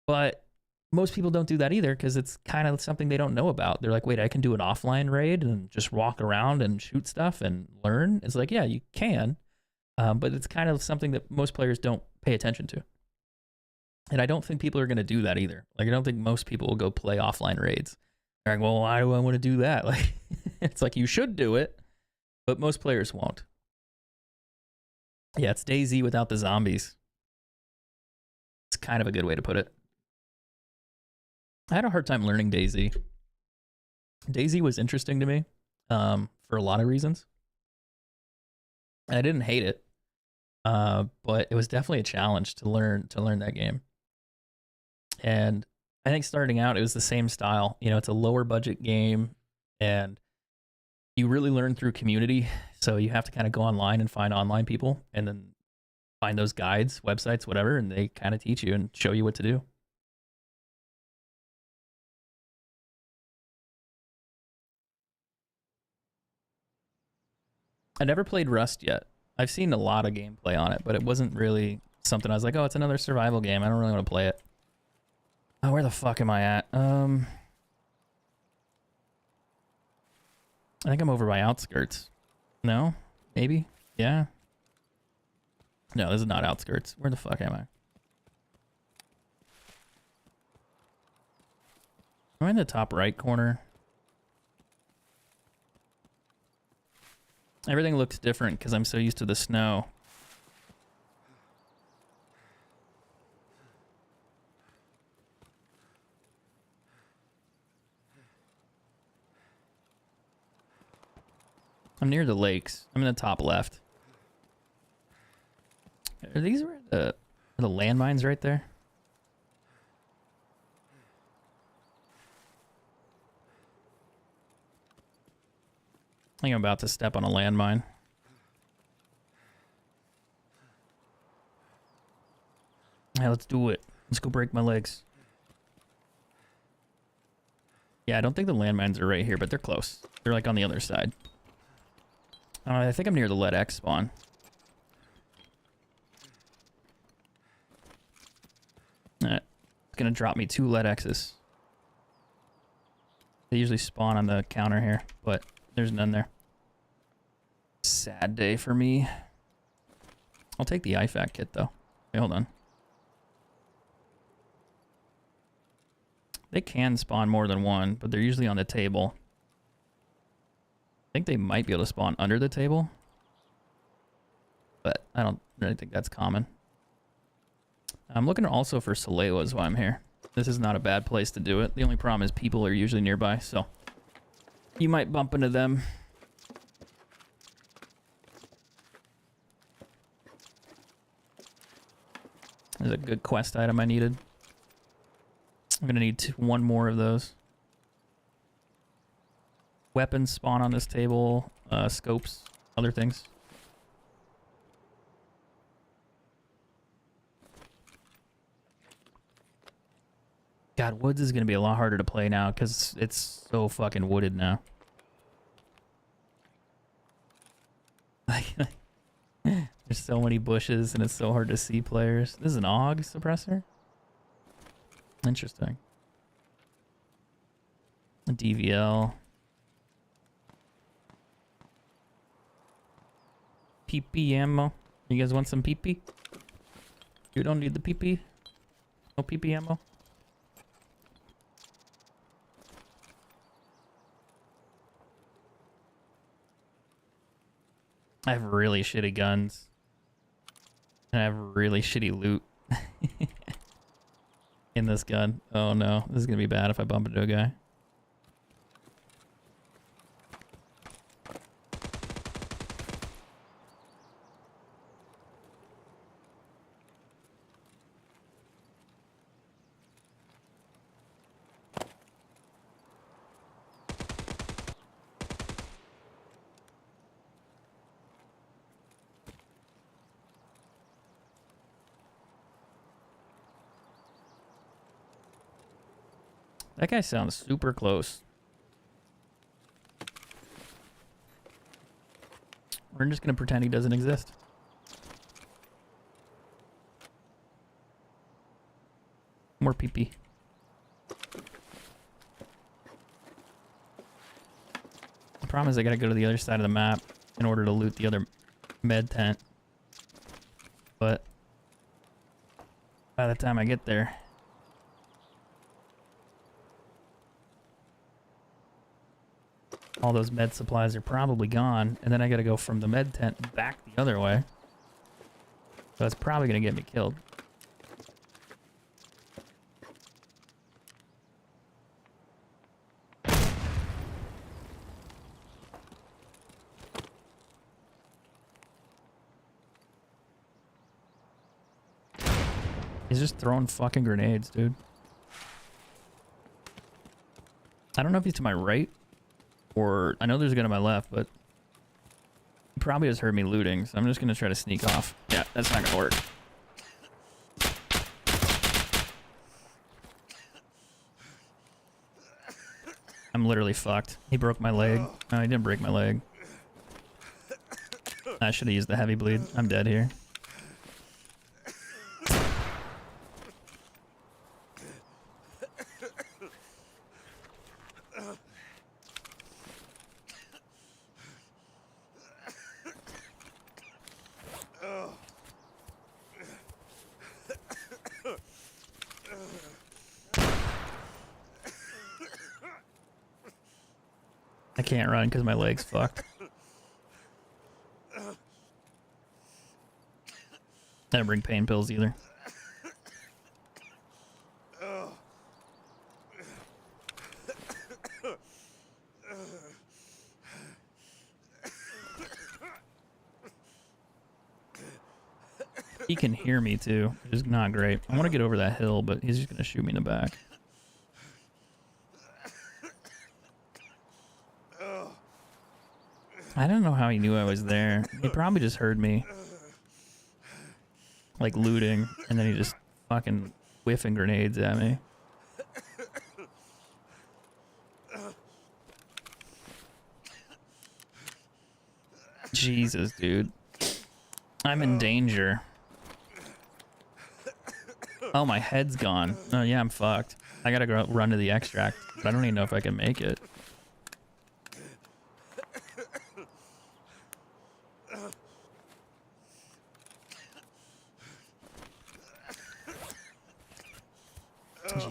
but most people don't do that either because it's kind of something they don't know about. They're like, wait, I can do an offline raid and just walk around and shoot stuff and learn. It's like, yeah, you can, but it's kind of something that most players don't pay attention to. And I don't think people are going to do that either. Like, I don't think most people will go play offline raids. They're like, well, why do I want to do that? Like, it's like, you should do it, but most players won't. Yeah, it's DayZ without the zombies. It's kind of a good way to put it. I had a hard time learning DayZ. DayZ was interesting to me for a lot of reasons. And I didn't hate it, but it was definitely a challenge to learn that game. And I think starting out, it was the same style. You know, it's a lower budget game, and you really learn through community. So you have to kind of go online and find online people, and then find those guides, websites, whatever, and they kind of teach you and show you what to do. I never played Rust yet. I've seen a lot of gameplay on it, but it wasn't really something I was like, oh, it's another survival game. I don't really want to play it. Oh, where the fuck am I at? I think I'm over by Outskirts. No? Maybe? Yeah? No, this is not Outskirts. Where the fuck am I? Am I in the top right corner? Everything looks different because I'm so used to the snow. I'm near the lakes. I'm in the top left. Are these the landmines right there? I think I'm about to step on a landmine. Yeah, let's do it. Let's go break my legs. Yeah, I don't think the landmines are right here, but they're close. They're like on the other side. I think I'm near the lead X spawn. Alright. It's gonna drop me 2 lead X's. They usually spawn on the counter here, but there's none there. Sad day for me. I'll take the IFAK kit though. Wait, hold on. They can spawn more than one, but they're usually on the table. I think they might be able to spawn under the table, but I don't really think that's common. I'm looking also for Salewas while I'm here. This is not a bad place to do it. The only problem is people are usually nearby, so you might bump into them. There's a good quest item I needed. I'm gonna need one more of those. Weapons spawn on this table, scopes, other things. God, Woods is gonna be a lot harder to play now because it's so fucking wooded now. There's so many bushes and it's so hard to see players. This is an AUG suppressor? Interesting. A DVL. PP ammo. You guys want some PP? You don't need the PP? No PP ammo? I have really shitty guns. And I have really shitty loot. In this gun. Oh no, this is gonna be bad if I bump into a guy. That guy sounds super close. We're just gonna pretend he doesn't exist. More PP. problem is I gotta go to the other side of the map in order to loot the other med tent. But by the time I get there, all those med supplies are probably gone, and then I gotta go from the med tent back the other way. So it's probably gonna get me killed. He's just throwing fucking grenades, dude. I don't know if he's to my right, or I know there's a guy to my left, but he probably just heard me looting, so I'm just gonna try to sneak off. Yeah, that's not gonna work. I'm literally fucked. He broke my leg. No, he didn't break my leg. I should have used the heavy bleed. I'm dead here. I can't run because my leg's fucked. I didn't bring pain pills either. He can hear me too, which is not great. I want to get over that hill, but he's just going to shoot me in the back. I don't know how he knew I was there. He probably just heard me, like, looting, and then he just fucking whiffing grenades at me. Jesus, dude. I'm in danger. Oh, my head's gone. Oh, yeah, I'm fucked. I gotta go run to the extract, but I don't even know if I can make it.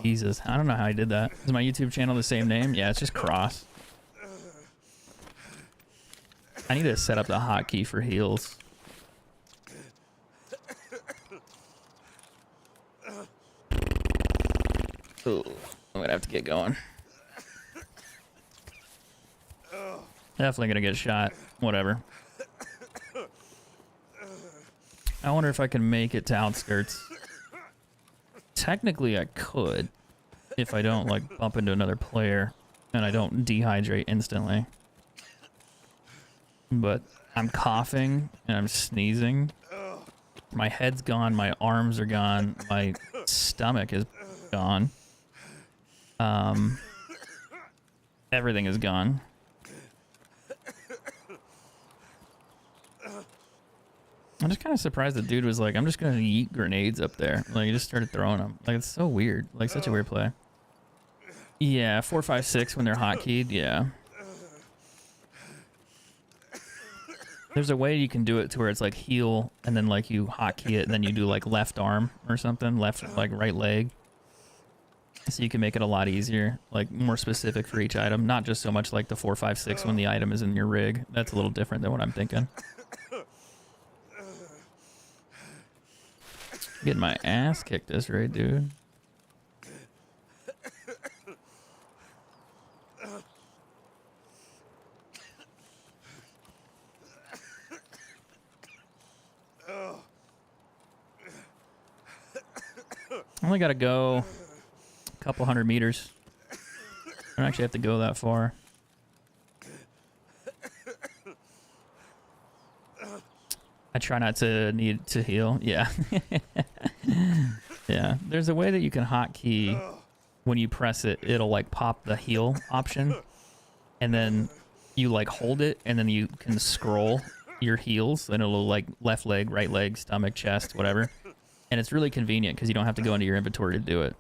Jesus, I don't know how I did that. Is my YouTube channel the same name? Yeah, it's just Cross. I need to set up the hotkey for heals. Ooh, I'm gonna have to get going. Definitely gonna get shot. Whatever. I wonder if I can make it to outskirts. Technically, I could, if I don't, like, bump into another player and I don't dehydrate instantly. But I'm coughing and I'm sneezing. My head's gone, my arms are gone, my stomach is gone. Everything is gone. I'm just kind of surprised the dude was like, I'm just gonna yeet grenades up there. Like, he just started throwing them. Like, it's so weird. Like, such a weird play. Yeah, 4, 5, 6 when they're hotkeyed, yeah. There's a way you can do it to where it's like heal, and then like you hotkey it, and then you do like left arm or something, left, like right leg. So you can make it a lot easier, like more specific for each item. Not just so much like the 4, 5, 6 when the item is in your rig. That's a little different than what I'm thinking. Getting my ass kicked this raid, dude. I only gotta go a couple 100 meters. I don't actually have to go that far. I try not to need to heal. Yeah. Yeah. There's a way that you can hotkey when you press it, it'll like pop the heal option. And then you like hold it and then you can scroll your heals and it'll like left leg, right leg, stomach, chest, whatever. And it's really convenient because you don't have to go into your inventory to do it.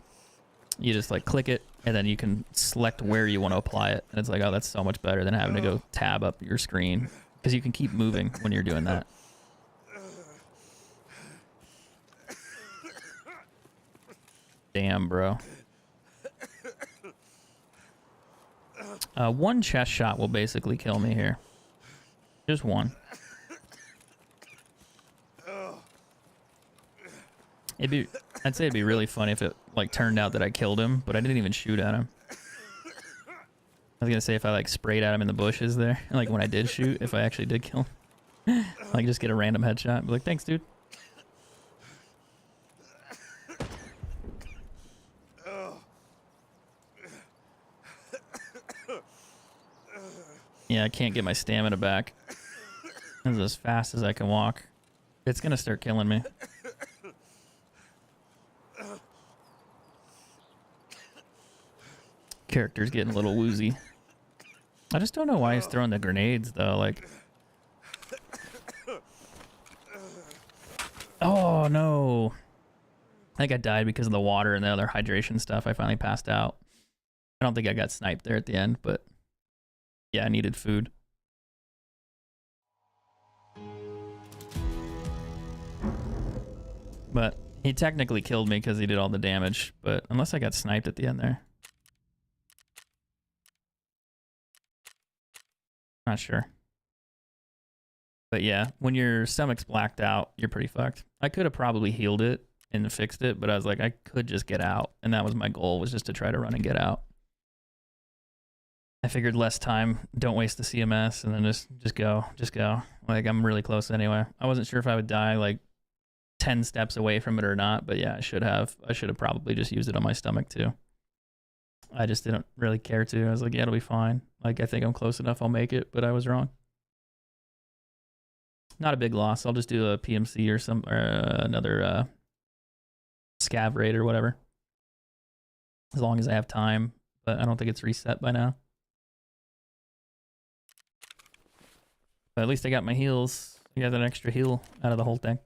You just like click it and then you can select where you want to apply it. And it's like, oh, that's so much better than having to go tab up your screen, because you can keep moving when you're doing that. Damn, bro. One chest shot will basically kill me here. Just one. I'd say it'd be really funny if it like turned out that I killed him, but I didn't even shoot at him. I was gonna say if I like sprayed at him in the bushes there, like when I did shoot, if I actually did kill him, like just get a random headshot. Be like, thanks, dude. Yeah, I can't get my stamina back. This is as fast as I can walk. It's gonna start killing me. Character's getting a little woozy. I just don't know why he's throwing the grenades though. Like, oh no! I think I died because of the water and the other hydration stuff. I finally passed out. I don't think I got sniped there at the end, but yeah, I needed food. But he technically killed me because he did all the damage. But unless I got sniped at the end there. Not sure. But yeah, when your stomach's blacked out, you're pretty fucked. I could have probably healed it and fixed it, but I was like, I could just get out. And that was my goal, was just to try to run and get out. I figured less time, don't waste the CMS, and then just go. Like, I'm really close anyway. I wasn't sure if I would die like 10 steps away from it or not, but yeah, I should have probably just used it on my stomach too. I just didn't really care to. I was like, yeah, it'll be fine. Like, I think I'm close enough, I'll make it, but I was wrong. Not a big loss. I'll just do a PMC or another scav raid or whatever. As long as I have time, but I don't think it's reset by now. But at least I got my heals. I got an extra heal out of the whole thing.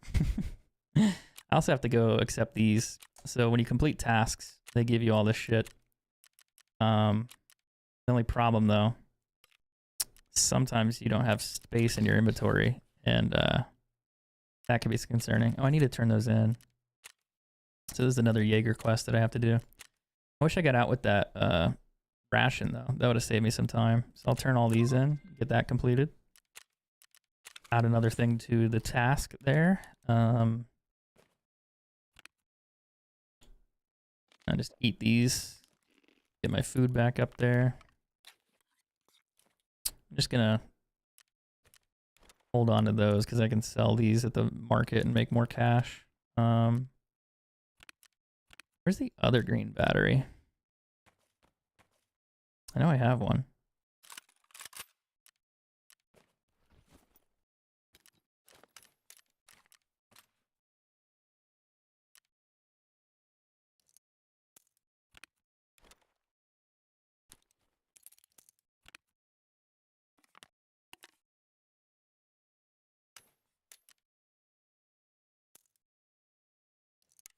I also have to go accept these. So when you complete tasks, they give you all this shit. The only problem though, sometimes you don't have space in your inventory, and that can be concerning. Oh, I need to turn those in. So this is another Jaeger quest that I have to do. I wish I got out with that ration though. That would have saved me some time. So I'll turn all these in, get that completed. Add another thing to the task there. I just eat these. Get my food back up there. I'm just gonna hold on to those because I can sell these at the market and make more cash. Where's the other green battery? I know I have one.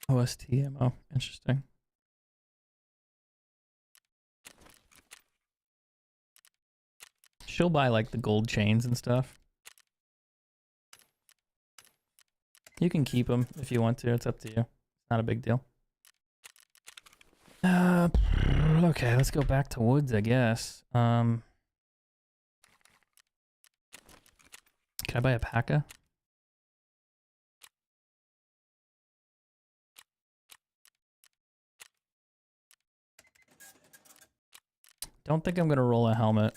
OST ammo. Interesting. She'll buy like the gold chains and stuff. You can keep them if you want to. It's up to you. Not a big deal. Okay, let's go back to woods, I guess. Can I buy a P.A.K.A? Don't think I'm gonna roll a helmet.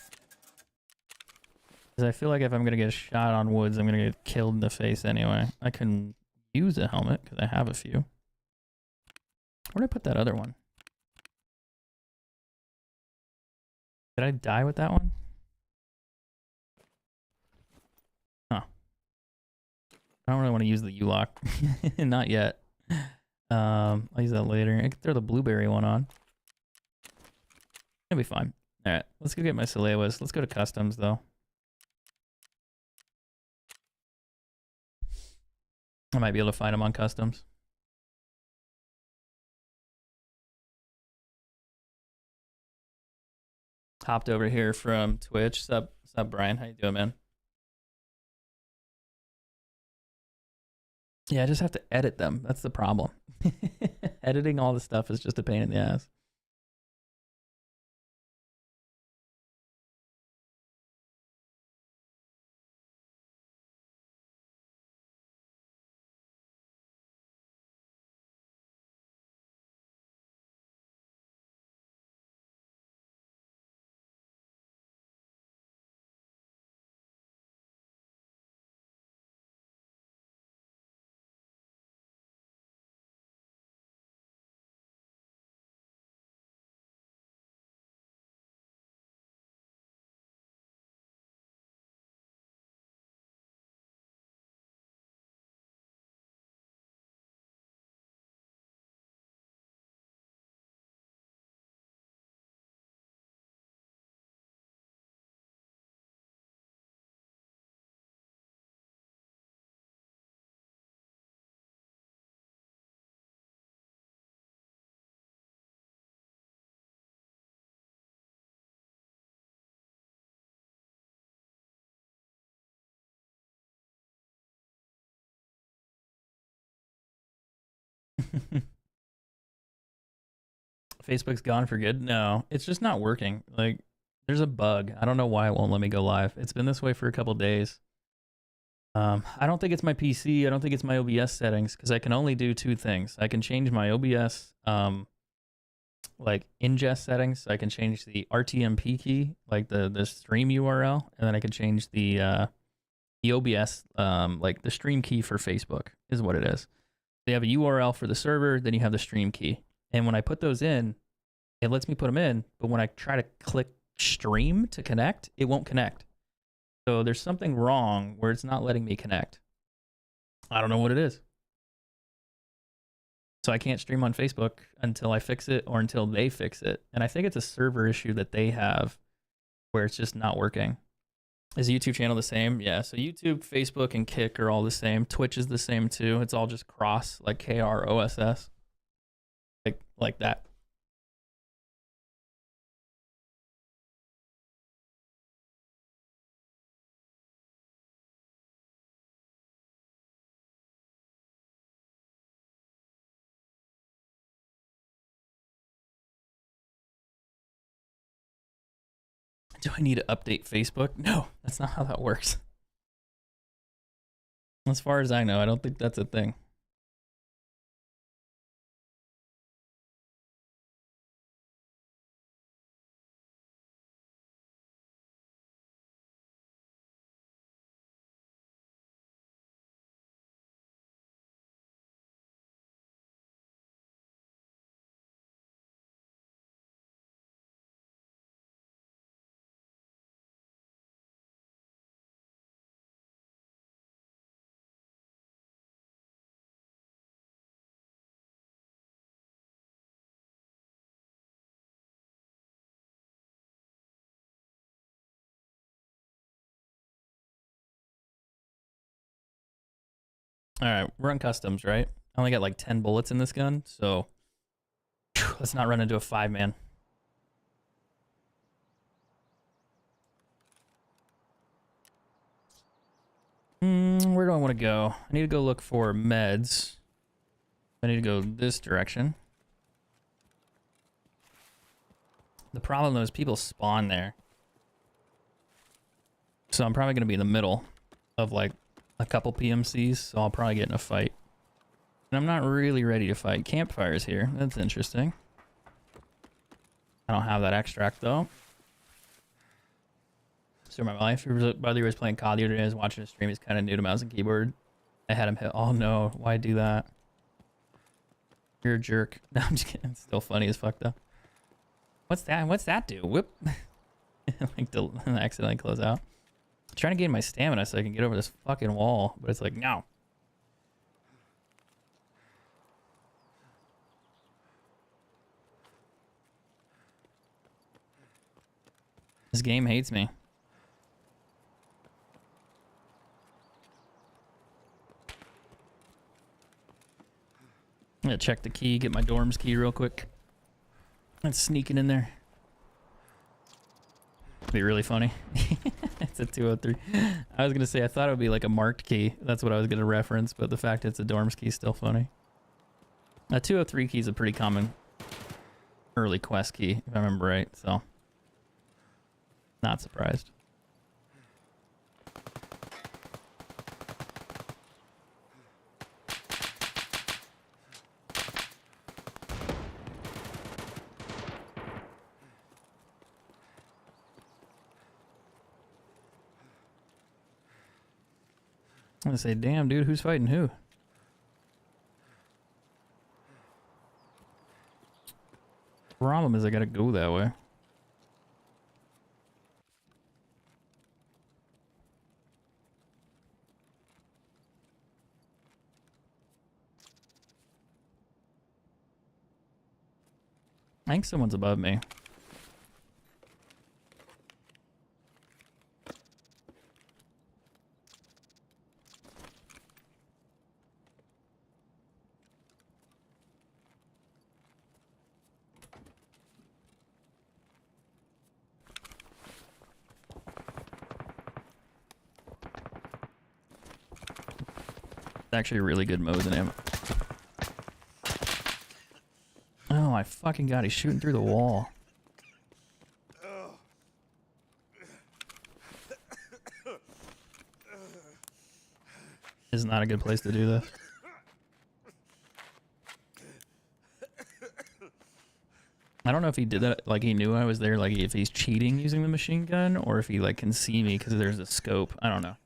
Because I feel like if I'm gonna get a shot on woods, I'm gonna get killed in the face anyway. I can use a helmet, because I have a few. Where'd I put that other one? Did I die with that one? Huh. I don't really want to use the U-lock. Not yet. I'll use that later. I can throw the blueberry one on. It'll be fine. Alright, let's go get my Salewas. Let's go to customs, though. I might be able to find them on customs. Hopped over here from Twitch. Sup, Brian? How you doing, man? Yeah, I just have to edit them. That's the problem. Editing all the stuff is just a pain in the ass. Facebook's gone for good? No, it's just not working. Like, there's a bug. I don't know why it won't let me go live. It's been this way for a couple days. I don't think it's my PC. I don't think it's my OBS settings because I can only do two things. I can change my OBS like ingest settings. So I can change the RTMP key, like the stream URL, and then I can change the OBS like the stream key for Facebook is what it is. They have a URL for the server, then you have the stream key. And when I put those in, it lets me put them in, but when I try to click stream to connect, it won't connect. So there's something wrong where it's not letting me connect. I don't know what it is. So I can't stream on Facebook until I fix it or until they fix it. And I think it's a server issue that they have where it's just not working. Is the YouTube channel the same? Yeah, so YouTube, Facebook, and Kick are all the same. Twitch is the same too. It's all just cross, like KROSS. Like that. Do I need to update Facebook? No, that's not how that works. As far as I know, I don't think that's a thing. All right, we're on customs, right? I only got like 10 bullets in this gun, so let's not run into a 5-man. Where do I want to go? I need to go look for meds. I need to go this direction. The problem though is people spawn there. So I'm probably going to be in the middle of like a couple PMCs, so I'll probably get in a fight. And I'm not really ready to fight. Campfires here. That's interesting. I don't have that extract though. So my life, brother was playing COD the other day. I was watching a stream. He's kind of new to mouse and keyboard. I had him hit. Oh no, why do that? You're a jerk. No, I'm just kidding. It's still funny as fuck though. What's that? What's that do? Whip. Like to accidentally close out. I'm trying to gain my stamina so I can get over this fucking wall, but it's like, no. This game hates me. I'm gonna check the key, get my dorm's key real quick. It's sneaking in there. be really funny. It's a 203. I was gonna say I thought it would be like a marked key. That's what I was gonna reference, but the fact it's a dorms key is still funny. A 203 key is a pretty common early quest key, if I remember right. So, not surprised. I'm gonna say, damn, dude, who's fighting who? Problem is I gotta go that way. I think someone's above me. Actually a really good Mosin ammo. Oh my fucking god, he's shooting through the wall. This is not a good place to do this. I don't know if he did that, like he knew I was there, like if he's cheating using the machine gun, or if he like can see me because there's a scope. I don't know.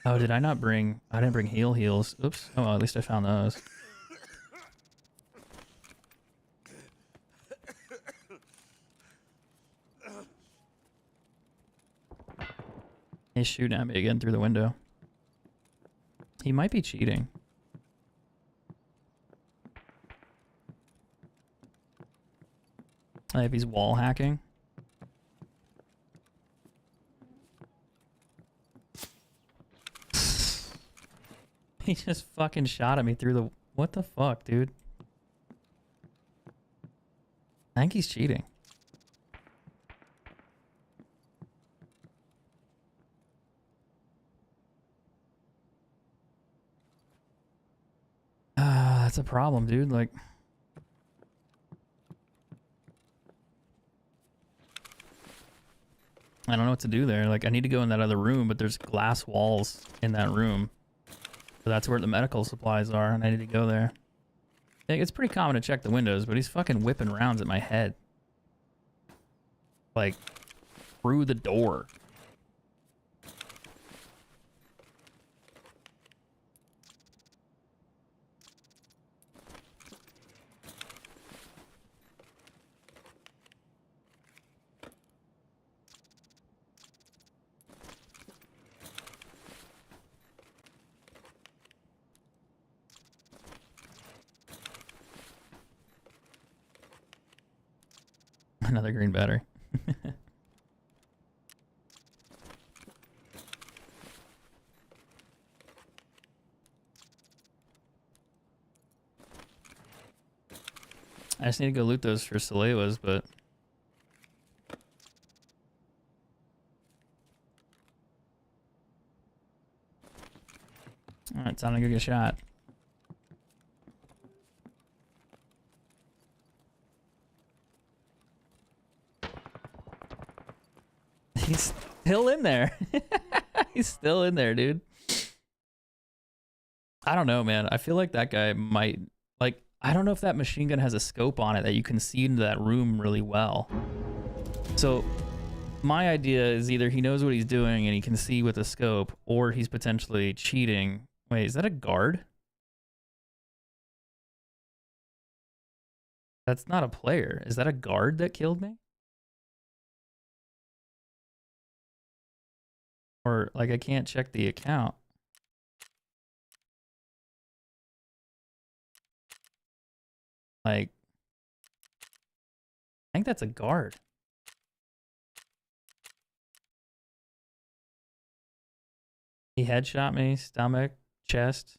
Oh, did I not bring... I didn't bring heals. Oops. Oh, well, at least I found those. He's shooting at me again through the window. He might be cheating. Like if he's wall hacking. He just fucking shot at me through the... What the fuck, dude? I think he's cheating. That's a problem, dude. Like... I don't know what to do there. Like, I need to go in that other room, but there's glass walls in that room. So that's where the medical supplies are, and I need to go there. It's pretty common to check the windows, but he's fucking whipping rounds at my head. Like, through the door. Another green battery. I just need to go loot those for Salewas, but... Alright, time to go get shot. He's still in there. He's still in there, dude. I don't know, man. I feel like that guy might... Like, I don't know if that machine gun has a scope on it that you can see into that room really well. So, my idea is either he knows what he's doing and he can see with a scope, or he's potentially cheating. Wait, is that a guard? That's not a player. Is that a guard that killed me? Or, like, I can't check the account. Like, I think that's a guard. He headshot me, stomach, chest.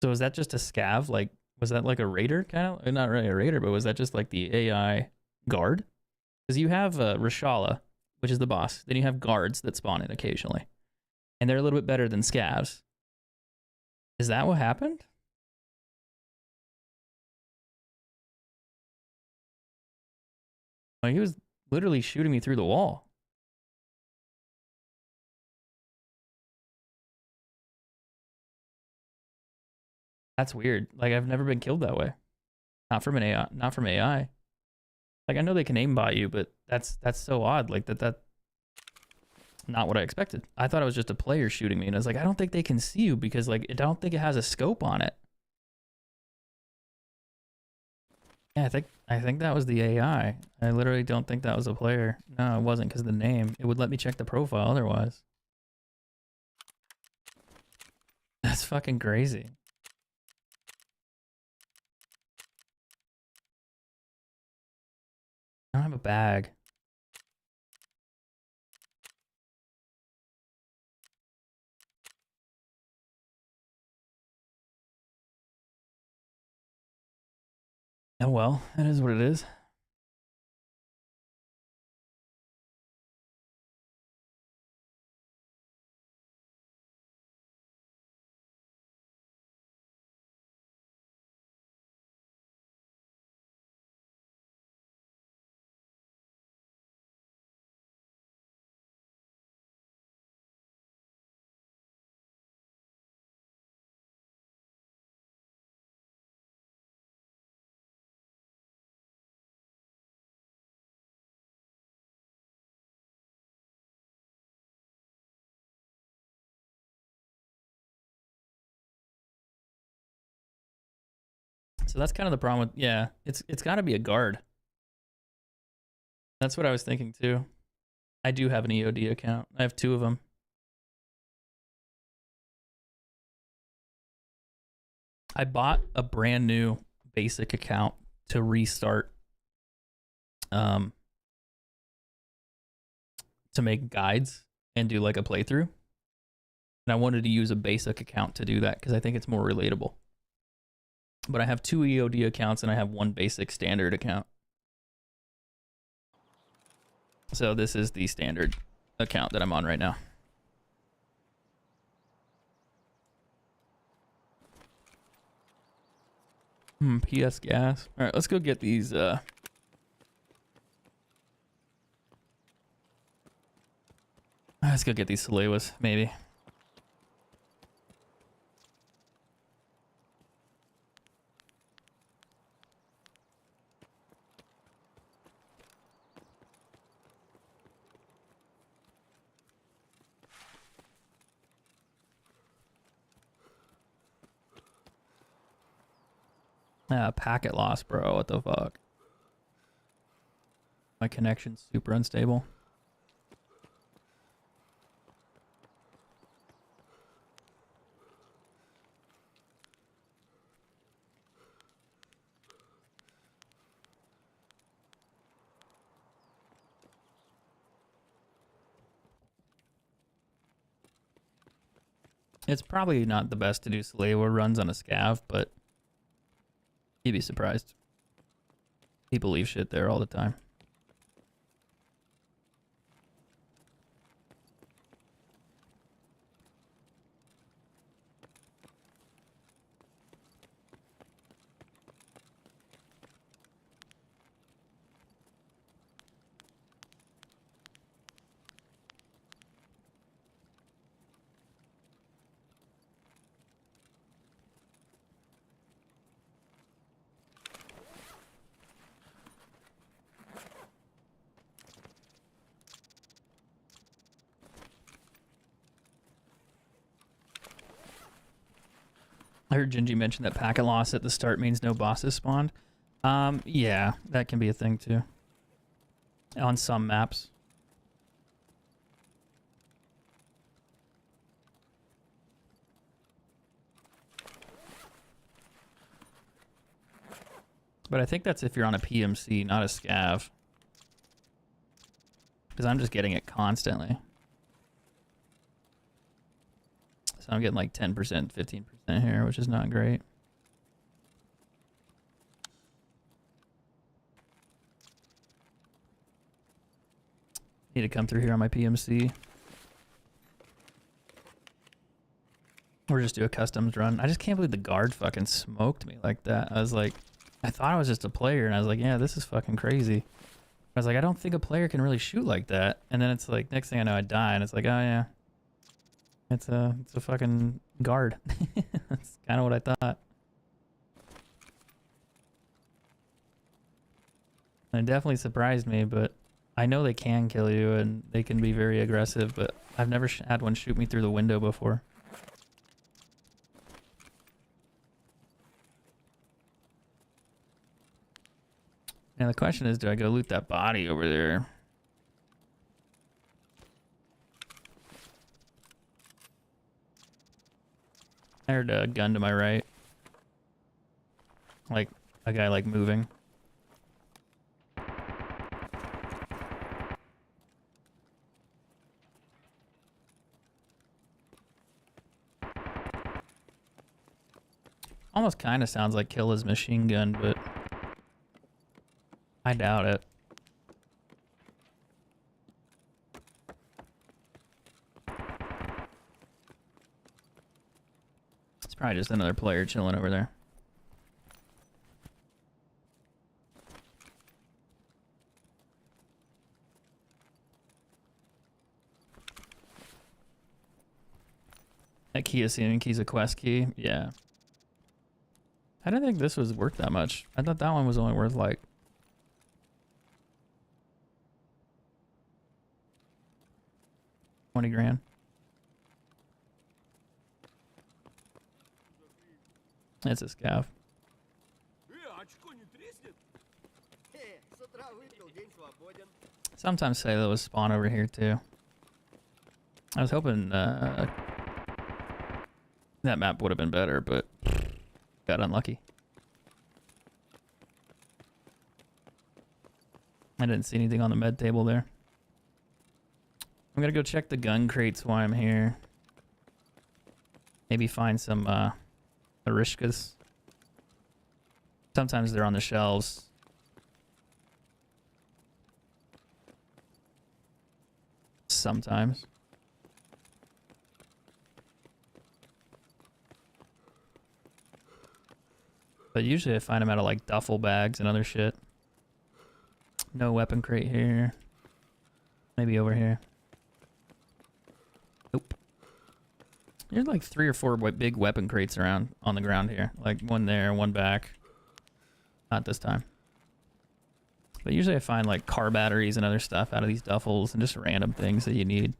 So is that just a scav? Like, was that like a raider kind of? Not really a raider, but was that just like the AI guard? Because you have Rashala, which is the boss. Then you have guards that spawn in occasionally. And they're a little bit better than scavs. Is that what happened? Like, he was literally shooting me through the wall. That's weird. Like, I've never been killed that way. Not from an AI. Not from AI. Like, I know they can aimbot you, but that's so odd. Like, that's not what I expected. I thought it was just a player shooting me, and I was like, I don't think they can see you because, like, I don't think it has a scope on it. Yeah, I think that was the AI. I literally don't think that was a player. No, it wasn't because of the name. It would let me check the profile otherwise. That's fucking crazy. I don't have a bag. Oh well, that is what it is. So that's kind of the problem with, yeah, it's got to be a guard. That's what I was thinking too. I do have an EOD account. I have 2 of them. I bought a brand new basic account to restart to make guides and do like a playthrough. And I wanted to use a basic account to do that because I think it's more relatable. But I have 2 EOD accounts and I have 1 basic standard account. So this is the standard account that I'm on right now. PS gas. All right, let's go get these. Let's go get these Salewas, maybe. Packet loss, bro. What the fuck? My connection's super unstable. It's probably not the best to do Salewa runs on a scav, but you'd be surprised. People leave shit there all the time. I heard Gingy mention that packet loss at the start means no bosses spawned. Yeah, that can be a thing too. On some maps. But I think that's if you're on a PMC, not a scav. Because I'm just getting it constantly. So I'm getting like 10%, 15% here, which is not great. Need to come through here on my PMC. Or just do a customs run. I just can't believe the guard fucking smoked me like that. I was like, I thought I was just a player, and I was like, yeah, this is fucking crazy. I was like, I don't think a player can really shoot like that. And then it's like, next thing I know, I die, and it's like, oh yeah, it's a fucking guard. That's kind of what I thought. And it definitely surprised me, but I know they can kill you, and they can be very aggressive, but I've never had one shoot me through the window before. Now the question is, do I go loot that body over there? I heard a gun to my right. Like, a guy like moving. Almost kind of sounds like kill his machine gun, but I doubt it. It's probably just another player chilling over there. That key is seeming key's a quest key. Yeah. I didn't think this was worth that much. I thought that one was only worth like 20 grand. It's a scav. Sometimes Salo will spawn over here too. I was hoping that map would have been better, but got unlucky. I didn't see anything on the med table there. I'm gonna go check the gun crates while I'm here. Maybe find some Arishkas. Sometimes they're on the shelves. Sometimes. But usually I find them out of like duffel bags and other shit. No weapon crate here. Maybe over here. Nope. There's like 3 or 4 big weapon crates around on the ground here. Like one there, one back. Not this time. But usually I find like car batteries and other stuff out of these duffels and just random things that you need.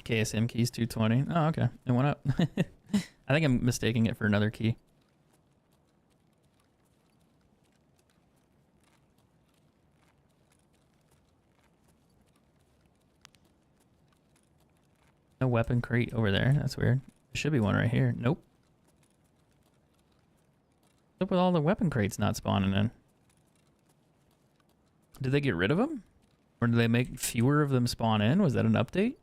KSM key's 220. Oh, okay. It went up. I think I'm mistaking it for another key. No weapon crate over there. That's weird. There should be one right here. Nope. What's up with all the weapon crates not spawning in? Did they get rid of them? Or did they make fewer of them spawn in? Was that an update?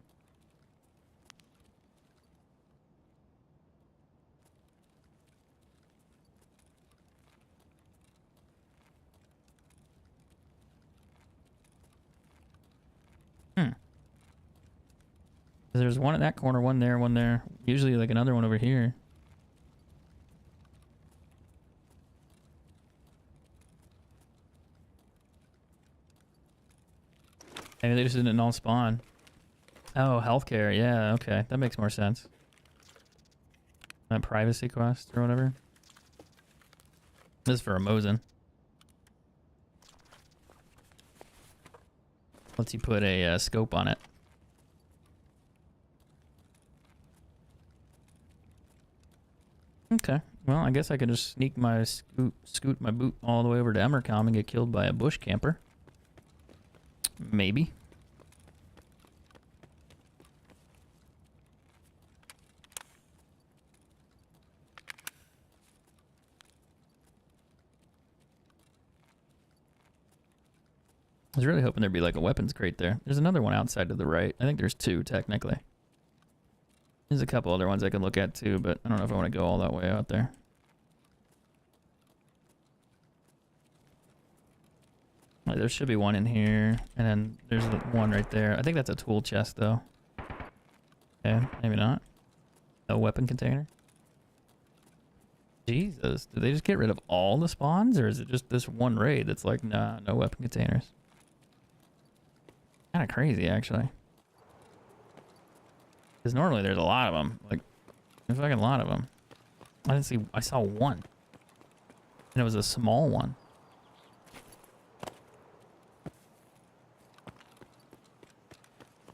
There's one in that corner, one there, one there. Usually like another one over here. Maybe they just didn't all spawn. Oh, healthcare. Yeah, okay. That makes more sense. That privacy quest or whatever. This is for a Mosin. Lets you put a scope on it. Okay. Well, I guess I could just sneak my scoot my boot all the way over to Emercom and get killed by a bush camper. Maybe. I was really hoping there'd be like a weapons crate there. There's another one outside to the right. I think there's two technically. There's a couple other ones I could look at too, but I don't know if I want to go all that way out there. There should be one in here, and then there's one right there. I think that's a tool chest though. Okay, maybe not. A weapon container. Jesus, did they just get rid of all the spawns, or is it just this one raid that's like, nah, no weapon containers? Kind of crazy, actually. Because normally there's a lot of them. Like, there's like a lot of them. I saw one. And it was a small one.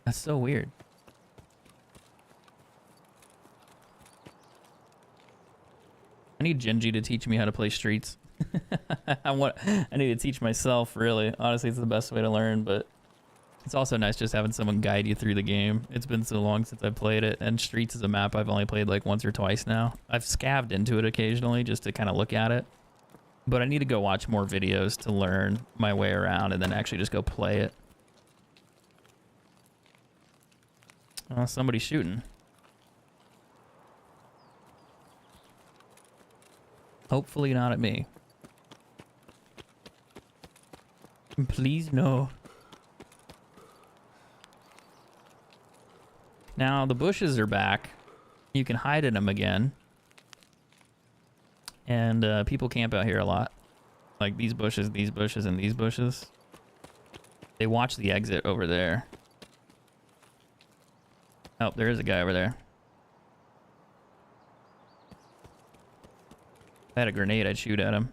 That's so weird. I need Genji to teach me how to play streets. I need to teach myself, really. Honestly, it's the best way to learn, but it's also nice just having someone guide you through the game. It's been so long since I've played it, and Streets is a map I've only played like once or twice now. I've scavved into it occasionally just to kind of look at it, but I need to go watch more videos to learn my way around and then actually just go play it. Somebody's shooting. Hopefully not at me. Please no. Now the bushes are back. You can hide in them again. And people camp out here a lot. Like these bushes, and these bushes. They watch the exit over there. Oh, there is a guy over there. If I had a grenade, I'd shoot at him.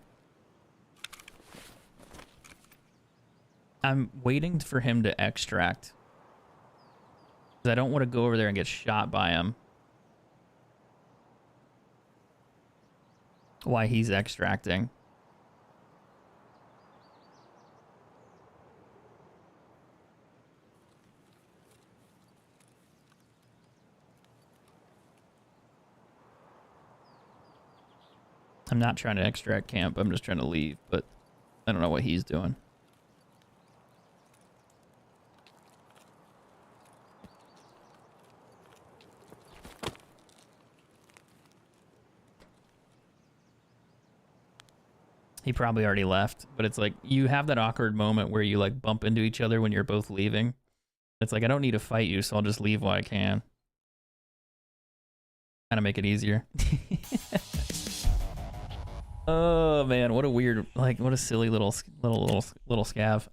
I'm waiting for him to extract. Because I don't want to go over there and get shot by him. While he's extracting. I'm not trying to extract camp. I'm just trying to leave, but I don't know what he's doing. He probably already left, but it's like you have that awkward moment where you like bump into each other when you're both leaving. It's like, I don't need to fight you, so I'll just leave while I can. Kind of make it easier. Oh man, what a weird, like, what a silly little scav.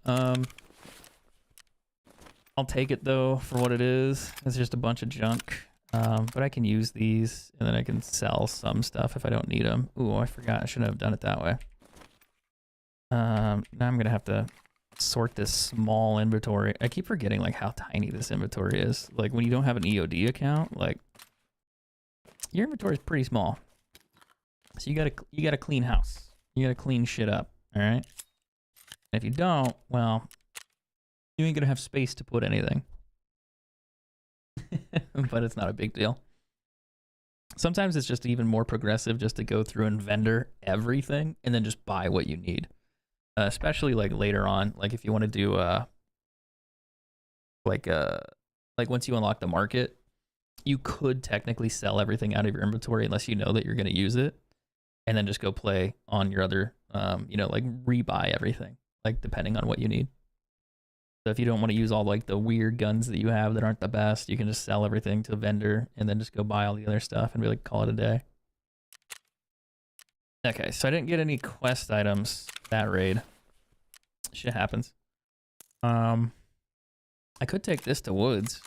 I'll take it though for what it is. It's just a bunch of junk. But I can use these, and then I can sell some stuff if I don't need them. Ooh, I forgot. I shouldn't have done it that way. Now I'm gonna have to sort this small inventory. I keep forgetting like how tiny this inventory is. Like when you don't have an EOD account, like your inventory is pretty small. So you gotta clean house. You gotta clean shit up. All right. And if you don't, well, you ain't gonna have space to put anything. But it's not a big deal. Sometimes it's just even more progressive just to go through and vendor everything and then just buy what you need. Especially like later on, like if you want to do like once you unlock the market, you could technically sell everything out of your inventory unless you know that you're going to use it, and then just go play on your other you know, like rebuy everything, like depending on what you need. So if you don't want to use all like the weird guns that you have that aren't the best, you can just sell everything to a vendor and then just go buy all the other stuff and be like, call it a day. Okay, so I didn't get any quest items that raid. Shit happens. I could take this to woods.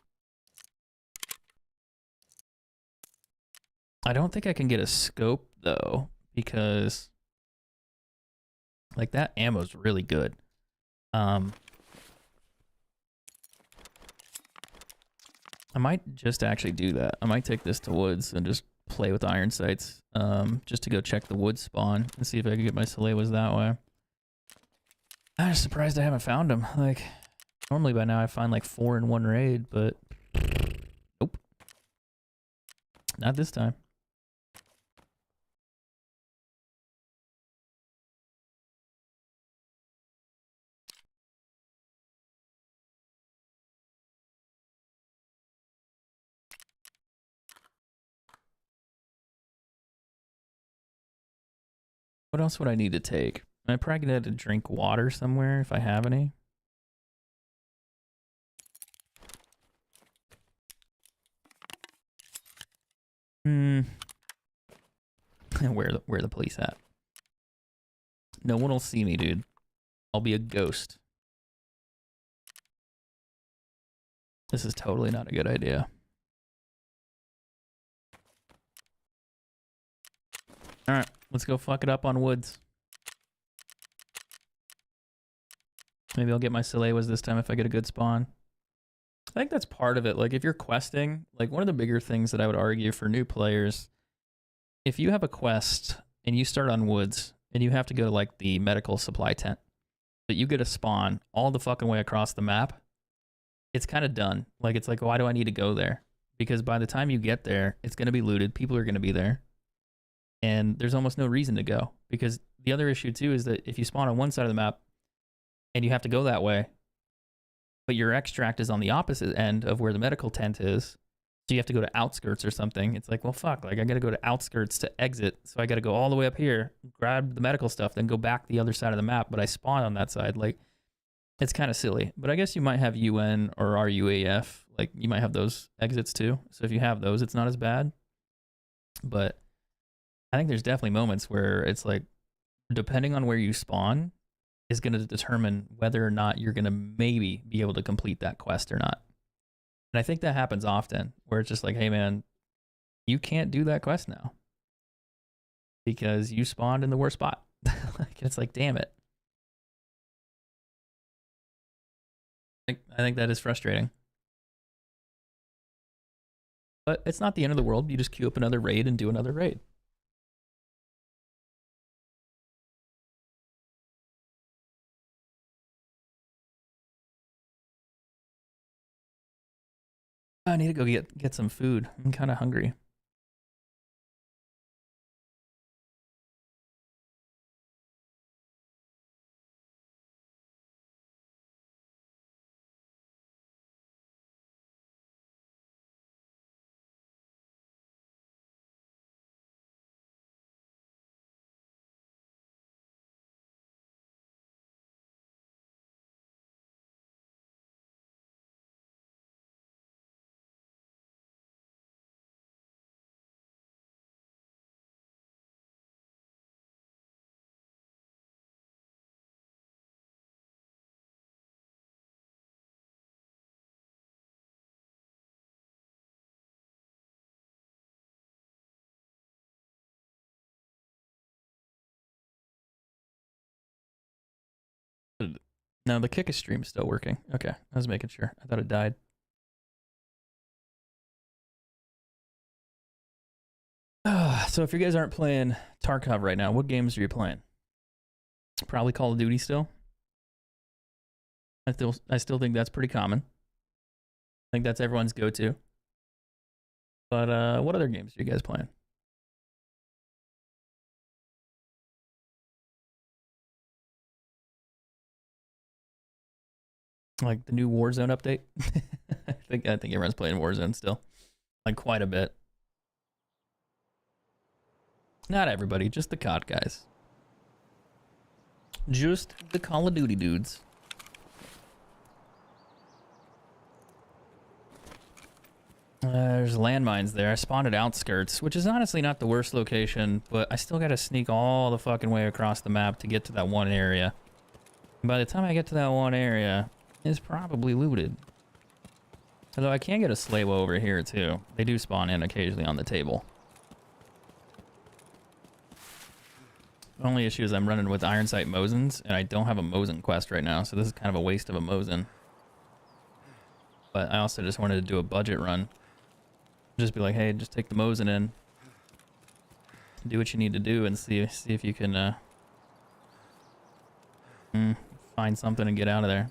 I don't think I can get a scope though, because like that ammo's really good. I might just actually do that. I might take this to woods and just play with iron sights, just to go check the wood spawn and see if I can get my Salewas that way. I'm just surprised I haven't found them. Like, normally by now I find like 4 in one raid, but nope. Not this time. What else would I need to take? I'm probably gonna have to drink water somewhere if I have any. Where the police at? No one will see me, dude. I'll be a ghost. This is totally not a good idea. All right, let's go fuck it up on woods. Maybe I'll get my Salewas this time if I get a good spawn. I think that's part of it. Like, if you're questing, like, one of the bigger things that I would argue for new players, if you have a quest and you start on woods and you have to go to, like, the medical supply tent, but you get a spawn all the fucking way across the map, it's kind of done. Like, it's like, why do I need to go there? Because by the time you get there, it's going to be looted. People are going to be there. And there's almost no reason to go. Because the other issue, too, is that if you spawn on one side of the map and you have to go that way, but your extract is on the opposite end of where the medical tent is, so you have to go to outskirts or something, it's like, well, fuck, like, I got to go to outskirts to exit, so I got to go all the way up here, grab the medical stuff, then go back the other side of the map, but I spawn on that side. Like, it's kind of silly. But I guess you might have UN or RUAF, like, you might have those exits too, so if you have those, it's not as bad. But I think there's definitely moments where it's like, depending on where you spawn, is going to determine whether or not you're going to maybe be able to complete that quest or not. And I think that happens often, where it's just like, hey man, you can't do that quest now because you spawned in the worst spot. Like, it's like, damn it. I think that is frustrating. But it's not the end of the world. You just queue up another raid and do another raid. I need to go get some food. I'm kind of hungry. No, the kick stream is still working. Okay, I was making sure. I thought it died. So if you guys aren't playing Tarkov right now, what games are you playing? Probably Call of Duty still. I still think that's pretty common. I think that's everyone's go-to. But what other games are you guys playing? Like the new Warzone update? I think everyone's playing Warzone still. Like quite a bit. Not everybody, just the COD guys. Just the Call of Duty dudes. There's landmines there. I spawned at outskirts, which is honestly not the worst location, but I still gotta sneak all the fucking way across the map to get to that one area. And by the time I get to that one area, it's probably looted. Although I can get a Slawa over here too. They do spawn in occasionally on the table. The only issue is I'm running with Iron Sight Mosins, and I don't have a Mosin quest right now, so this is kind of a waste of a Mosin. But I also just wanted to do a budget run. Just be like, hey, just take the Mosin in. Do what you need to do and see if you can find something and get out of there.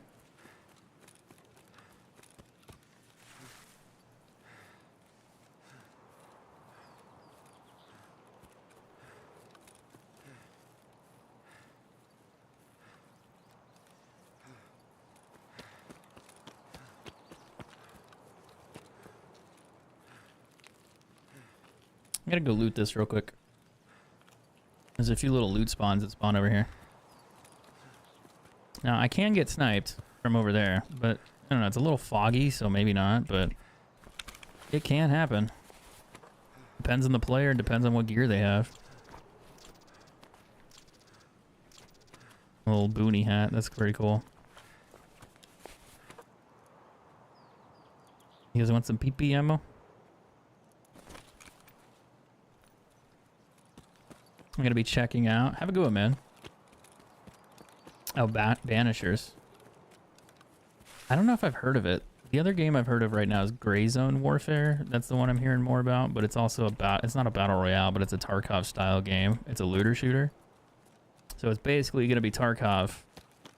I gotta go loot this real quick. There's a few little loot spawns that spawn over here. Now, I can get sniped from over there, but I don't know. It's a little foggy, so maybe not, but it can happen. Depends on the player, depends on what gear they have. A little boonie hat, that's pretty cool. You guys want some PP ammo? I'm gonna be checking out. Have a good one, man. Oh, Banishers. I don't know if I've heard of it. The other game I've heard of right now is Gray Zone Warfare. That's the one I'm hearing more about, but it's also about, it's not a battle royale, but it's a Tarkov style game. It's a looter shooter. So it's basically gonna be Tarkov,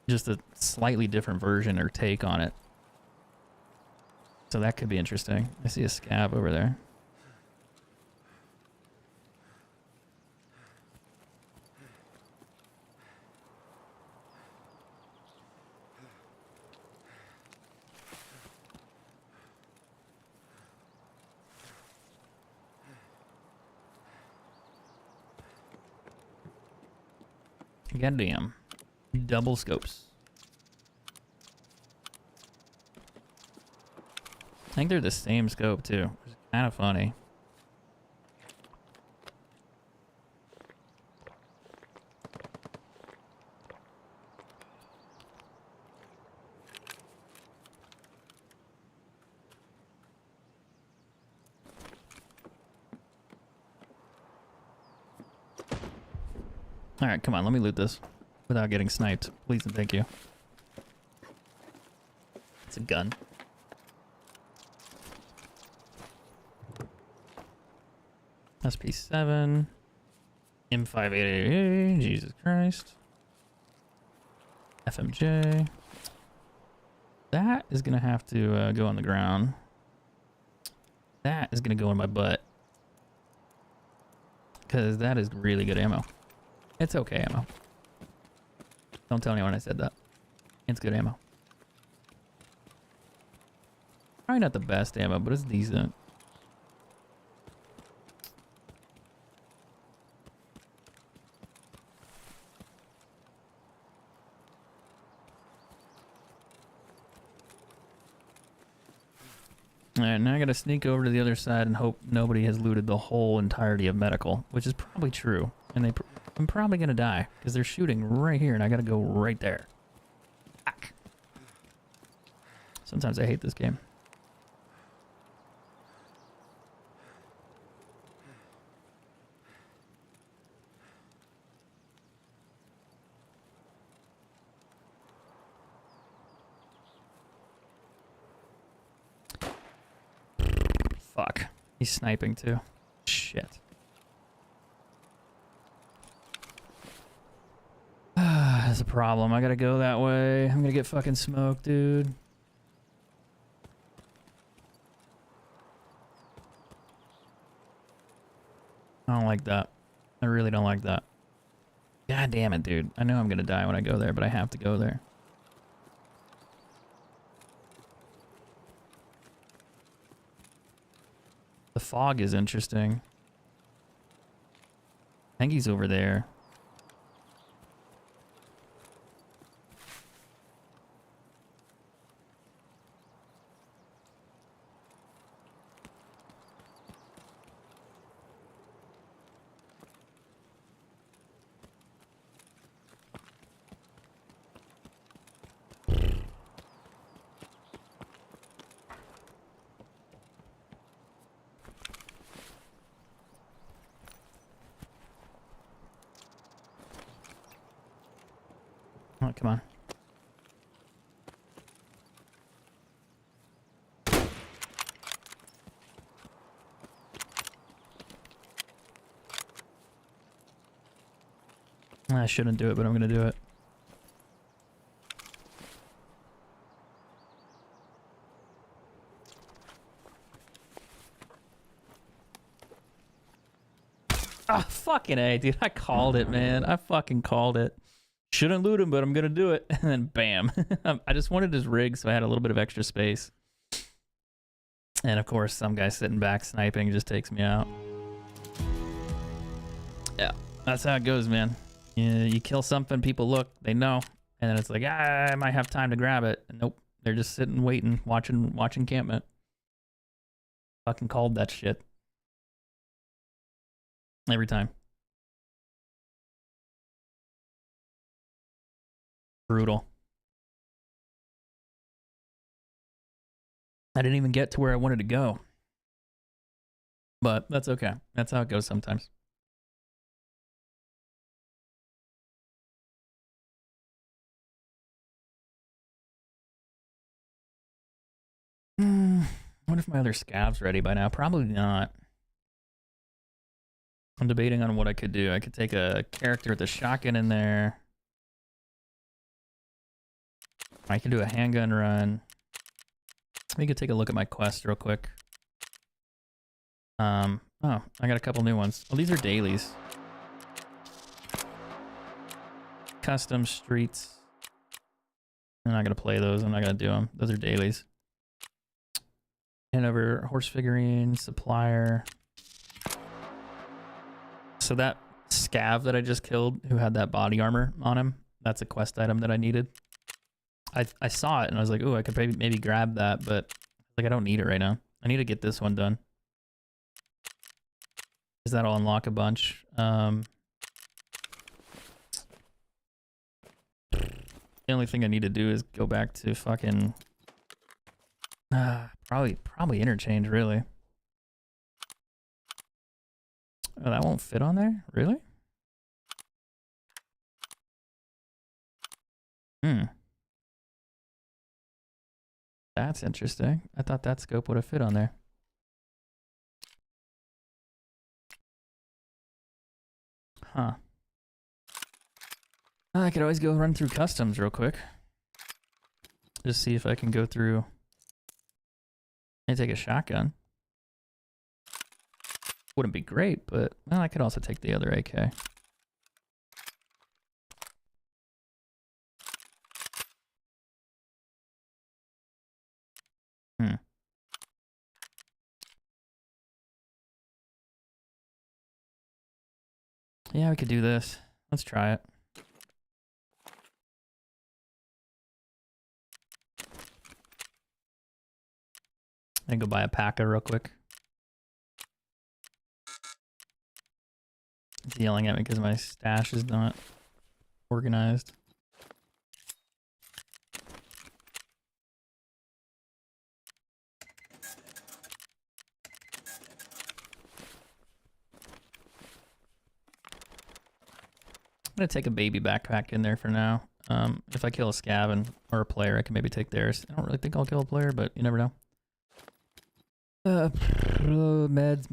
just a slightly different version or take on it. So that could be interesting. I see a scav over there. Goddamn. Double scopes. I think they're the same scope too. It's kind of funny. All right, come on, let me loot this without getting sniped. Please and thank you. It's a gun. SP7. M588. Jesus Christ. FMJ. That is going to have to go on the ground. That is going to go in my butt. Because that is really good ammo. It's okay ammo. Don't tell anyone I said that. It's good ammo. Probably not the best ammo, but it's decent. Alright, now I gotta sneak over to the other side and hope nobody has looted the whole entirety of medical, which is probably true. And I'm probably gonna die, because they're shooting right here and I gotta go right there. Fuck. Sometimes I hate this game. Fuck. He's sniping too. Shit. That's a problem. I gotta go that way. I'm gonna get fucking smoked, dude. I don't like that. I really don't like that. God damn it, dude. I know I'm gonna die when I go there, but I have to go there. The fog is interesting. I think he's over there. Oh, come on. I shouldn't do it, but I'm gonna do it. Ah, fucking A, dude. I called it, man. I fucking called it. Shouldn't loot him, but I'm gonna do it. And then bam. I just wanted his rig, so I had a little bit of extra space. And of course, some guy sitting back sniping just takes me out. Yeah. That's how it goes, man. You kill something, people look, they know, and then it's like, ah, I might have time to grab it. And nope, they're just sitting, waiting, watching encampment. Fucking called that shit. Every time. Brutal. I didn't even get to where I wanted to go. But that's okay. That's how it goes sometimes. What if my other scav's ready by now? Probably not. I'm debating on what I could do. I could take a character with a shotgun in there. I can do a handgun run. We could take a look at my quest real quick. Oh, I got a couple new ones. Well, these are dailies. Custom streets. I'm not gonna play those. I'm not gonna do them. Those are dailies. And over horse figurine, supplier. So that scav that I just killed, who had that body armor on him, that's a quest item that I needed. I saw it and I was like, oh, I could maybe grab that, but like I don't need it right now. I need to get this one done. Because that'll unlock a bunch. The only thing I need to do is go back to fucking probably interchange, really. Oh, that won't fit on there? Really? That's interesting. I thought that scope would have fit on there. Huh. I could always go run through customs real quick. Just see if I can go through and take a shotgun. Wouldn't be great, but well, I could also take the other AK. Yeah, we could do this. Let's try it. And go buy a packer real quick. He's yelling at me because my stash is not organized. I'm gonna take a baby backpack in there for now. If I kill a scav or a player, I can maybe take theirs. I don't really think I'll kill a player, but you never know. Meds.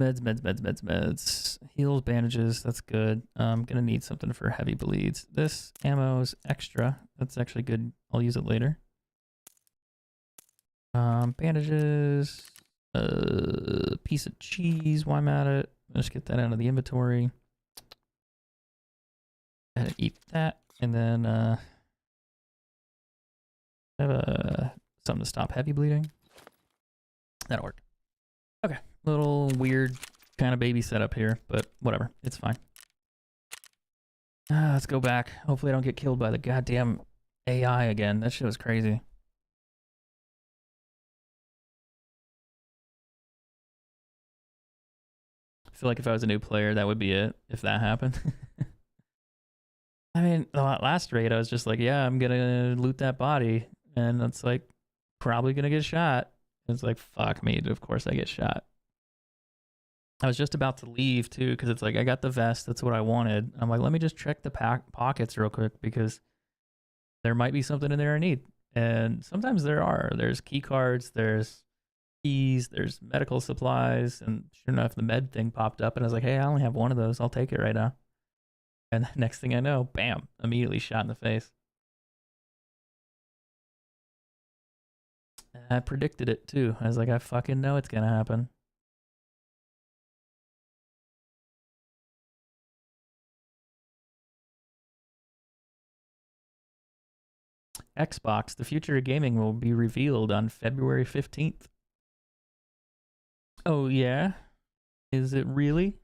Heals, bandages, that's good. I'm gonna need something for heavy bleeds. This ammo's extra. That's actually good. I'll use it later. Bandages. Piece of cheese while I'm at it. Let's get that out of the inventory. Gotta eat that, and then have something to stop heavy bleeding. That'll work. Okay, little weird kind of baby setup here, but whatever, it's fine. Let's go back. Hopefully I don't get killed by the goddamn AI again. That shit was crazy. I feel like if I was a new player, that would be it, if that happened. I mean, the last raid, I was just like, yeah, I'm gonna loot that body, and it's like, probably gonna get shot. It's like, fuck me, of course I get shot. I was just about to leave, too, because it's like, I got the vest, that's what I wanted. I'm like, let me just check the pockets real quick, because there might be something in there I need. And sometimes there are. There's key cards, there's keys, there's medical supplies, and sure enough, the med thing popped up, and I was like, hey, I only have one of those, I'll take it right now. And the next thing I know, bam, immediately shot in the face. And I predicted it too. I was like, I fucking know it's gonna happen. Xbox, the future of gaming will be revealed on February 15th. Oh yeah? Is it really?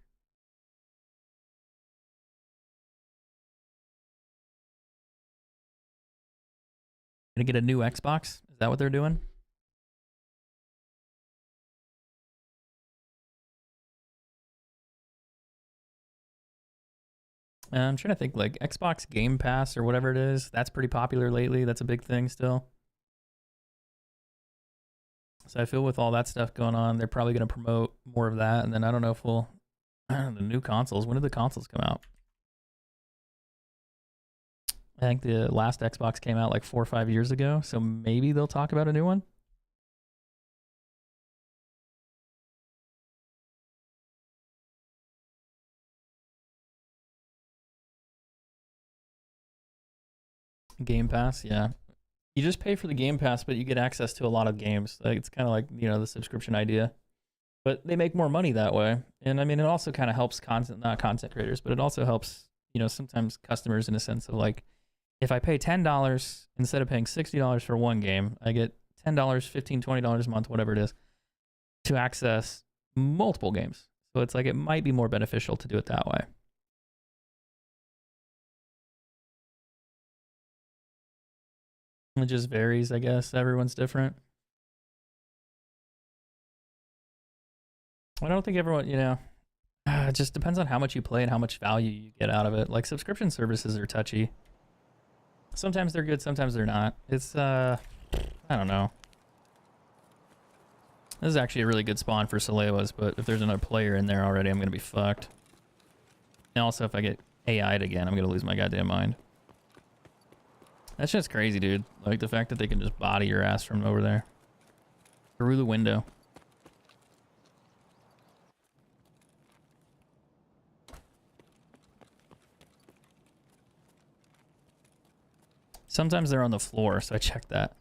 Gonna get a new Xbox? Is that what they're doing? I'm trying to think, like Xbox Game Pass or whatever it is. That's pretty popular lately. That's a big thing still. So I feel with all that stuff going on, they're probably going to promote more of that. And then I don't know if we'll, the new consoles. When did the consoles come out? I think the last Xbox came out like 4 or 5 years ago. So maybe they'll talk about a new one. Game Pass, yeah. You just pay for the Game Pass, but you get access to a lot of games. Like it's kind of like, you know, the subscription idea. But they make more money that way. And I mean, it also kind of helps content, not content creators, but it also helps, you know, sometimes customers in a sense of like, if I pay $10 instead of paying $60 for one game, I get $10, $15, $20 a month, whatever it is, to access multiple games. So it's like it might be more beneficial to do it that way. It just varies, I guess. Everyone's different. I don't think everyone, you know, it just depends on how much you play and how much value you get out of it. Like subscription services are touchy. Sometimes they're good, sometimes they're not. It's, I don't know. This is actually a really good spawn for Salewas, but if there's another player in there already, I'm going to be fucked. And also, if I get AI'd again, I'm going to lose my goddamn mind. That's just crazy, dude. Like the fact that they can just body your ass from over there. Through the window. Sometimes they're on the floor, so I check that.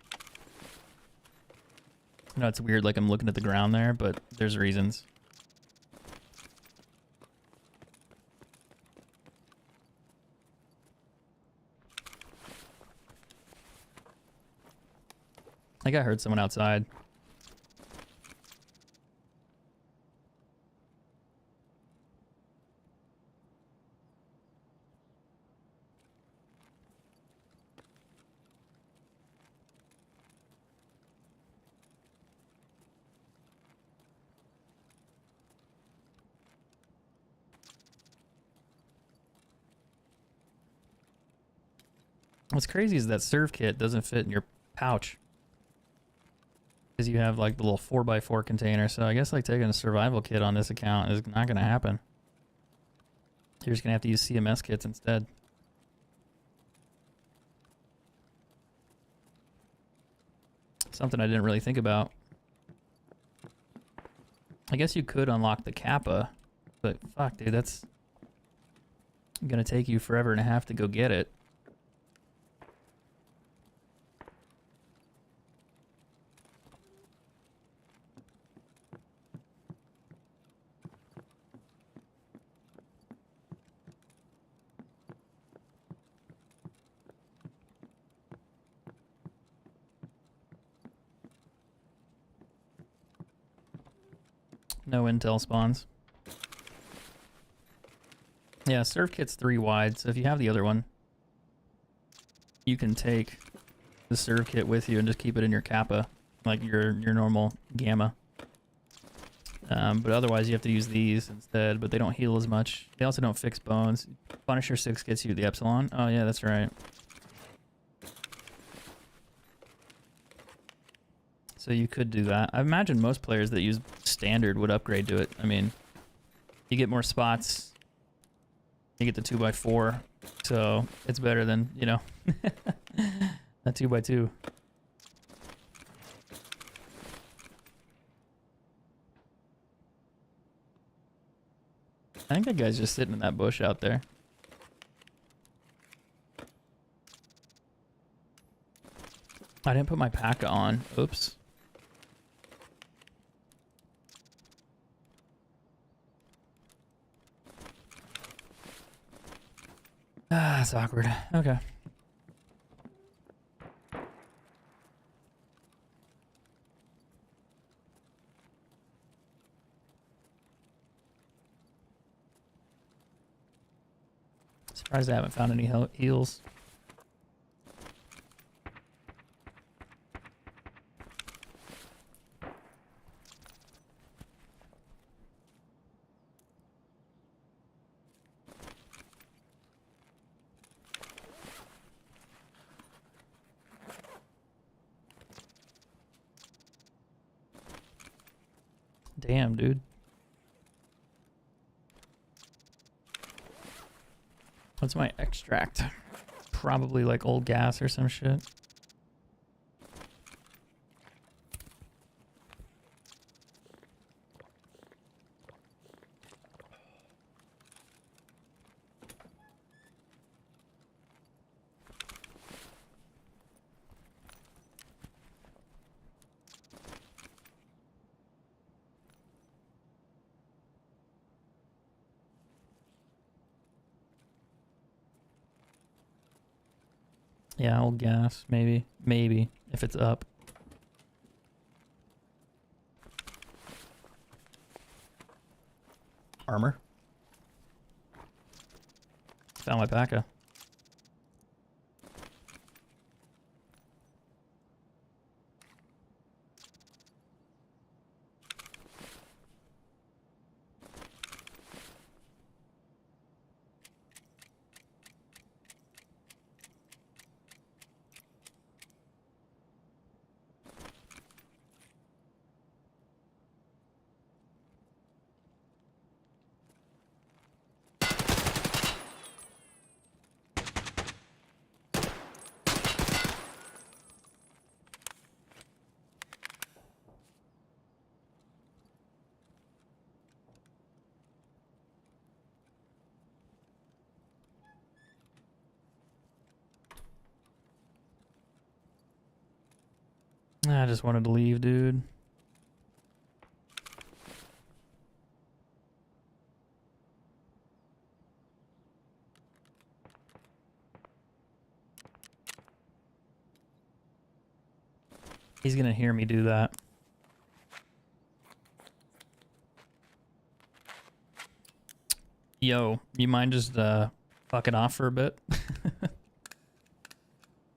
I know it's weird, like I'm looking at the ground there, but there's reasons. I think I heard someone outside. What's crazy is that serve kit doesn't fit in your pouch. Because you have like the little 4x4 container. So I guess like taking a survival kit on this account is not going to happen. You're just going to have to use CMS kits instead. Something I didn't really think about. I guess you could unlock the Kappa. But fuck, dude, that's going to take you forever and a half to go get it. No intel spawns. Yeah, serve kit's 3 wide, so if you have the other one, you can take the serve kit with you and just keep it in your Kappa, like your normal Gamma. But otherwise you have to use these instead, but they don't heal as much. They also don't fix bones. Punisher 6 gets you the Epsilon. Oh yeah, that's right. So you could do that. I imagine most players that use standard would upgrade to it. I mean, you get more spots. You get the 2x4. So it's better than, you know, a 2x2. I think that guy's just sitting in that bush out there. I didn't put my P.A.C.A on. Oops. Ah, it's awkward. Okay. Surprised I haven't found any heals. Damn, dude. What's my extract? Probably like old gas or some shit. Yeah, old gas, maybe. Maybe, if it's up. Armor. Found my P.A.C.A. I just wanted to leave, dude. He's gonna hear me do that. Yo, you mind just fucking off for a bit?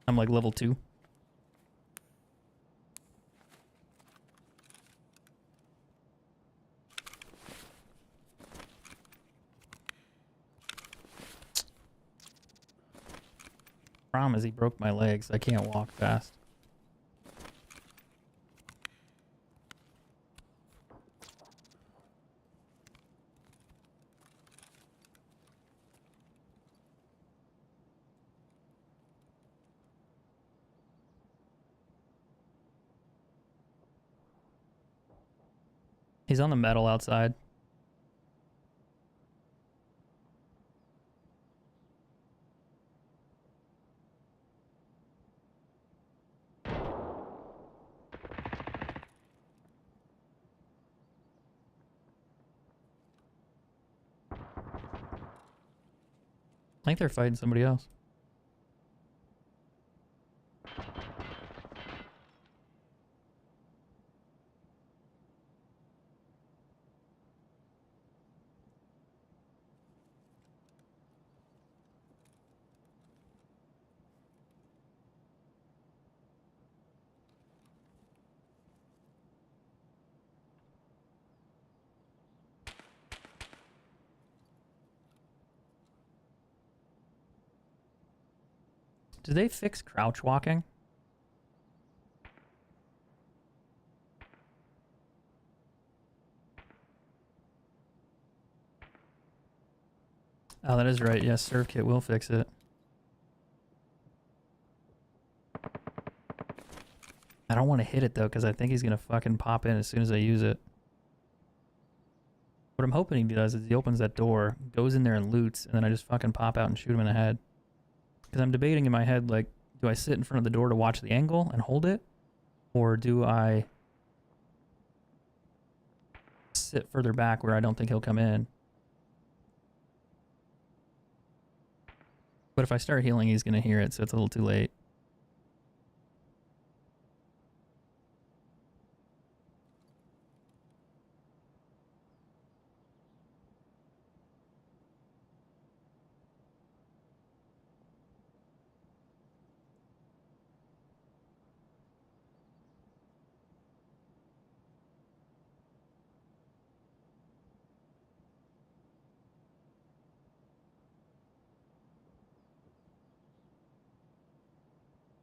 I'm like level 2. Problem is he broke my legs. I can't walk fast. He's on the metal outside. I think they're fighting somebody else. Did they fix crouch walking? Oh, that is right. Yes, serve kit will fix it. I don't want to hit it though, because I think he's gonna fucking pop in as soon as I use it. What I'm hoping he does is he opens that door, goes in there and loots, and then I just fucking pop out and shoot him in the head. Because I'm debating in my head, like, do I sit in front of the door to watch the angle and hold it? Or do I sit further back where I don't think he'll come in? But if I start healing, he's going to hear it, so it's a little too late.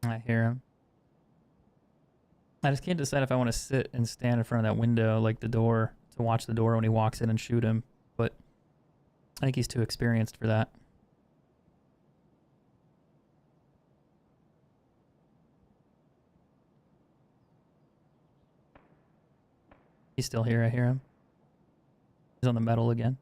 I hear him. I just can't decide if I want to sit and stand in front of that window, like the door, to watch the door when he walks in and shoot him, but I think he's too experienced for that. He's still here, I hear him. He's on the metal again.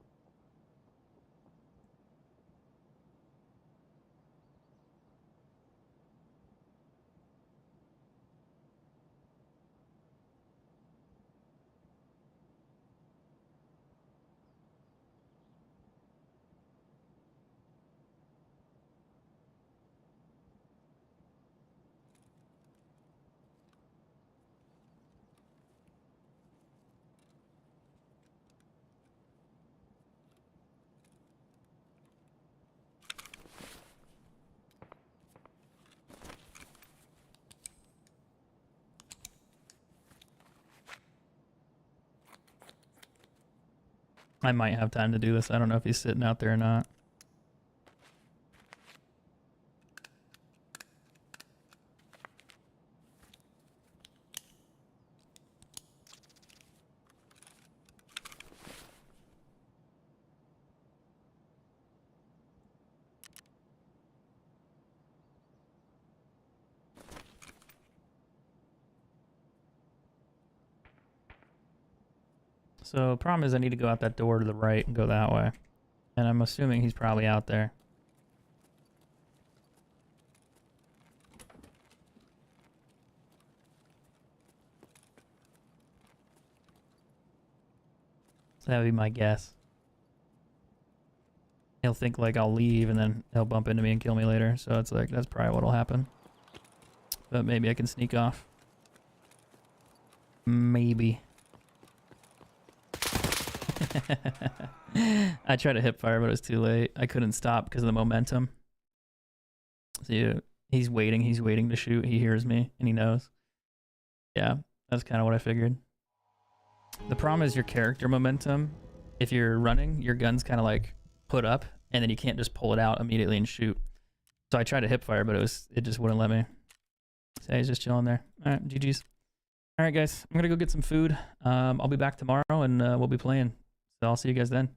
I might have time to do this. I don't know if he's sitting out there or not. So problem is I need to go out that door to the right and go that way. And I'm assuming he's probably out there. So that would be my guess. He'll think like I'll leave and then he'll bump into me and kill me later. So it's like, that's probably what'll happen. But maybe I can sneak off. Maybe. I tried to hip fire, but it was too late. I couldn't stop because of the momentum. So he's waiting to shoot. He hears me and he knows. Yeah, that's kind of what I figured. The problem is your character momentum. If you're running, your gun's kind of like put up and then you can't just pull it out immediately and shoot. So I tried to hip fire, but it just wouldn't let me. So he's just chilling there. All right, GG's. All right, guys, I'm gonna go get some food. I'll be back tomorrow and we'll be playing. So I'll see you guys then.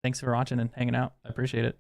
Thanks for watching and hanging out. I appreciate it.